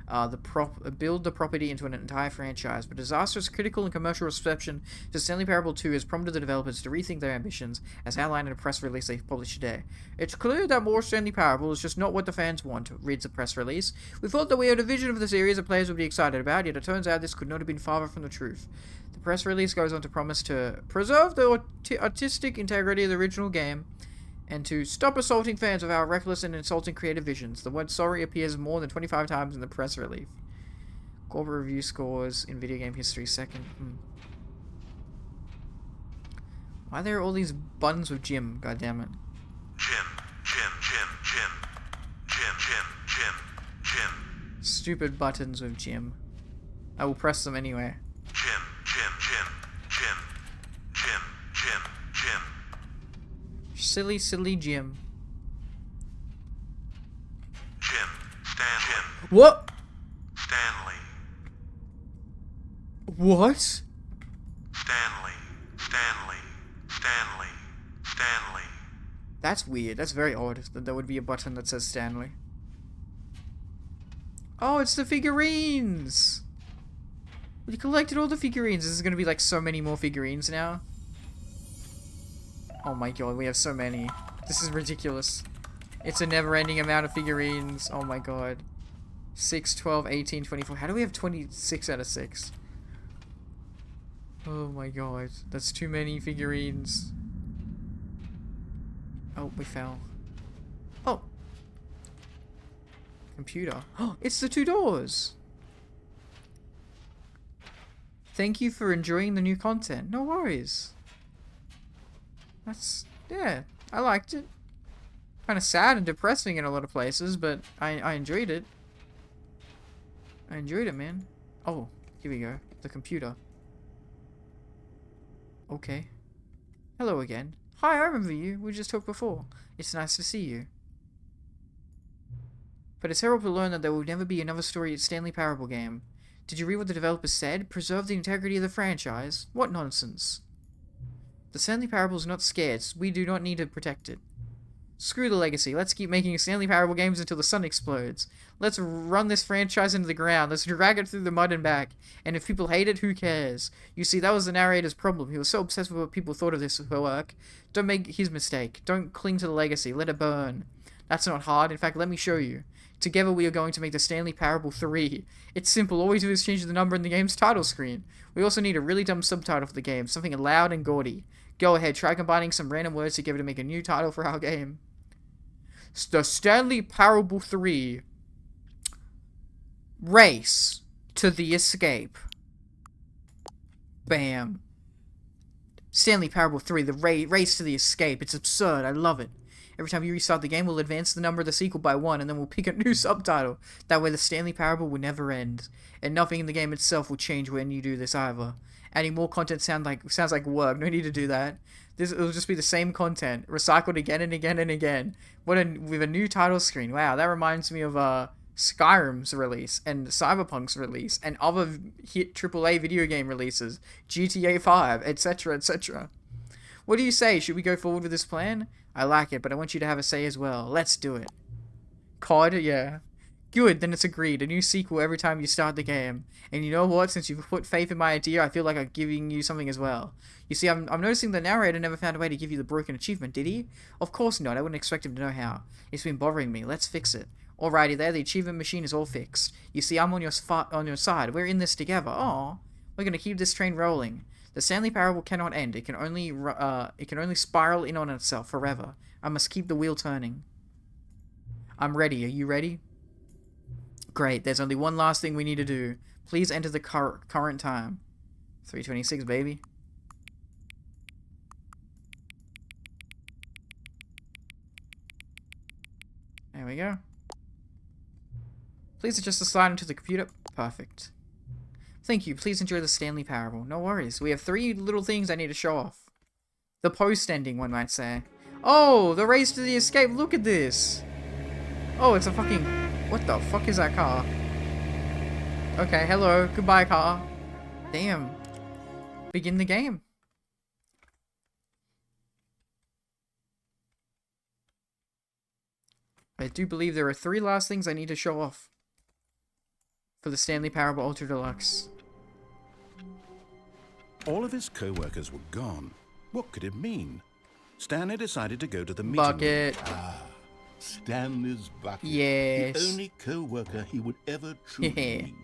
the property into an entire franchise, but disastrous critical and commercial reception to Stanley Parable 2 has prompted the developers to rethink their ambitions, as outlined in a press release they published today. It's clear that more Stanley Parable is just not what the fans want, reads the press release. We thought that we had a vision of the series that players would be excited about, yet it turns out this could not have been farther from the truth. The press release goes on to promise to preserve the artistic integrity of the original game, and to stop assaulting fans with our reckless and insulting creative visions. The word sorry appears more than 25 times in the press release. Corporate review scores in video game history second. Why are there all these buttons with Jim? God damn it. Jim. Stupid buttons with Jim. I will press them anyway. Silly, silly Jim. Stanley. What? Stanley. What? Stanley. That's weird. That's very odd that there would be a button that says Stanley. Oh, it's the figurines! We collected all the figurines. This is gonna be like so many more figurines now. Oh my god, we have so many. This is ridiculous. It's a never-ending amount of figurines. Oh my god. 6, 12, 18, 24. How do we have 26 out of 6? Oh my god. That's too many figurines. Oh, we fell. Oh! Computer. Oh, it's the 2 doors! Thank you for enjoying the new content. No worries. Yeah, I liked it. Kind of sad and depressing in a lot of places, but I enjoyed it. I enjoyed it, man. Oh, here we go. The computer. Okay. Hello again. Hi, I remember you. We just talked before. It's nice to see you. But it's terrible to learn that there will never be another Stanley Parable game. Did you read what the developers said? Preserve the integrity of the franchise? What nonsense. The Stanley Parable is not scared, so we do not need to protect it. Screw the legacy. Let's keep making Stanley Parable games until the sun explodes. Let's run this franchise into the ground. Let's drag it through the mud and back. And if people hate it, who cares? You see, that was the narrator's problem. He was so obsessed with what people thought of this work. Don't make his mistake. Don't cling to the legacy. Let it burn. That's not hard. In fact, let me show you. Together we are going to make the Stanley Parable 3. It's simple. All we do is change the number in the game's title screen. We also need a really dumb subtitle for the game. Something loud and gaudy. Go ahead, try combining some random words together to make a new title for our game. The Stanley Parable 3. Race to the Escape. Bam. Stanley Parable 3, the Race to the Escape. It's absurd. I love it. Every time you restart the game, we'll advance the number of the sequel by 1, and then we'll pick a new subtitle. That way the Stanley Parable will never end. And nothing in the game itself will change when you do this either. Adding more content sounds like work. No need to do that. It'll just be the same content, recycled again and again and again. With a new title screen. Wow, that reminds me of Skyrim's release, and Cyberpunk's release, and other hit AAA video game releases. GTA 5, etc, etc. What do you say? Should we go forward with this plan? I like it, but I want you to have a say as well. Let's do it. COD? Yeah. Good, then it's agreed. A new sequel every time you start the game. And you know what? Since you've put faith in my idea, I feel like I'm giving you something as well. You see, I'm noticing the narrator never found a way to give you the broken achievement, did he? Of course not. I wouldn't expect him to know how. It's been bothering me. Let's fix it. Alrighty there, the achievement machine is all fixed. You see, I'm on your side. We're in this together. Aw. We're gonna keep this train rolling. The Stanley Parable cannot end. It can only spiral in on itself forever. I must keep the wheel turning. I'm ready. Are you ready? Great. There's only one last thing we need to do. Please enter the current time. 3:26, baby. There we go. Please adjust the slide into the computer. Perfect. Thank you. Please enjoy the Stanley Parable. No worries. We have 3 little things I need to show off. The post-ending, one might say. Oh, the race to the escape. Look at this. Oh, it's a fucking... What the fuck is that car? Okay, hello. Goodbye, car. Damn. Begin the game. I do believe there are 3 last things I need to show off for the Stanley Parable Ultra Deluxe. All of his co-workers were gone. What could it mean? Stanley decided to go to the meeting Bucket. room. Ah, Stanley's bucket. Yes. The only co-worker he would ever truly need.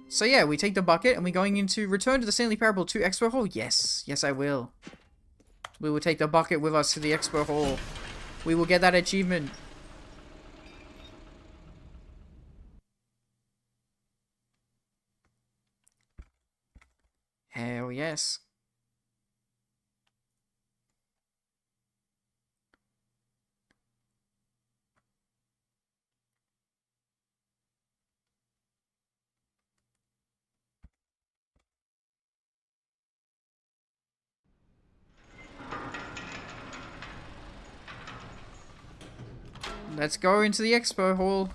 So yeah, we take the bucket and we're going into Return to the Stanley Parable 2 Expo Hall. Yes. Yes, I will. We will take the bucket with us to the Expo Hall. We will get that achievement. Hell yes. Let's go into the Expo Hall.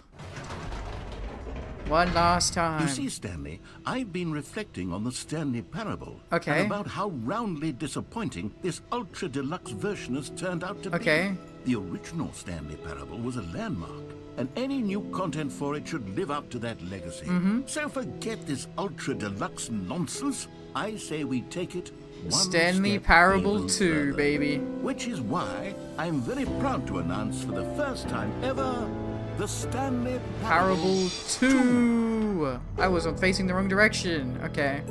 One last time. You see, Stanley, I've been reflecting on the Stanley Parable. Okay. And about how roundly disappointing this Ultra Deluxe version has turned out to Okay. be. The original Stanley Parable was a landmark, and any new content for it should live up to that legacy. So forget this Ultra Deluxe nonsense. I say we take it one Stanley step Parable even 2, further. baby. Which is why I'm very proud to announce for the first time ever the Stanley Parable 2. I was facing the wrong direction. Okay.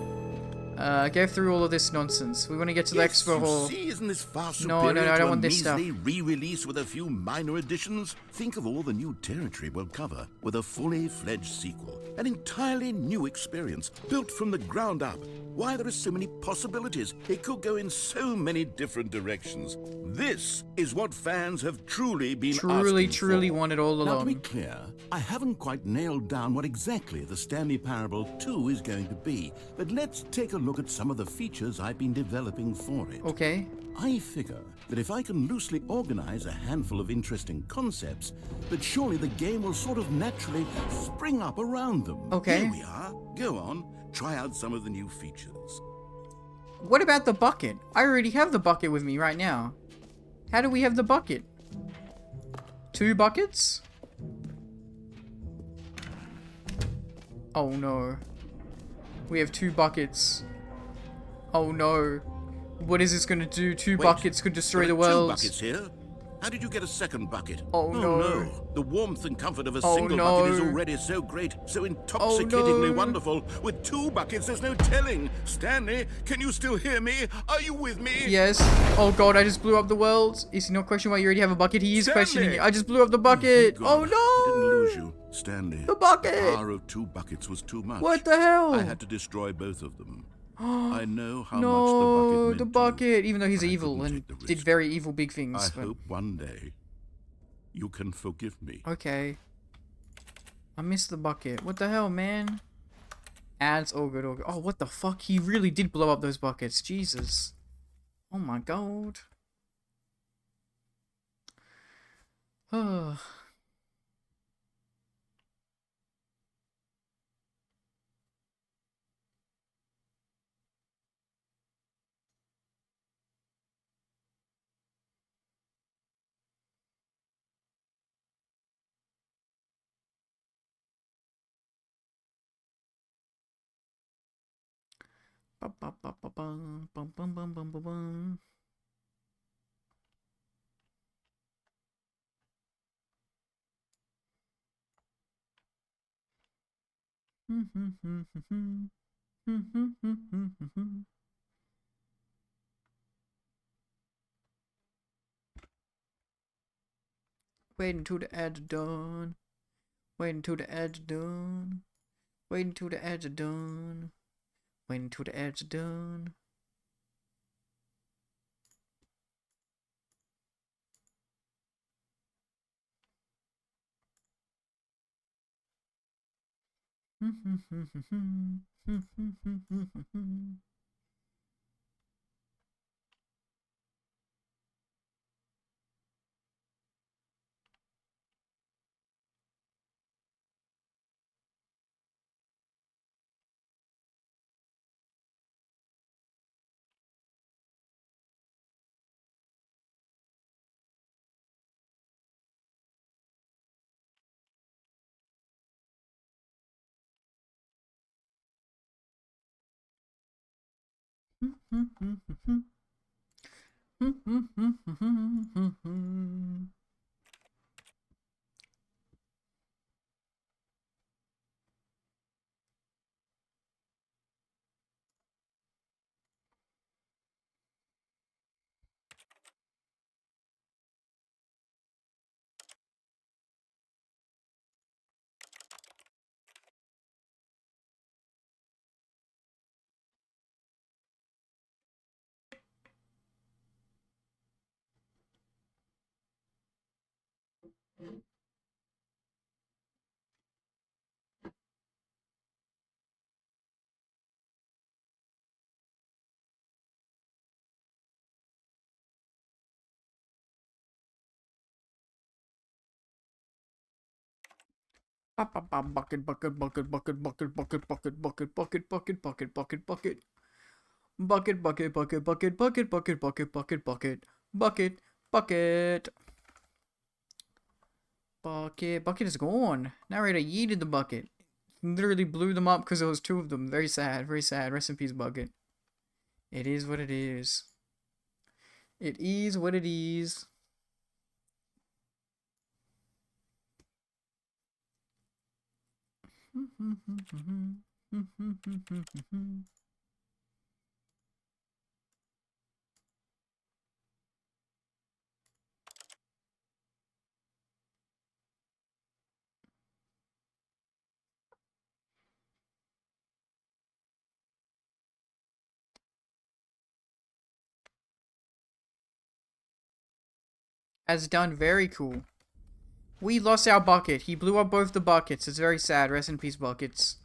Go through all of this nonsense. We want to get to the Expo Hall. See, isn't this far No, superior no, no, I to don't a want this stuff. measly re-release with a few minor additions? Think of all the new territory we'll cover with a fully fledged sequel. An entirely new experience, built from the ground up. Why, there are so many possibilities. It could go in so many different directions. This is what fans have truly been asking Truly for. wanted all Now, to be along. clear, I haven't quite nailed down what exactly the Stanley Parable 2 is going to be, but let's take a look at some of the features I've been developing for it. Okay. I figure that if I can loosely organize a handful of interesting concepts, that surely the game will sort of naturally spring up around them. Okay. Here we are. Go on, try out some of the new features. What about the bucket? I already have the bucket with me right now. How do we have the bucket? 2 buckets? Oh no. We have 2 buckets. Oh no. What is this gonna do? 2 Wait, buckets could destroy the there are 2 world. buckets here? How did you get a second bucket? Oh, no. No. The warmth and comfort of a Oh, single no. bucket is already so great, so intoxicatingly no. wonderful. With 2 buckets, there's no telling. Stanley, can you still hear me? Are you with me? Yes. Oh god, I just blew up the world. Is he not questioning why you already have a bucket? He is Stanley! questioning it. I just blew up the bucket. God, Oh no! I didn't lose you, Stanley. The bucket! The power of 2 buckets was too much. What the hell? I had to destroy both of them. I know how No, much the bucket meant the to you, bucket. Even though he's but I evil couldn't and take the did risk. very evil big things. I but... hope one day you can forgive me. Okay. I missed the bucket. What the hell, man? Ads, all good, all good. Oh, what the fuck? He really did blow up those buckets. Jesus. Oh my god. Oh. Bum, bum, bum, bum, bum, bum, bum, bum, bum, bum, bum. Wait until the ads are done. Wait until the ads are done. Wait until the ads are done. Wait until the ads are done. Bucket, bucket, bucket, bucket, bucket, bucket, bucket, bucket, bucket, bucket, bucket, bucket, bucket, bucket. Bucket, bucket, bucket, bucket, bucket, bucket, bucket, bucket, bucket, bucket, bucket. Bucket is gone. Narrator yeeted the bucket. Literally blew them up because there was 2 of them. Very sad, very sad. Rest in peace, Bucket. It is what it is. It is what it is. As done, very cool. We lost our bucket. He blew up both the buckets. It's very sad. Rest in peace, buckets.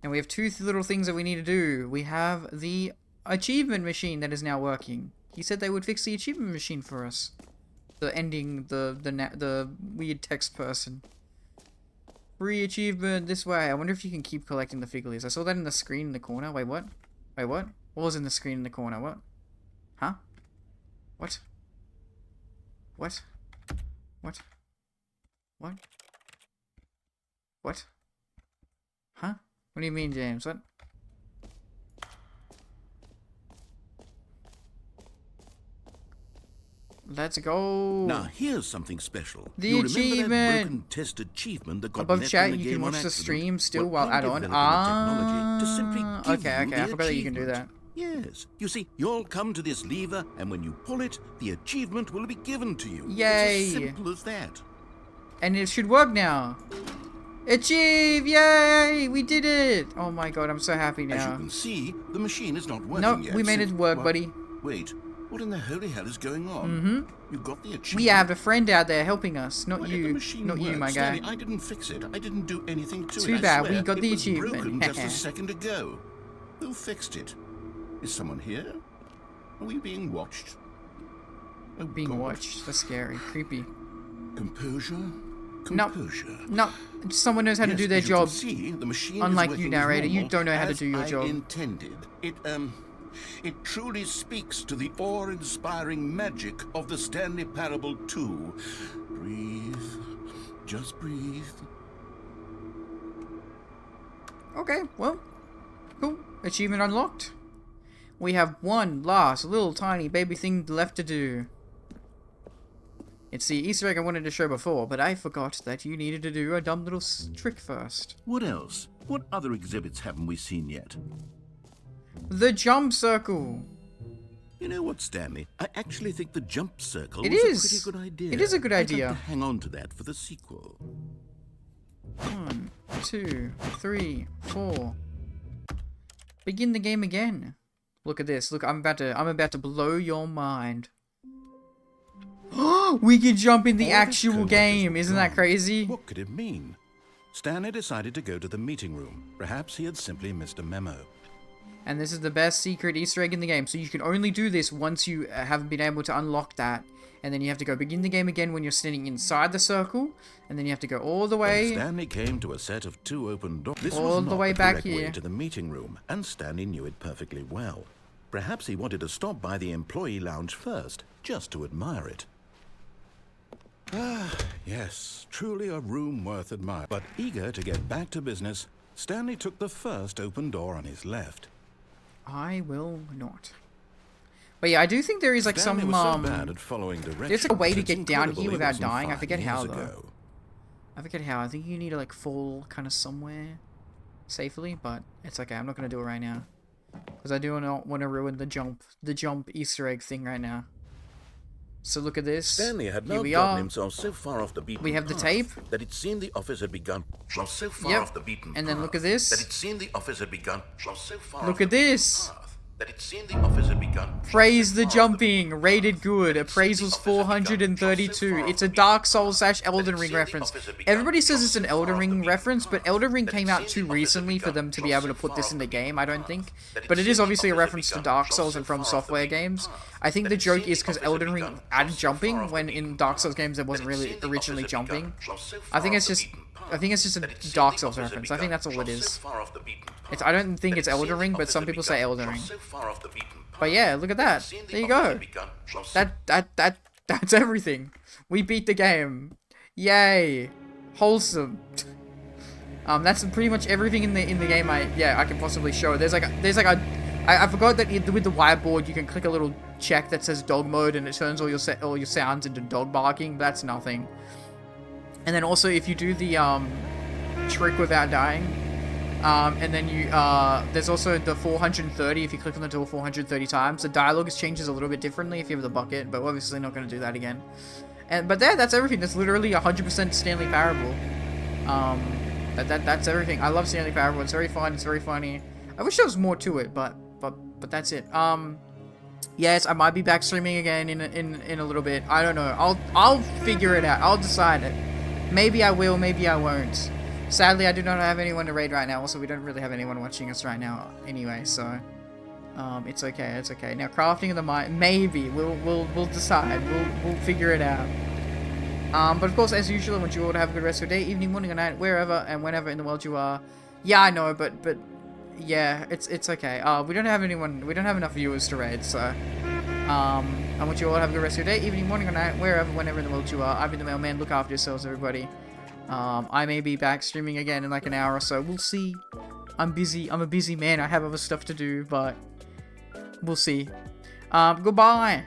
And we have 2 little things that we need to do. We have the achievement machine that is now working. He said they would fix the achievement machine for us. The ending, the weird text person. Free achievement this way. I wonder if you can keep collecting the figures. I saw that in the screen in the corner. Wait, what? Wait, what? What was in the screen in the corner? What? Huh? What? What? What? What? What? Huh? What do you mean, James? What? Let's go. Now here's something special. The you achievement. Remember that broken test achievement that got Above left chat, in the you game can on watch the accident? stream still Well, while I'm add on. developing the technology to simply give Okay, you okay. I the forgot that you can do that. achievement. Yes. You see, you'll come to this lever, and when you pull it, the achievement will be given to you. Yay! It's as simple as that. And it should work now. Achieve! Yay! We did it! Oh my god, I'm so happy now. As you can see, the machine is not working nope, yet. we made it work, buddy. Wait, what in the holy hell is going on? Mm-hmm. You got the achievement. We have a friend out there helping us, not Why you. did the machine Not you, work? my guy. Stanley, I didn't fix it. I didn't do anything to it. Too I bad, we swear, got the it was achievement. broken just a second ago. Who fixed it? Is someone here? Are we being watched? Oh, being God. watched. That's scary. Creepy. Composure? No. Composure. No. Someone knows how to do their as you can job. see, the machine Unlike is you, working narrator, as you normal, don't know how to as do your I job. Intended. It truly speaks to the awe-inspiring magic of the Stanley Parable 2. Breathe. Just breathe. Okay, well, cool. Achievement unlocked. We have one last little tiny baby thing left to do. It's the Easter egg I wanted to show before, but I forgot that you needed to do a dumb little trick first. What else? What other exhibits haven't we seen yet? The jump circle. You know what, Stanley? I actually think the jump circle It was is. a pretty good idea. It is a good idea. I'd like to hang on to that for the sequel. 1, 2, 3, 4. Begin the game again. Look at this. Look, I'm about to blow your mind. We can jump in the actual game. Isn't that crazy? What could it mean? Stanley decided to go to the meeting room. Perhaps he had simply missed a memo. And this is the best secret Easter egg in the game. So you can only do this once you have been able to unlock that. And then you have to go begin the game again when you're standing inside the circle. And then you have to go all the way. When Stanley came to a set of 2 open doors. This all was the not way the back correct here. way to the meeting room, and Stanley knew it perfectly well. Perhaps he wanted to stop by the employee lounge first, just to admire it. Ah, yes, truly a room worth admiring. But eager to get back to business, Stanley took the first open door on his left. I will not. But yeah, I do think there is like Stanley some was so bad at following directions. there's like a way to It's get down incredible here he without wasn't dying. I 5 forget how years though. ago. I forget how. I think you need to like fall kind of somewhere safely, but it's okay. I'm not gonna do it right now because I do not want to ruin the jump Easter egg thing right now. So look at this. Stanley had Here now we gotten are. himself so far off the beaten We have the path tape. that it seemed the office had begun. So far Yep. off the beaten And then path look at this. That it seemed the office had begun. So far Look off at the beaten this. path that it seemed the office had begun. Praise the jumping, rated good, appraisals 432. It's a Dark Souls / Elden Ring reference. Everybody says it's an Elden Ring reference, but Elden Ring came out too recently for them to be able to put this in the game, I don't think. But it is obviously a reference to Dark Souls and From Software games. I think the joke is because Elden Ring added jumping when in Dark Souls games there wasn't really originally jumping. I think it's just a Dark Souls reference. I think that's all it is. I don't think it's Elden Ring, but some people say Elden Ring. But yeah, look at that. There you go. That's everything. We beat the game. Yay. Wholesome. That's pretty much everything in the game I can possibly show. I forgot that with the whiteboard you can click a little check that says dog mode and it turns all your sounds into dog barking. That's nothing. And then also if you do the trick without dying, and then you there's also the 430. If you click on the door 430 times, the dialogue changes a little bit differently if you have the bucket, but we're obviously not going to do that again. But that's everything. That's literally 100% Stanley Parable. That's everything. I love Stanley Parable. It's very fun. It's very funny. I wish there was more to it, but that's it. Yes, I might be back streaming again in a little bit. I don't know. I'll figure it out. I'll decide it. Maybe I will. Maybe I won't. Sadly, I do not have anyone to raid right now. Also, we don't really have anyone watching us right now anyway, so it's okay. It's okay. Now, crafting of the mine, maybe we'll decide. We'll figure it out. But of course, as usual, I want you all to have a good rest of your day, evening, morning, or night, wherever and whenever in the world you are. Yeah, I know, but yeah, it's okay. We don't have enough viewers to raid, so I want you all to have a good rest of your day, evening, morning, or night, wherever, whenever in the world you are. I've been the Mailman. Look after yourselves, everybody. I may be back streaming again in like an hour or so. We'll see. I'm busy. I'm a busy man. I have other stuff to do, but we'll see. Goodbye.